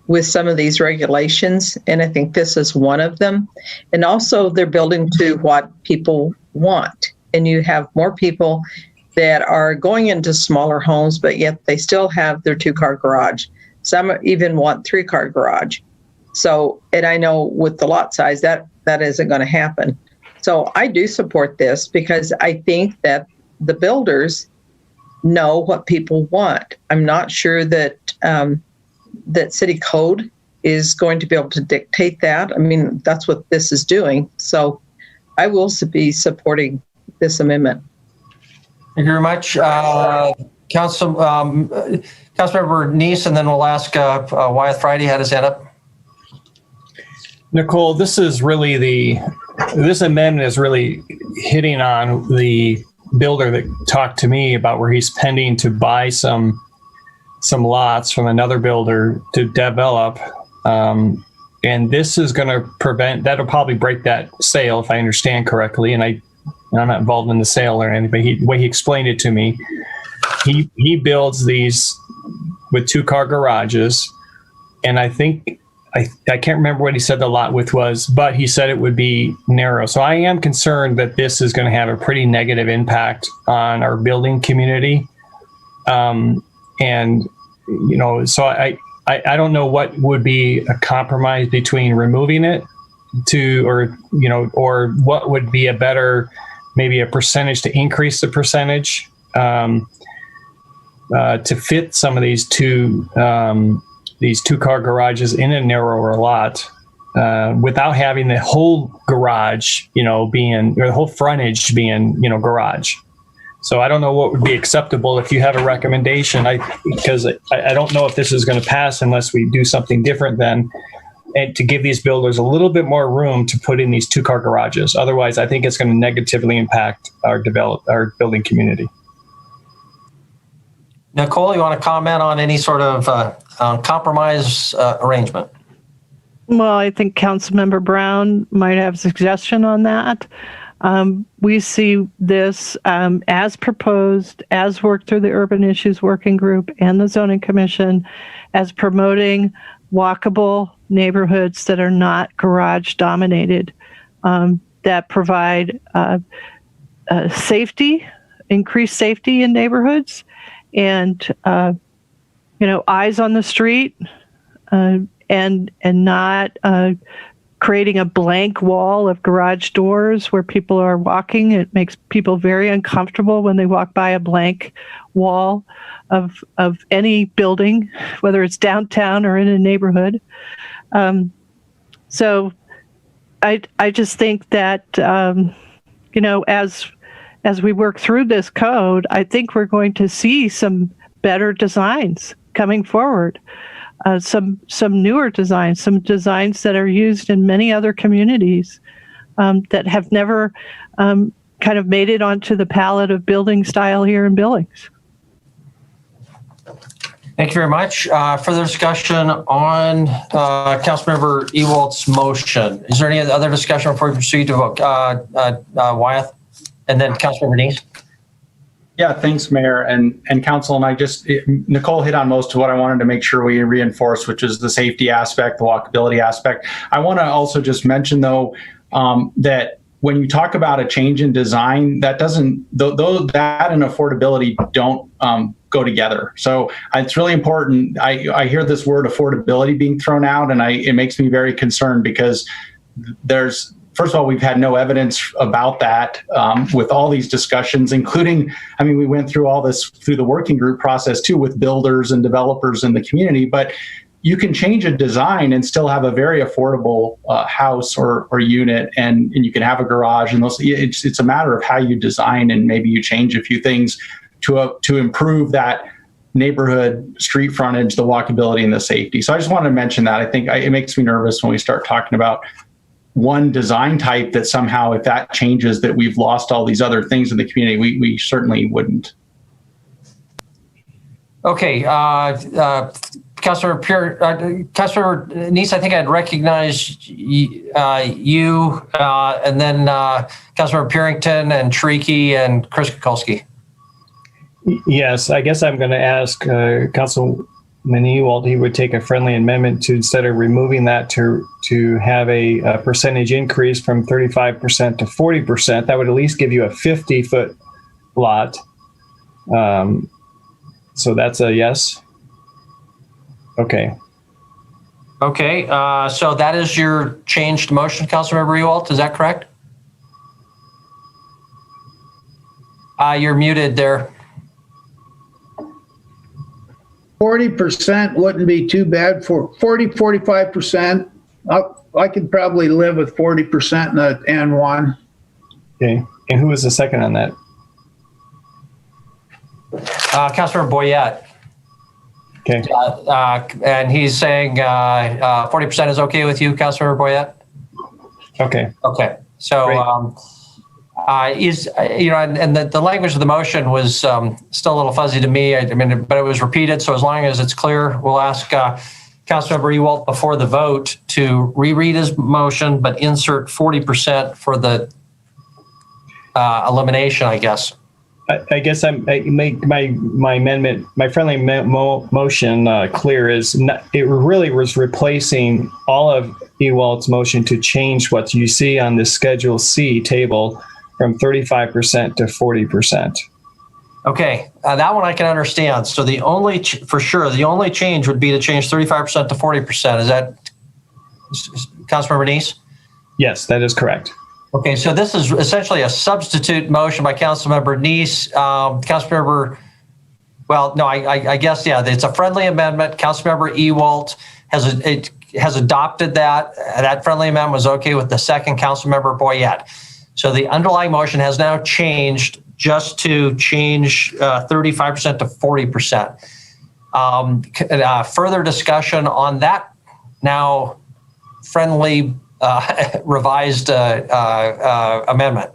with some of these regulations. And I think this is one of them. And also they're building to what people want. And you have more people that are going into smaller homes, but yet they still have their 2-car garage. Some even want 3-car garage. So, and I know with the lot size, that isn't going to happen. So I do support this because I think that the builders know what people want. I'm not sure that that city code is going to be able to dictate that. I mean, that's what this is doing. So I will be supporting this amendment. Thank you very much. Councilmember Neese, and then we'll ask Wyeth Friday had his hand up. Nicole, this amendment is really hitting on the builder that talked to me about where he's pending to buy some lots from another builder to develop. And this is going to that'll probably break that sale if I understand correctly. And I'm not involved in the sale or anything, but the way he explained it to me, he builds these with 2-car garages. And I think, I can't remember what he said the lot width was, but he said it would be narrow. So I am concerned that this is going to have a pretty negative impact on our building community. So I don't know what would be a compromise between removing it or what would be a better, maybe a percentage to increase the percentage to fit some of these 2-car garages in a narrower lot without having the whole garage, the whole frontage being, garage. So I don't know what would be acceptable. If you have a recommendation, because I don't know if this is going to pass unless we do something different and to give these builders a little bit more room to put in these 2-car garages. Otherwise, I think it's going to negatively impact our building community. Nicole, you want to comment on any sort of compromise arrangement? Well, I think Councilmember Brown might have a suggestion on that. We see this as proposed, as worked through the Urban Issues Working Group and the Zoning Commission, as promoting walkable neighborhoods that are not garage dominated, that provide safety, increased safety in neighborhoods, and eyes on the street, and not creating a blank wall of garage doors where people are walking. It makes people very uncomfortable when they walk by a blank wall of any building, whether it's downtown or in a neighborhood. So I just think that, as we work through this code, I think we're going to see some better designs coming forward. Some newer designs, some designs that are used in many other communities that have never kind of made it onto the palette of building style here in Billings. Thank you very much. Further discussion on Councilmember Ewald's motion. Is there any other discussion before we proceed to vote? Wyeth, and then Councilmember Neese. Yeah, thanks, Mayor and Council. And Nicole hit on most of what I wanted to make sure we reinforce, which is the safety aspect, the walkability aspect. I want to also just mention, though, that when you talk about a change in design, that doesn't, that and affordability don't go together. So it's really important. I hear this word affordability being thrown out, and it makes me very concerned because first of all, we've had no evidence about that with all these discussions, including, we went through all this through the working group process too with builders and developers in the community, but you can change a design and still have a very affordable house or unit, and you can have a garage, and it's a matter of how you design, and maybe you change a few things to improve that neighborhood street frontage, the walkability, and the safety. So I just wanted to mention that. I think it makes me nervous when we start talking about one design type that somehow, if that changes, that we've lost all these other things in the community. We certainly wouldn't. Okay, Councilor Neese, I think I'd recognize you, and then Councilor Purington and Tricky and Chris Kukulski. Yes, I guess I'm going to ask Councilman Ewald, he would take a friendly amendment to, instead of removing that, to have a percentage increase from 35% to 40%. That would at least give you a 50-foot lot. So that's a yes. Okay. Okay, so that is your changed motion, Councilmember Ewald, is that correct? You're muted there. 40% wouldn't be too bad. For 45%. I could probably live with 40% in the N1. Okay, and who was the second on that? Councilor Boyette. Okay. And he's saying 40% is okay with you, Councilor Boyette? Okay. Okay. So and the language of the motion was still a little fuzzy to me. I mean, but it was repeated. So as long as it's clear, we'll ask Councilmember Ewald before the vote to reread his motion, but insert 40% for the elimination, I guess. I guess I make my amendment, my friendly motion clear is not, it really was replacing all of Ewald's motion to change what you see on this Schedule C table from 35% to 40%. Okay, that one I can understand. So the only, for sure, the only change would be to change 35% to 40%. Is that, Councilmember Neese? Yes, that is correct. Okay, so this is essentially a substitute motion by Councilmember Neese. Councilmember, well, no, I guess, yeah, it's a friendly amendment. Councilmember Ewald has adopted that. That friendly amendment was okay with the second, Councilmember Boyette. So the underlying motion has now changed just to change 35% to 40%. Further discussion on that now friendly revised amendment.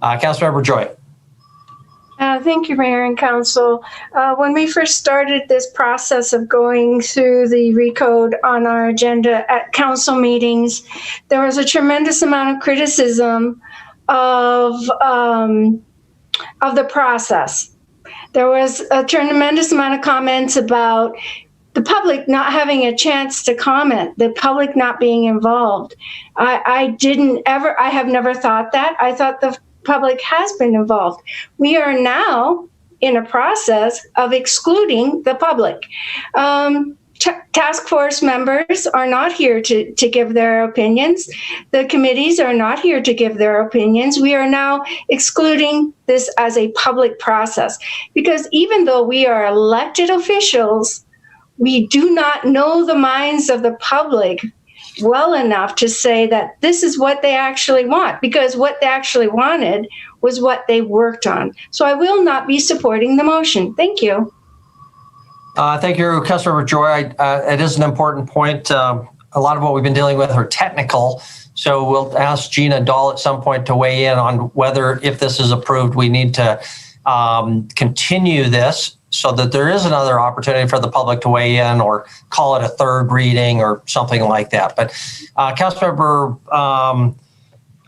Councilmember Joy. Thank you, Mayor and Council. When we first started this process of going through the recode on our agenda at council meetings, there was a tremendous amount of criticism of the process. There was a tremendous amount of comments about the public not having a chance to comment, the public not being involved. I have never thought that. I thought the public has been involved. We are now in a process of excluding the public. Task force members are not here to give their opinions. The committees are not here to give their opinions. We are now excluding this as a public process because even though we are elected officials, we do not know the minds of the public well enough to say that this is what they actually want, because what they actually wanted was what they worked on. So I will not be supporting the motion. Thank you. Thank you, Councilmember Joy. It is an important point. A lot of what we've been dealing with are technical. So we'll ask Gina Dahl at some point to weigh in on whether, if this is approved, we need to continue this so that there is another opportunity for the public to weigh in or call it a third reading or something like that. But Councilmember,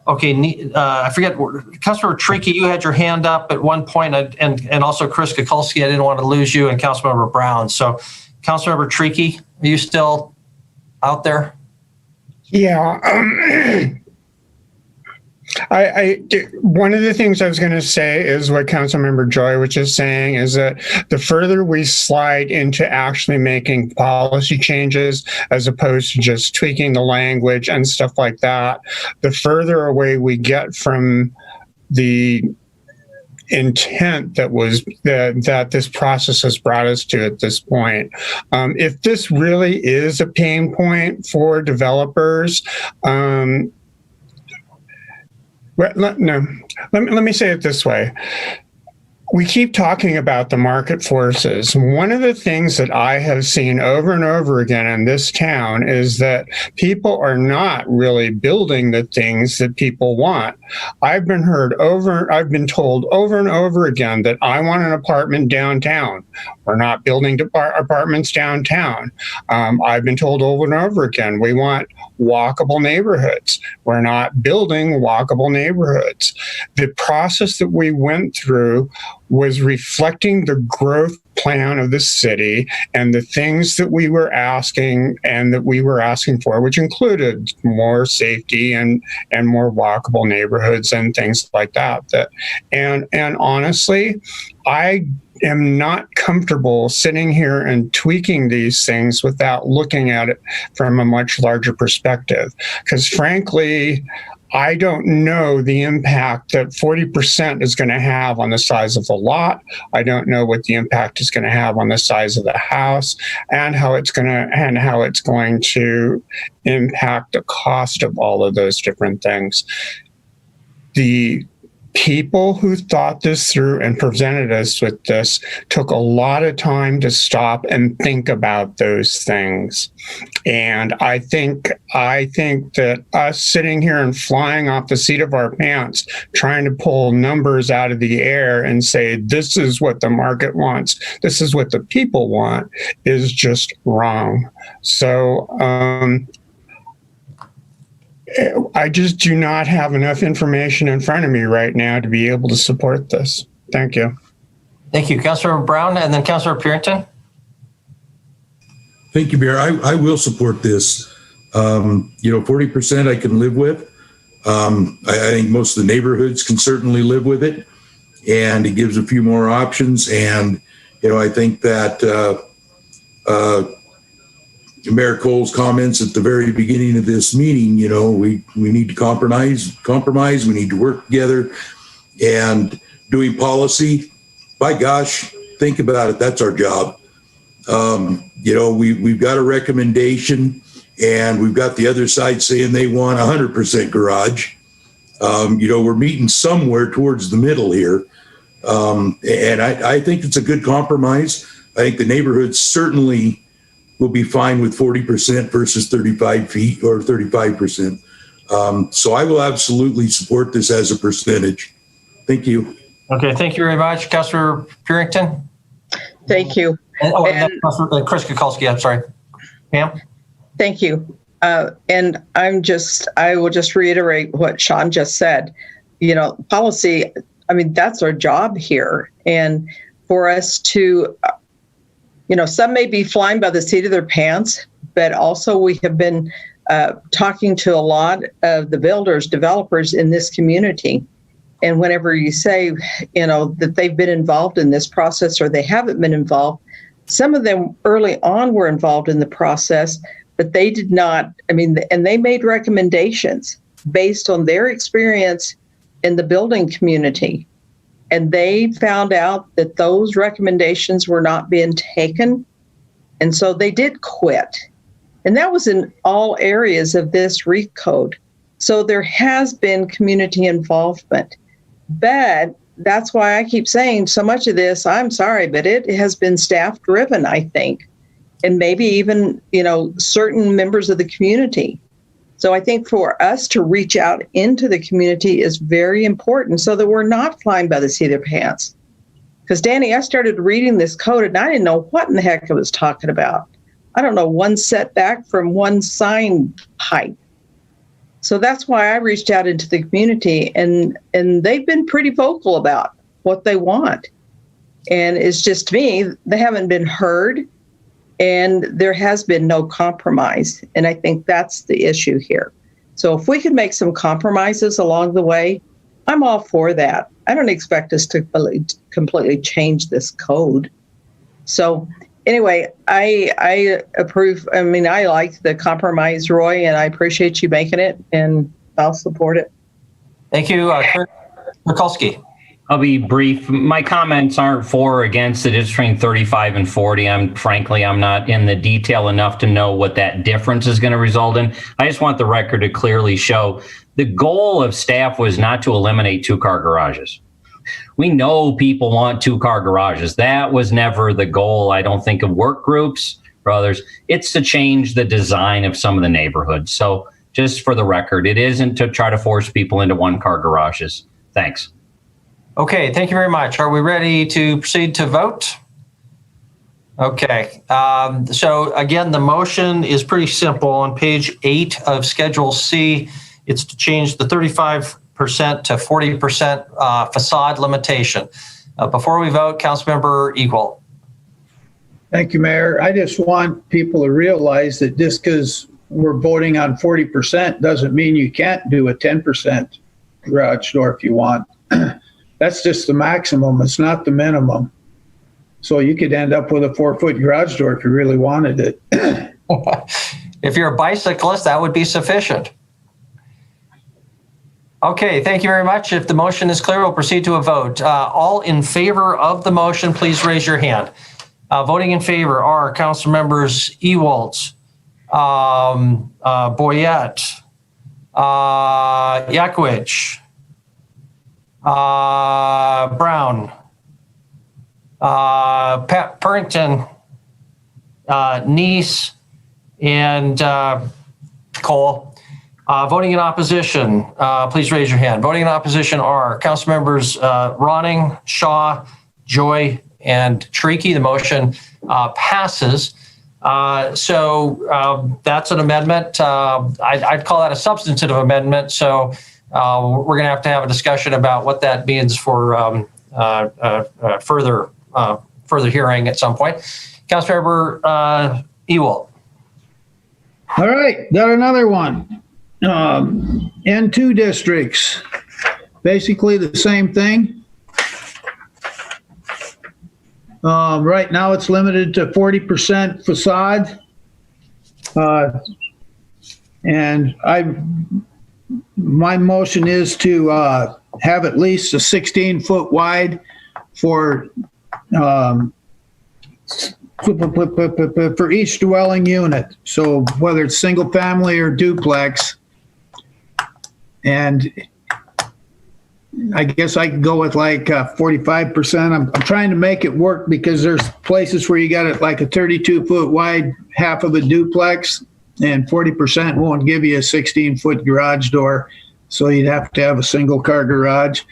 I forget, Councilmember Tricky, you had your hand up at one point, and also Chris Kukulski. I didn't want to lose you, and Councilmember Brown. So Councilmember Tricky, are you still out there? Yeah. One of the things I was going to say is what Councilmember Joy was just saying is that the further we slide into actually making policy changes as opposed to just tweaking the language and stuff like that, the further away we get from the intent that this process has brought us to at this point. If this really is a pain point for developers, let me say it this way. we keep talking about the market forces. One of the things that I have seen over and over again in this town is that people are not really building the things that people want. I've been told over and over again that I want an apartment downtown. We're not building apartments downtown. I've been told over and over again, we want walkable neighborhoods. We're not building walkable neighborhoods. The process that we went through was reflecting the growth plan of the city and the things that we were asking for, which included more safety and more walkable neighborhoods and things like that. And honestly, I am not comfortable sitting here and tweaking these things without looking at it from a much larger perspective. Because frankly, I don't know the impact that 40% is going to have on the size of the lot. I don't know what the impact is going to have on the size of the house and how it's going to impact the cost of all of those different things. The people who thought this through and presented us with this took a lot of time to stop and think about those things. And I think that us sitting here and flying off the seat of our pants, trying to pull numbers out of the air and say, this is what the market wants, this is what the people want, is just wrong. So, I just do not have enough information in front of me right now to be able to support this. Thank you. Thank you, Councilor Brown, and then Councilor Purington. Thank you, Mayor. I will support this. 40% I can live with. I think most of the neighborhoods can certainly live with it, and it gives a few more options. And I think that Mayor Cole's comments at the very beginning of this meeting, we need to compromise. We need to work together, and doing policy, by gosh, think about it. That's our job. We've got a recommendation, and we've got the other side saying they want 100% garage. We're meeting somewhere towards the middle here. And I think it's a good compromise. I think the neighborhood certainly will be fine with 40% versus 35 feet or 35%. So I will absolutely support this as a percentage. Thank you. Okay, thank you very much. Councilor Purington? Thank you. And Chris Kukulski, I'm sorry. Pam? Thank you. And I will just reiterate what Sean just said. Policy, that's our job here. And for us to, some may be flying by the seat of their pants, but also we have been talking to a lot of the builders, developers in this community. And whenever you say, that they've been involved in this process or they haven't been involved, some of them early on were involved in the process, but they did not, and they made recommendations based on their experience in the building community. And they found out that those recommendations were not being taken. And so they did quit. And that was in all areas of this recode. So there has been community involvement. But that's why I keep saying so much of this, I'm sorry, but it has been staff driven, I think. And maybe even, certain members of the community. So I think for us to reach out into the community is very important so that we're not flying by the seat of their pants. Because Danny, I started reading this code and I didn't know what in the heck it was talking about. I don't know, one setback from one sign height. So that's why I reached out into the community, and they've been pretty vocal about what they want. And it's just me, they haven't been heard. And there has been no compromise. And I think that's the issue here. So if we could make some compromises along the way, I'm all for that. I don't expect us to completely change this code. So anyway, I approve. I like the compromise, Roy, and I appreciate you making it, and I'll support it. Thank you. Mikulski. I'll be brief. My comments aren't for or against the difference between 35 and 40. I'm not in the detail enough to know what that difference is going to result in. I just want the record to clearly show the goal of staff was not to eliminate 2-car garages. We know people want 2-car garages. That was never the goal, I don't think, of work groups or others. It's to change the design of some of the neighborhoods. So just for the record, it isn't to try to force people into 1-car garages. Thanks. Okay, thank you very much. Are we ready to proceed to vote? Okay, so again, the motion is pretty simple. On page 8 of Schedule C, it's to change the 35% to 40% facade limitation. Before we vote, Councilmember Eagle. Thank you, Mayor. I just want people to realize that just because we're voting on 40% doesn't mean you can't do a 10% garage door if you want. That's just the maximum. It's not the minimum. So you could end up with a 4-foot garage door if you really wanted it. If you're a bicyclist, that would be sufficient. Okay, thank you very much. If the motion is clear, we'll proceed to a vote. All in favor of the motion, please raise your hand. Voting in favor are Council Members Ewalds, Boyette, Yakwich, Brown, Purrington, Neese, and Cole. Voting in opposition, please raise your hand. Voting in opposition are Council Members Ronning, Shaw, Joy, and Tricky. The motion passes. So that's an amendment. I'd call that a substantive amendment. So we're going to have a discussion about what that means for further hearing at some point. Councilmember Ewald. All right, got another one. N2 districts, basically the same thing. Right now it's limited to 40% facade. And my motion is to have at least a 16-foot wide for each dwelling unit. So whether it's single family or duplex. And I guess I could go with like 45%. I'm trying to make it work because there's places where you got it like a 32-foot wide, half of a duplex, and 40% won't give you a 16-foot garage door. So you'd have to have a single car garage.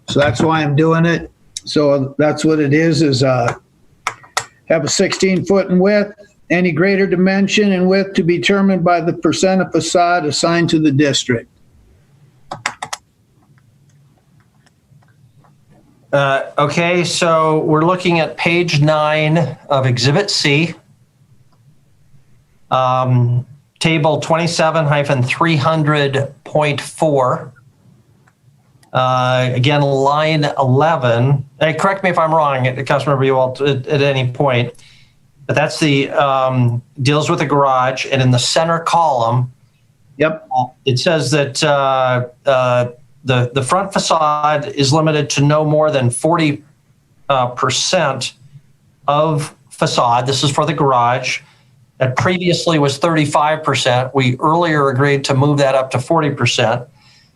So that's why I'm doing it. So that's what it is have a 16-foot in width, any greater dimension and width to be determined by the percent of facade assigned to the district. Okay, so we're looking at page 9 of Exhibit C, table 27-300.4. Again, line 11. Correct me if I'm wrong, Councilmember Ewald, at any point. But that's the deals with the garage, and in the center column, yep, it says that the front facade is limited to no more than 40% of facade. This is for the garage. That previously was 35%. We earlier agreed to move that up to 40%,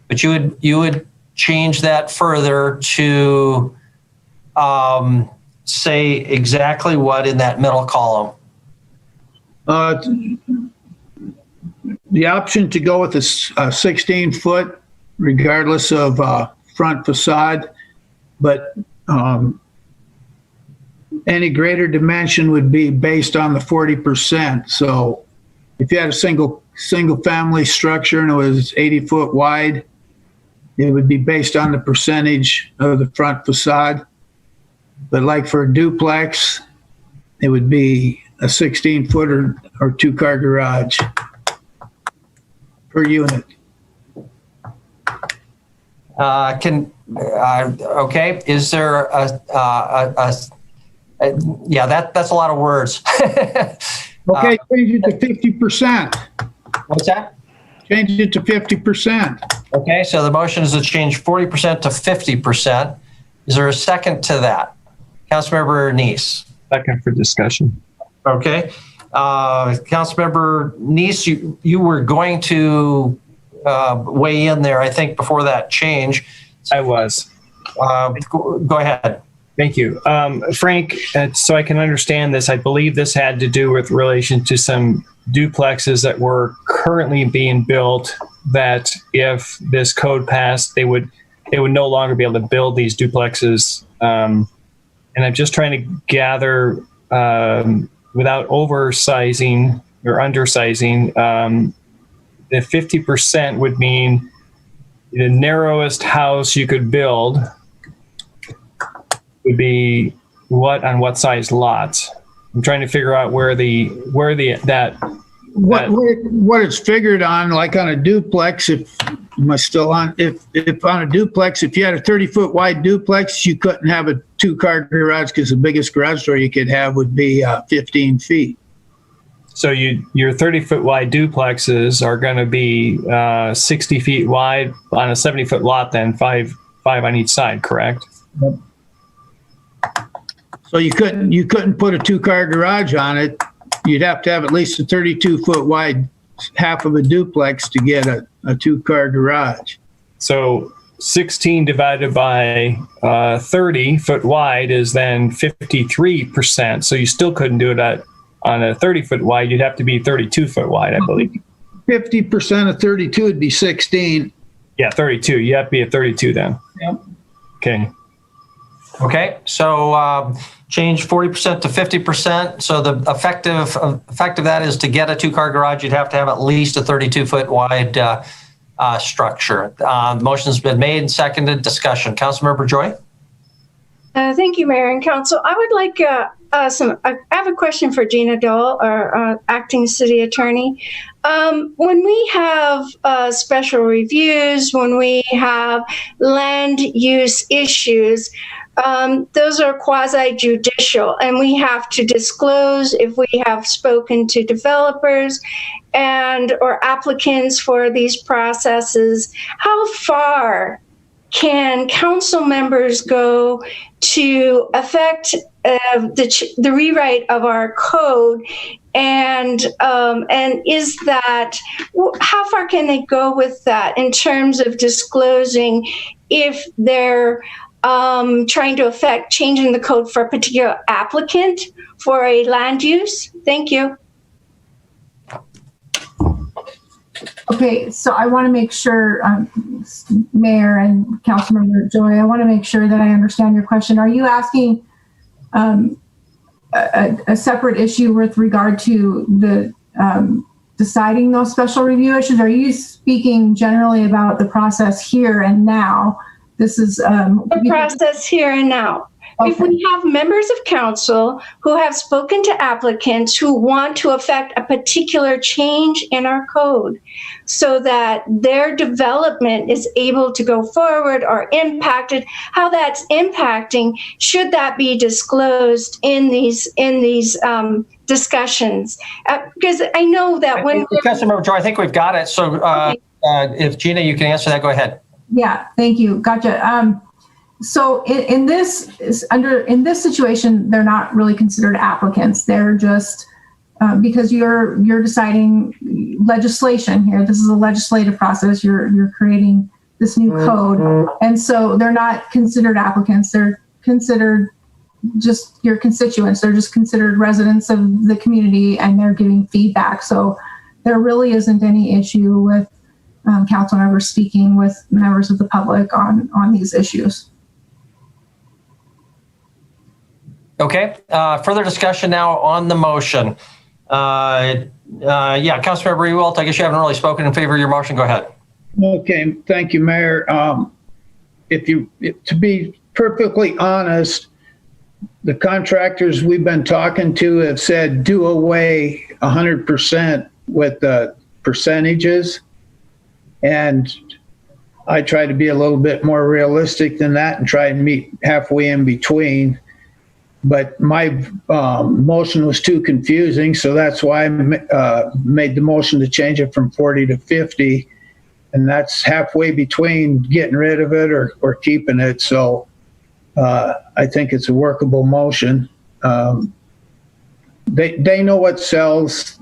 but you would change that further to say exactly what in that middle column? The option to go with a 16-foot, regardless of front facade, but any greater dimension would be based on the 40%. So if you had a single family structure and it was 80-foot wide, it would be based on the percentage of the front facade. But like for a duplex, it would be a 16-foot or 2-car garage per unit. Okay, is there yeah, that's a lot of words. Okay, change it to 50%. What's that? Change it to 50%. Okay, so the motion is to change 40% to 50%. Is there a second to that? Councilmember Neese. Second for discussion. Okay. Councilmember Neese, you were going to weigh in there, I think, before that change. I was. Go ahead. Thank you. Frank, so I can understand this, I believe this had to do with relation to some duplexes that were currently being built that if this code passed, they would no longer be able to build these duplexes. And I'm just trying to gather, without oversizing or undersizing, the 50% would mean the narrowest house you could build would be on what size lots? I'm trying to figure out where what it's figured on, like on a duplex, if on a duplex, if you had a 30-foot wide duplex, you couldn't have a 2-car garage because the biggest garage door you could have would be 15 feet. So your 30-foot wide duplexes are going to be 60 feet wide on a 70-foot lot, then five on each side, correct? Yep. So you couldn't put a 2-car garage on it. You'd have to have at least a 32-foot wide half of a duplex to get a 2-car garage. So 16 divided by 30-foot wide is then 53%. So you still couldn't do it on a 30-foot wide. You'd have to be 32-foot wide, I believe. 50% of 32 would be 16. Yeah, 32. You have to be at 32 then. Yep. Okay. Okay, so change 40% to 50%. So the effect of that is to get a 2-car garage, you'd have to have at least a 32-foot wide structure. The motion's been made and seconded. Discussion. Councilmember Joy? Thank you, Mayor and Council. I would like I have a question for Gina Dole, our acting city attorney. When we have special reviews, when we have land use issues, those are quasi-judicial, and we have to disclose if we have spoken to developers or applicants for these processes. How far can council members go to affect the rewrite of our code, and is that, how far can they go with that in terms of disclosing if they're trying to affect changing the code for a particular applicant for a land use? Thank you. Okay, so I want to make sure, Mayor and Councilmember Joy, I want to make sure that I understand your question. Are you asking a separate issue with regard to the deciding those special review issues? Are you speaking generally about the process here and now? This is the process here and now. Okay. If we have members of council who have spoken to applicants who want to affect a particular change in our code so that their development is able to go forward or impacted, how that's impacting, should that be disclosed in these discussions? Because I know that when Councilmember Joy, I think we've got it. So if Gina, you can answer that, go ahead. Yeah, thank you. Gotcha. So in this situation, they're not really considered applicants. They're just because you're deciding legislation here. This is a legislative process. You're creating this new code, and so they're not considered applicants. They're considered just your constituents. They're just considered residents of the community, and they're giving feedback. So there really isn't any issue with council members speaking with members of the public on these issues. Okay, further discussion now on the motion. Yeah, Councilmember Ewalt, I guess you haven't really spoken in favor of your motion. Go ahead. Okay, thank you, Mayor. To be perfectly honest, the contractors we've been talking to have said do away 100% with the percentages. And I try to be a little bit more realistic than that and try and meet halfway in between. But my motion was too confusing, so that's why I made the motion to change it from 40 to 50. And that's halfway between getting rid of it or keeping it. So I think it's a workable motion. They know what sells,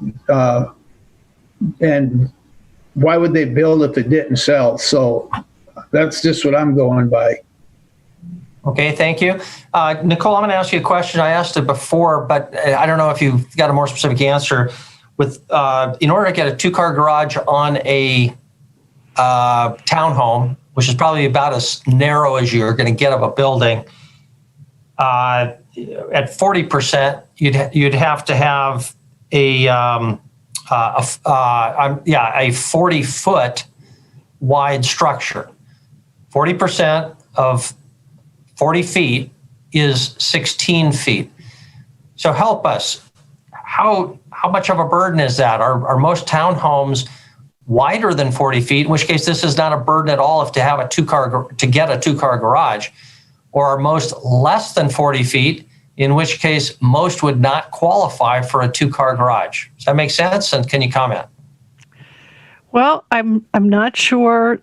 and why would they build if it didn't sell? So that's just what I'm going by. Okay, thank you. Nicole, I'm going to ask you a question. I asked it before, but I don't know if you've got a more specific answer. In order to get a two-car garage on a townhome, which is probably about as narrow as you're going to get of a building, at 40%, you'd have to have a 40-foot wide structure. 40% of 40 feet is 16 feet. So help us. How much of a burden is that? Are most townhomes wider than 40 feet? In which case, this is not a burden at all to get a two-car garage. Or are most less than 40 feet? In which case, most would not qualify for a two-car garage. Does that make sense? And can you comment? Well, I'm not sure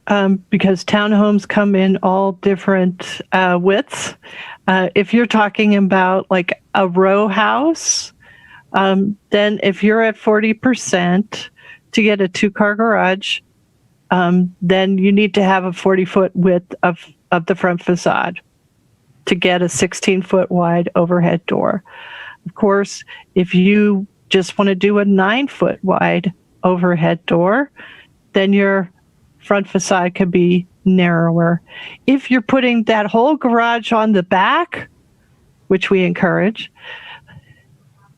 because townhomes come in all different widths. If you're talking about like a row house, then if you're at 40% to get a two-car garage, then you need to have a 40-foot width of the front facade to get a 16-foot wide overhead door. Of course, if you just want to do a 9-foot wide overhead door, then your front facade could be narrower. If you're putting that whole garage on the back, which we encourage,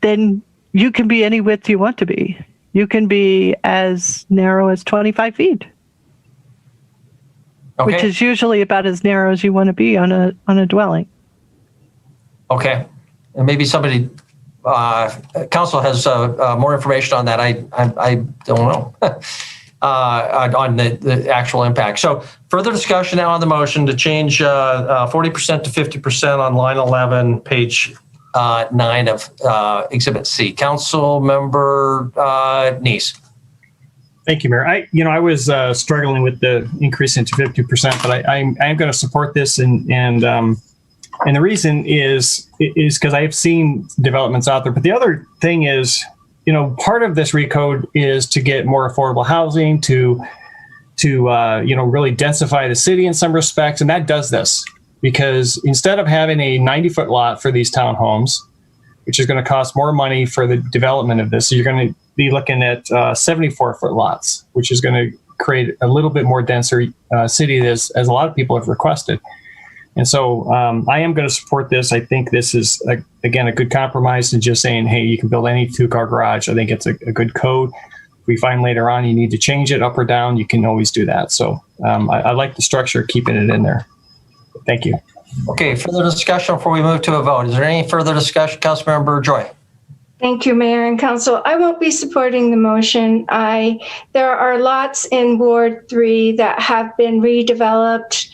then you can be any width you want to be. You can be as narrow as 25 feet. Okay. Which is usually about as narrow as you want to be on a dwelling. Okay, and maybe somebody, council has more information on that. I don't know on the actual impact. So further discussion now on the motion to change 40% to 50% on line 11, page 9 of Exhibit C. Council Member Neese. Thank you, Mayor. I was struggling with the increase into 50%, but I'm going to support this, and the reason is because I've seen developments out there. But the other thing is, part of this recode is to get more affordable housing, to really densify the city in some respects, and that does this because instead of having a 90-foot lot for these townhomes, which is going to cost more money for the development of this, so you're going to be looking at 74-foot lots, which is going to create a little bit more denser city as a lot of people have requested. And so I am going to support this. I think this is, again, a good compromise to just saying, hey, you can build any two-car garage. I think it's a good code. If we find later on you need to change it up or down, you can always do that. So I like the structure, keeping it in there. Thank you. Okay, further discussion before we move to a vote. Is there any further discussion? Councilmember Joy. Thank you, Mayor and Council. I won't be supporting the motion. There are lots in Ward 3 that have been redeveloped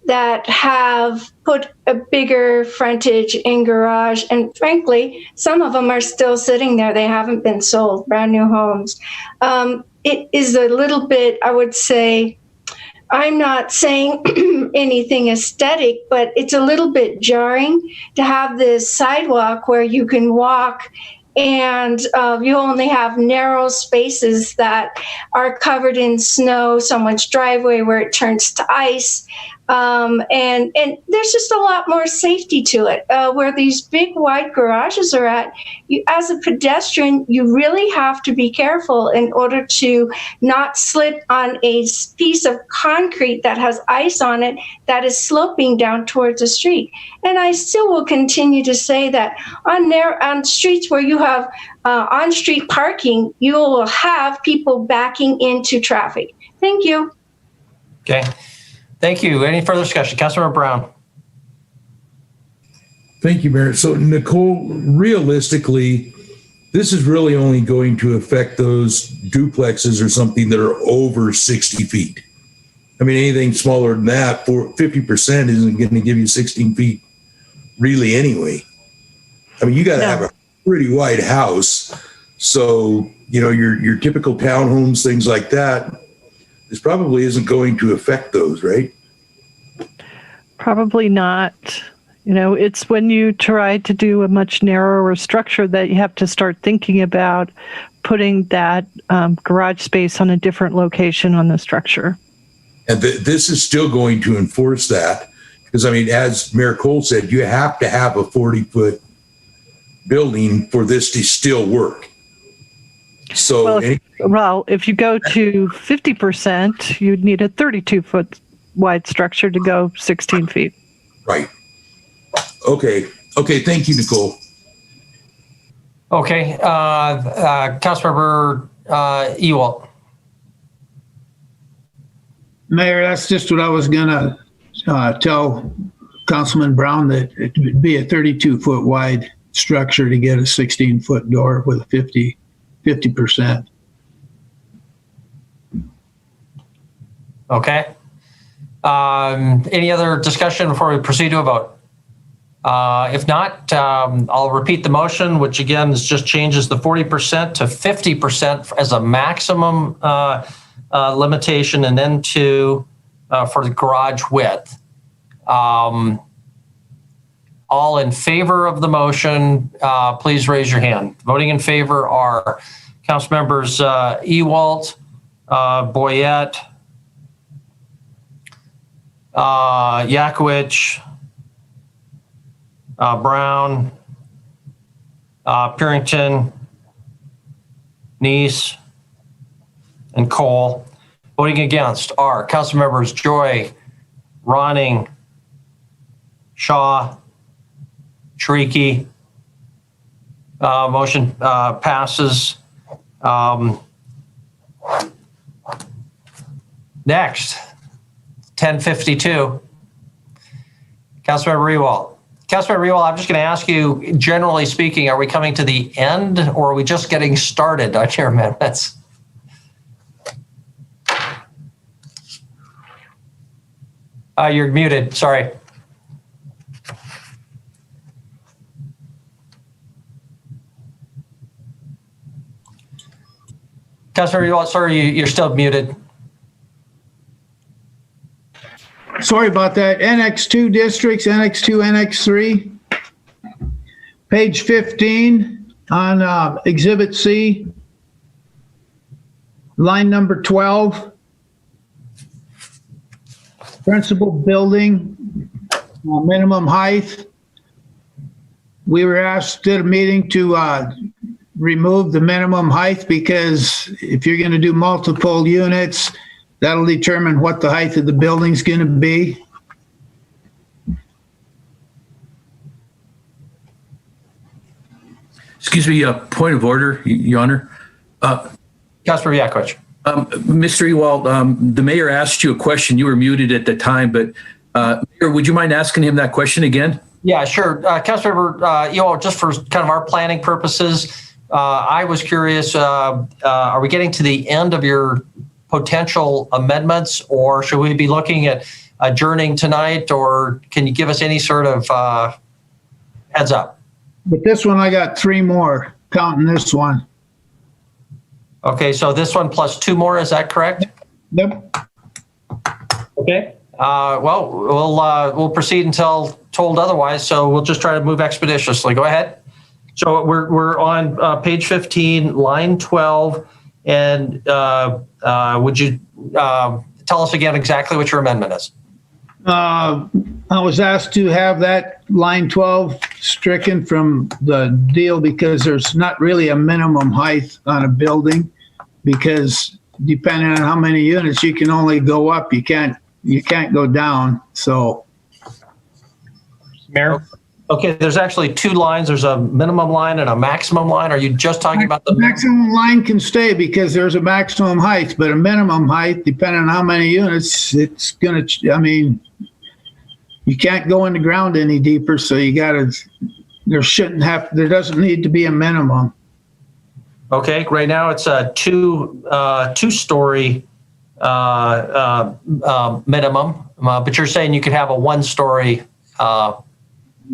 that have put a bigger frontage in garage. And frankly, some of them are still sitting there. They haven't been sold, brand new homes. It is a little bit, I would say, I'm not saying anything aesthetic, but it's a little bit jarring to have this sidewalk where you can walk and you only have narrow spaces that are covered in snow, someone's driveway where it turns to ice. And there's just a lot more safety to it. Where these big wide garages are at, you, as a pedestrian, you really have to be careful in order to not slip on a piece of concrete that has ice on it that is sloping down towards the street. And I still will continue to say that on streets where you have on-street parking, you will have people backing into traffic. Thank you. Okay. Thank you. Any further discussion? Councilmember Brown. Thank you, Mayor. So, Nicole, realistically, this is really only going to affect those duplexes or something that are over 60 feet. I mean, anything smaller than that, 50% isn't going to give you 16 feet really anyway. I mean, you got to have a pretty wide house. So, your typical townhomes, things like that, this probably isn't going to affect those, right? Probably not. It's when you try to do a much narrower structure that you have to start thinking about putting that garage space on a different location on the structure. And this is still going to enforce that. Because I mean, as Mayor Cole said, you have to have a 40-foot building for this to still work. So well, if you go to 50%, you'd need a 32-foot wide structure to go 16 feet. Right. Okay. Thank you, Nicole. Okay. Councilmember Ewald. Mayor, that's just what I was gonna tell Councilman Brown, that it would be a 32-foot wide structure to get a 16-foot door with a 50%. Okay. Any other discussion before we proceed to a vote? If not, I'll repeat the motion, which again is just changes the 40% to 50% as a maximum limitation, and then to for the garage width. All in favor of the motion, please raise your hand. Voting in favor are Council members Ewald, Boyette, Yakowicz, Brown, Purington, Neese, and Cole. Voting against are Council members Joy, Ronning, Shaw, Shrieky. Motion passes. Next, 1052. Councilmember Ewald. Councilmember Ewald, I'm just going to ask you, generally speaking, are we coming to the end or are we just getting started on your amendments? You're muted, sorry. Councilmember Ewald, sorry, you're still muted. Sorry about that. NX2 districts, NX2, NX3. Page 15 on Exhibit C. Line number 12. Principal building, minimum height. We were asked at a meeting to remove the minimum height because if you're going to do multiple units, that'll determine what the height of the building's going to be. Excuse me, point of order, Your Honor. Councilmember Yakowicz. Mr. Ewald, the mayor asked you a question. You were muted at the time, but Mayor, would you mind asking him that question again? Yeah, sure. Councilmember Ewald, just for kind of our planning purposes, I was curious, are we getting to the end of your potential amendments, or should we be looking at adjourning tonight, or can you give us any sort of heads up? But this one, I got 3 more, counting this one. Okay, so this one plus 2 more, is that correct? Yep. Okay. Well, we'll proceed until told otherwise, so we'll just try to move expeditiously. Go ahead. So we're on page 15, line 12, and would you tell us again exactly what your amendment is? I was asked to have that line 12 stricken from the deal because there's not really a minimum height on a building, because depending on how many units, you can only go up. You can't go down. So, Mayor? Okay, there's actually 2 lines. There's a minimum line and a maximum line. Are you just talking about the maximum line can stay because there's a maximum height, but a minimum height, depending on how many units, it's going to, I mean, you can't go in the ground any deeper. So you got to, there doesn't need to be a minimum. Okay, right now it's a two-story minimum, but you're saying you could have a 1-story.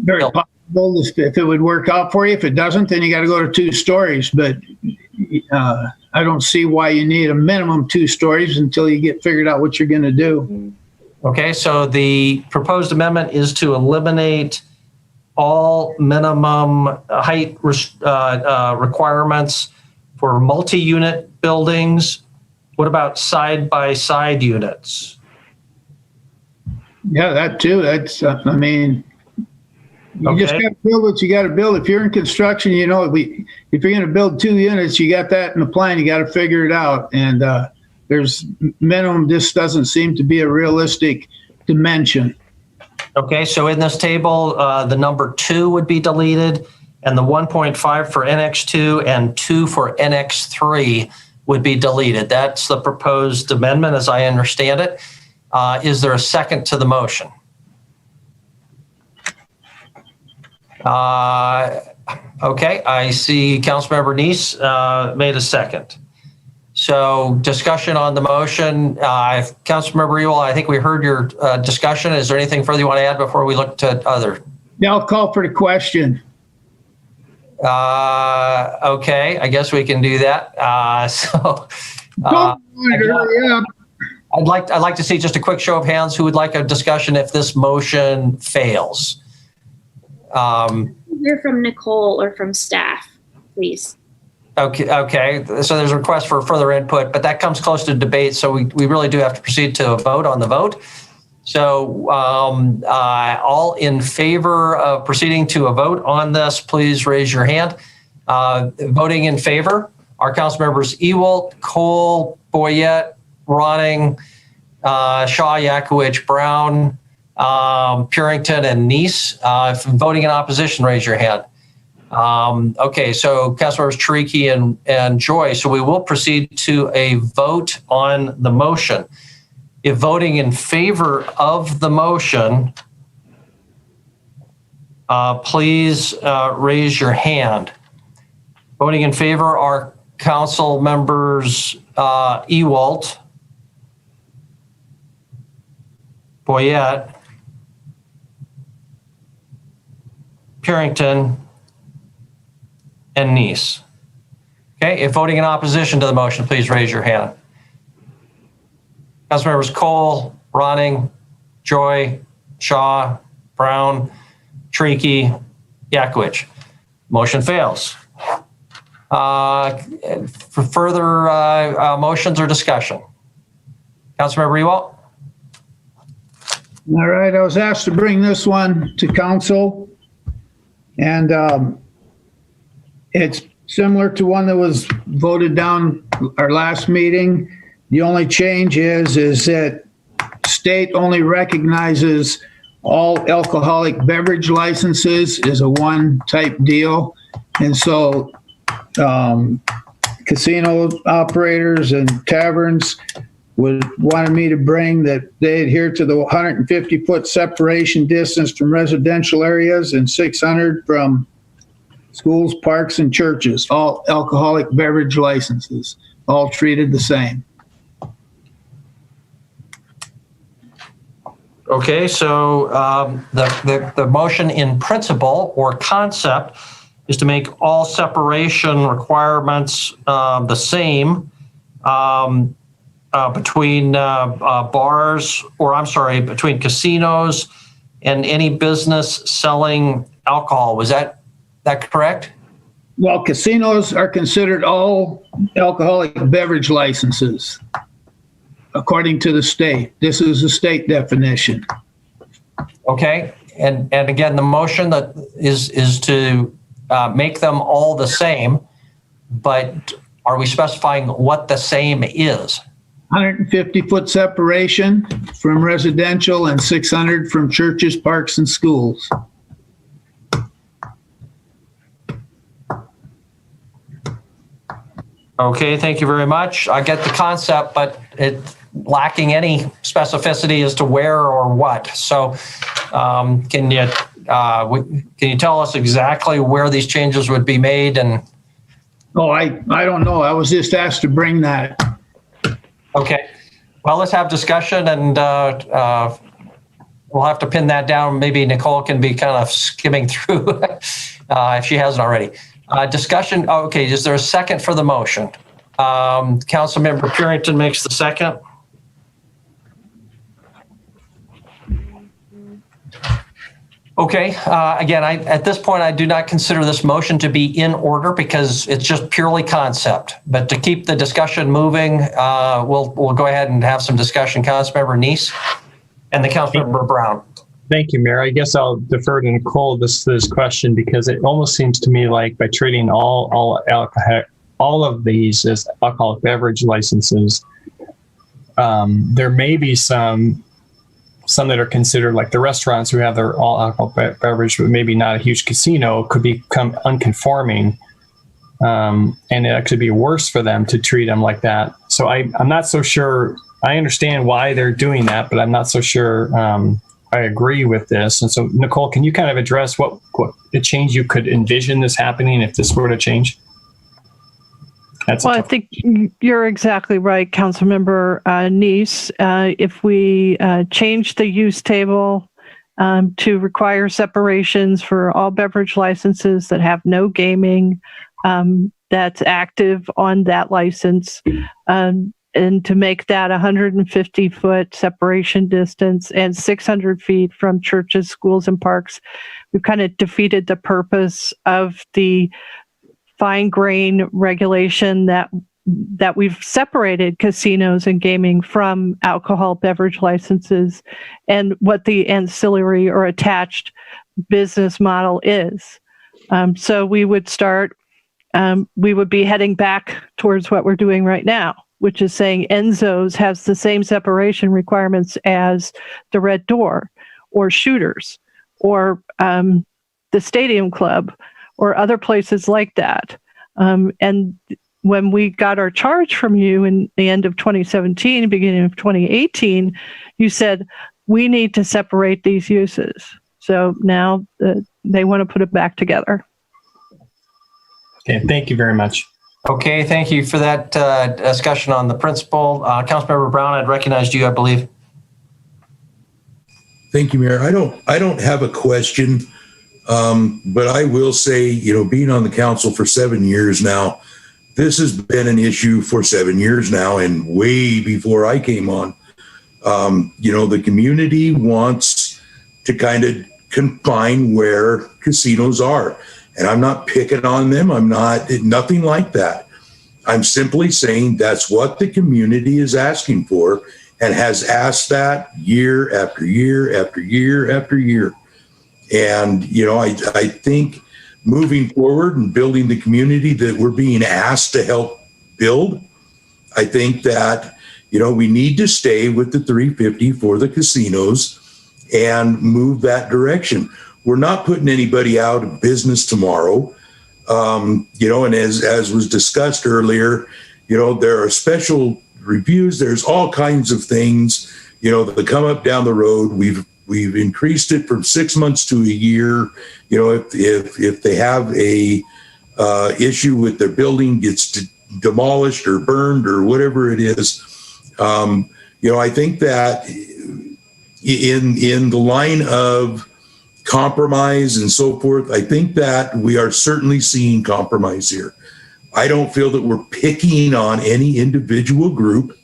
Very possible if it would work out for you. If it doesn't, then you got to go to 2 stories. But I don't see why you need a minimum 2 stories until you get figured out what you're going to do. Okay, so the proposed amendment is to eliminate all minimum height requirements for multi-unit buildings. What about side-by-side units? Yeah, that too. That's, I mean, you just Okay. got to build what you got to build. If you're in construction, you know, if you're going to build 2 units, you got that in the plan. You got to figure it out. And there's minimum. This doesn't seem to be a realistic dimension. Okay, so in this table, the number 2 would be deleted, and the 1.5 for NX2 and 2 for NX3 would be deleted. That's the proposed amendment, as I understand it. Is there a second to the motion? Okay, I see Councilmember Neese made a second. So discussion on the motion. Councilmember Ewell, I think we heard your discussion. Is there anything further you want to add before we look to other? Yeah, I'll call for the question. Okay, I guess we can do that. Hurry up. I'd like to see just a quick show of hands who would like a discussion if this motion fails. Hear from Nicole or from staff, please. Okay. So there's a request for further input, but that comes close to debate. So we really do have to proceed to a vote on the vote. So all in favor of proceeding to a vote on this, please raise your hand. Voting in favor are council members Ewell, Cole, Boyette, Ronning, Shaw, Yakowicz, Brown, Purington, and Neese. If voting in opposition, raise your hand. Okay, so Councilmembers Tariki and Joy. So we will proceed to a vote on the motion. If voting in favor of the motion, please raise your hand. Voting in favor are Council members Ewalt, Boyette, Purington, and Neese. Okay, if voting in opposition to the motion, please raise your hand. Councilmembers Cole, Ronning, Joy, Shaw, Brown, Tariki, Yakowicz. Motion fails. For further motions or discussion, Councilmember Ewalt. All right, I was asked to bring this one to council, and it's similar to one that was voted down our last meeting. The only change is that state only recognizes all alcoholic beverage licenses as a one-type deal. And so casino operators and taverns wanted me to bring that they adhere to the 150-foot separation distance from residential areas and 600 from schools, parks, and churches. All alcoholic beverage licenses, all treated the same. Okay, so the motion in principle or concept is to make all separation requirements the same between bars, or I'm sorry, between casinos and any business selling alcohol. Was that correct? Well, casinos are considered all alcoholic beverage licenses, according to the state. This is the state definition. Okay, and again, the motion that is to make them all the same, but are we specifying what the same is? 150-foot separation from residential and 600 from churches, parks, and schools. Okay, thank you very much. I get the concept, but it's lacking any specificity as to where or what. So can you tell us exactly where these changes would be made? And oh, I don't know. I was just asked to bring that. Okay, well, let's have discussion, and we'll have to pin that down. Maybe Nicole can be kind of skimming through if she hasn't already. Discussion. Okay, is there a second for the motion? Councilmember Purington makes the second. Okay, again, at this point, I do not consider this motion to be in order because it's just purely concept. But to keep the discussion moving, we'll go ahead and have some discussion. Councilmember Neese. And the Councilmember Brown. Thank you, Mayor. I guess I'll defer to Nicole this question because it almost seems to me like by treating all of these as alcoholic beverage licenses, there may be some that are considered like the restaurants who have their all alcohol beverage, but maybe not a huge casino, could become unconforming. And it actually be worse for them to treat them like that. So I'm not so sure. I understand why they're doing that, but I'm not so sure I agree with this. And so, Nicole, can you kind of address what the change you could envision this happening if this were to change? I think you're exactly right, Councilmember Neese. If we change the use table to require separations for all beverage licenses that have no gaming that's active on that license, and to make that 150-foot separation distance and 600 feet from churches, schools, and parks, we've kind of defeated the purpose of the fine grain regulation that we've separated casinos and gaming from alcohol beverage licenses and what the ancillary or attached business model is. So we would be heading back towards what we're doing right now, which is saying Enzo's has the same separation requirements as the Red Door or Shooters or the Stadium Club or other places like that. And when we got our charge from you in the end of 2017, beginning of 2018, you said, we need to separate these uses. So now they want to put it back together. Okay, thank you very much. Okay, thank you for that discussion on the principle. Councilmember Brown, I'd recognized you, I believe. Thank you, Mayor. I don't have a question, but I will say, being on the council for 7 years now, this has been an issue for 7 years now, and way before I came on. The community wants to kind of confine where casinos are. And I'm not picking on them. Nothing like that. I'm simply saying that's what the community is asking for and has asked that year after year after year after year. And, I think moving forward and building the community that we're being asked to help build, I think that, we need to stay with the 350 for the casinos and move that direction. We're not putting anybody out of business tomorrow. And as was discussed earlier, there are special reviews. There's all kinds of things, that come up down the road. We've increased it from 6 months to a year. If they have a issue with their building gets demolished or burned or whatever it is, I think that in the line of compromise and so forth, I think that we are certainly seeing compromise here. I don't feel that we're picking on any individual group.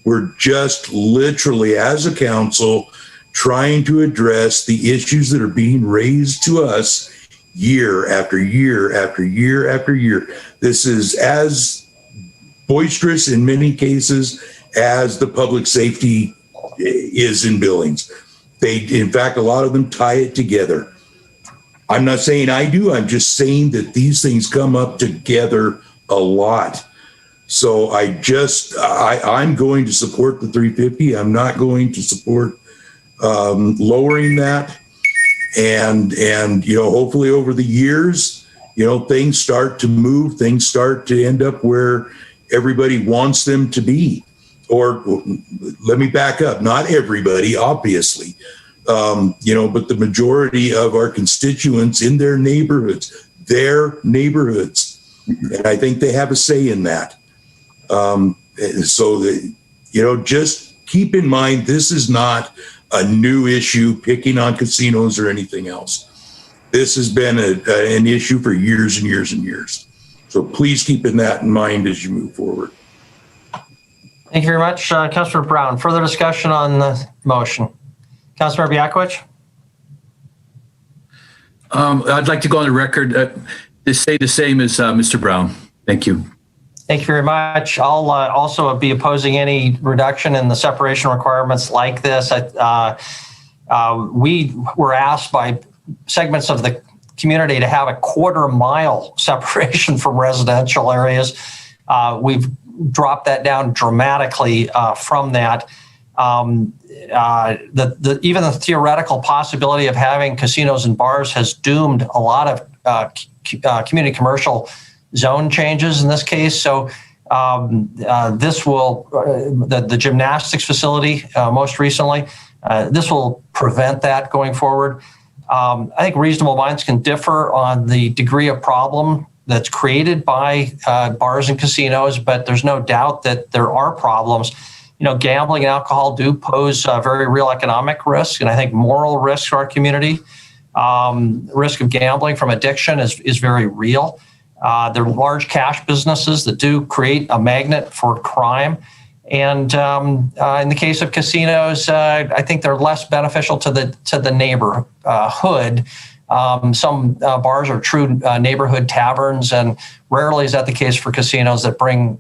We're just literally, as a council, trying to address the issues that are being raised to us year after year after year after year. This is as boisterous in many cases as the public safety is in Billings. In fact, a lot of them tie it together. I'm not saying I do. I'm just saying that these things come up together a lot. So I'm going to support the 350. I'm not going to support lowering that. And hopefully over the years, things start to move. Things start to end up where everybody wants them to be. Or let me back up, not everybody, obviously, but the majority of our constituents in their neighborhoods. And I think they have a say in that. So that, just keep in mind, this is not a new issue picking on casinos or anything else. This has been an issue for years and years and years. So please keep that in mind as you move forward. Thank you very much, Councilor Brown. Further discussion on the motion. Councilor Biakwich? I'd like to go on the record to say the same as Mr. Brown. Thank you. Thank you very much. I'll also be opposing any reduction in the separation requirements like this. We were asked by segments of the community to have a 1/4 mile separation from residential areas. We've dropped that down dramatically from that. Even the theoretical possibility of having casinos and bars has doomed a lot of community commercial zone changes in this case. So this will, the gymnastics facility most recently, this will prevent that going forward. I think reasonable minds can differ on the degree of problem that's created by bars and casinos, but there's no doubt that there are problems. Gambling and alcohol do pose very real economic risk, and I think moral risk to our community. Risk of gambling from addiction is very real. There are large cash businesses that do create a magnet for crime. And in the case of casinos, I think they're less beneficial to the neighborhood. Some bars are true neighborhood taverns, and rarely is that the case for casinos that bring,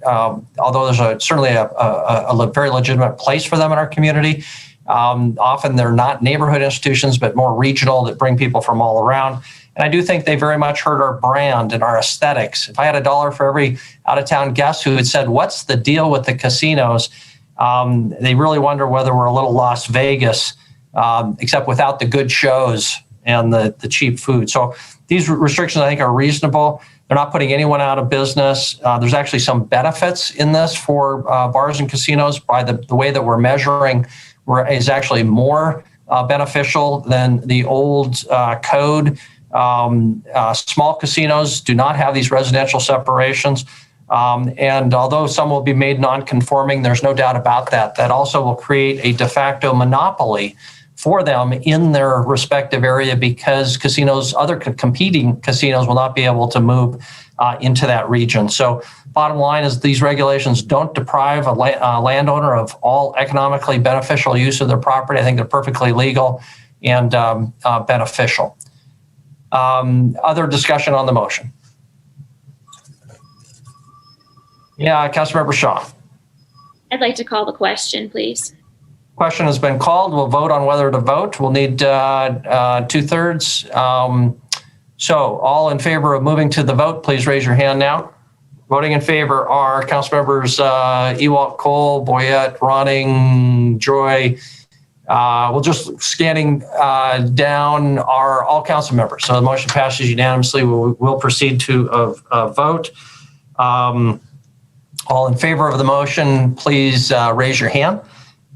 although there's certainly a very legitimate place for them in our community. Often they're not neighborhood institutions, but more regional that bring people from all around. And I do think they very much hurt our brand and our aesthetics. If I had $1 for every out-of-town guest who had said, "What's the deal with the casinos?" They really wonder whether we're a little Las Vegas, except without the good shows and the cheap food. So these restrictions, I think, are reasonable. They're not putting anyone out of business. There's actually some benefits in this for bars and casinos by the way that we're measuring is actually more beneficial than the old code. Small casinos do not have these residential separations. And although some will be made non-conforming, there's no doubt about that. That also will create a de facto monopoly for them in their respective area because other competing casinos will not be able to move into that region. So bottom line is these regulations don't deprive a landowner of all economically beneficial use of their property. I think they're perfectly legal and beneficial. Other discussion on the motion? Yeah, Councilmember Shaw. I'd like to call the question, please. Question has been called. We'll vote on whether to vote. We'll need 2/3. So all in favor of moving to the vote, please raise your hand now. Voting in favor are Councilmembers Ewalt, Cole, Boyette, Ronning, Joy. We'll just scanning down are all council members. So the motion passes unanimously. We'll proceed to a vote. All in favor of the motion, please raise your hand.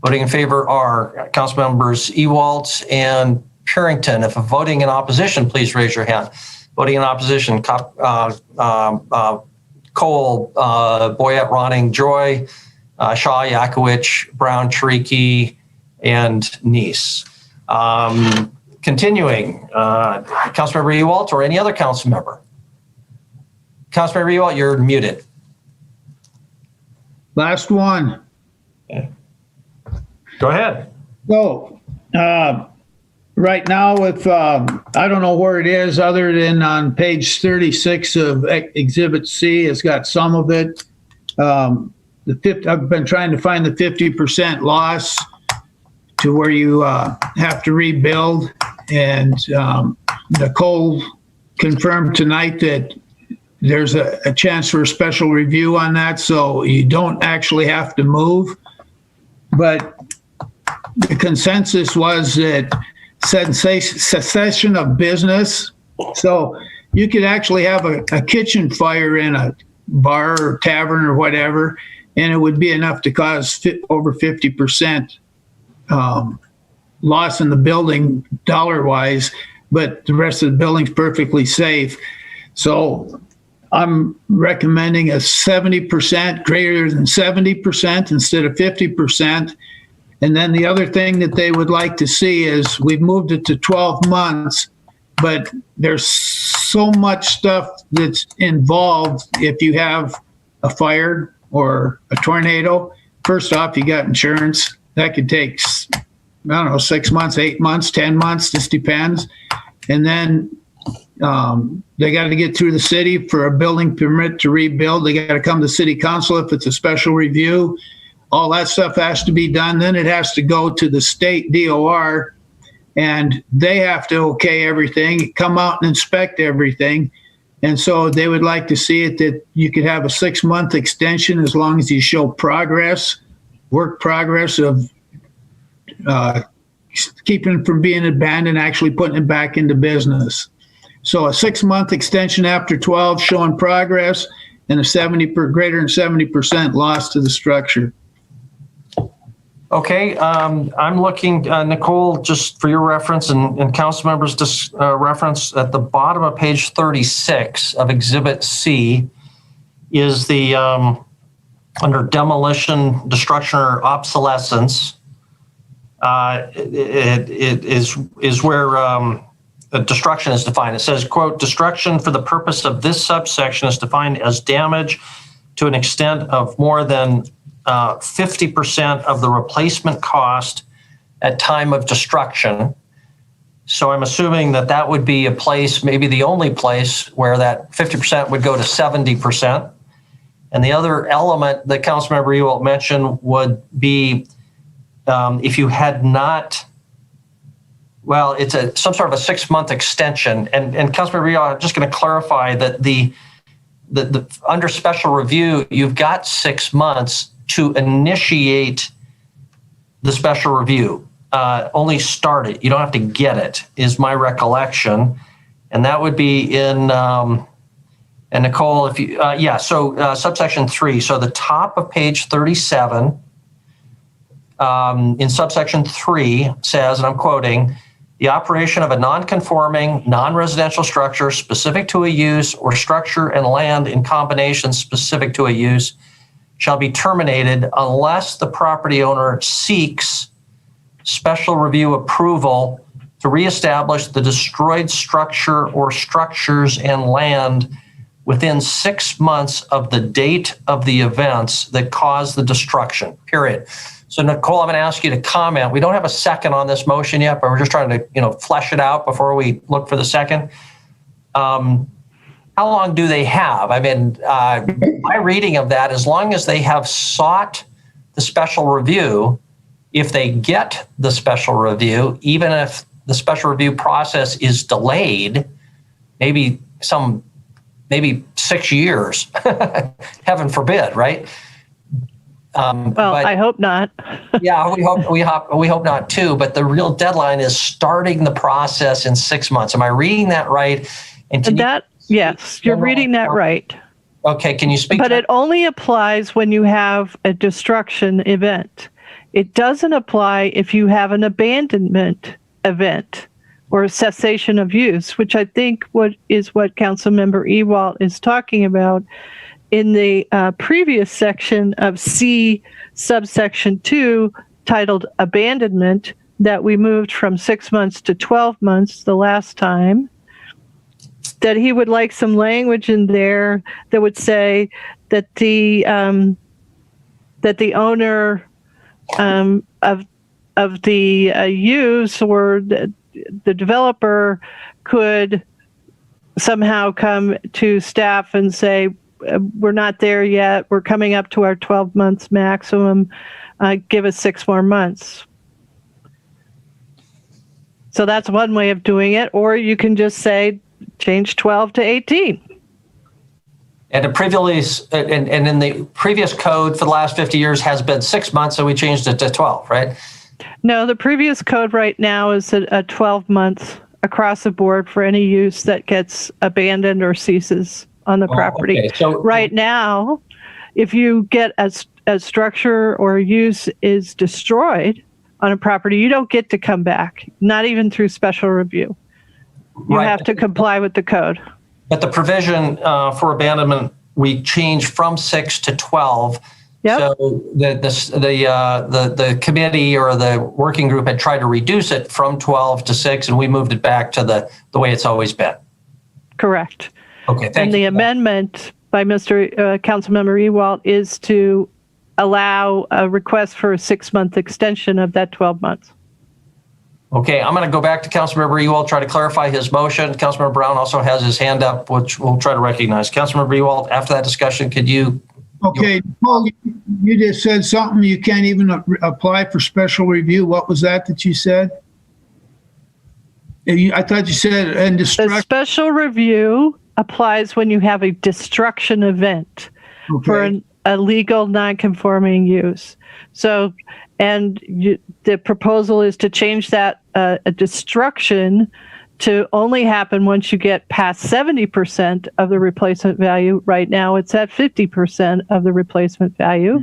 Voting in favor are council members Ewalt and Purington. If voting in opposition, please raise your hand. Voting in opposition, Cole, Boyette, Ronning, Joy, Shaw, Yakowicz, Brown, Tariki, and Neese. Continuing, Councilmember Ewalt or any other council member? Councilmember Ewalt, you're muted. Last one. Okay. Go ahead. So, right now, if I don't know where it is, other than on page 36 of Exhibit C, it's got some of it. I've been trying to find the 50% loss to where you have to rebuild, and Nicole confirmed tonight that there's a chance for a special review on that, so you don't actually have to move. But the consensus was that cessation of business, so you could actually have a kitchen fire in a bar or tavern or whatever, and it would be enough to cause over 50% loss in the building dollar-wise, but the rest of the building's perfectly safe. So I'm recommending a 70%, greater than 70% instead of 50%. And then the other thing that they would like to see is we've moved it to 12 months, but there's so much stuff that's involved if you have a fire or a tornado. First off, you got insurance. That could take, I don't know, 6 months, 8 months, 10 months, just depends. And then They got to get through the city for a building permit to rebuild. They got to come to city council if it's a special review. All that stuff has to be done. Then it has to go to the state DOR, and they have to okay everything, come out and inspect everything. And so they would like to see it that you could have a 6-month extension as long as you show progress, work progress of keeping it from being abandoned, actually putting it back into business. So a 6-month extension after 12 showing progress, and a greater than 70% loss to the structure. Okay, I'm looking, Nicole, just for your reference and council members' reference, at the bottom of page 36 of Exhibit C is the, under demolition, destruction, or obsolescence, it is where destruction is defined. It says, quote, destruction for the purpose of this subsection is defined as damage to an extent of more than 50% of the replacement cost at time of destruction. So I'm assuming that that would be a place, maybe the only place, where that 50% would go to 70%. And the other element that Councilmember Ewald mentioned would be if you had not, well, it's some sort of a 6-month extension. And Councilmember Ewald, I'm just going to clarify that the under special review, you've got 6 months to initiate the special review. Only start it. You don't have to get it, is my recollection. And that would be in, and Nicole, if you, subsection 3. So the top of page 37, in subsection 3 says, and I'm quoting, the operation of a non-conforming, non-residential structure specific to a use or structure and land in combination specific to a use shall be terminated unless the property owner seeks special review approval to reestablish the destroyed structure or structures and land within 6 months of the date of the events that caused the destruction, period. So Nicole, I'm going to ask you to comment. We don't have a second on this motion yet, but we're just trying to, flesh it out before we look for the second. How long do they have? I mean, my reading of that, as long as they have sought the special review, if they get the special review, even if the special review process is delayed, maybe 6 years, heaven forbid, right? But I hope not. Yeah, we hope not too. But the real deadline is starting the process in 6 months. Am I reading that right? Yes, you're reading that right. Okay, can you speak? But it only applies when you have a destruction event. It doesn't apply if you have an abandonment event or a cessation of use, which I think what Councilmember Ewald is talking about in the previous section of C subsection 2 titled abandonment that we moved from 6 months to 12 months the last time, that he would like some language in there that would say that the owner of the use or the developer could somehow come to staff and say, we're not there yet. We're coming up to our 12 months maximum. Give us 6 more months. So that's one way of doing it. Or you can just say, change 12 to 18. And in the previous code for the last 50 years has been 6 months, so we changed it to 12, right? No, the previous code right now is a 12 months across the board for any use that gets abandoned or ceases on the property. Okay. So right now, if you get a structure or a use is destroyed on a property, you don't get to come back, not even through special review. You have to comply with the code. But the provision for abandonment, we changed from 6 to 12. Yep. So the committee or the working group had tried to reduce it from 12 to 6, and we moved it back to the way it's always been. Correct. Okay, thank you. And the amendment by Councilmember Ewald is to allow a request for a 6-month extension of that 12 months. Okay, I'm going to go back to Councilmember Ewald, try to clarify his motion. Councilmember Brown also has his hand up, which we'll try to recognize. Councilmember Ewald, after that discussion, could you? Okay, Paul, you just said something, you can't even apply for special review. What was that you said? I thought you said, and The destruction. special review applies when you have a destruction event for a legal non-conforming use. So, the proposal is to change that a destruction to only happen once you get past 70% of the replacement value. Right now, it's at 50% of the replacement value.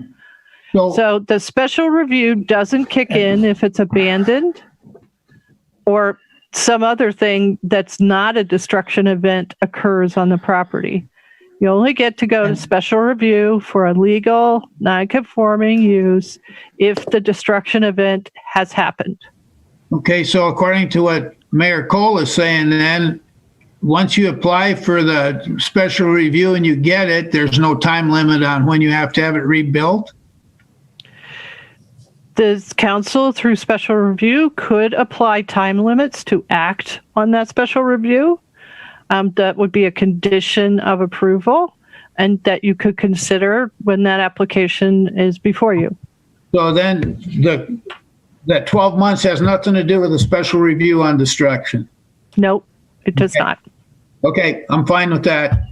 So the special review doesn't kick in if it's abandoned or some other thing that's not a destruction event occurs on the property. You only get to go to special review for a legal non-conforming use if the destruction event has happened. Okay, so according to what Mayor Cole is saying, then once you apply for the special review and you get it, there's no time limit on when you have to have it rebuilt? The council, through special review, could apply time limits to act on that special review. That would be a condition of approval and that you could consider when that application is before you. So then that 12 months has nothing to do with a special review on destruction? Nope, it does not. Okay, I'm fine with that.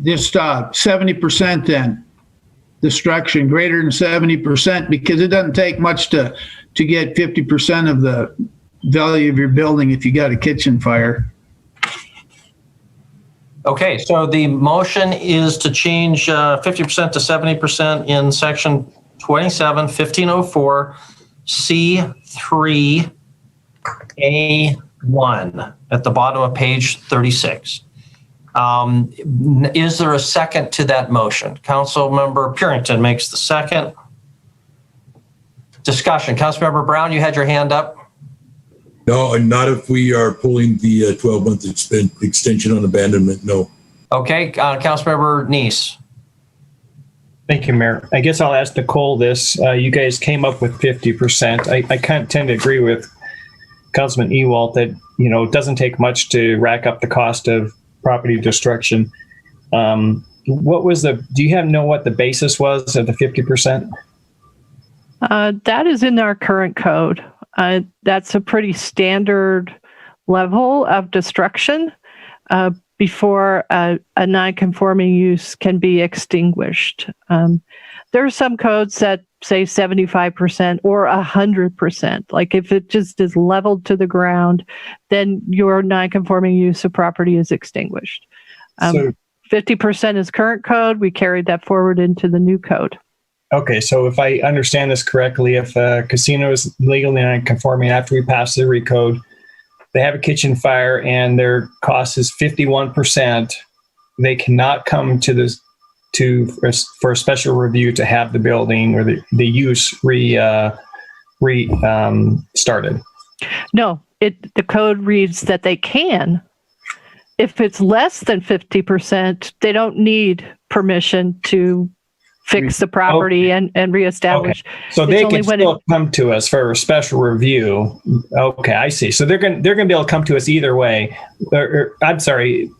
Just 70% then. Destruction greater than 70%, because it doesn't take much to get 50% of the value of your building if you got a kitchen fire. Okay, so the motion is to change 50% to 70% in section 27-1504 C3A1 at the bottom of page 36. Is there a second to that motion? Councilmember Purington makes the second. Discussion. Councilmember Brown, you had your hand up. No, and not if we are pulling the 12-month extension on abandonment, no. Okay, Councilmember Neese. Thank you, Mayor. I guess I'll ask Nicole this. You guys came up with 50%. I kind of tend to agree with Councilman Ewald that, it doesn't take much to rack up the cost of property destruction. What was do you know what the basis was of the 50%? That is in our current code. That's a pretty standard level of destruction before a non-conforming use can be extinguished. There are some codes that say 75% or 100%. Like if it just is leveled to the ground, then your non-conforming use of property is extinguished. 50% is current code. We carried that forward into the new code. Okay, so if I understand this correctly, if a casino is legally non-conforming after we pass the recode, they have a kitchen fire and their cost is 51%, they cannot come to for a special review to have the building or the use started. No, the code reads that they can. If it's less than 50%, they don't need permission to fix the property and reestablish. Okay. So they can still come to us for a special review. Okay, I see. So they're going to be able to come to us either way. I'm sorry,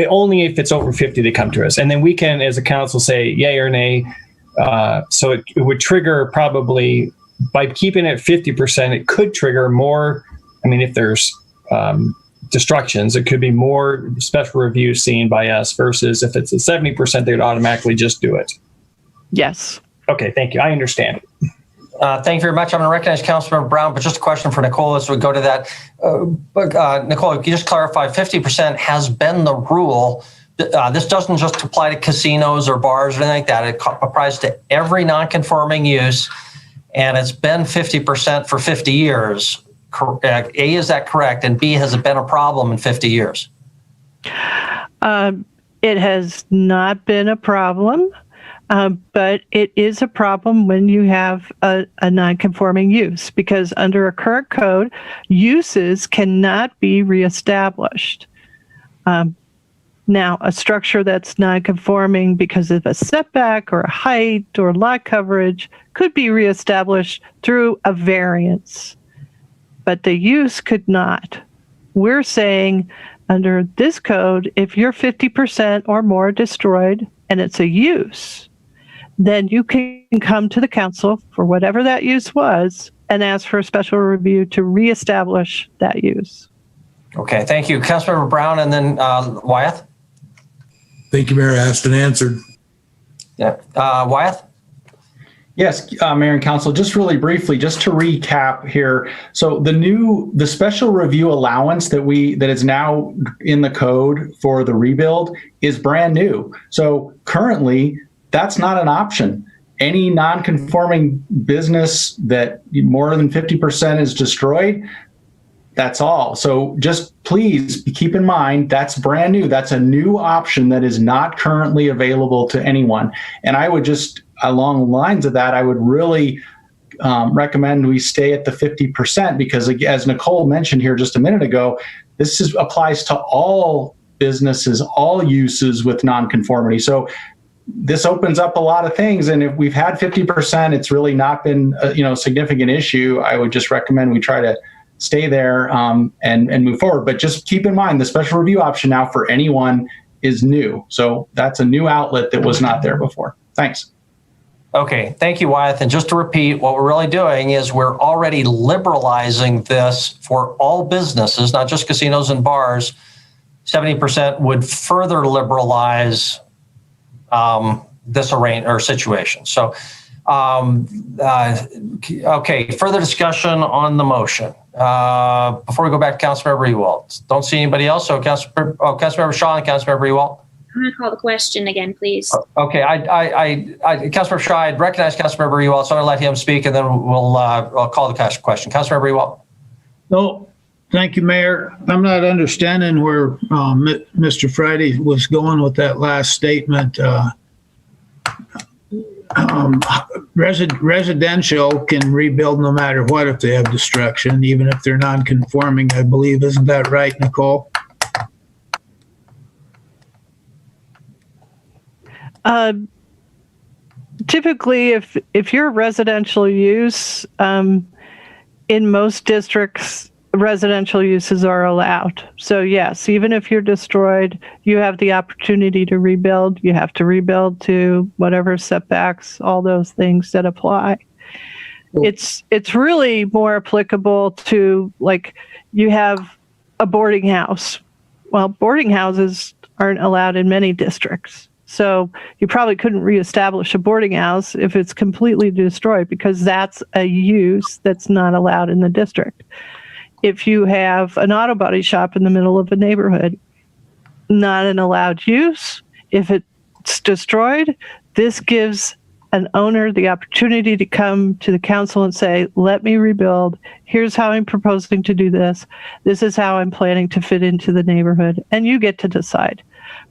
only if it's over 50 they come to us, and then we can, as a council, say yay or nay. So it would trigger probably by keeping it 50%. It could trigger more. I mean, if there's destructions, it could be more special reviews seen by us versus if it's at 70%, they'd automatically just do it. Yes. Okay, thank you. I understand. Thank you very much. I'm going to recognize Councilmember Brown, but just a question for Nicole as we go to that. Nicole, can you just clarify, 50% has been the rule. This doesn't just apply to casinos or bars or anything like that. It applies to every non-conforming use, and it's been 50% for 50 years. A, is that correct? And B, has it been a problem in 50 years? It has not been a problem. But it is a problem when you have a non-conforming use, because under a current code, uses cannot be reestablished. Now, a structure that's non-conforming because of a setback or a height or lot coverage could be reestablished through a variance. but the use could not. We're saying under this code, if you're 50% or more destroyed and it's a use, then you can come to the council for whatever that use was and ask for a special review to reestablish that use. Okay, thank you. Councilmember Brown and then Wyeth. Thank you, Mayor. Asked and answered. Yeah, Wyeth? Yes, Mayor and Council, just really briefly, just to recap here. So the special review allowance that is now in the code for the rebuild is brand new. So currently, that's not an option. Any non-conforming business that more than 50% is destroyed, that's all. So just please keep in mind, that's brand new. That's a new option that is not currently available to anyone. And I would just, along the lines of that, I would really recommend we stay at the 50% because, as Nicole mentioned here just a minute ago, this applies to all businesses, all uses with nonconformity. So this opens up a lot of things. And if we've had 50%, it's really not been a significant issue. I would just recommend we try to stay there and move forward. But just keep in mind, the special review option now for anyone is new. So that's a new outlet that was not there before. Thanks. Okay, thank you, Wyeth. And just to repeat, what we're really doing is we're already liberalizing this for all businesses, not just casinos and bars. 70% would further liberalize this situation. So, okay, further discussion on the motion. Before we go back to Councilmember Ewald, don't see anybody else. So Councilmember Shaw and Councilmember Ewald. I'm going to call the question again, please. Okay, Councilmember Shaw, I'd recognize Councilmember Ewald, so I'm going to let him speak, and then I'll call the question. Councilmember Ewald. No, thank you, Mayor. I'm not understanding where Mr. Friday was going with that last statement. Residential can rebuild no matter what if they have destruction, even if they're non-conforming, I believe. Isn't that right, Nicole? Typically, if you're residential use, in most districts, residential uses are allowed. So yes, even if you're destroyed, you have the opportunity to rebuild. You have to rebuild to whatever setbacks, all those things that apply. Cool. It's really more applicable to, like, you have a boarding house. Well, boarding houses aren't allowed in many districts. So you probably couldn't reestablish a boarding house if it's completely destroyed because that's a use that's not allowed in the district. If you have an auto body shop in the middle of a neighborhood, not an allowed use. If it's destroyed, this gives an owner the opportunity to come to the council and say, let me rebuild. Here's how I'm proposing to do this. This is how I'm planning to fit into the neighborhood. And you get to decide.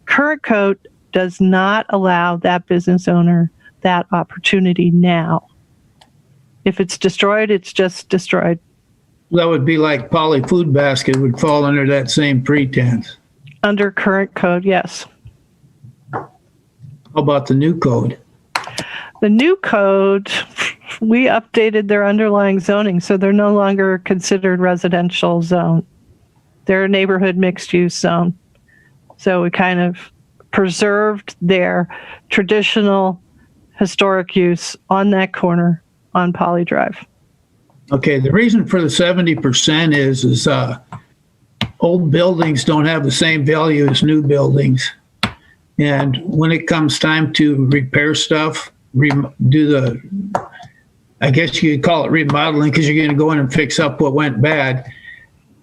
Current code does not allow that business owner that opportunity now. If it's destroyed, it's just destroyed. That would be like Poly Food Basket would fall under that same pretense. Under current code, yes. How about the new code? The new code, we updated their underlying zoning, so they're no longer considered residential zone. They're a neighborhood mixed use zone. So we kind of preserved their traditional historic use on that corner on Poly Drive. Okay, the reason for the 70% is old buildings don't have the same value as new buildings. And when it comes time to repair stuff, I guess you could call it remodeling because you're going to go in and fix up what went bad.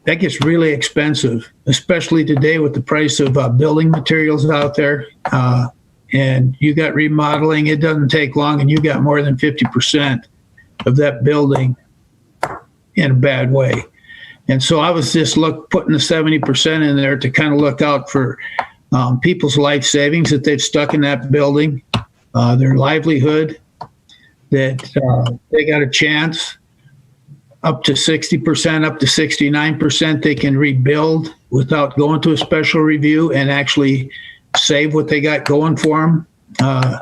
That gets really expensive, especially today with the price of building materials out there. And you got remodeling, it doesn't take long, and you got more than 50% of that building in a bad way. And so I was just putting the 70% in there to kind of look out for people's life savings that they've stuck in that building, their livelihood, that they got a chance. Up to 60%, up to 69%, they can rebuild without going to a special review and actually save what they got going for them.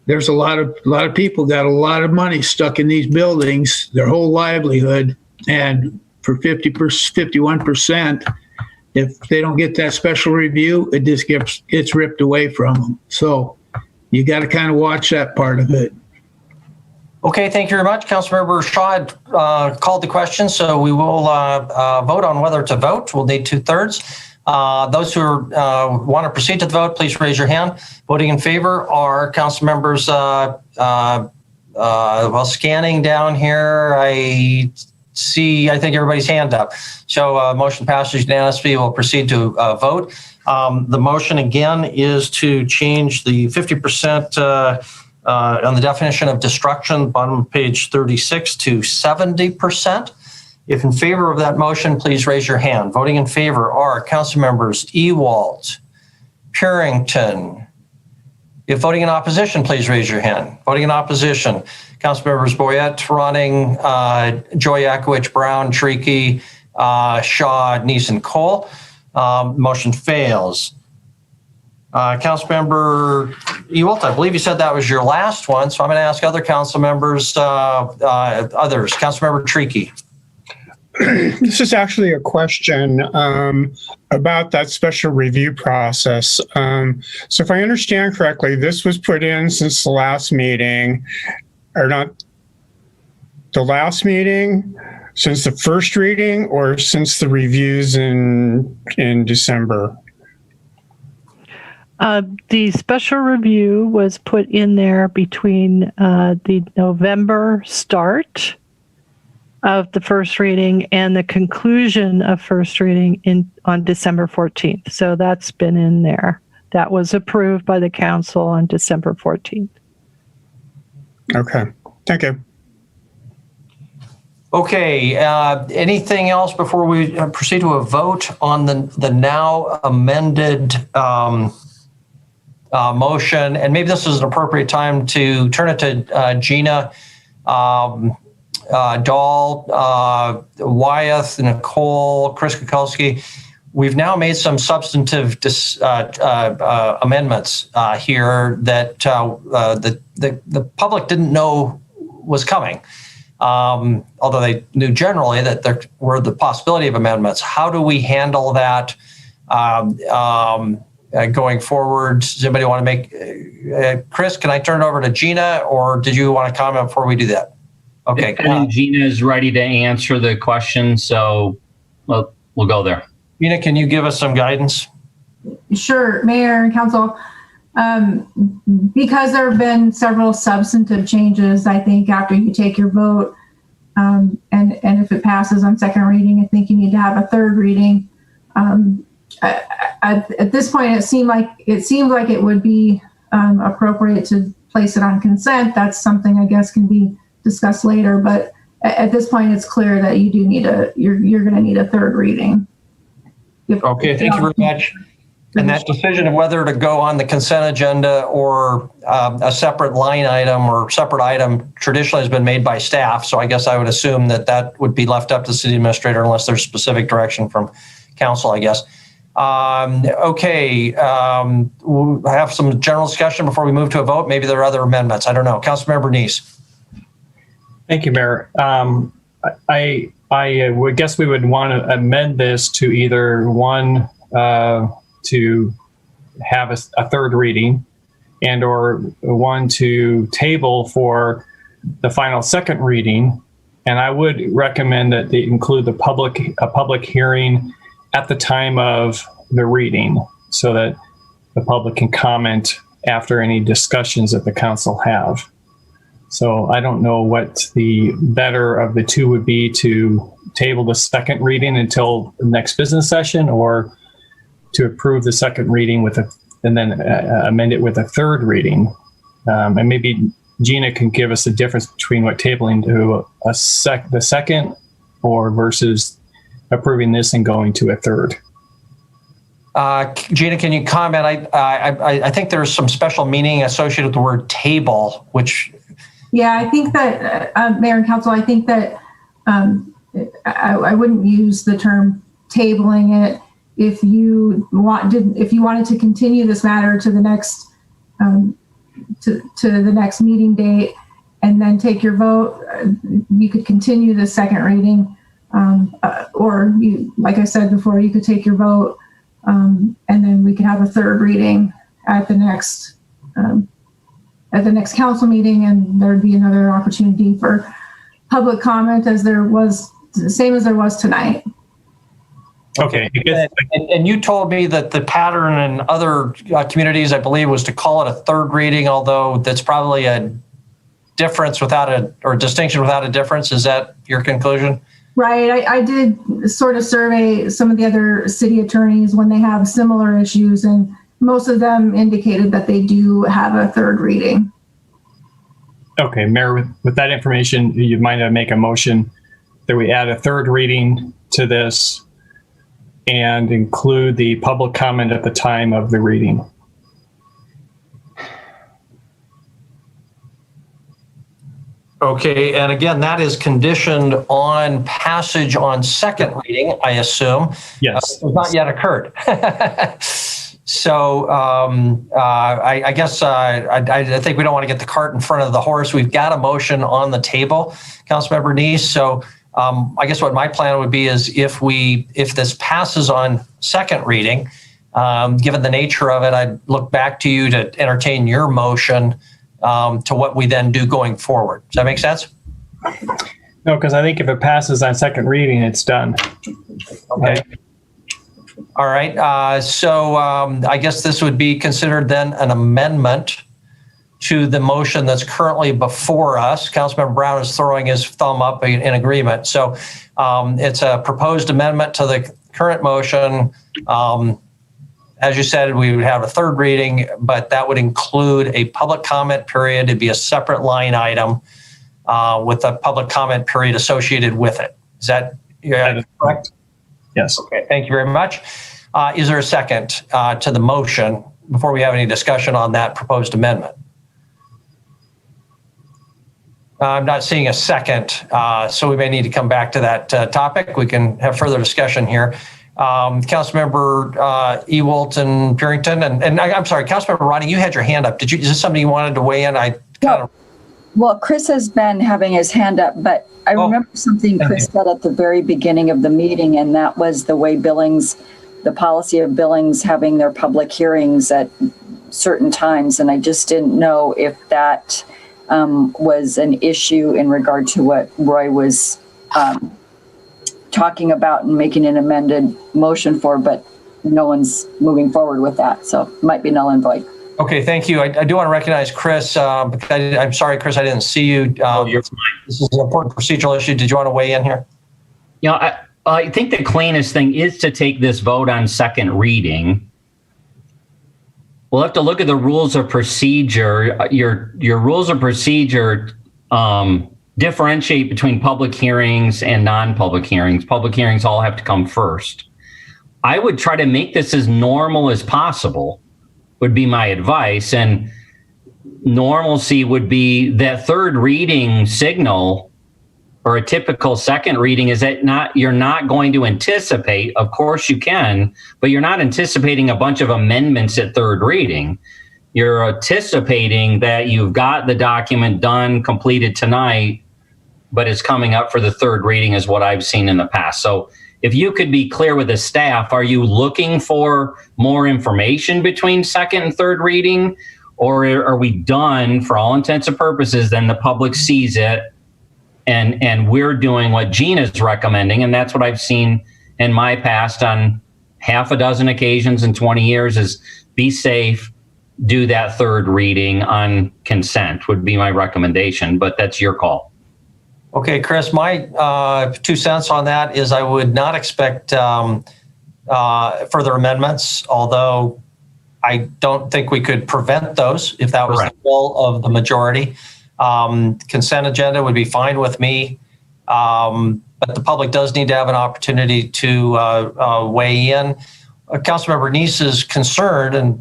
There's a lot of people got a lot of money stuck in these buildings, their whole livelihood, and for 51%. If they don't get that special review, it just gets ripped away from them. So you got to kind of watch that part of it. Okay, thank you very much. Councilmember Shaw called the question, so we will vote on whether to vote. We'll need 2/3. Those who want to proceed to the vote, please raise your hand. Voting in favor are council members, while scanning down here, I think everybody's hand up. So motion passes unanimously. We'll proceed to vote. The motion again is to change the 50% on the definition of destruction, bottom of page 36, to 70%. If in favor of that motion, please raise your hand. Voting in favor are council members Ewald, Purington. If voting in opposition, please raise your hand. Voting in opposition, council members Boyette, Ronning, Joyakowicz, Brown, Tricky, Shaw, Neeson, Cole. Motion fails. Councilmember Ewald, I believe you said that was your last one, so I'm going to ask other council members, others. Councilmember Tricky. This is actually a question about that special review process. So if I understand correctly, this was put in since the last meeting, or not the last meeting, since the first reading, or since the reviews in December? The special review was put in there between the November start of the first reading and the conclusion of first reading on December 14th. So that's been in there. That was approved by the council on December 14th. Okay, thank you. Okay, anything else before we proceed to a vote on the now amended motion? And maybe this is an appropriate time to turn it to Gina, Dahl, Wyeth, Nicole, Chris Kukulski. We've now made some substantive amendments here that the public didn't know was coming, although they knew generally that there were the possibility of amendments. How do we handle that going forward? Does anybody want to make, Chris, can I turn it over to Gina, or did you want to comment before we do that? Okay. And Gina is ready to answer the question, so we'll go there. Gina, can you give us some guidance? Sure, Mayor and Council. Because there have been several substantive changes, I think after you take your vote, and if it passes on second reading, I think you need to have a third reading. At this point, it seemed like it would be appropriate to place it on consent. That's something I guess can be discussed later, but at this point, it's clear that you do need you're going to need a third reading. Okay, thank you very much. And that decision of whether to go on the consent agenda or a separate line item or separate item traditionally has been made by staff. So I guess I would assume that would be left up to the city administrator unless there's specific direction from council, I guess. Okay, we'll have some general discussion before we move to a vote. Maybe there are other amendments. I don't know. Councilmember Neese. Thank you, Mayor. I would guess we would want to amend this to either one, to have a third reading, and or one to table for the final second reading. And I would recommend that they include a public hearing at the time of the reading so that the public can comment after any discussions that the council have. So I don't know what the better of the two would be, to table the second reading until the next business session, or to approve the second reading and then amend it with a third reading. And maybe Gina can give us the difference between what tabling to the second or versus approving this and going to a third. Gina, can you comment? I think there's some special meaning associated with the word table, which... Yeah, I think that, Mayor and Council, I think that I wouldn't use the term tabling it. If you wanted to continue this matter to the next to the next meeting date and then take your vote, you could continue the second reading. Or you, like I said before, you could take your vote, and then we could have a third reading at the next council meeting, and there'd be another opportunity for public comment, as there was, the same as there was tonight. Okay. And you told me that the pattern in other communities, I believe, was to call it a third reading, although that's probably a difference without or distinction without a difference. Is that your conclusion? Right. I did sort of survey some of the other city attorneys when they have similar issues, and most of them indicated that they do have a third reading. Okay, Mayor, with that information, you might make a motion that we add a third reading to this and include the public comment at the time of the reading. Okay, and again, that is conditioned on passage on second reading, I assume. Yes. It has not yet occurred. So I guess I think we don't want to get the cart in front of the horse. We've got a motion on the table, Councilmember Neese. So I guess what my plan would be is if this passes on second reading, given the nature of it, I'd look back to you to entertain your motion to what we then do going forward. Does that make sense? No, because I think if it passes on second reading, it's done. Okay. All right. So I guess this would be considered then an amendment to the motion that's currently before us. Councilmember Brown is throwing his thumb up in agreement. So it's a proposed amendment to the current motion. As you said, we would have a third reading, but that would include a public comment period. It'd be a separate line item with a public comment period associated with it. Is that correct? Yes. Okay, thank you very much. Is there a second to the motion before we have any discussion on that proposed amendment? I'm not seeing a second, so we may need to come back to that topic. We can have further discussion here. Councilmember Ewalt and Purington, and I'm sorry, Councilmember Ronnie, you had your hand up. Is this something you wanted to weigh in? Well, Chris has been having his hand up, but I remember something Chris said at the very beginning of the meeting, and that was the way Billings, the policy of Billings having their public hearings at certain times. And I just didn't know if that was an issue in regard to what Roy was talking about and making an amended motion for, but no one's moving forward with that. So it might be null and void. Okay, thank you. I do want to recognize Chris. Because I'm sorry, Chris, I didn't see you. This is an important procedural issue. Did you want to weigh in here? You know, I think the cleanest thing is to take this vote on second reading. We'll have to look at the rules of procedure. Your rules of procedure differentiate between public hearings and non-public hearings. Public hearings all have to come first. I would try to make this as normal as possible, would be my advice. And normalcy would be that third reading signal, or a typical second reading, is that you're not going to anticipate, of course you can, but you're not anticipating a bunch of amendments at third reading. You're anticipating that you've got the document done, completed tonight, but it's coming up for the third reading is what I've seen in the past. So if you could be clear with the staff, are you looking for more information between second and third reading? Or are we done for all intents and purposes? Then the public sees it and we're doing what Gina's recommending. And that's what I've seen in my past on half a dozen occasions in 20 years is be safe, do that third reading on consent would be my recommendation, but that's your call. Okay, Chris, my 2 cents on that is I would not expect further amendments, although I don't think we could prevent those if that was the goal of the majority. Consent agenda would be fine with me, but the public does need to have an opportunity to weigh in. Councilmember Neese's concern, and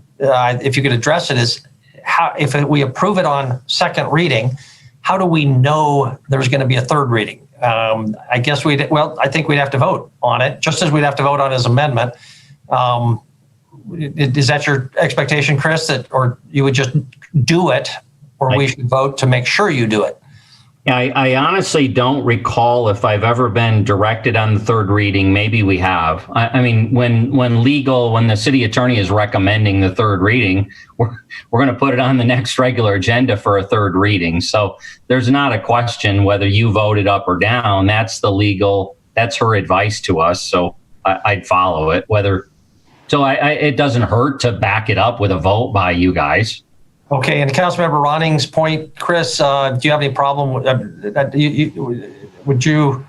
if you could address it, is how if we approve it on second reading, how do we know there's going to be a third reading? I guess I think we'd have to vote on it, just as we'd have to vote on his amendment. Is that your expectation, Chris, or you would just do it, or we should vote to make sure you do it? I honestly don't recall if I've ever been directed on the third reading. Maybe we have. I mean, when the city attorney is recommending the third reading, we're going to put it on the next regular agenda for a third reading. So there's not a question whether you voted up or down. That's her advice to us. So I'd follow it. It doesn't hurt to back it up with a vote by you guys. Okay, and Councilmember Roning's point, Chris, do you have any problem with would you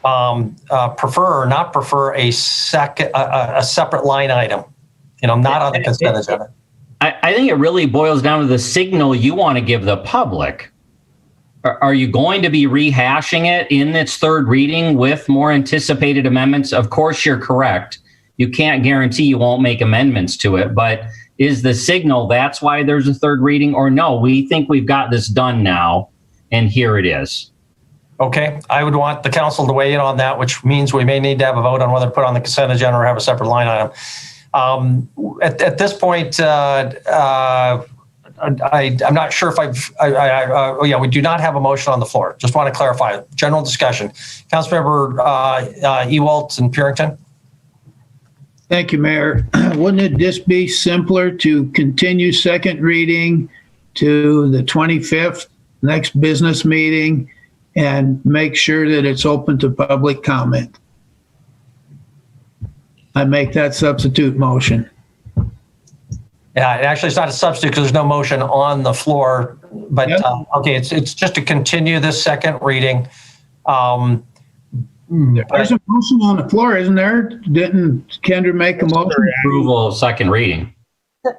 prefer or not prefer a separate line item, not on the consent agenda? I think it really boils down to the signal you want to give the public. Are you going to be rehashing it in its third reading with more anticipated amendments? Of course, you're correct. You can't guarantee you won't make amendments to it, but is the signal that's why there's a third reading, or no, we think we've got this done now and here it is? Okay, I would want the council to weigh in on that, which means we may need to have a vote on whether to put on the consent agenda or have a separate line item. At this point, I'm not sure if we do not have a motion on the floor. Just want to clarify, general discussion. Councilmember Ewalt and Purington. Thank you, Mayor. Wouldn't it just be simpler to continue second reading to the 25th, next business meeting, and make sure that it's open to public comment? I make that substitute motion. Yeah, actually, it's not a substitute because there's no motion on the floor. But okay, it's just to continue this second reading. There's a motion on the floor, isn't there? Didn't Kendra make a motion? Approval of second reading.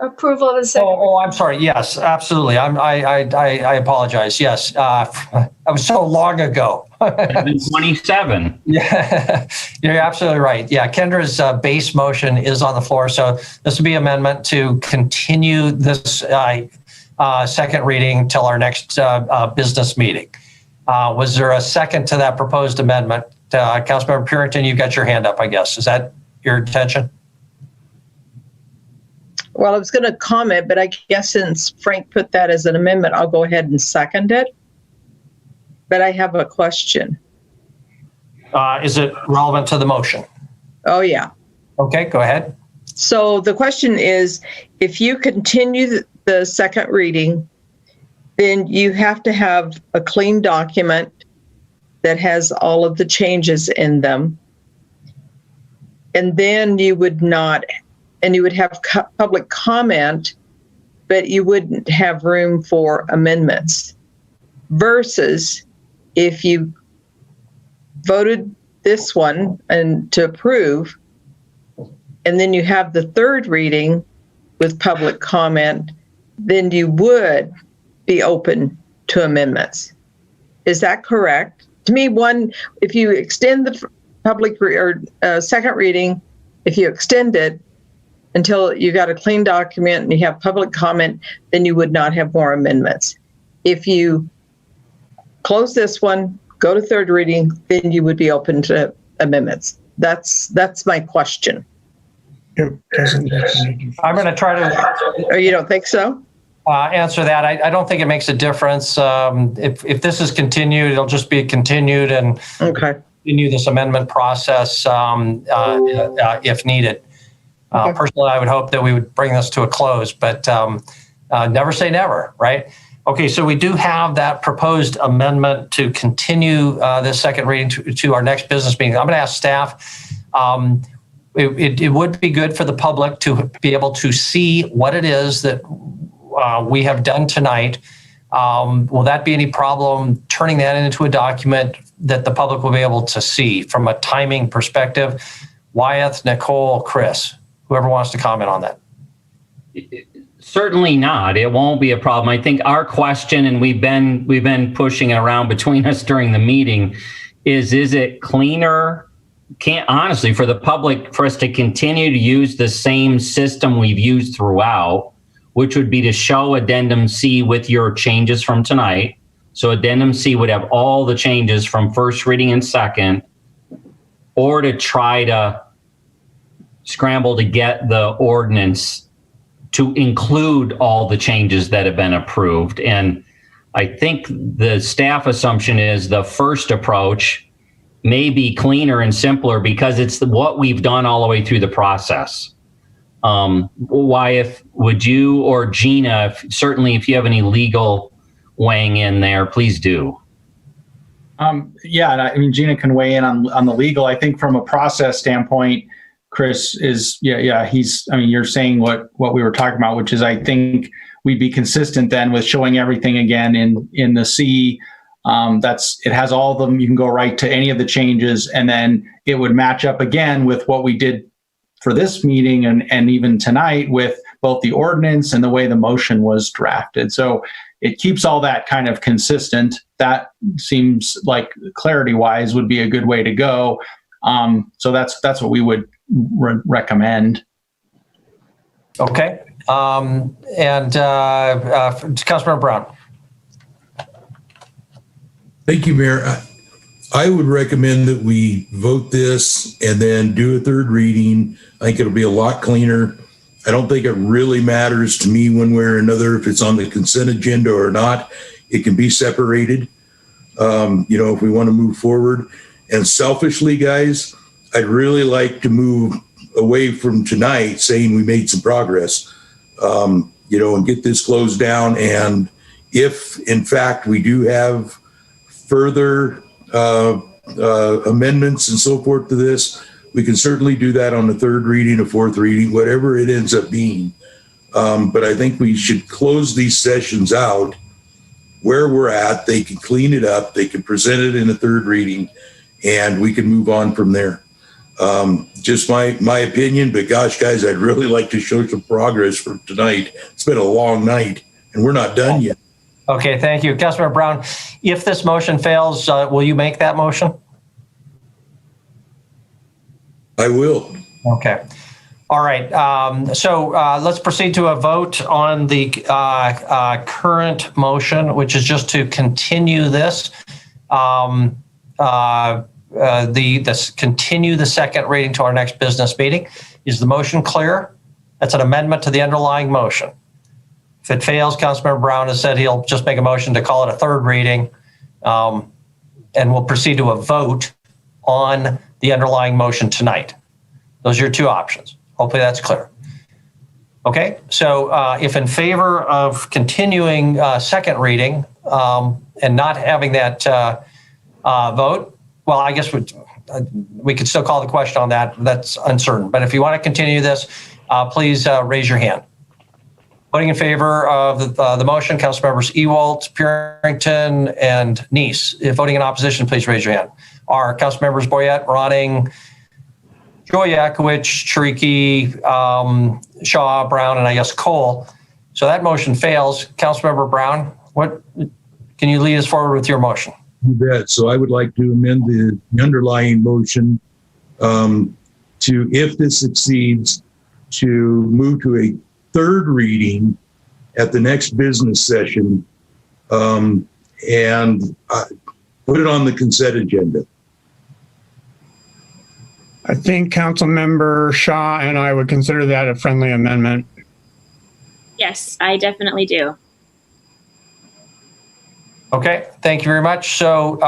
Approval of the second. Oh, I'm sorry. Yes, absolutely. I apologize. Yes, that was so long ago. 27. Yeah, you're absolutely right. Yeah, Kendra's base motion is on the floor, so this would be amendment to continue this second reading till our next business meeting. Was there a second to that proposed amendment? Councilmember Purington, you've got your hand up, I guess. Is that your intention? Well, I was going to comment, but I guess since Frank put that as an amendment, I'll go ahead and second it. But I have a question. Is it relevant to the motion? Oh, yeah. Okay, go ahead. So the question is, if you continue the second reading, then you have to have a clean document that has all of the changes in them. And then you would not, and you would have public comment, but you wouldn't have room for amendments. Versus if you voted this one and to approve, and then you have the third reading with public comment, then you would be open to amendments. Is that correct? To me, if you extend the second reading, if you extend it until you got a clean document and you have public comment, then you would not have more amendments. If you close this one, go to third reading, then you would be open to amendments. That's my question. I'm going to try to. Oh, you don't think so? Answer that. I don't think it makes a difference. If this is continued, it'll just be continued and continue this amendment process if needed. Personally, I would hope that we would bring this to a close, but never say never, right? Okay, so we do have that proposed amendment to continue this second reading to our next business meeting. I'm going to ask staff. It would be good for the public to be able to see what it is that we have done tonight. Will that be any problem turning that into a document that the public will be able to see from a timing perspective? Wyeth, Nicole, Chris, whoever wants to comment on that. Certainly not. It won't be a problem. I think our question, and we've been pushing it around between us during the meeting, is it cleaner? Honestly, for the public, for us to continue to use the same system we've used throughout, which would be to show Addendum C with your changes from tonight. So Addendum C would have all the changes from first reading and second, or to try to scramble to get the ordinance to include all the changes that have been approved. And I think the staff assumption is the first approach may be cleaner and simpler because it's what we've done all the way through the process. Wyatt, would you, or Gina, certainly if you have any legal weighing in there, please do. Yeah, and I mean, Gina can weigh in on the legal. I think from a process standpoint, Chris is, I mean, you're saying what we were talking about, which is I think we'd be consistent then with showing everything again in the C. It has all of them. You can go right to any of the changes, and then it would match up again with what we did for this meeting and even tonight with both the ordinance and the way the motion was drafted. So it keeps all that kind of consistent. That seems like clarity wise would be a good way to go. So that's what we would recommend. Okay. Councilmember Brown. Thank you, Mayor. I would recommend that we vote this and then do a third reading. I think it'll be a lot cleaner. I don't think it really matters to me one way or another if it's on the consent agenda or not. It can be separated, if we want to move forward. And selfishly, guys, I'd really like to move away from tonight saying we made some progress, and get this closed down. And if, in fact, we do have further amendments and so forth to this, we can certainly do that on the third reading, a fourth reading, whatever it ends up being. But I think we should close these sessions out where we're at. They can clean it up. They can present it in a third reading, and we can move on from there. Just my opinion, but gosh, guys, I'd really like to show some progress for tonight. It's been a long night, and we're not done yet. Okay, thank you. Councilmember Brown, if this motion fails, will you make that motion? I will. Okay. All right. So let's proceed to a vote on the current motion, which is just to continue this, continue the second reading to our next business meeting. Is the motion clear? That's an amendment to the underlying motion. If it fails, Councilmember Brown has said he'll just make a motion to call it a third reading, and we'll proceed to a vote on the underlying motion tonight. Those are your two options. Hopefully that's clear. Okay, so if in favor of continuing second reading and not having that vote, well, I guess we could still call the question on that. That's uncertain. But if you want to continue this, please raise your hand. Voting in favor of the motion, Councilmembers Ewalt, Purington, and Neese. If voting in opposition, please raise your hand. Are Councilmembers Boyette, Ronning, Joyakovich, Chiriki, Shaw, Brown, and I guess Cole. So that motion fails. Councilmember Brown, can you lead us forward with your motion? You bet. So I would like to amend the underlying motion to, if this succeeds, to move to a third reading at the next business session and put it on the consent agenda. I think Councilmember Shaw and I would consider that a friendly amendment. Yes, I definitely do. Okay, thank you very much. So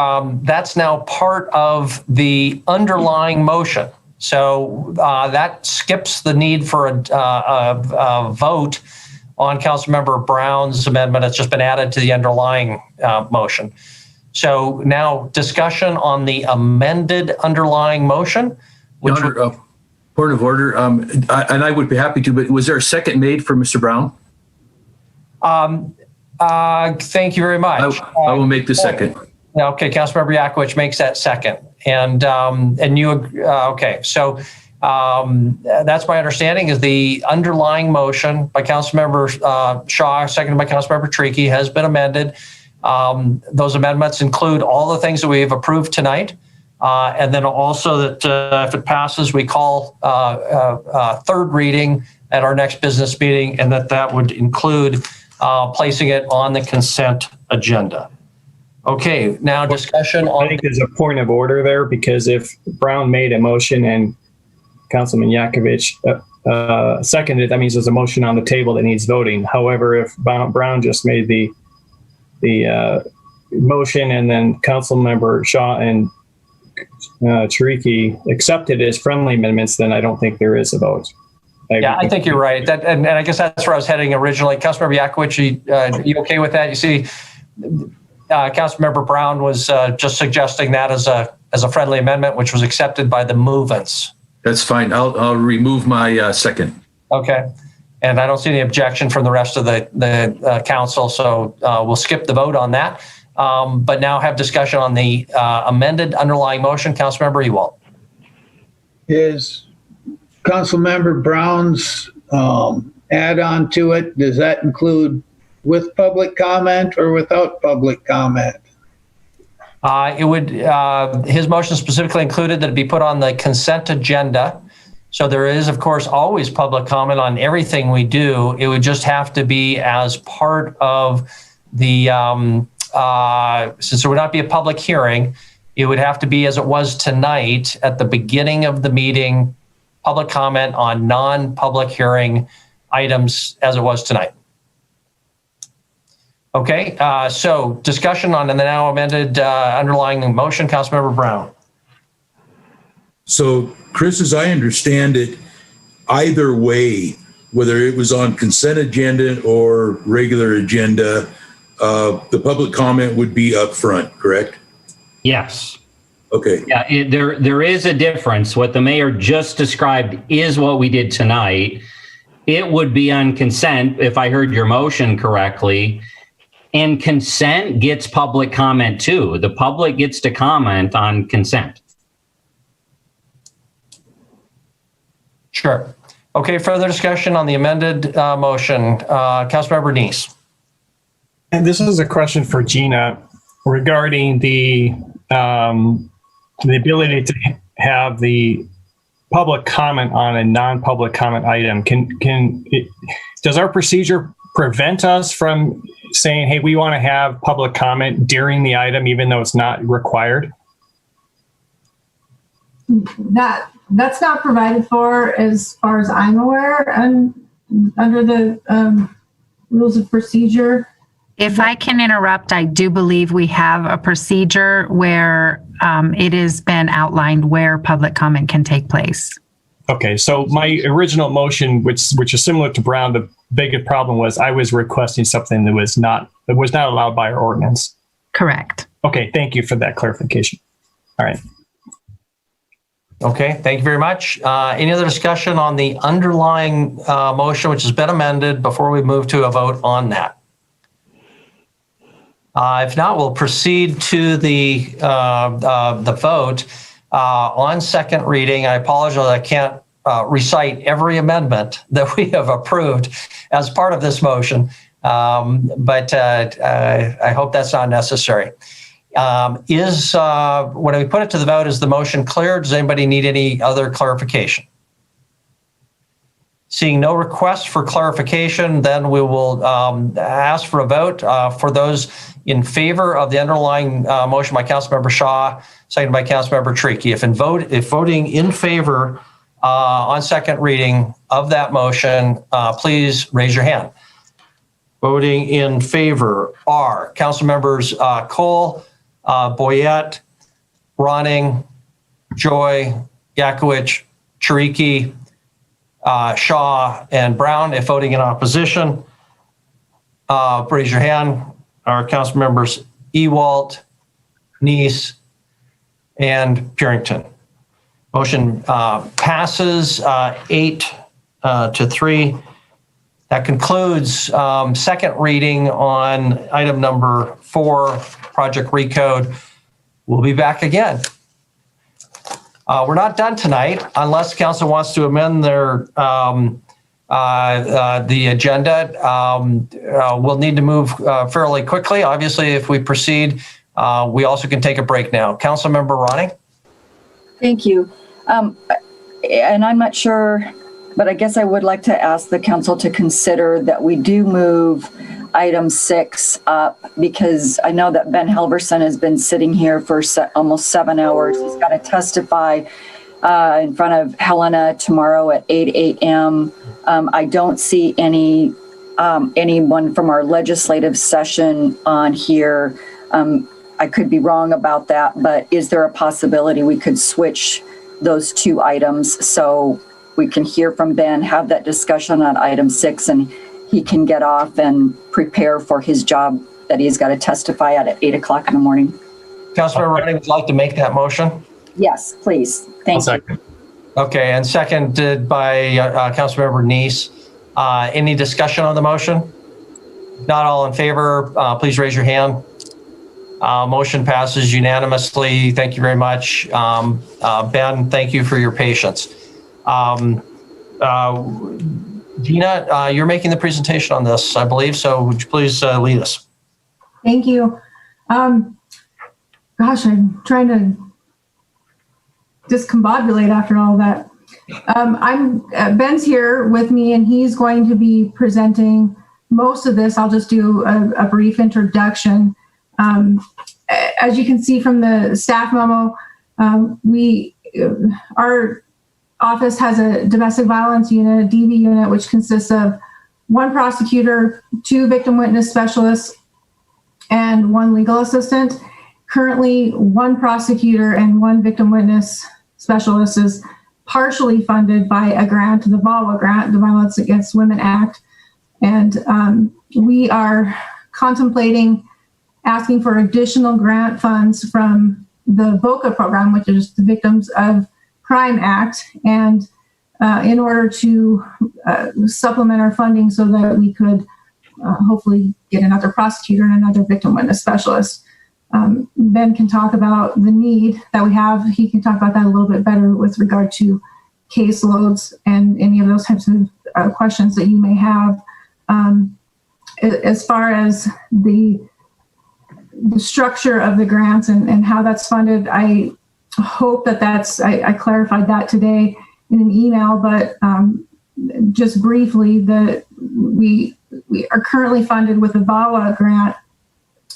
that's now part of the underlying motion. So that skips the need for a vote on Councilmember Brown's amendment. It's just been added to the underlying motion. So now discussion on the amended underlying motion. Point of order, and I would be happy to, but was there a second made for Mr. Brown? Thank you very much. I will make the second. Okay, Councilmember Yakovich makes that second. And you, okay, so that's my understanding is the underlying motion by Councilmember Shaw, seconded by Councilmember Chiriki, has been amended. Those amendments include all the things that we have approved tonight. And then also that if it passes, we call third reading at our next business meeting, and that would include placing it on the consent agenda. Okay, now discussion on... I think there's a point of order there, because if Brown made a motion and Councilman Yakovich seconded, that means there's a motion on the table that needs voting. However, if Brown just made the the motion and then Councilmember Shaw and Chariki accepted as friendly amendments, then I don't think there is a vote. I think you're right. And I guess that's where I was heading originally. Councilmember Yakowicz, you okay with that? You see, Councilmember Brown was just suggesting that as a friendly amendment, which was accepted by the movants. That's fine. I'll remove my second. Okay. And I don't see any objection from the rest of the council, so we'll skip the vote on that. But now have discussion on the amended underlying motion. Councilmember Ewald. Is Councilmember Brown's add-on to it, does that include with public comment or without public comment? It would, his motion specifically included that it be put on the consent agenda. So there is, of course, always public comment on everything we do. It would just have to be as part of the, since there would not be a public hearing, it would have to be as it was tonight at the beginning of the meeting, public comment on non-public hearing items as it was tonight. Okay, so discussion on the now amended underlying motion, Councilmember Brown. So, Chris, as I understand it, either way, whether it was on consent agenda or regular agenda, the public comment would be up front, correct? Yes. Okay. Yeah, there is a difference. What the mayor just described is what we did tonight. It would be on consent, if I heard your motion correctly. And consent gets public comment too. The public gets to comment on consent. Sure. Okay, further discussion on the amended motion. Councilmember Neese. And this is a question for Gina regarding the ability to have the public comment on a non-public comment item. Does our procedure prevent us from saying, hey, we want to have public comment during the item, even though it's not required? That's not provided for as far as I'm aware and under the rules of procedure. If I can interrupt, I do believe we have a procedure where it has been outlined where public comment can take place. Okay, so my original motion, which is similar to Brown, the biggest problem was I was requesting something that was not allowed by our ordinance. Correct. Okay, thank you for that clarification. All right. Okay, thank you very much. Any other discussion on the underlying motion, which has been amended, before we move to a vote on that? If not, we'll proceed to the vote on second reading. I apologize, I can't recite every amendment that we have approved as part of this motion, but I hope that's not necessary. When we put it to the vote, is the motion clear? Does anybody need any other clarification? Seeing no requests for clarification, then we will ask for a vote. For those in favor of the underlying motion by Councilmember Shaw, seconded by Councilmember Chariki. If voting in favor on second reading of that motion, please raise your hand. Voting in favor are Councilmembers Cole, Boyette, Ronning, Joy, Yakowicz, Chariki, Shaw, and Brown. If voting in opposition, raise your hand. Our council members Ewald, Neese, and Purington. Motion passes 8-3. That concludes second reading on item number 4, Project Recode. We'll be back again. We're not done tonight unless council wants to amend their the agenda. We'll need to move fairly quickly. Obviously, if we proceed, we also can take a break now. Councilmember Ronning? Thank you. And I'm not sure, but I guess I would like to ask the council to consider that we do move item 6 up, because I know that Ben Halverson has been sitting here for almost 7 hours. He's got to testify in front of Helena tomorrow at 8 a.m. I don't see any anyone from our legislative session on here. I could be wrong about that, but is there a possibility we could switch those two items so we can hear from Ben, have that discussion on item 6, and he can get off and prepare for his job that he's got to testify at 8 o'clock in the morning? Councilmember Ronnie would like to make that motion? Yes, please. Thank you. Okay, and seconded by Councilmember Neese. Any discussion on the motion? Not all in favor, please raise your hand. Motion passes unanimously. Thank you very much. Ben, thank you for your patience. Gina, you're making the presentation on this, I believe, so would you please lead us? Thank you. Gosh, I'm trying to discombobulate after all that. Ben's here with me, and he's going to be presenting most of this. I'll just do a brief introduction. As you can see from the staff memo, our office has a domestic violence unit, a DV unit, which consists of 1 prosecutor, 2 victim witness specialists, and 1 legal assistant. Currently, 1 prosecutor and 1 victim witness specialist is partially funded by a grant, the VAWA grant, the Violence Against Women Act. And we are contemplating asking for additional grant funds from the VOCA program, which is the Victims of Crime Act, and in order to supplement our funding so that we could hopefully get another prosecutor and another victim witness specialist. Ben can talk about the need that we have. He can talk about that a little bit better with regard to caseloads and any of those types of questions that you may have. As far as the structure of the grants and how that's funded, I hope that I clarified that today in an email, but just briefly, that we are currently funded with a VAWA grant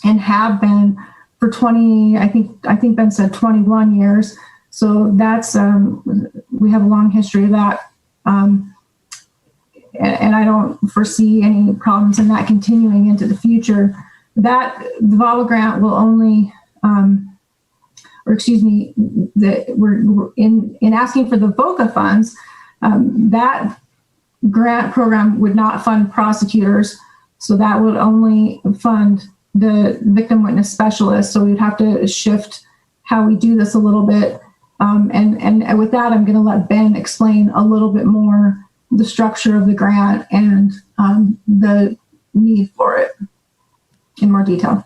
and have been for 20, I think Ben said 21 years. So that's, we have a long history of that. And I don't foresee any problems in that continuing into the future. That the VAWA grant will only, we're in asking for the VOCA funds, that grant program would not fund prosecutors. So that would only fund the victim witness specialist. So we'd have to shift how we do this a little bit. And with that, I'm going to let Ben explain a little bit more the structure of the grant and the need for it in more detail.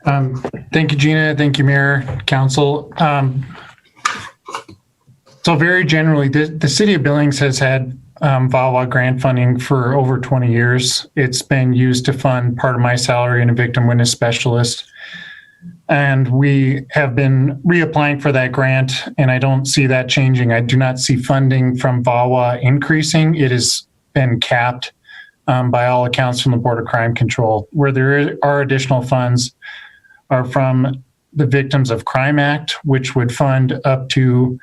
Thank you, Gina. Thank you, Mayor, Council. So very generally, the City of Billings has had VAWA grant funding for over 20 years. It's been used to fund part of my salary and a victim witness specialist. And we have been reapplying for that grant, and I don't see that changing. I do not see funding from VAWA increasing. It has been capped by all accounts from the Board of Crime Control. Where there are additional funds are from the Victims of Crime Act, which would fund up to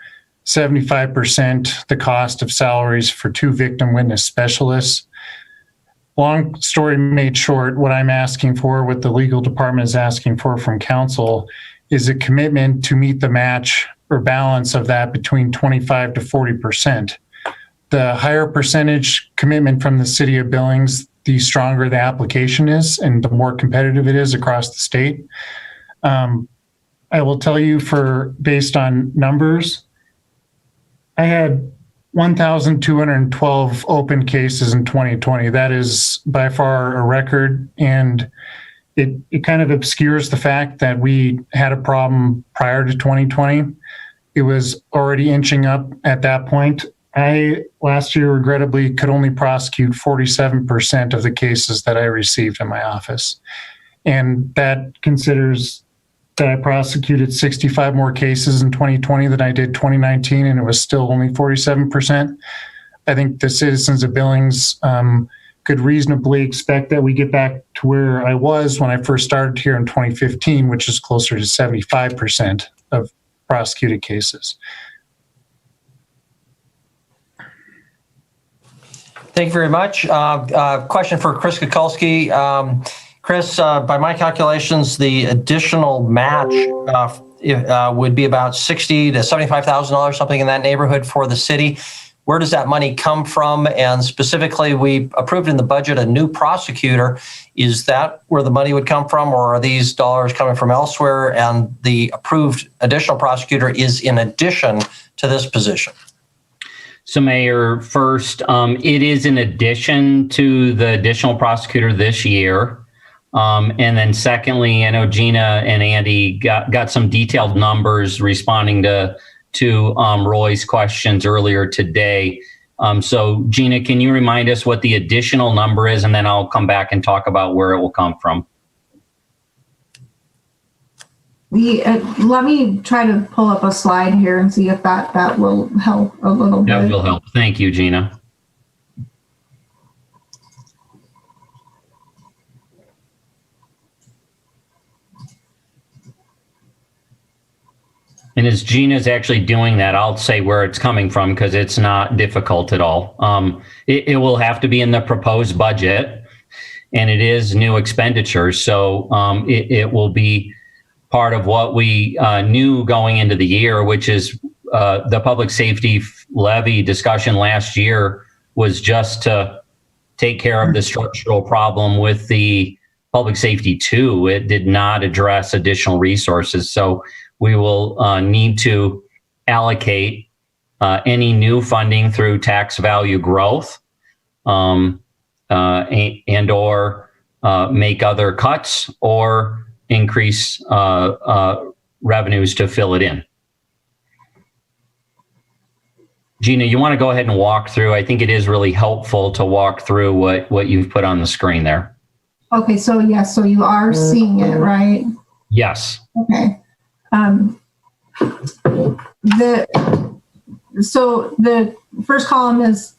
75% the cost of salaries for 2 victim witness specialists. Long story made short, what I'm asking for, what the legal department is asking for from council, is a commitment to meet the match or balance of that between 25 to 40%. The higher percentage commitment from the City of Billings, the stronger the application is and the more competitive it is across the state. I will tell you, based on numbers, I had 1,212 open cases in 2020. That is by far a record, and it kind of obscures the fact that we had a problem prior to 2020. It was already inching up at that point. I, last year, regrettably, could only prosecute 47% of the cases that I received in my office. And that considers that I prosecuted 65 more cases in 2020 than I did 2019, and it was still only 47%. I think the citizens of Billings could reasonably expect that we get back to where I was when I first started here in 2015, which is closer to 75% of prosecuted cases. Thank you very much. Question for Chris Kukulski. Chris, by my calculations, the additional match would be about $60,000 to $75,000, something in that neighborhood for the city. Where does that money come from? And specifically, we approved in the budget a new prosecutor. Is that where the money would come from, or are these dollars coming from elsewhere? And the approved additional prosecutor is in addition to this position. So, Mayor, first, it is in addition to the additional prosecutor this year. And then secondly, I know Gina and Andy got some detailed numbers responding to Roy's questions earlier today. So Gina, can you remind us what the additional number is, and then I'll come back and talk about where it will come from. Let me try to pull up a slide here and see if that will help a little bit. That will help. Thank you, Gina. And as Gina's actually doing that, I'll say where it's coming from because it's not difficult at all. It will have to be in the proposed budget, and it is new expenditures. So it will be part of what we knew going into the year, which is the public safety levy discussion last year was just to take care of the structural problem with the public safety 2. It did not address additional resources. So we will need to allocate any new funding through tax value growth and or make other cuts or increase revenues to fill it in. Gina, you want to go ahead and walk through? I think it is really helpful to walk through what you've put on the screen there. Okay, so yes, so you are seeing it, right? Yes. Okay. So the first column is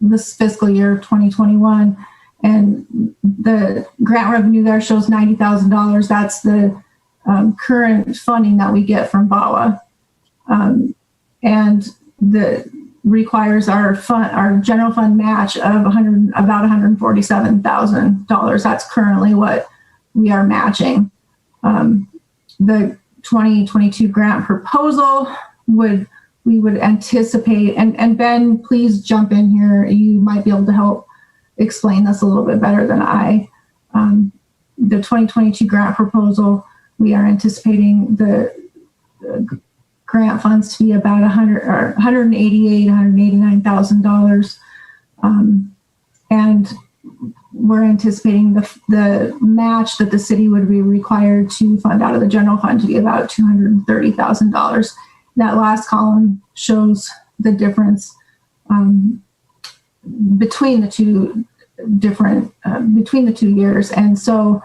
this fiscal year 2021, and the grant revenue there shows $90,000. That's the current funding that we get from VAWA, and the requires our general fund match of about $147,000. That's currently what we are matching. The 2022 grant proposal we would anticipate, and Ben, please jump in here. You might be able to help explain this a little bit better than I. The 2022 grant proposal, we are anticipating the grant funds to be about $189,000, and we're anticipating the match that the city would be required to fund out of the general fund to be about $230,000. That last column shows the difference between the two years. And so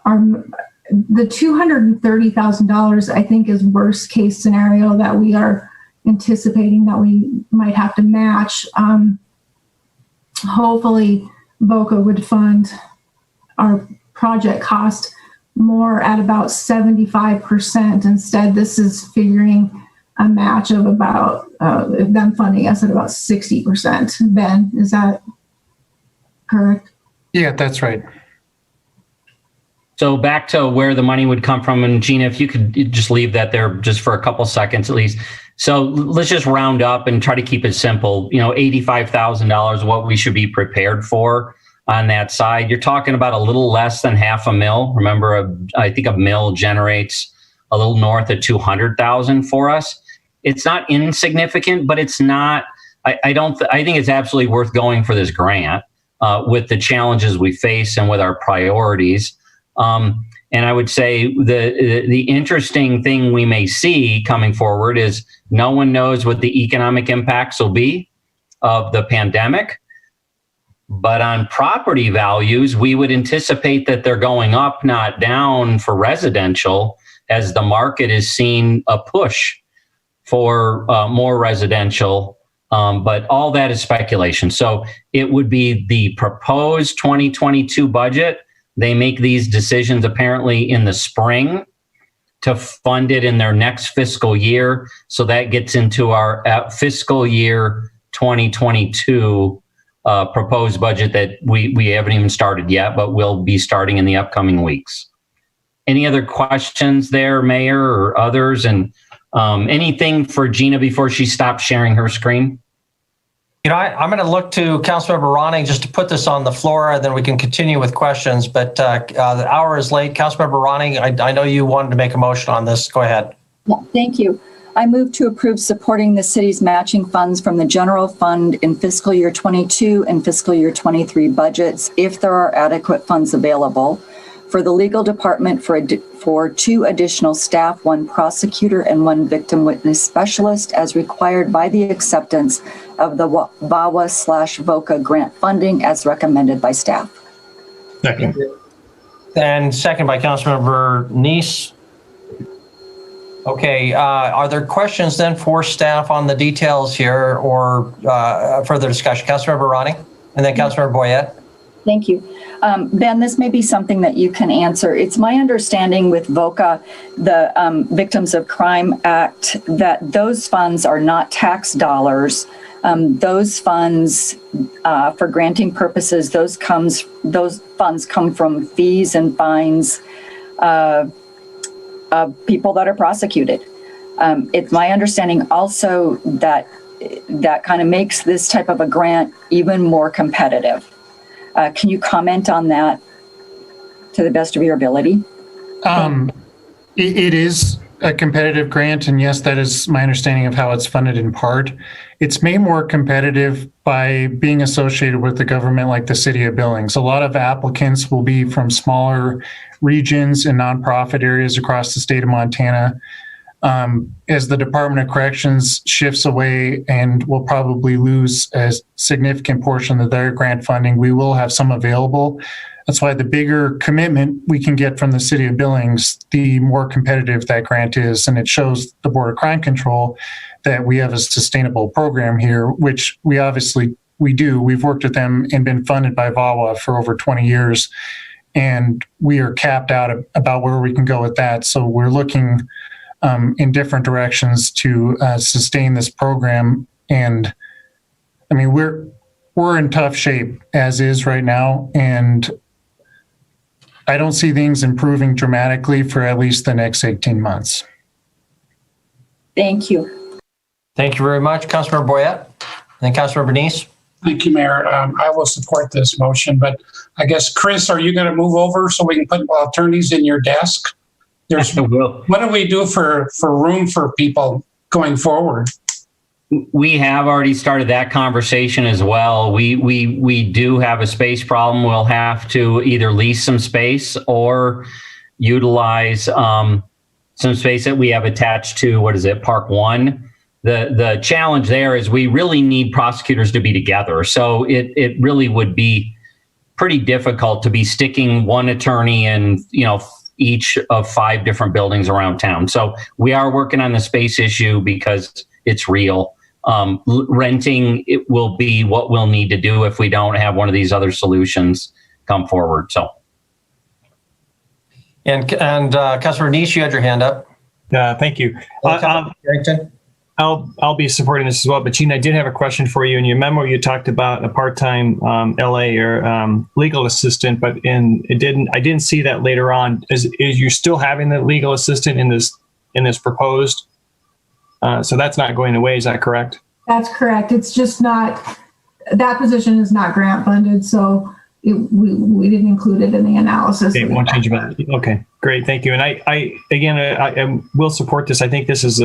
the $230,000, I think, is worst case scenario that we are anticipating that we might have to match. Hopefully VOCA would fund our project cost more at about 75%. Instead, this is figuring a match of about them funding us at about 60%. Ben, is that correct? Yeah, that's right. So back to where the money would come from, and Gina, if you could just leave that there just for a couple seconds at least. So let's just round up and try to keep it simple. $85,000, what we should be prepared for on that side. You're talking about a little less than $500,000. Remember, I think a mill generates a little north of 200,000 for us. It's not insignificant, but it's not. I think it's absolutely worth going for this grant with the challenges we face and with our priorities. And I would say the interesting thing we may see coming forward is no one knows what the economic impacts will be of the pandemic. But on property values, we would anticipate that they're going up, not down for residential, as the market is seeing a push for more residential. But all that is speculation. So it would be the proposed 2022 budget. They make these decisions apparently in the spring to fund it in their next fiscal year. So that gets into our fiscal year 2022 proposed budget that we haven't even started yet, but we'll be starting in the upcoming weeks. Any other questions there, Mayor or others? And anything for Gina before she stops sharing her screen? You know, I'm going to look to Councilmember Ronning just to put this on the floor, and then we can continue with questions. But the hour is late. Councilmember Ronning, I know you wanted to make a motion on this. Go ahead. Yeah, thank you. I move to approve supporting the city's matching funds from the general fund in fiscal year 22 and fiscal year 23 budgets, if there are adequate funds available, for the legal department for 2 additional staff, 1 prosecutor and 1 victim witness specialist, as required by the acceptance of the VAWA/VOCA grant funding as recommended by staff. Second. And second by Councilmember Neese. Okay, are there questions then for staff on the details here or further discussion? Councilmember Ronning and then Councilmember Boyette. Thank you. Ben, this may be something that you can answer. It's my understanding with VOCA, the Victims of Crime Act, that those funds are not tax dollars. Those funds, for granting purposes, those funds come from fees and fines of people that are prosecuted. It's my understanding also that that kind of makes this type of a grant even more competitive. Can you comment on that to the best of your ability? It is a competitive grant, and yes, that is my understanding of how it's funded in part. It's made more competitive by being associated with the government like the city of Billings. A lot of applicants will be from smaller regions and nonprofit areas across the state of Montana. As the Department of Corrections shifts away and will probably lose a significant portion of their grant funding, we will have some available. That's why the bigger commitment we can get from the city of Billings, the more competitive that grant is. And it shows the Board of Crime Control that we have a sustainable program here, which we do. We've worked with them and been funded by VAWA for over 20 years. And we are capped out about where we can go with that. So we're looking in different directions to sustain this program. And I mean, we're in tough shape as is right now. And I don't see things improving dramatically for at least the next 18 months. Thank you. Thank you very much, Councilmember Boyette. And Councilmember Neese. Thank you, Mayor. I will support this motion, but I guess, Chris, are you going to move over so we can put attorneys in your desk? What do we do for room for people going forward? We have already started that conversation as well. We do have a space problem. We'll have to either lease some space or utilize some space that we have attached to, Park 1. The challenge there is we really need prosecutors to be together. So it really would be pretty difficult to be sticking one attorney in, each of 5 different buildings around town. So we are working on the space issue because it's real. Renting, it will be what we'll need to do if we don't have one of these other solutions come forward. So. And Councilor Neese, you had your hand up. Thank you. I'll be supporting this as well. But Gina, I did have a question for you. In your memo, you talked about a part-time LA or legal assistant, but I didn't see that later on. Is you still having the legal assistant in this proposed? So that's not going away. Is that correct? That's correct. It's just not, that position is not grant funded. So we didn't include it in the analysis. Okay, won't change about it. Okay, great. Thank you. And I will support this. I think this is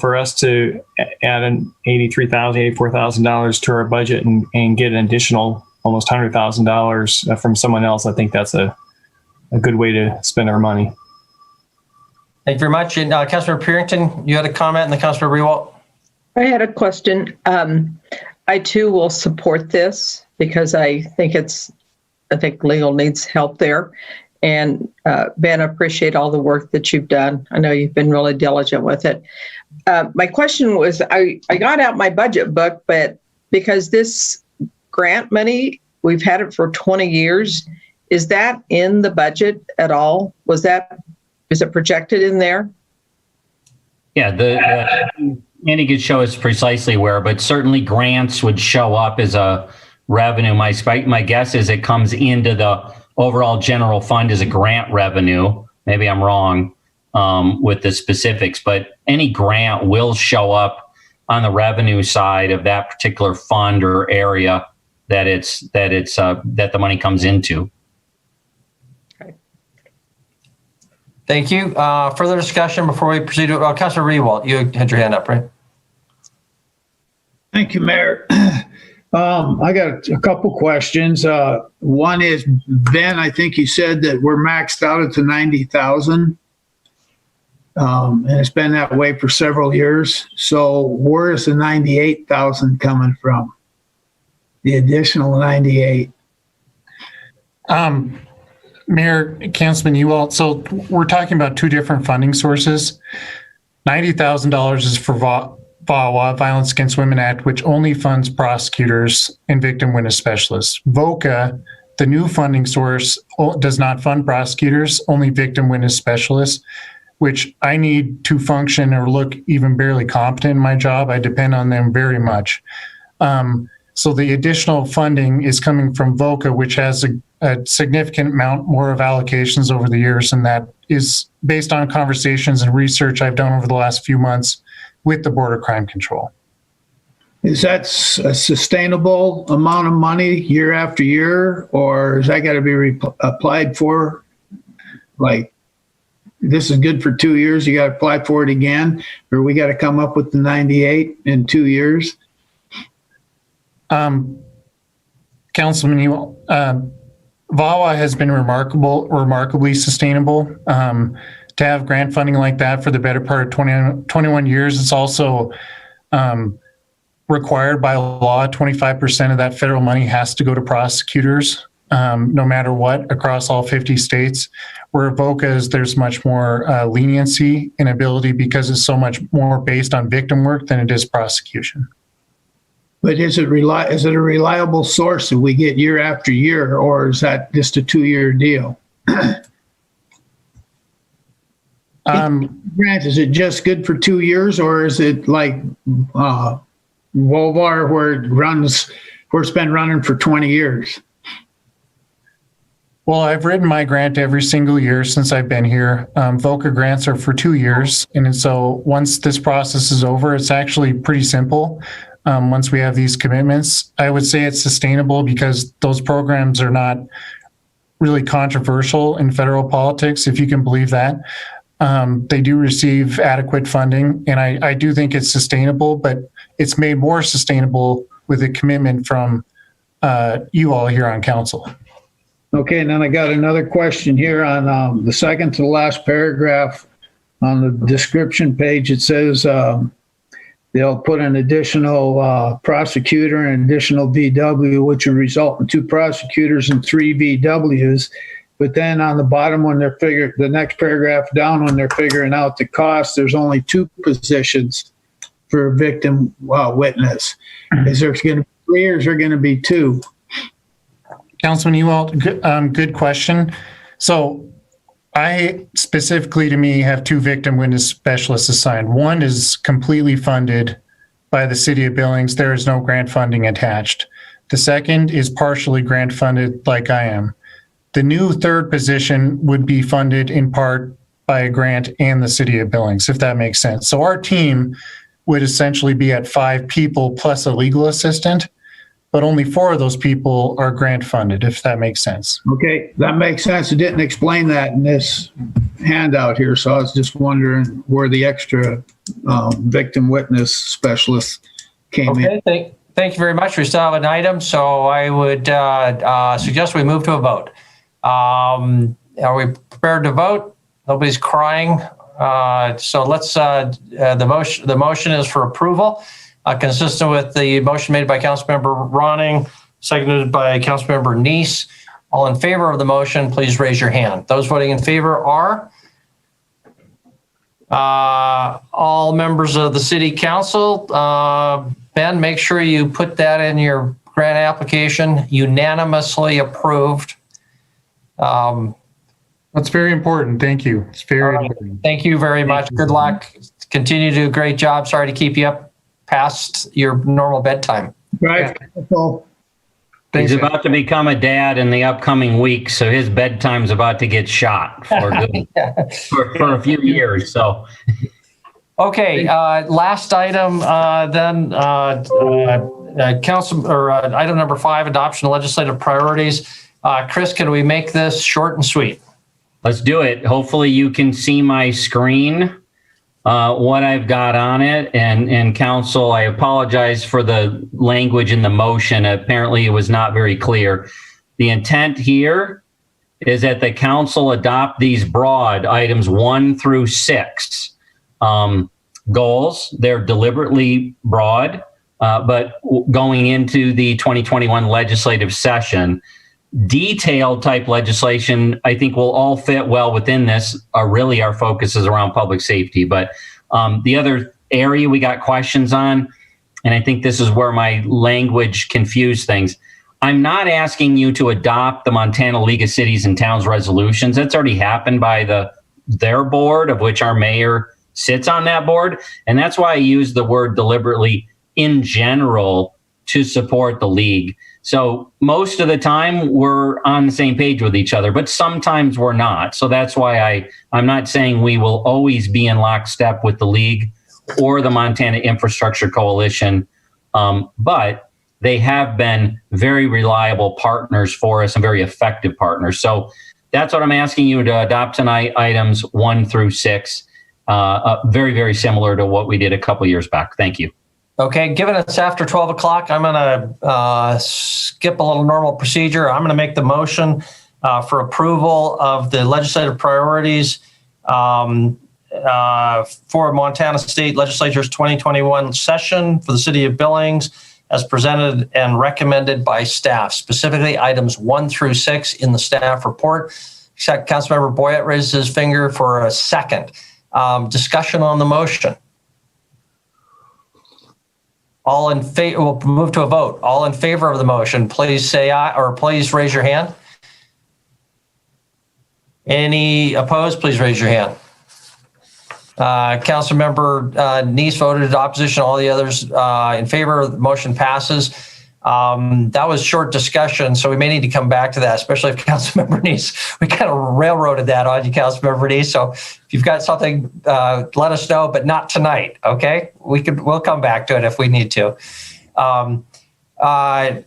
for us to add an $84,000 to our budget and get an additional almost $100,000 from someone else. I think that's a good way to spend our money. Thank you very much. And Councilor Purington, you had a comment, and then Councilor Rewalt. I had a question. I too will support this because I think legal needs help there. And Ben, I appreciate all the work that you've done. I know you've been really diligent with it. My question was, I got out my budget book, but because this grant money, we've had it for 20 years, is that in the budget at all? Is it projected in there? Yeah, Andy could show us precisely where, but certainly grants would show up as a revenue. My guess is it comes into the overall general fund as a grant revenue. Maybe I'm wrong with the specifics, but any grant will show up on the revenue side of that particular fund or area that the money comes into. Thank you. Further discussion before we proceed to, Councilor Rewalt, you had your hand up, right? Thank you, Mayor. I got a couple questions. One is, Ben, I think you said that we're maxed out at the 90,000. And it's been that way for several years. So where is the 98,000 coming from? The additional 98. Mayor, Councilman Ewald, so we're talking about two different funding sources. $90,000 is for VAWA, Violence Against Women Act, which only funds prosecutors and victim witness specialists. VOCA, the new funding source, does not fund prosecutors, only victim witness specialists, which I need to function or look even barely competent in my job. I depend on them very much. So the additional funding is coming from VOCA, which has a significant amount more of allocations over the years, and that is based on conversations and research I've done over the last few months with the Border Crime Control. Is that a sustainable amount of money year after year, or is that got to be applied for? Like, this is good for 2 years, you got to apply for it again, or we got to come up with the 98 in 2 years? Councilman, VAWA has been remarkably sustainable. To have grant funding like that for the better part of 21 years, it's also required by law. 25% of that federal money has to go to prosecutors, no matter what, across all 50 states. Where VOCA is, there's much more leniency and ability because it's so much more based on victim work than it is prosecution. But is it a reliable source that we get year after year, or is that just a 2-year deal? Grant, is it just good for 2 years, or is it like Volvar where it's been running for 20 years? Well, I've written my grant every single year since I've been here. VOCA grants are for 2 years. And so once this process is over, it's actually pretty simple. Once we have these commitments, I would say it's sustainable because those programs are not really controversial in federal politics, if you can believe that. They do receive adequate funding, and I do think it's sustainable, but it's made more sustainable with a commitment from you all here on council. Okay, and then I got another question here on the second to the last paragraph on the description page. It says they'll put an additional prosecutor and additional VW, which will result in 2 prosecutors and 3 VWs. But then on the bottom, when they're the next paragraph down, when they're figuring out the cost, there's only 2 positions for a victim witness. Is there going to be 3 or is there going to be 2? Councilman Ewald, good question. So I specifically, to me, have 2 victim witness specialists assigned. One is completely funded by the city of Billings. There is no grant funding attached. The second is partially grant funded like I am. The new third position would be funded in part by a grant and the city of Billings, if that makes sense. So our team would essentially be at 5 people plus a legal assistant, but only 4 of those people are grant funded, if that makes sense. Okay, that makes sense. It didn't explain that in this handout here, so I was just wondering where the extra victim witness specialist came in. Okay, thank you very much. We still have an item, so I would suggest we move to a vote. Are we prepared to vote? Nobody's crying. So let's, the motion is for approval, consistent with the motion made by Councilmember Ronning, seconded by Councilmember Neese. All in favor of the motion, please raise your hand. Those voting in favor are all members of the city council. Ben, make sure you put that in your grant application, unanimously approved. That's very important. Thank you. It's very important. Thank you very much. Good luck. Continue to do a great job. Sorry to keep you up past your normal bedtime. Right. He's about to become a dad in the upcoming week, so his bedtime's about to get shot for good, for a few years. So, okay, last item then, council or item number 5, adoption of legislative priorities. Chris, can we make this short and sweet? let's do it. Hopefully, you can see my screen. What I've got on it, and council, I apologize for the language in the motion. Apparently it was not very clear. The intent here is that the council adopt these broad items 1 through 6 goals. They're deliberately broad, but going into the 2021 legislative session, detailed type legislation, I think will all fit well within this. Really, our focus is around public safety. But the other area we got questions on, and I think this is where my language confused things. I'm not asking you to adopt the Montana League of Cities and Towns resolutions. That's already happened by their board, of which our mayor sits on that board. And that's why I use the word deliberately in general to support the league. So most of the time we're on the same page with each other, but sometimes we're not. So that's why I'm not saying we will always be in lockstep with the league or the Montana Infrastructure Coalition, but they have been very reliable partners for us and very effective partners. So that's what I'm asking you to adopt tonight, items 1 through 6, very, very similar to what we did a couple years back. Thank you. Okay, given it's after 12 o'clock, I'm going to skip a little normal procedure. I'm going to make the motion for approval of the legislative priorities for Montana State Legislature's 2021 session for the city of Billings as presented and recommended by staff, specifically items 1 through 6 in the staff report. Councilmember Boyett raised his finger for a second. Discussion on the motion. All in favor, we'll move to a vote. All in favor of the motion, please say aye, or please raise your hand. Any opposed, please raise your hand. Councilmember Neese voted opposition. All the others in favor. The motion passes. That was short discussion, so we may need to come back to that, especially if Councilmember Neese, we kind of railroaded that on you, Councilmember Neese. So if you've got something, let us know, but not tonight, okay? We'll come back to it if we need to. That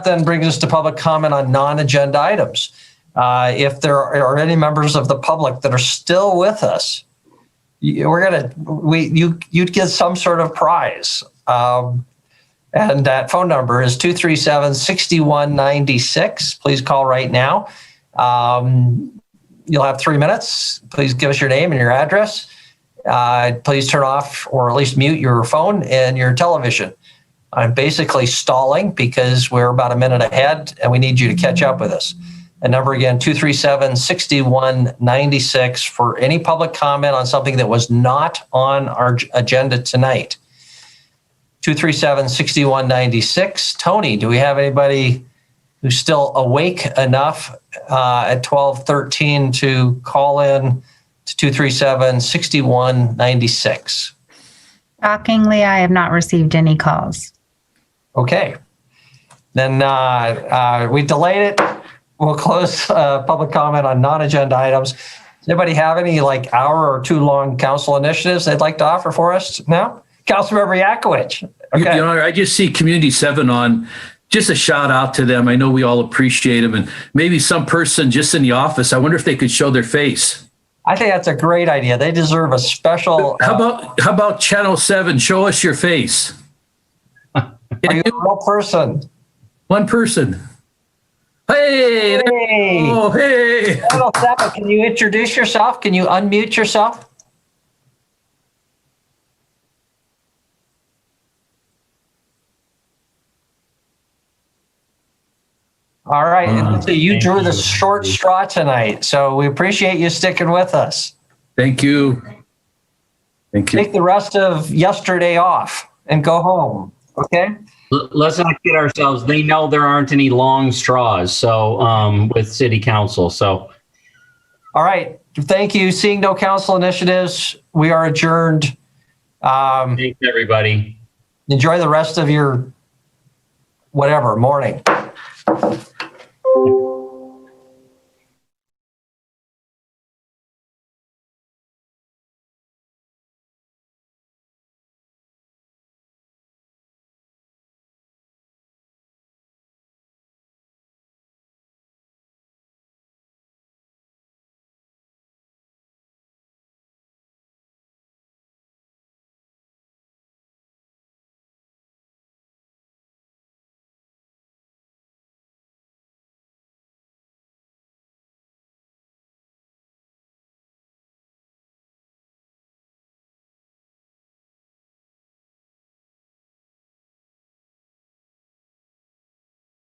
then brings us to public comment on non-agenda items. If there are any members of the public that are still with us, you'd get some sort of prize. And that phone number is 237-6196. Please call right now. You'll have 3 minutes. Please give us your name and your address. Please turn off or at least mute your phone and your television. I'm basically stalling because we're about a minute ahead and we need you to catch up with us. The number again, 237-6196 for any public comment on something that was not on our agenda tonight. 237-6196. Tony, do we have anybody who's still awake enough at 12:13 to call in to 237-6196? Shockingly, I have not received any calls. Okay. Then we delayed it. We'll close public comment on non-agenda items. Does anybody have any hour or 2 long council initiatives they'd like to offer for us now? Councilmember Yakowicz. Okay. You know, I just see Community 7 on. Just a shout out to them. I know we all appreciate them, and maybe some person just in the office. I wonder if they could show their face. I think that's a great idea. They deserve a special. How about Channel 7? Show us your face. Are you a real person? One person. Hey! Hey! Oh, hey! Channel 7, can you introduce yourself? Can you unmute yourself? All right. Let's see, you drew the short straw tonight, so we appreciate you sticking with us. Thank you. Thank you. Take the rest of yesterday off and go home, okay? Let's not kid ourselves. They know there aren't any long straws. So with city council. So. All right. Thank you. Seeing no council initiatives, we are adjourned. Thanks, everybody. Enjoy the rest of your whatever morning.